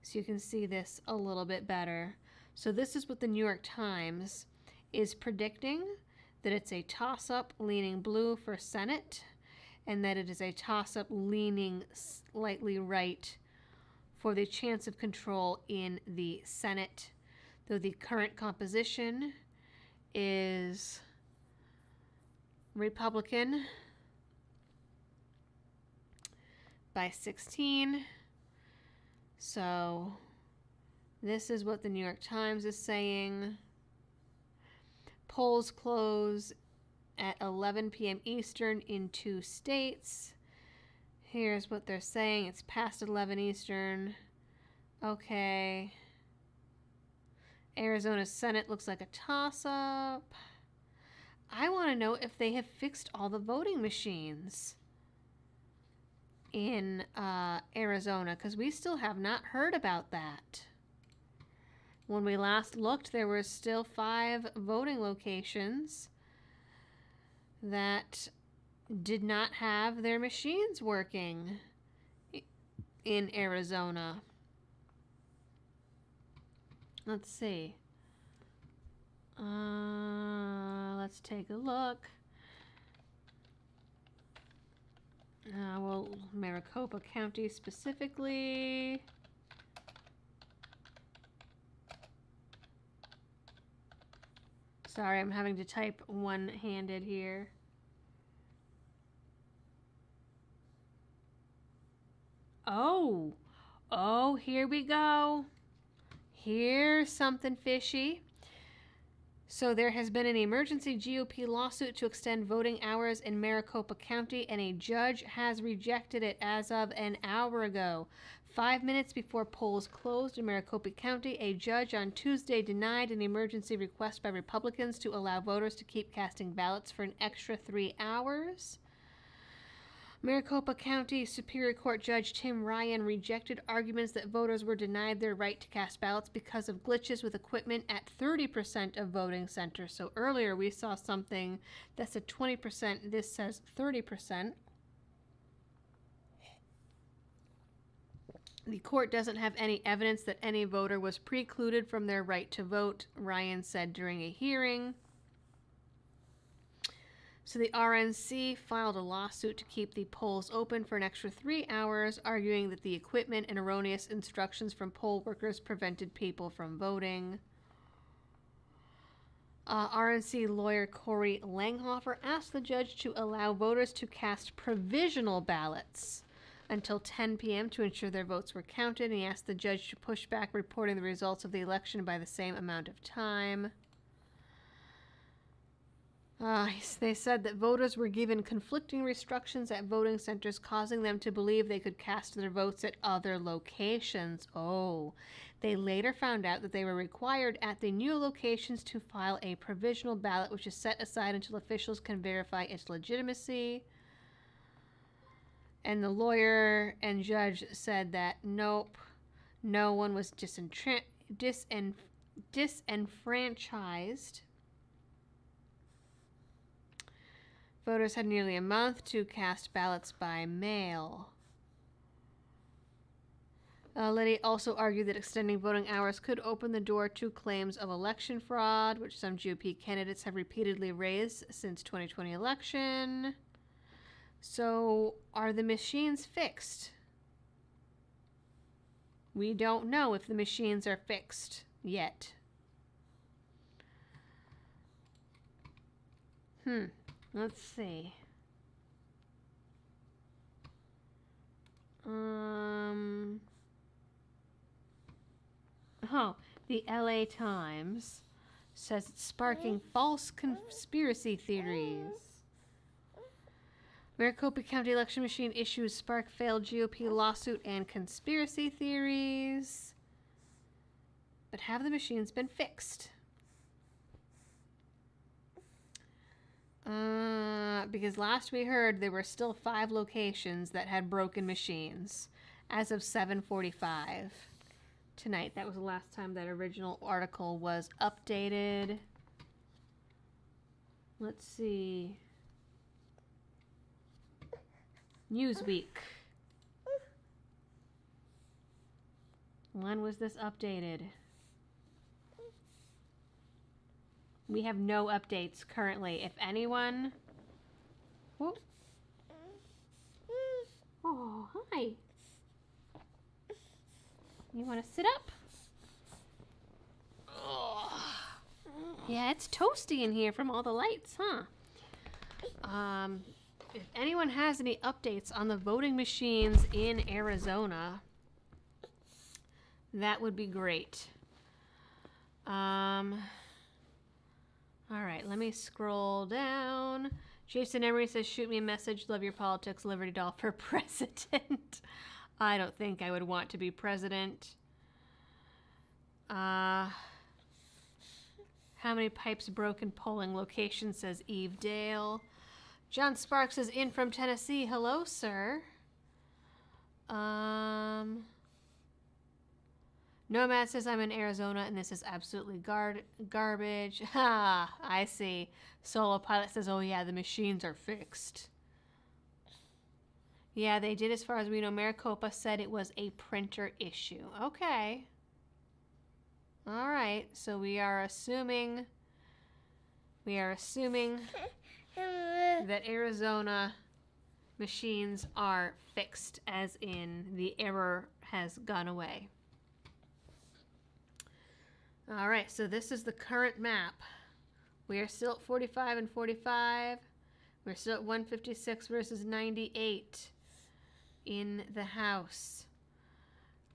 so you can see this a little bit better. So this is what the New York Times is predicting, that it's a toss-up leaning blue for Senate, and that it is a toss-up leaning slightly right for the chance of control in the Senate, though the current composition is Republican by 16. So this is what the New York Times is saying. Polls close at 11 p.m. Eastern in 2 states. Here's what they're saying. It's past 11 Eastern. Okay. Arizona Senate looks like a toss-up. I want to know if they have fixed all the voting machines in Arizona, because we still have not heard about that. When we last looked, there were still 5 voting locations that did not have their machines working in Arizona. Let's see. Let's take a look. Well, Maricopa County specifically. Sorry, I'm having to type one-handed here. Oh, here we go. Here's something fishy. So there has been an emergency GOP lawsuit to extend voting hours in Maricopa County, and a judge has rejected it as of an hour ago. 5 minutes before polls closed in Maricopa County, a judge on Tuesday denied an emergency request by Republicans to allow voters to keep casting ballots for an extra 3 hours. Maricopa County Superior Court Judge Tim Ryan rejected arguments that voters were denied their right to cast ballots because of glitches with equipment at 30% of voting centers. So earlier we saw something that said 20%. This says 30%. The court doesn't have any evidence that any voter was precluded from their right to vote, Ryan said during a hearing. So the RNC filed a lawsuit to keep the polls open for an extra 3 hours, arguing that the equipment and erroneous instructions from poll workers prevented people from voting. RNC lawyer Corey Langhofer asked the judge to allow voters to cast provisional ballots until 10 p.m. to ensure their votes were counted. He asked the judge to push back reporting the results of the election by the same amount of time. They said that voters were given conflicting instructions at voting centers, causing them to believe they could cast their votes at other locations. Oh, they later found out that they were required at the new locations to file a provisional ballot, which is set aside until officials can verify its legitimacy. And the lawyer and judge said that nope, no one was disenfranchised. Voters had nearly a month to cast ballots by mail. Liddy also argued that extending voting hours could open the door to claims of election fraud, which some GOP candidates have repeatedly raised since 2020 election. So, are the machines fixed? We don't know if the machines are fixed yet. Let's see. The LA Times says it's sparking false conspiracy theories. Maricopa County election machine issues spark failed GOP lawsuit and conspiracy theories. But have the machines been fixed? Because last we heard there were still 5 locations that had broken machines as of 7:45 tonight. That was the last time that original article was updated. Let's see. Newsweek. When was this updated? We have no updates currently. If anyone... Whoop. Oh, hi. You want to sit up? Oh. Yeah, it's toasty in here from all the lights, huh? If anyone has any updates on the voting machines in Arizona, that would be great. All right, let me scroll down. Jason Emery says, shoot me a message. Love your politics. Liberty Doll for president. I don't think I would want to be president. How many pipes broken polling location, says Eve Dale. John Sparks is in from Tennessee. Hello, sir. Nomad says, I'm in Arizona and this is absolutely garbage. Ha, I see. Solo Pilot says, oh yeah, the machines are fixed. Yeah, they did as far as we know. Maricopa said it was a printer issue. Okay. All right, so we are assuming that Arizona machines are fixed, as in the error has gone away. All right, so this is the current map. We are still at 45 and 45. We're still at 156 versus 98 in the House.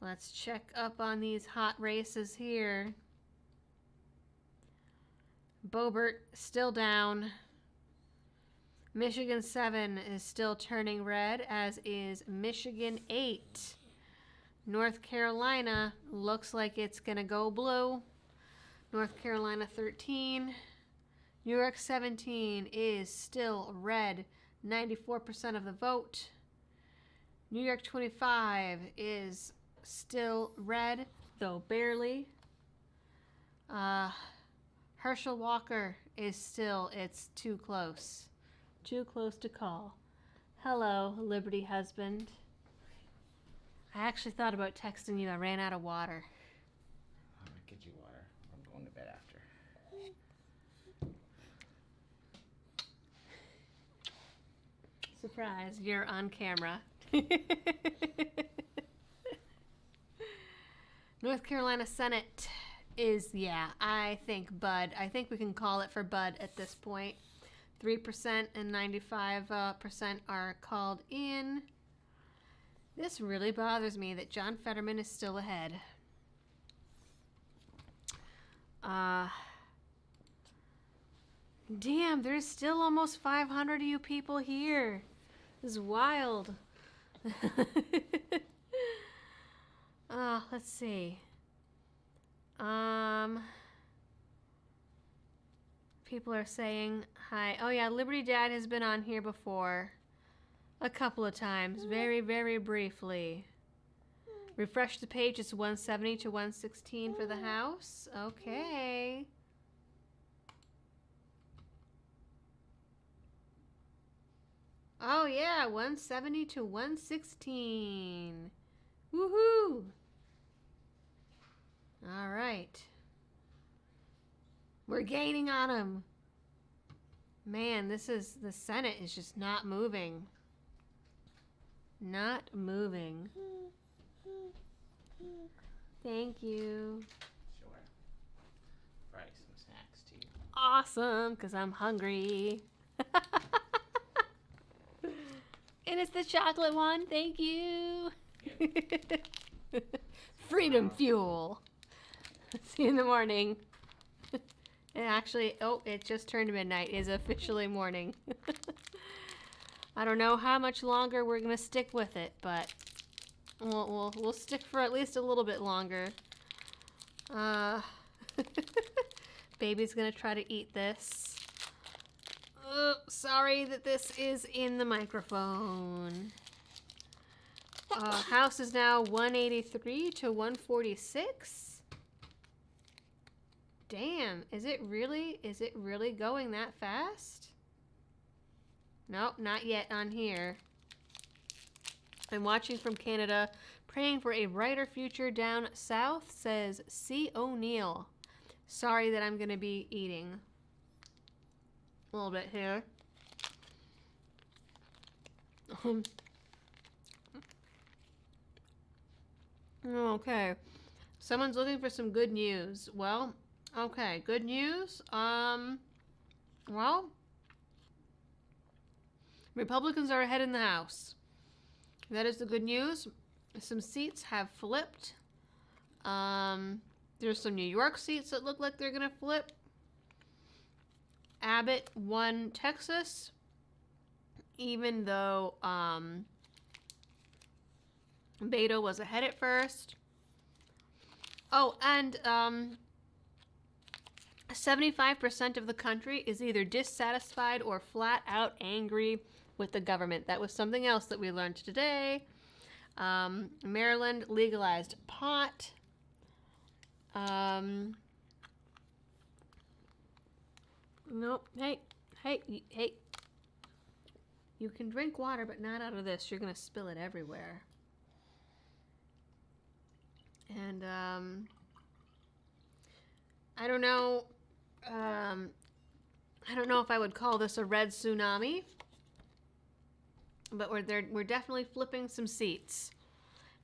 Let's check up on these hot races here. Boebert still down. Michigan 7 is still turning red, as is Michigan 8. North Carolina looks like it's going to go blue. North Carolina 13. New York 17 is still red, 94% of the vote. New York 25 is still red, though barely. Herschel Walker is still, it's too close. Too close to call. Hello, Liberty husband. I actually thought about texting you. I ran out of water. I'm gonna get you water. I'm going to bed after. Surprise, you're on camera. North Carolina Senate is, yeah, I think Bud. I think we can call it for Bud at this point. 3% and 95% are called in. This really bothers me that John Fetterman is still ahead. Damn, there's still almost 500 of you people here. This is wild. Let's see. People are saying hi. Oh yeah, Liberty Dad has been on here before. A couple of times. Very, very briefly. Refresh the page. It's 170 to 116 for the House. Okay. Oh yeah, 170 to 116. Woohoo! All right. We're gaining on them. Man, the Senate is just not moving. Not moving. Thank you. Sure. Fry some snacks too. Awesome, because I'm hungry. And it's the chocolate one. Thank you. Freedom fuel. See you in the morning. And actually, oh, it just turned midnight. It is officially morning. I don't know how much longer we're gonna stick with it, but we'll stick for at least a little bit longer. Baby's gonna try to eat this. Sorry that this is in the microphone. House is now 183 to 146. Damn, is it really going that fast? Nope, not yet on here. I'm watching from Canada, praying for a brighter future down south, says C. O'Neill. Sorry that I'm going to be eating a little bit here. Okay. Someone's looking for some good news. Well, okay, good news. Well, Republicans are ahead in the House. That is the good news. Some seats have flipped. There's some New York seats that look like they're gonna flip. Abbott won Texas, even though Beto was ahead at first. Oh, and 75% of the country is either dissatisfied or flat out angry with the government. That was something else that we learned today. Maryland legalized pot. Nope. Hey. You can drink water, but not out of this. You're going to spill it everywhere. And, I don't know. I don't know if I would call this a red tsunami, but we're definitely flipping some seats.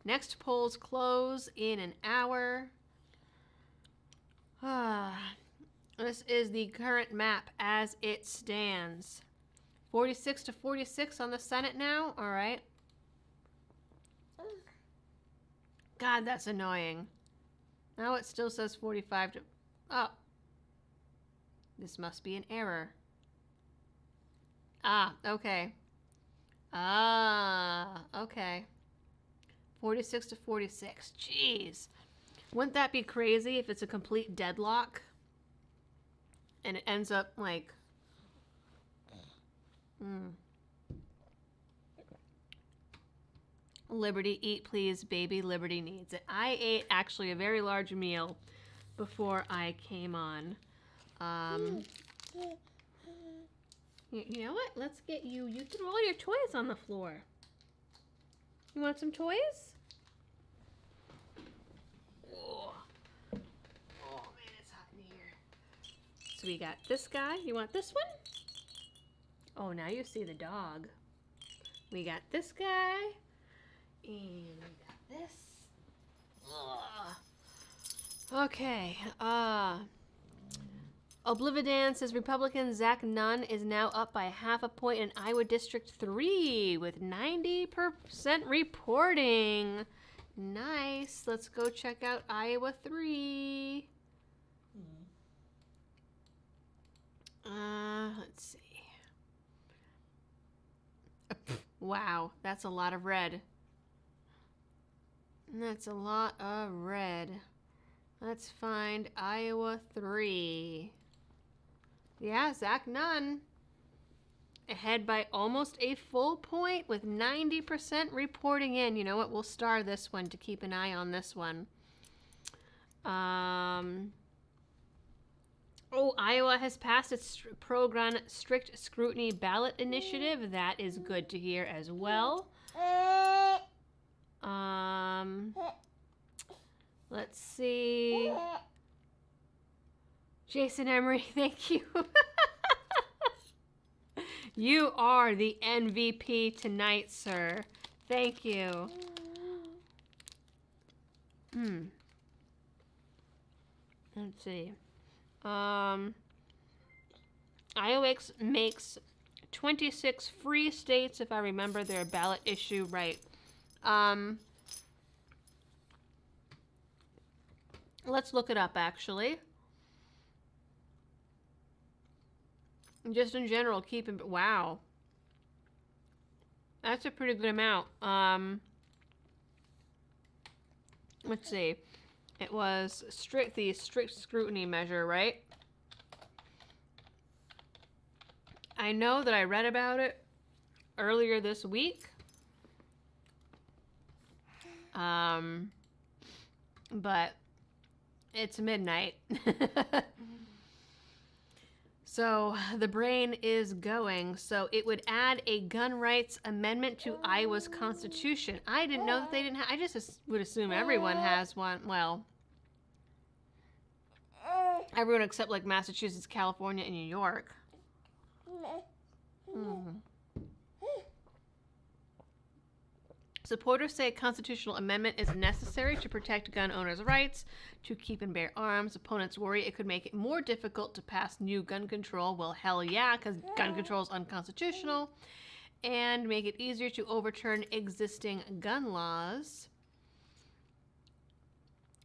Next polls close in an hour. This is the current map as it stands. 46 to 46 on the Senate now. All right. God, that's annoying. Now it still says 45 to... Oh. This must be an error. Ah, okay. Okay. 46 to 46. Jeez. Wouldn't that be crazy if it's a complete deadlock? And it ends up like... Liberty, eat please, baby. Liberty needs it. I ate actually a very large meal before I came on. You know what? Let's get you. You threw all your toys on the floor. You want some toys? Oh, man, it's hot in here. So we got this guy. You want this one? Oh, now you see the dog. We got this guy. And we got this. Ugh. Okay. Oblividan says Republican Zach Nunn is now up by half a point in Iowa District 3 with 90% reporting. Nice. Let's go check out Iowa 3. Let's see. Wow, that's a lot of red. That's a lot of red. Let's find Iowa 3. Yeah, Zach Nunn ahead by almost a full point with 90% reporting in. You know what? We'll star this one to keep an eye on this one. Oh, Iowa has passed its pro-gun strict scrutiny ballot initiative. That is good to hear as well. Let's see. Jason Emery, thank you. You are the MVP tonight, sir. Thank you. Let's see. Iowa makes 26 free states, if I remember their ballot issue right. Let's look it up, actually. Just in general, wow. That's a pretty good amount. Let's see. It was the strict scrutiny measure, right? I know that I read about it earlier this week. But It's midnight. So the brain is going. So it would add a gun rights amendment to Iowa's constitution. I didn't know that they didn't have. I just would assume everyone has one. Well, everyone except like Massachusetts, California, and New York. Supporters say a constitutional amendment is necessary to protect gun owners' rights to keep and bear arms. Opponents worry it could make it more difficult to pass new gun control. Well, hell yeah, because gun control is unconstitutional. And make it easier to overturn existing gun laws.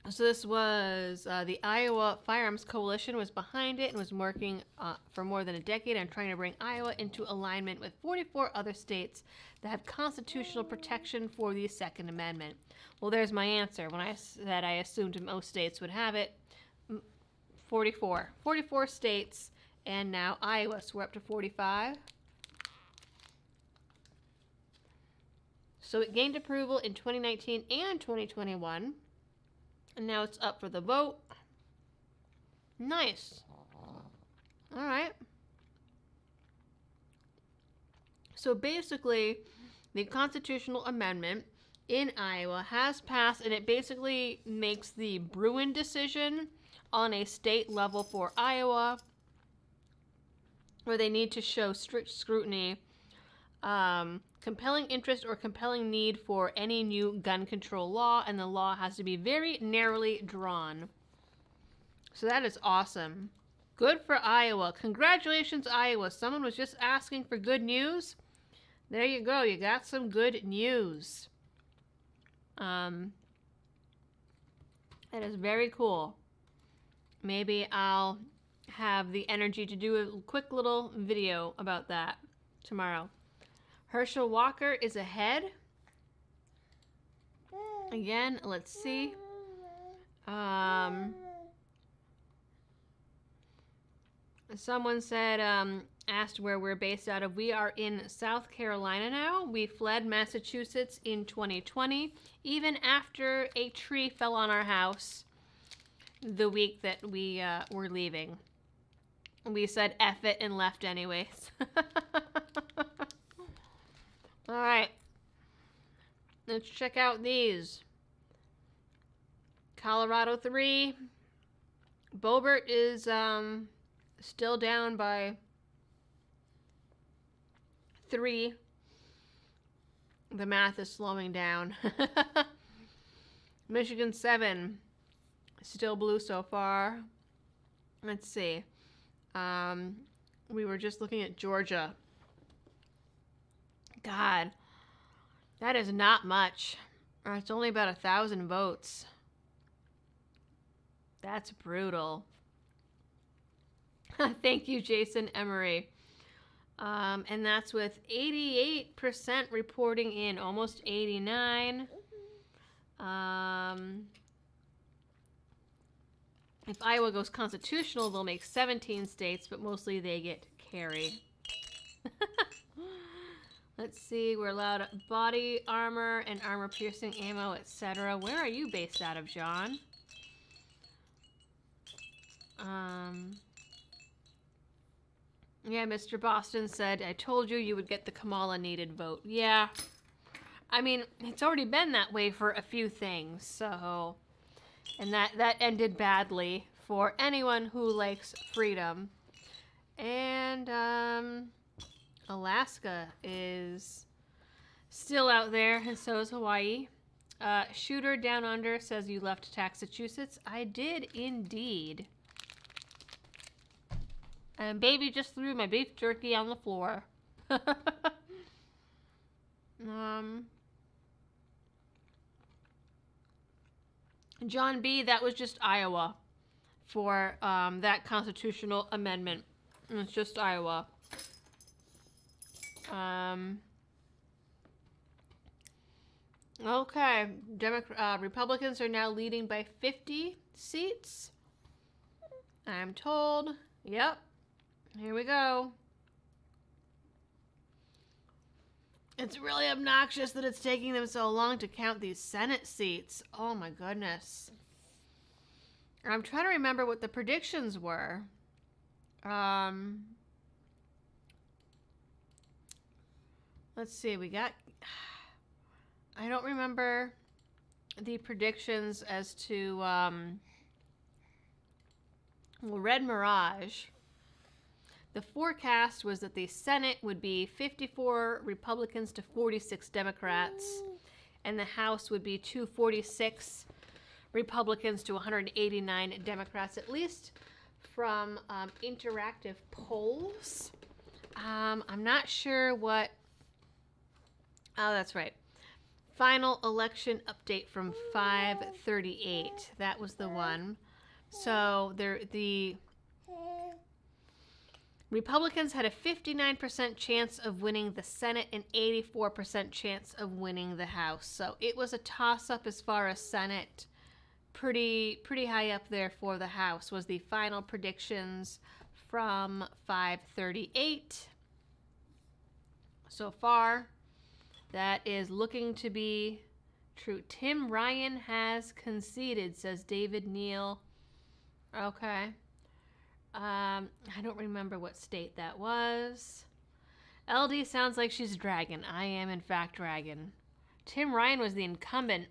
So this was the Iowa Firearms Coalition was behind it and was working for more than a decade on trying to bring Iowa into alignment with 44 other states that have constitutional protection for the Second Amendment. Well, there's my answer. When I said I assumed most states would have it, 44 states, and now Iowa, so we're up to 45. So it gained approval in 2019 and 2021. And now it's up for the vote. Nice. All right. So basically, the constitutional amendment in Iowa has passed, and it basically makes the Bruin decision on a state level for Iowa, where they need to show strict scrutiny, compelling interest or compelling need for any new gun control law, and the law has to be very narrowly drawn. So that is awesome. Good for Iowa. Congratulations, Iowa. Someone was just asking for good news. There you go. You got some good news. That is very cool. Maybe I'll have the energy to do a quick little video about that tomorrow. Herschel Walker is ahead. Again, let's see. Someone said, asked where we're based out of. We are in South Carolina now. We fled Massachusetts in 2020, even after a tree fell on our house the week that we were leaving. We said F it and left anyways. All right. Let's check out these. Colorado 3. Bobert is still down by 3. The math is slowing down. Michigan 7. Still blue so far. Let's see. We were just looking at Georgia. God, that is not much. It's only about 1,000 votes. That's brutal. Thank you, Jason Emery. And that's with 88% reporting in, almost 89. If Iowa goes constitutional, they'll make 17 states, but mostly they get carry. Let's see, we're allowed body armor and armor-piercing ammo, etc. Where are you based out of, John? Yeah, Mr. Boston said, I told you you would get the Kamala needed vote. Yeah. I mean, it's already been that way for a few things, so... And that ended badly for anyone who likes freedom. And, Alaska is still out there, and so is Hawaii. Shooter Down Under says you left Massachusetts. I did indeed. And baby just threw my beef jerky on the floor. John B., that was just Iowa for that constitutional amendment. It's just Iowa. Okay, Republicans are now leading by 50 seats. I'm told. Yep. Here we go. It's really obnoxious that it's taking them so long to count these Senate seats. Oh my goodness. I'm trying to remember what the predictions were. Let's see. I don't remember the predictions as to Red Mirage. The forecast was that the Senate would be 54 Republicans to 46 Democrats, and the House would be 246 Republicans to 189 Democrats, at least from interactive polls. I'm not sure what... Oh, that's right. Final election update from 538. That was the one. So the Republicans had a 59% chance of winning the Senate and 84% chance of winning the House. So it was a toss-up as far as Senate. Pretty high up there for the House was the final predictions from 538. So far, that is looking to be true. Tim Ryan has conceded, says David Neal. Okay. I don't remember what state that was. LD sounds like she's Dragon. I am, in fact, Dragon. Tim Ryan was the incumbent.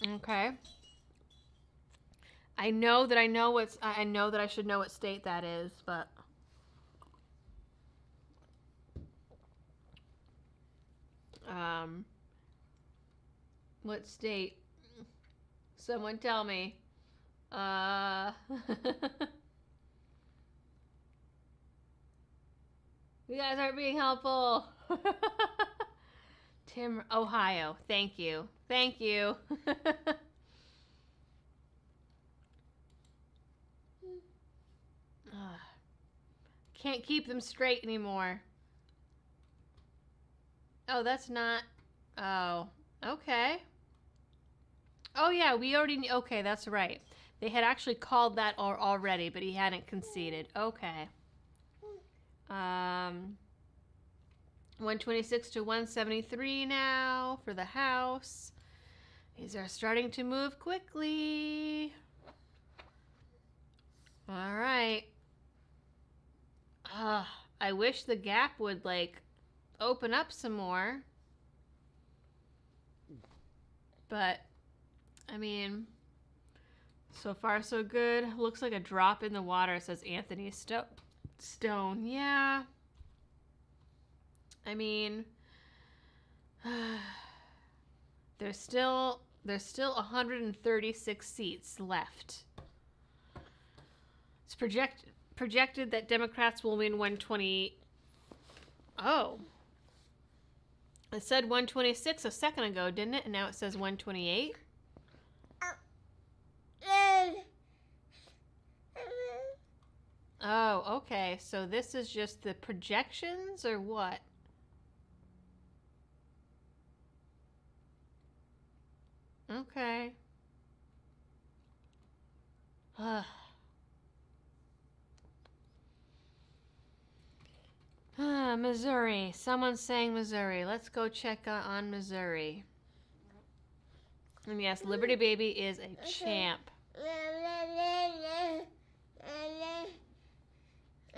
Okay. I know that I should know what state that is, but what state? Someone tell me. You guys aren't being helpful. Tim, Ohio. Thank you. Thank you. Can't keep them straight anymore. Oh, that's not... Oh, okay. Oh, yeah, we already... Okay, that's right. They had actually called that already, but he hadn't conceded. Okay. 126 to 173 now for the House. These are starting to move quickly. All right. I wish the gap would, like, open up some more. But, I mean, so far so good. Looks like a drop in the water, says Anthony Stone. Yeah. I mean, there's still 136 seats left. It's projected that Democrats will win 120. Oh. It said 126 a second ago, didn't it? And now it says 128. Oh, okay. So this is just the projections or what? Okay. Missouri. Someone's saying Missouri. Let's go check on Missouri. And yes, Liberty Baby is a champ.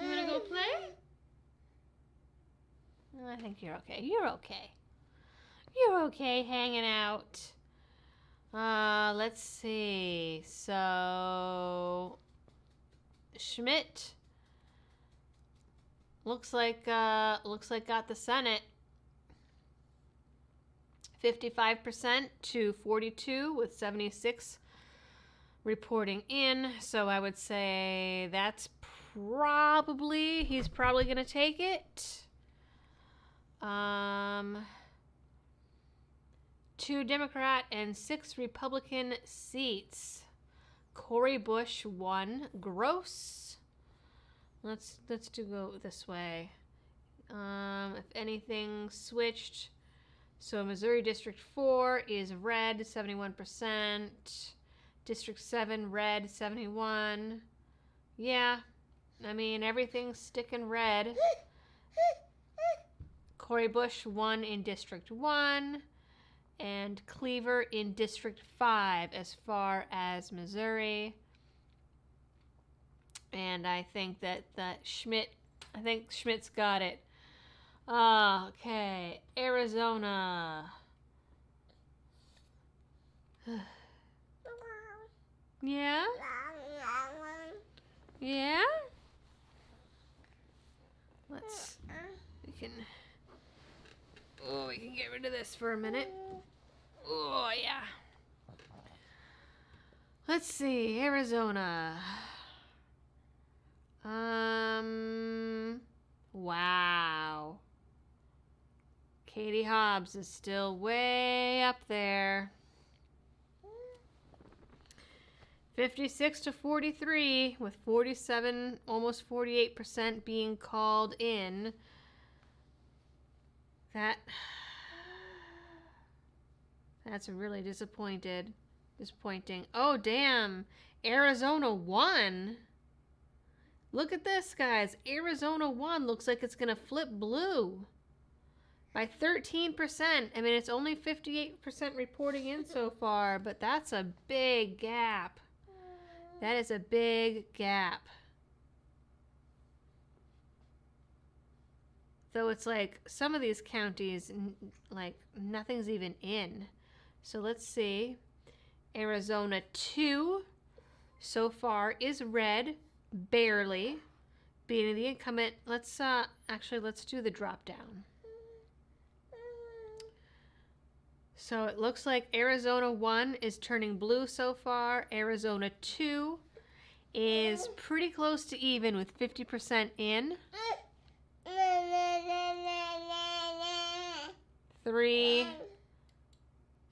You want to go play? I think you're okay. You're okay. You're okay hanging out. Let's see. So, Schmidt looks like got the Senate 55% to 42 with 76 reporting in. So I would say that's he's probably going to take it. 2 Democrat and 6 Republican seats. Cori Bush won. Gross. Let's go this way. If anything switched. So Missouri District 4 is red, 71%. District 7 red, 71. Yeah. I mean, everything's sticking red. Cori Bush won in District 1. and Cleaver in District 5 as far as Missouri. And I think that Schmidt's got it. Okay, Arizona. Yeah? Yeah? We can get rid of this for a minute. Oh, yeah. Let's see, Arizona. Wow. Katie Hobbs is still way up there. 56-43 with 47, almost 48% being called in. That's really disappointing. Oh, damn. Arizona won. Look at this, guys. Arizona won. Looks like it's going to flip blue by 13%. I mean, it's only 58% reporting in so far, but that's a big gap. That is a big gap. Though it's like some of these counties, like nothing's even in. So let's see. Arizona 2 so far is red, barely beating the incumbent. Let's do the drop down. So it looks like Arizona 1 is turning blue so far. Arizona 2 is pretty close to even with 50% in. 3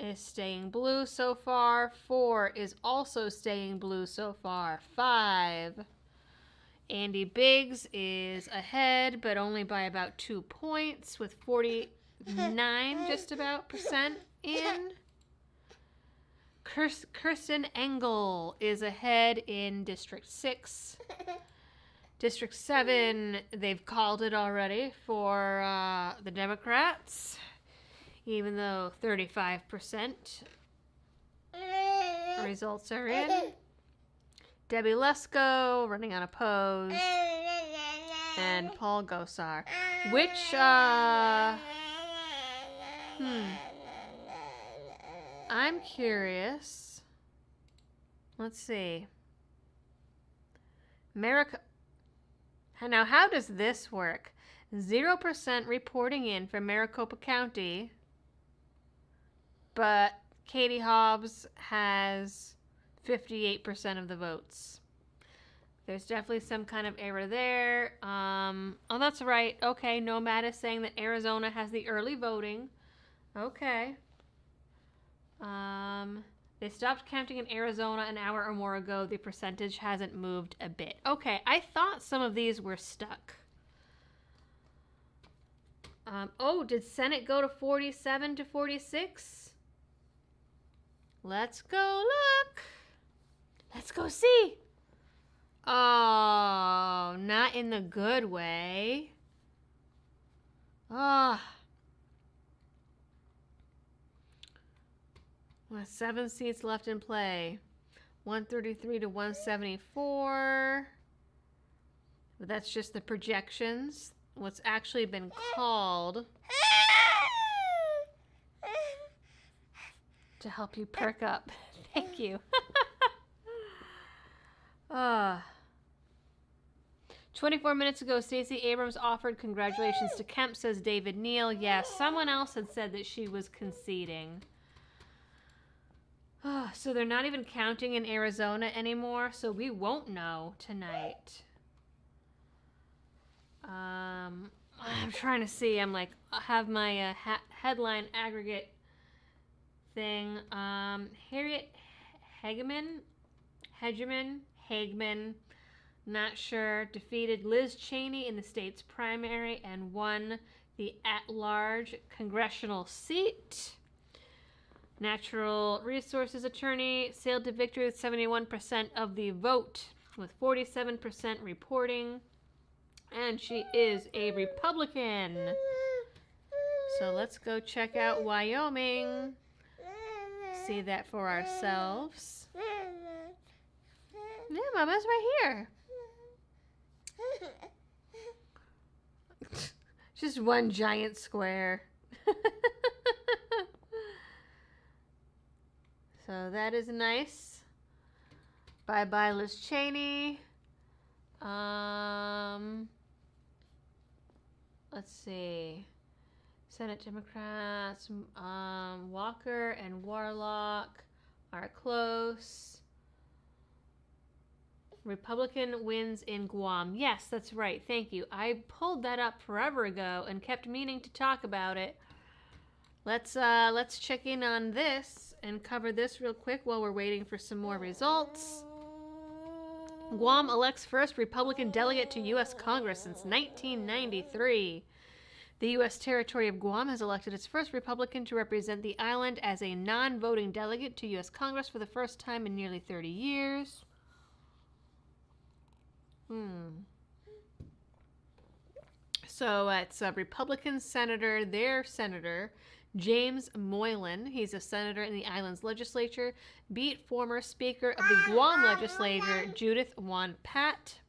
is staying blue so far. 4 is also staying blue so far. 5. Andy Biggs is ahead, but only by about 2 points with 49 just about percent in. Kirsten Engel is ahead in District 6. District 7, they've called it already for the Democrats, even though 35% results are in. Debbie Lesko running unopposed, and Paul Gosar, which I'm curious. Let's see. Now, how does this work? 0% reporting in for Maricopa County, but Katie Hobbs has 58% of the votes. There's definitely some kind of error there. Oh, that's right. Okay, Nomad is saying that Arizona has the early voting. Okay. They stopped counting in Arizona an hour or more ago. The percentage hasn't moved a bit. Okay, I thought some of these were stuck. Did Senate go to 47-46? Let's go look. Let's go see. Oh, not in the good way. With 7 seats left in play. 133 to 174. But that's just the projections. What's actually been called to help you perk up. Thank you. 24 minutes ago, Stacey Abrams offered congratulations to Kemp, says David Neal. Yeah, someone else had said that she was conceding. So they're not even counting in Arizona anymore, so we won't know tonight. I'm trying to see. I have my headline aggregate thing. Harriet Hageman, not sure, defeated Liz Cheney in the state's primary and won the at-large congressional seat. Natural Resources Attorney sailed to victory with 71% of the vote, with 47% reporting. And she is a Republican. So let's go check out Wyoming. see that for ourselves. Yeah, Mama's right here. Just one giant square. So that is nice. Bye-bye, Liz Cheney. Let's see. Senate Democrats, Walker and Warlock are close. Republican wins in Guam. Yes, that's right. Thank you. I pulled that up forever ago and kept meaning to talk about it. Let's check in on this and cover this real quick while we're waiting for some more results. Guam elects first Republican delegate to U.S. Congress since 1993. The U.S. territory of Guam has elected its first Republican to represent the island as a non-voting delegate to U.S. Congress for the first time in nearly 30 years. So it's a Republican senator, their senator, James Moylan. He's a senator in the island's legislature, beat former Speaker of the Guam legislature, Judith Wan Pat.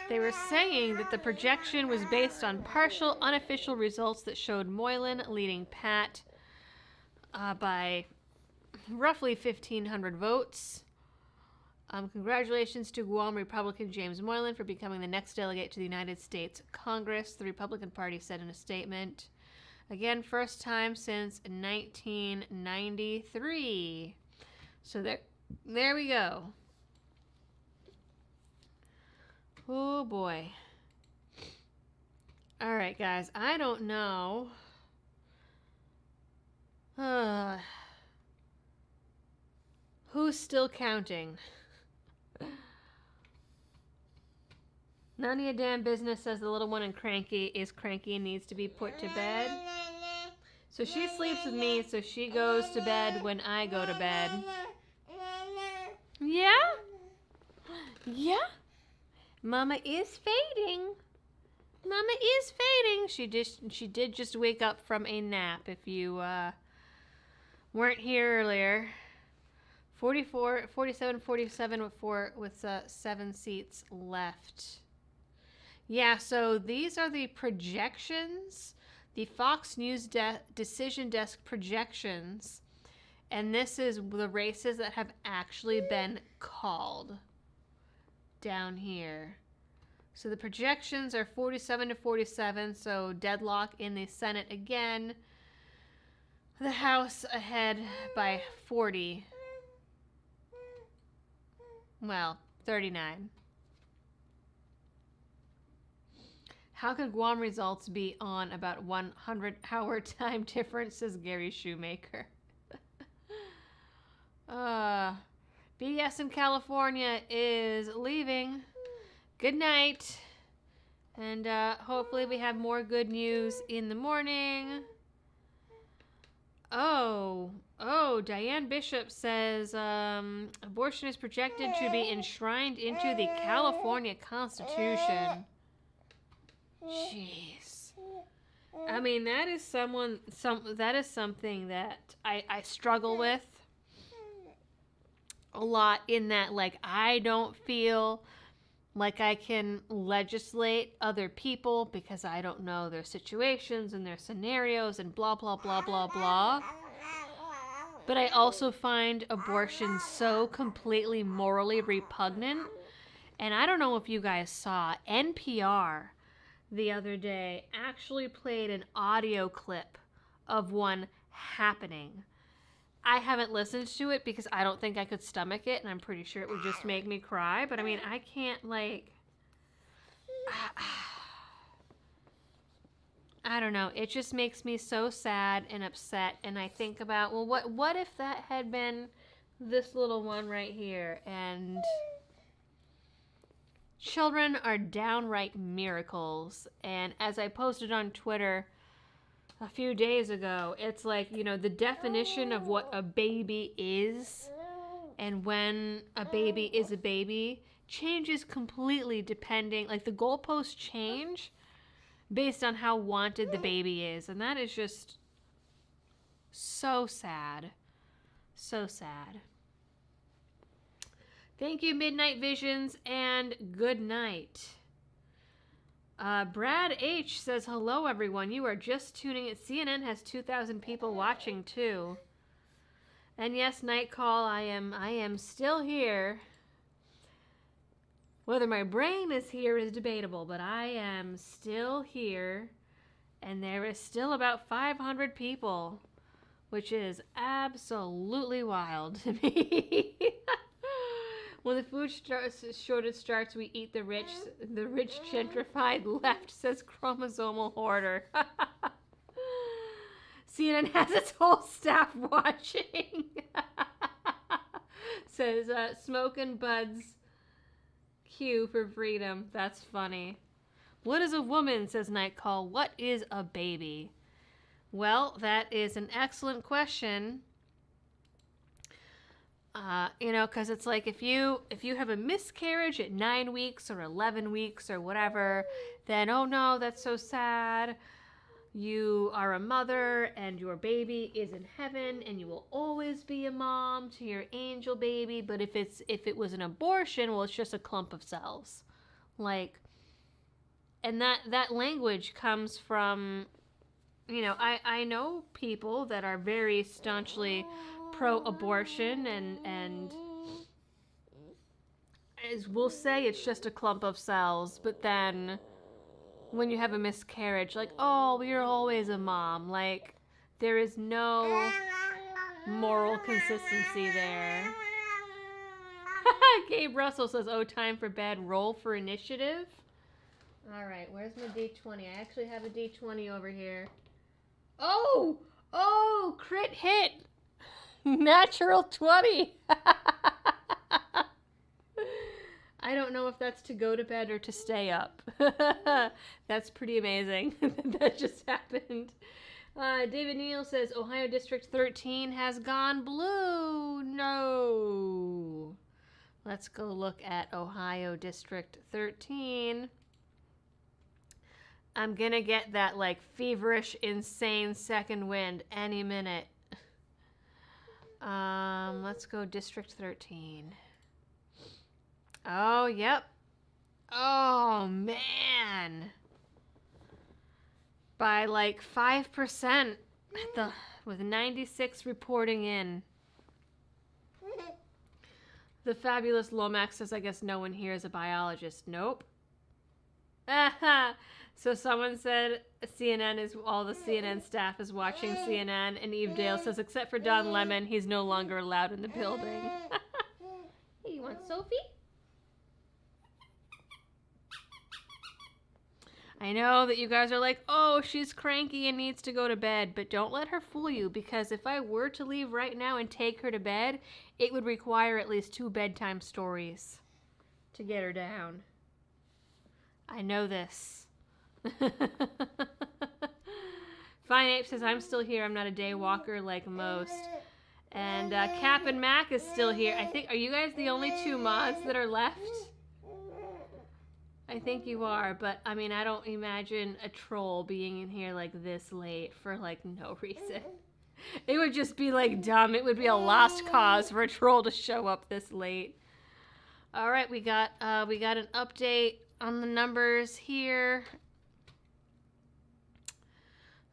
They were saying that the projection was based on partial, unofficial results that showed Moylan leading Pat by roughly 1,500 votes. Congratulations to Guam Republican James Moylan for becoming the next delegate to the United States Congress, the Republican Party said in a statement. Again, first time since 1993. So there we go. Oh boy. All right, guys. I don't know. Who's still counting? None of your damn business, says the little one, and cranky and needs to be put to bed. So she sleeps with me, so she goes to bed when I go to bed. Yeah? Yeah? Mama is fading. Mama is fading. She did just wake up from a nap, if you weren't here earlier. 47 with 7 seats left. Yeah, so these are the projections, the Fox News Decision Desk projections, and this is the races that have actually been called down here. So the projections are 47-47, so deadlock in the Senate again. The House ahead by 40. Well, 39. How could Guam results be on about 100-hour time difference, says Gary Shoemaker. BS in California is leaving. Good night. And hopefully we have more good news in the morning. Oh, Diane Bishop says abortion is projected to be enshrined into the California Constitution. Jeez. I mean, that is something that I struggle with a lot, in that, like, I don't feel like I can legislate other people because I don't know their situations and their scenarios and blah, blah, blah, blah, blah. But I also find abortion so completely morally repugnant. And I don't know if you guys saw, NPR the other day actually played an audio clip of one happening. I haven't listened to it because I don't think I could stomach it, and I'm pretty sure it would just make me cry. But I mean, I can't, like, I don't know. It just makes me so sad and upset, and I think about, well, what if that had been this little one right here? And children are downright miracles. And as I posted on Twitter a few days ago, it's like, you know, the definition of what a baby is and when a baby is a baby changes completely depending, like, the goalposts change based on how wanted the baby is. And that is just So sad. So sad. Thank you, Midnight Visions, and good night. Brad H. says, hello, everyone. You are just tuning in. CNN has 2,000 people watching, too. And yes, Night Call, I am still here. Whether my brain is here is debatable, but I am still here. And there is still about 500 people, which is absolutely wild to me. When the food shortage starts, we eat the rich. The rich gentrified left, says chromosomal hoarder. CNN has its whole staff watching. Says Smokin' Buds Q for freedom. That's funny. What is a woman, says Nightcall. What is a baby? Well, that is an excellent question. Because it's like if you have a miscarriage at 9 weeks or 11 weeks or whatever, then oh no, that's so sad. You are a mother and your baby is in heaven and you will always be a mom to your angel baby. But if it was an abortion, well, it's just a clump of cells. Like, and that language comes from, I know people that are very staunchly pro-abortion and we'll say it's just a clump of cells, but then when you have a miscarriage, like, oh, you're always a mom. Like, there is no moral consistency there. Gabe Russell says, oh, time for bed. Roll for initiative. All right, where's my D20? I actually have a D20 over here. Oh, crit hit. Natural 20. I don't know if that's to go to bed or to stay up. That's pretty amazing. That just happened. David Neal says, Ohio District 13 has gone blue. No. Let's go look at Ohio District 13. I'm going to get that, like, feverish, insane second wind any minute. Let's go District 13. Oh, yep. Oh, man. By like 5% with 96 reporting in. The fabulous Lomax says, I guess no one here is a biologist. Nope. So someone said CNN is, all the CNN staff is watching CNN, and Eve Dale says, except for Don Lemon, he's no longer allowed in the building. Hey, you want Sophie? I know that you guys are like, oh, she's cranky and needs to go to bed, but don't let her fool you, because if I were to leave right now and take her to bed, it would require at least 2 bedtime stories to get her down. I know this. Fine Ape says, I'm still here. I'm not a day walker like most. And Cap and Mac is still here. I think, are you guys the only 2 mods that are left? I think you are, but I mean, I don't imagine a troll being in here like this late for like no reason. It would just be like dumb. It would be a lost cause for a troll to show up this late. All right, we got an update on the numbers here.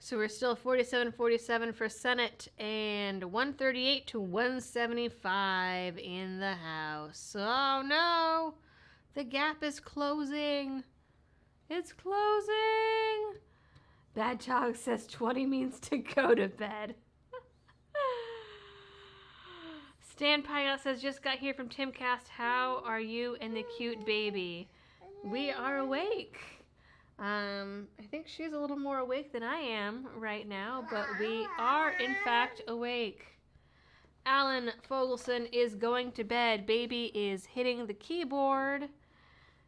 So we're still 47-47 for Senate and 138 to 175 in the House. Oh no! The gap is closing. It's closing. Bad Dog says 20 means to go to bed. Stan Pilot says, just got here from Timcast. How are you and the cute baby? We are awake. I think she's a little more awake than I am right now, but we are in fact awake. Alan Fogelson is going to bed. Baby is hitting the keyboard.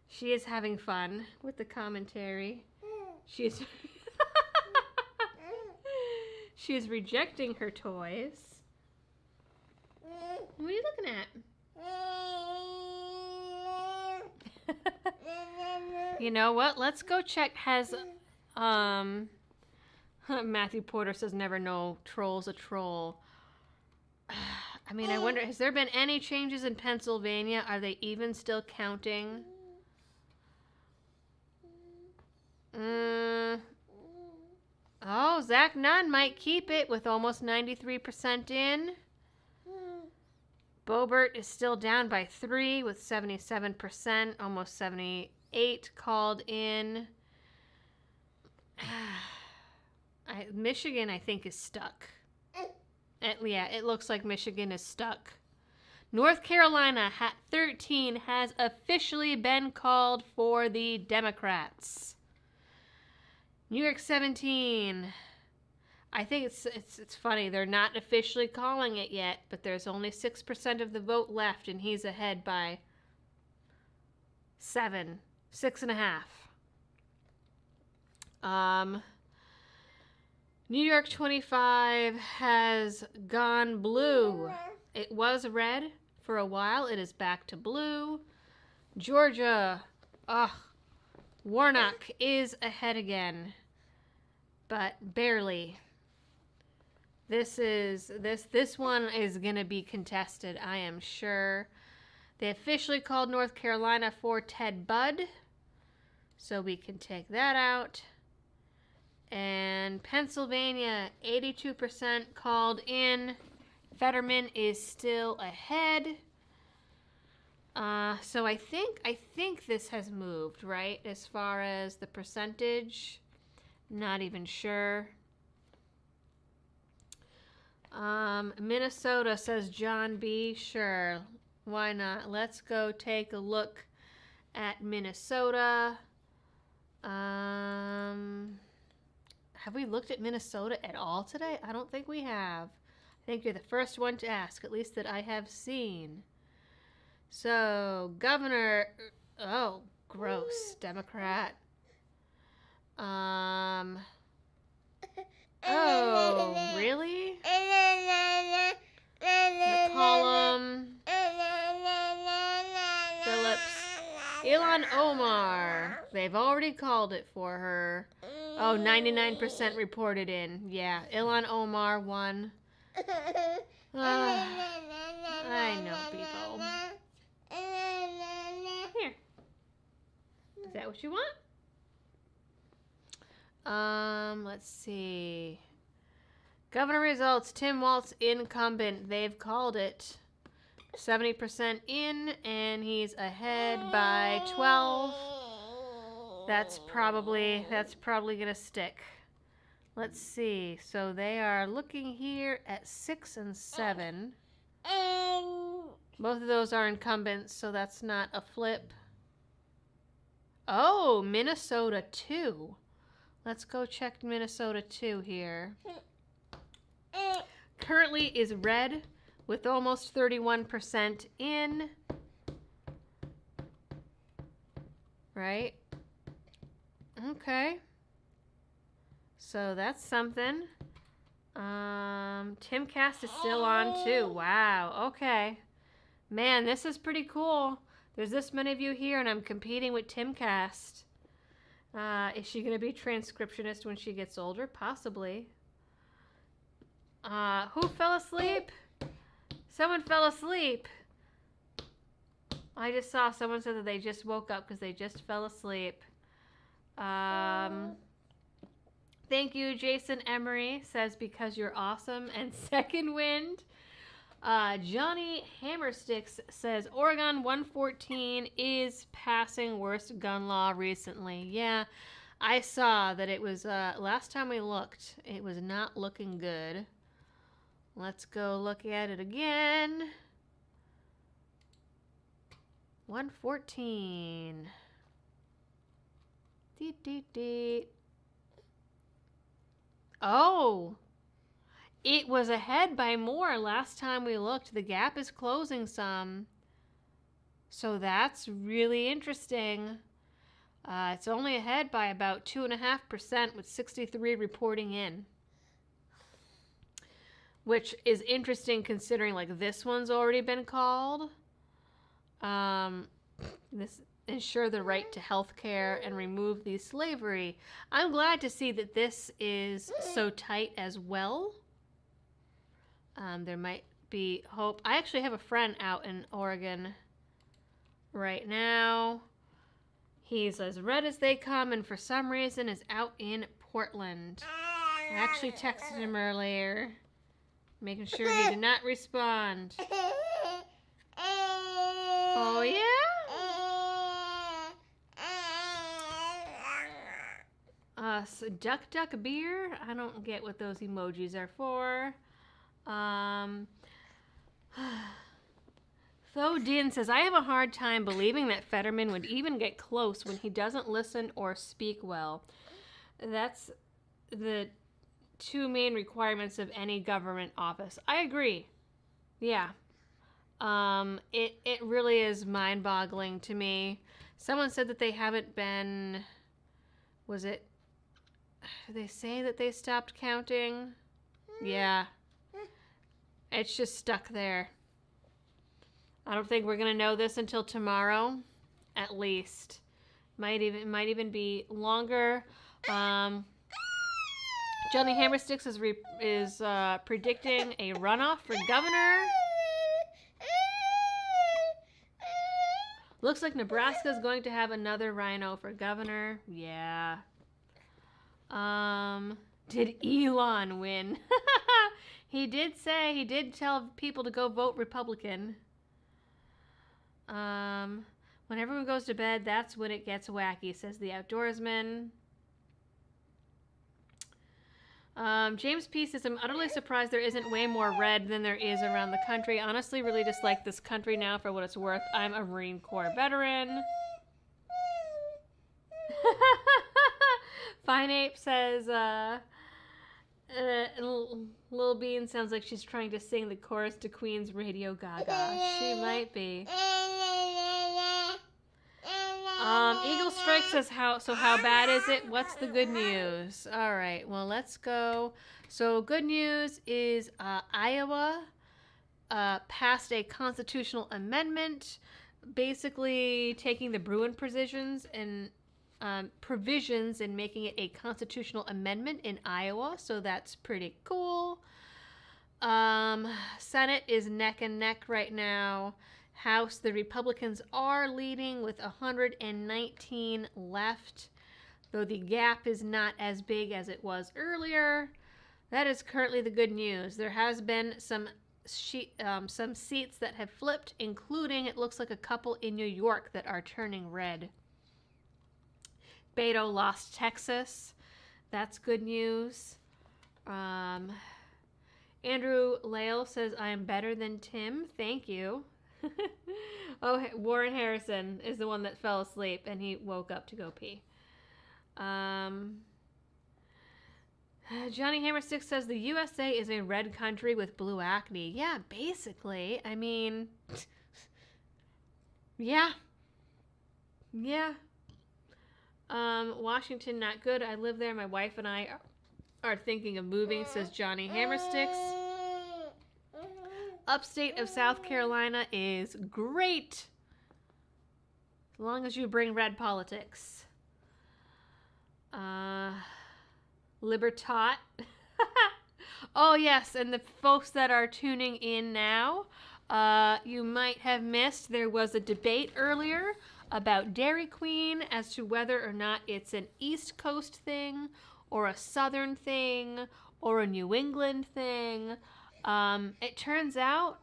She is having fun with the commentary. She is she is rejecting her toys. What are you looking at? You know what? Let's go check. Has Matthew Porter says never know. Troll's a troll. I mean, I wonder, has there been any changes in Pennsylvania? Are they even still counting? Oh, Zach Nunn might keep it with almost 93% in. Boebert is still down by 3 with 77%, almost 78 called in. Michigan, I think, is stuck. Yeah, it looks like Michigan is stuck. North Carolina, 13, has officially been called for the Democrats. New York, 17. I think it's funny. They're not officially calling it yet, but there's only 6% of the vote left, and he's ahead by 6.5. New York 25 has gone blue. It was red for a while. It is back to blue. Georgia, Warnock is ahead again, but barely. This one is going to be contested, I am sure. They officially called North Carolina for Ted Budd, so we can take that out. And Pennsylvania, 82% called in. Fetterman is still ahead. So I think this has moved, right? As far as the percentage, not even sure. Minnesota, says John B. Sure, why not? Let's go take a look at Minnesota. Have we looked at Minnesota at all today? I don't think we have. I think you're the first one to ask, at least that I have seen. So, governor, oh, gross, Democrat. Oh, really? McCollum, Phillips, Ilhan Omar. They've already called it for her. Oh, 99% reported in. Yeah, Ilhan Omar won. I know, people. Here. Is that what you want? Let's see. Governor results. Tim Walz incumbent. They've called it. 70% in, and he's ahead by 12. That's probably gonna stick. Let's see. So they are looking here at 6 and 7. Both of those are incumbents, so that's not a flip. Oh, Minnesota 2. Let's go check Minnesota 2 here. Currently is red with almost 31% in. Right? Okay. So that's something. Timcast is still on too. Wow. Okay. Man, this is pretty cool. There's this many of you here, and I'm competing with Timcast. Is she going to be transcriptionist when she gets older? Possibly. Who fell asleep? Someone fell asleep. I just saw someone said that they just woke up because they just fell asleep. Thank you, Jason Emery says because you're awesome. And Second Wind. Johnny Hammersticks says Oregon 114 is passing worst gun law recently. Yeah, I saw that it was, last time we looked, it was not looking good. Let's go look at it again. 114. Oh, it was ahead by more last time we looked. The gap is closing some. So that's really interesting. It's only ahead by about 2.5% with 63 reporting in. Which is interesting considering like this one's already been called. ensure the right to health care and remove the slavery. I'm glad to see that this is so tight as well. There might be hope. I actually have a friend out in Oregon right now. He's as red as they come, and for some reason is out in Portland. I actually texted him earlier, making sure he did not respond. Oh, yeah? So duck beer? I don't get what those emojis are for. Tho Din says, I have a hard time believing that Fetterman would even get close when he doesn't listen or speak well. That's the two main requirements of any government office. I agree. Yeah. It really is mind-boggling to me. Someone said that they haven't been, did they say that they stopped counting? Yeah. It's just stuck there. I don't think we're going to know this until tomorrow, at least. Might even be longer. Johnny Hammersticks is predicting a runoff for governor. Looks like Nebraska is going to have another rhino for governor. Yeah. Did Elon win? He did tell people to go vote Republican. When everyone goes to bed, that's when it gets wacky, says the outdoorsman. James P. says, I'm utterly surprised there isn't way more red than there is around the country. Honestly, really dislike this country now for what it's worth. I'm a Marine Corps veteran. Fine Ape says, Lil Bean sounds like she's trying to sing the chorus to Queen's Radio Gaga. She might be. Eagle Strike says, how bad is it? What's the good news? All right, well, let's go. So good news is Iowa passed a constitutional amendment, basically taking the Bruin provisions and making it a constitutional amendment in Iowa. So that's pretty cool. Senate is neck and neck right now. House, the Republicans are leading with 119 left, though the gap is not as big as it was earlier. That is currently the good news. There has been some seats that have flipped, including, it looks like, a couple in New York that are turning red. Beto lost Texas. That's good news. Andrew Lale says, I am better than Tim. Thank you. Oh, Warren Harrison is the one that fell asleep and he woke up to go pee. Johnny Hammerstick says the USA is a red country with blue acne. Yeah, basically. I mean, yeah. Washington, not good. I live there. My wife and I are thinking of moving, says Johnny Hammersticks. Upstate of South Carolina is great, as long as you bring red politics. Libertot. Oh, yes, and the folks that are tuning in now, you might have missed there was a debate earlier about Dairy Queen as to whether or not it's an East Coast thing or a Southern thing or a New England thing. It turns out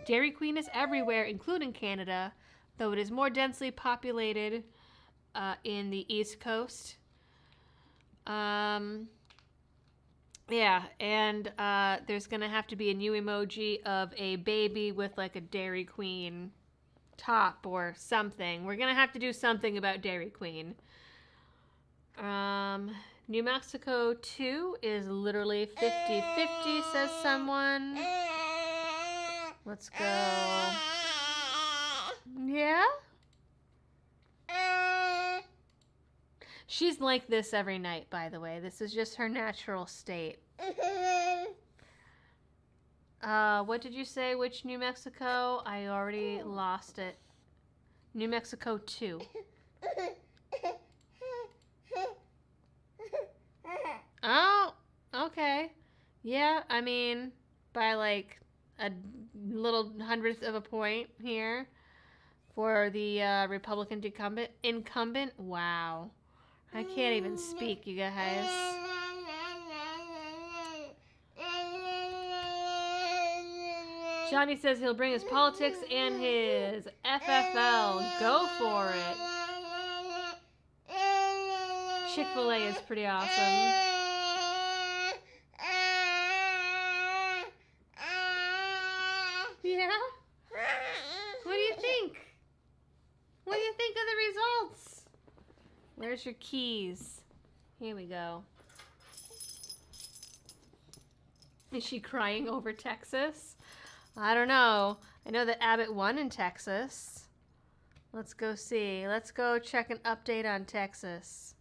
Dairy Queen is everywhere, including Canada, though it is more densely populated in the East Coast. Yeah, and there's going to have to be a new emoji of a baby with like a Dairy Queen top or something. We're going to have to do something about Dairy Queen. New Mexico 2 is literally 50-50, says someone. Let's go. Yeah? She's like this every night, by the way. This is just her natural state. What did you say? Which New Mexico? I already lost it. New Mexico 2. Oh, okay. Yeah, I mean, by like a little hundredth of a point here for the Republican incumbent. Wow. I can't even speak, you guys. Johnny says he'll bring his politics and his FFL. Go for it. Chick-fil-A is pretty awesome. Yeah? What do you think? What do you think of the results? Where's your keys? Here we go. Is she crying over Texas? I don't know. I know that Abbott won in Texas. Let's go see. Let's go check an update on Texas.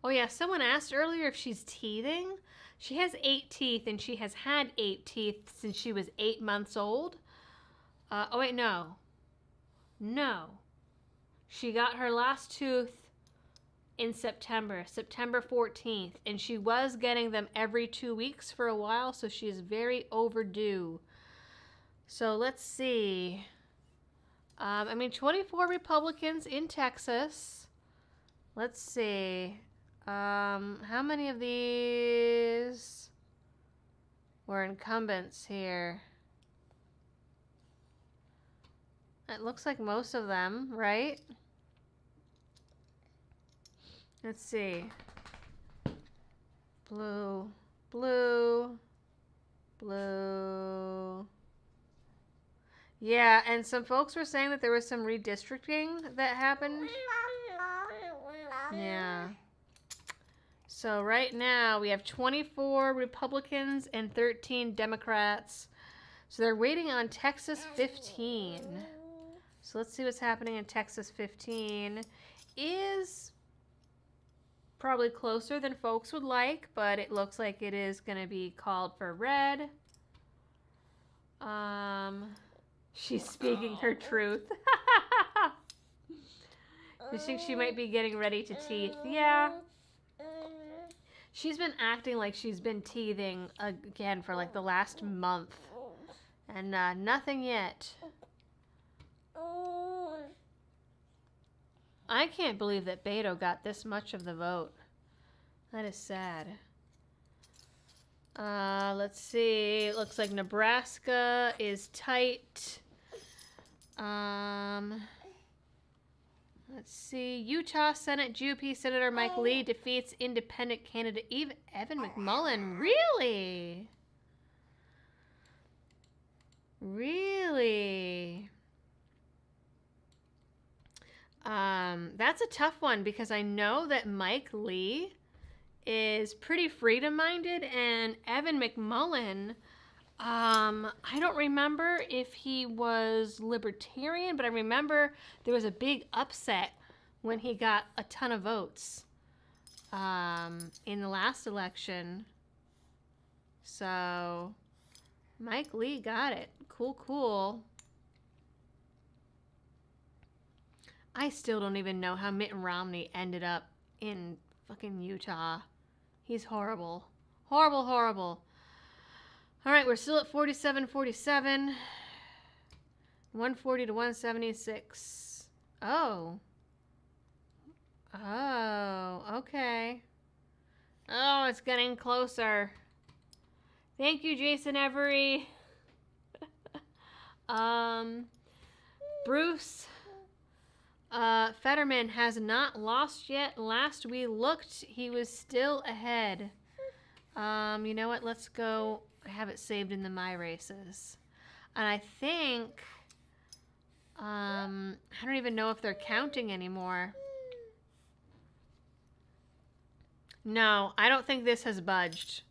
Oh yeah, someone asked earlier if she's teething. She has 8 teeth, and she has had 8 teeth since she was 8 months old. Oh wait, no. No. She got her last tooth in September 14th, and she was getting them every 2 weeks for a while, so she is very overdue. So let's see. I mean, 24 Republicans in Texas. Let's see. How many of these were incumbents here? It looks like most of them, right? Let's see. Blue, blue, blue. Yeah, and some folks were saying that there was some redistricting that happened. Yeah. So right now we have 24 Republicans and 13 Democrats. So they're waiting on Texas 15. So let's see what's happening in Texas 15. Is probably closer than folks would like, but it looks like it is going to be called for red. She's speaking her truth. You think she might be getting ready to teeth? Yeah. She's been acting like she's been teething again for like the last month. And nothing yet. I can't believe that Beto got this much of the vote. That is sad. Let's see. It looks like Nebraska is tight. Let's see. Utah Senate GOP Senator Mike Lee defeats independent candidate Evan McMullin. Really? Really? That's a tough one because I know that Mike Lee is pretty freedom-minded, and Evan McMullin, I don't remember if he was libertarian, but I remember there was a big upset when he got a ton of votes in the last election. So Mike Lee got it. Cool, cool. I still don't even know how Mitt Romney ended up in fucking Utah. He's horrible. Horrible, horrible. All right, we're still at 47-47. 140 to 176. Oh. Oh, okay. Oh, it's getting closer. Thank you, Jason Every. Bruce Fetterman has not lost yet. Last we looked, he was still ahead. You know what? Let's go. I have it saved in the My Races. And I think, I don't even know if they're counting anymore. No, I don't think this has budged.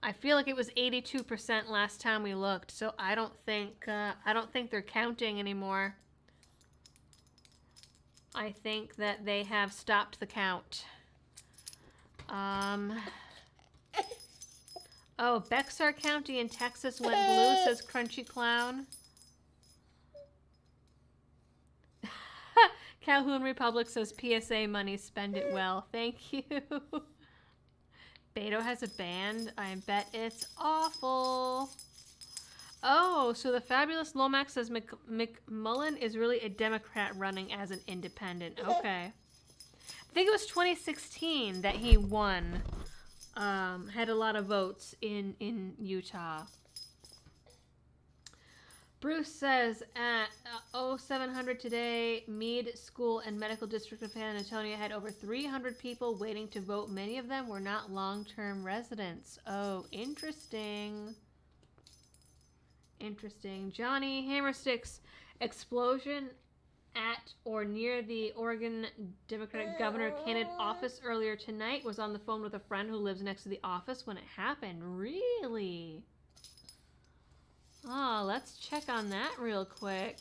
I feel like it was 82% last time we looked, so I don't think they're counting anymore. I think that they have stopped the count. Oh, Bexar County in Texas went blue, says Crunchy Clown. Calhoun Republic says PSA money, spend it well. Thank you. Beto has a band. I bet it's awful. Oh, so the fabulous Lomax says McMullen is really a Democrat running as an independent. Okay. I think it was 2016 that he won. Had a lot of votes in Utah. Bruce says at 0700 today, Meade School and Medical District of San Antonio had over 300 people waiting to vote. Many of them were not long-term residents. Oh, interesting. Interesting. Johnny Hammersticks, explosion at or near the Oregon Democratic Governor candidate office earlier tonight. Was on the phone with a friend who lives next to the office when it happened. Really? Oh, let's check on that real quick.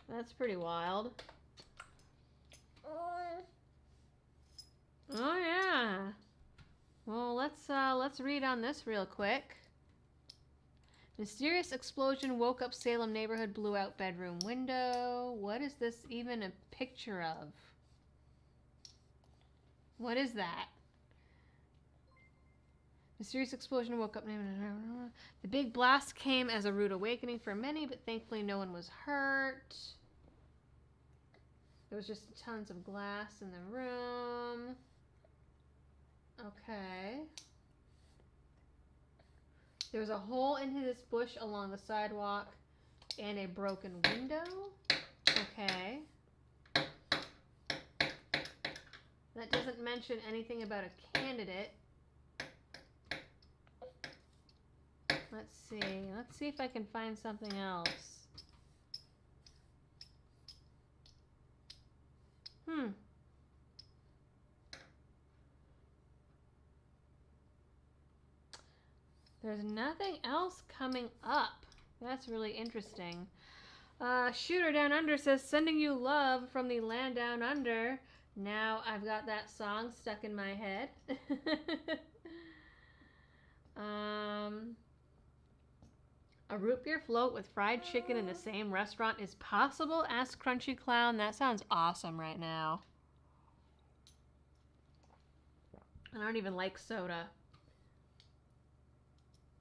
That's pretty wild. Oh yeah. Well, let's read on this real quick. Mysterious explosion woke up Salem neighborhood, blew out bedroom window. What is this even a picture of? What is that? Mysterious explosion woke up. The big blast came as a rude awakening for many, but thankfully no one was hurt. There was just tons of glass in the room. Okay. There was a hole into this bush along the sidewalk and a broken window. Okay. That doesn't mention anything about a candidate. Let's see. Let's see if I can find something else. There's nothing else coming up. That's really interesting. Shooter Down Under says, sending you love from the land down under. Now I've got that song stuck in my head. A root beer float with fried chicken in the same restaurant is possible? Ask Crunchy Clown. That sounds awesome right now. I don't even like soda.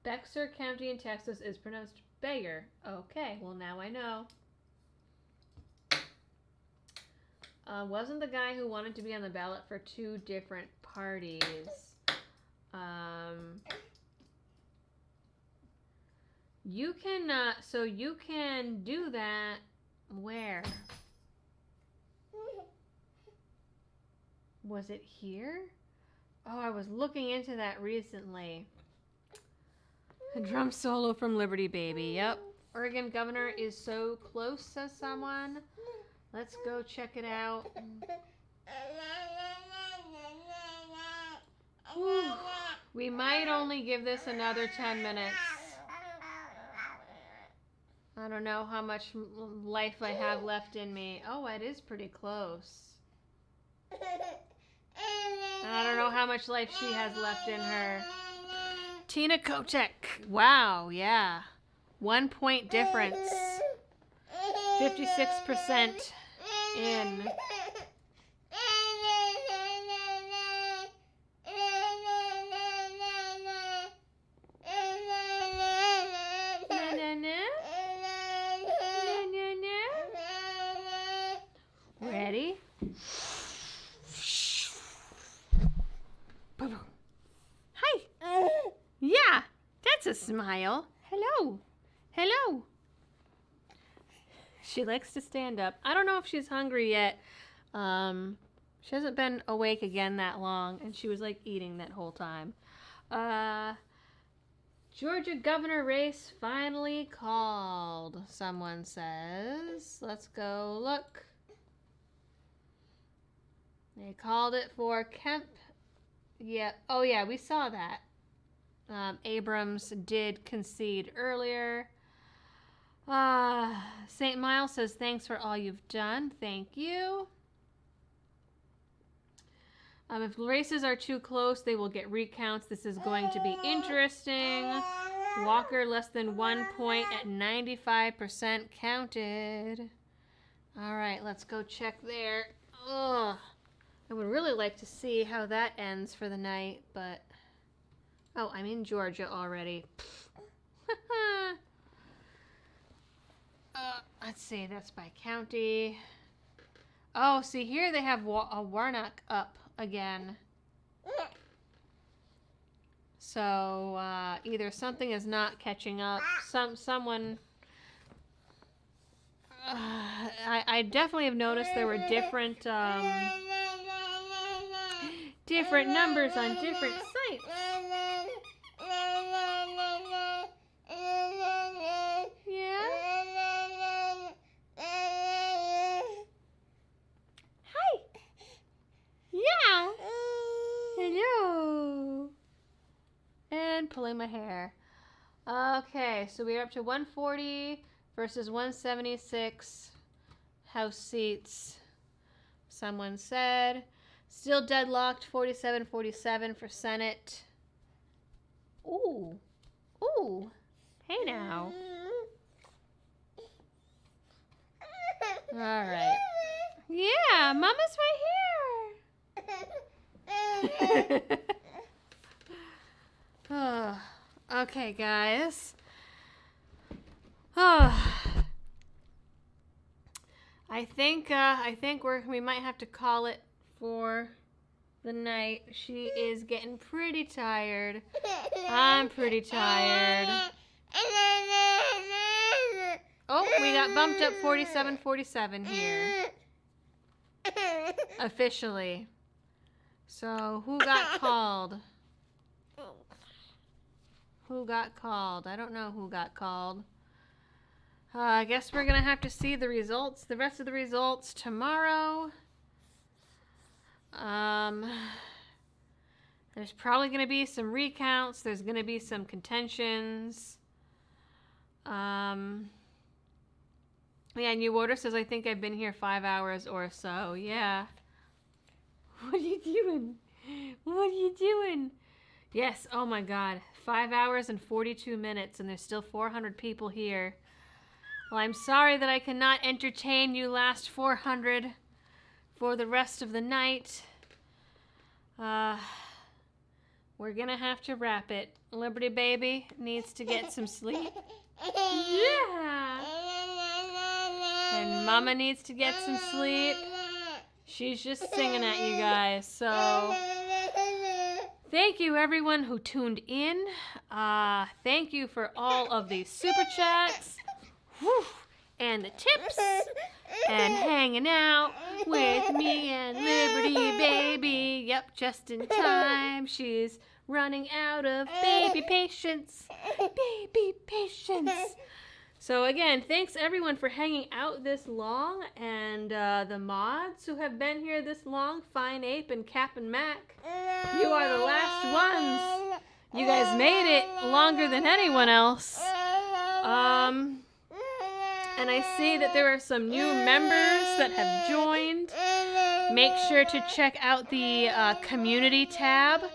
Bexar County in Texas is pronounced Bayer. Okay, well now I know. Wasn't the guy who wanted to be on the ballot for 2 different parties. You can, so you can do that where? Was it here? Oh, I was looking into that recently. A drum solo from Liberty Baby. Yep. Oregon governor is so close, says someone. Let's go check it out. Whew. We might only give this another 10 minutes. I don't know how much life I have left in me. Oh, it is pretty close. And I don't know how much life she has left in her. Tina Kotek. Wow, yeah. 1 point difference. 56% in. Ready? Hi. Yeah, that's a smile. Hello. Hello. She likes to stand up. I don't know if she's hungry yet. She hasn't been awake again that long, and she was like eating that whole time. Georgia governor race finally called, someone says. Let's go look. They called it for Kemp. Yeah. Oh, yeah, we saw that. Abrams did concede earlier. St. Miles says, thanks for all you've done. Thank you. If races are too close, they will get recounts. This is going to be interesting. Walker less than 1 point at 95% counted. All right, let's go check there. Ugh. I would really like to see how that ends for the night, but... Oh, I'm in Georgia already. Let's see, that's by county. Oh, see here they have Warnock up again. So either something is not catching up. Someone. I definitely have noticed there were different different numbers on different sites. Yeah. Hi. Yeah. Hello. And pulling my hair. Okay, so we're up to 140 versus 176 House seats. Someone said still deadlocked 47-47 for Senate. Ooh. Ooh. Hey now. All right. Yeah, Mama's right here. Oh, okay, guys. Oh, I think we might have to call it for the night. She is getting pretty tired. I'm pretty tired. Oh, we got bumped up 47-47 here. Officially. So, who got called? Who got called? I don't know who got called. I guess we're going to have to see the results, the rest of the results tomorrow. There's probably going to be some recounts. There's going to be some contentions. Yeah, New Order says, I think I've been here 5 hours or so. Yeah. What are you doing? What are you doing? Yes, oh my God. 5 hours and 42 minutes, and there's still 400 people here. Well, I'm sorry that I cannot entertain you last 400 for the rest of the night. We're gonna have to wrap it. Liberty Baby needs to get some sleep. Yeah! And Mama needs to get some sleep. She's just singing at you guys, so... Thank you, everyone who tuned in. Thank you for all of these super chats. Whew. And the tips. And hanging out with me and Liberty Baby. Yep, just in time. She's running out of baby patience. Baby patience. So again, thanks everyone for hanging out this long, and the mods who have been here this long, Fine Ape and Cap'n Mac. You are the last ones. You guys made it longer than anyone else. And I see that there are some new members that have joined. Make sure to check out the community tab,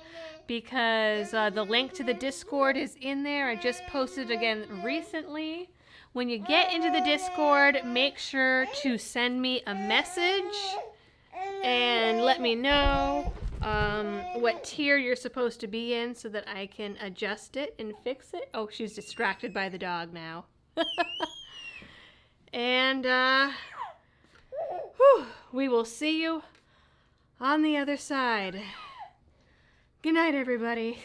because the link to the Discord is in there. I just posted again recently. When you get into the Discord, make sure to send me a message and let me know what tier you're supposed to be in so that I can adjust it and fix it. Oh, she's distracted by the dog now. And we will see you on the other side. Good night, everybody.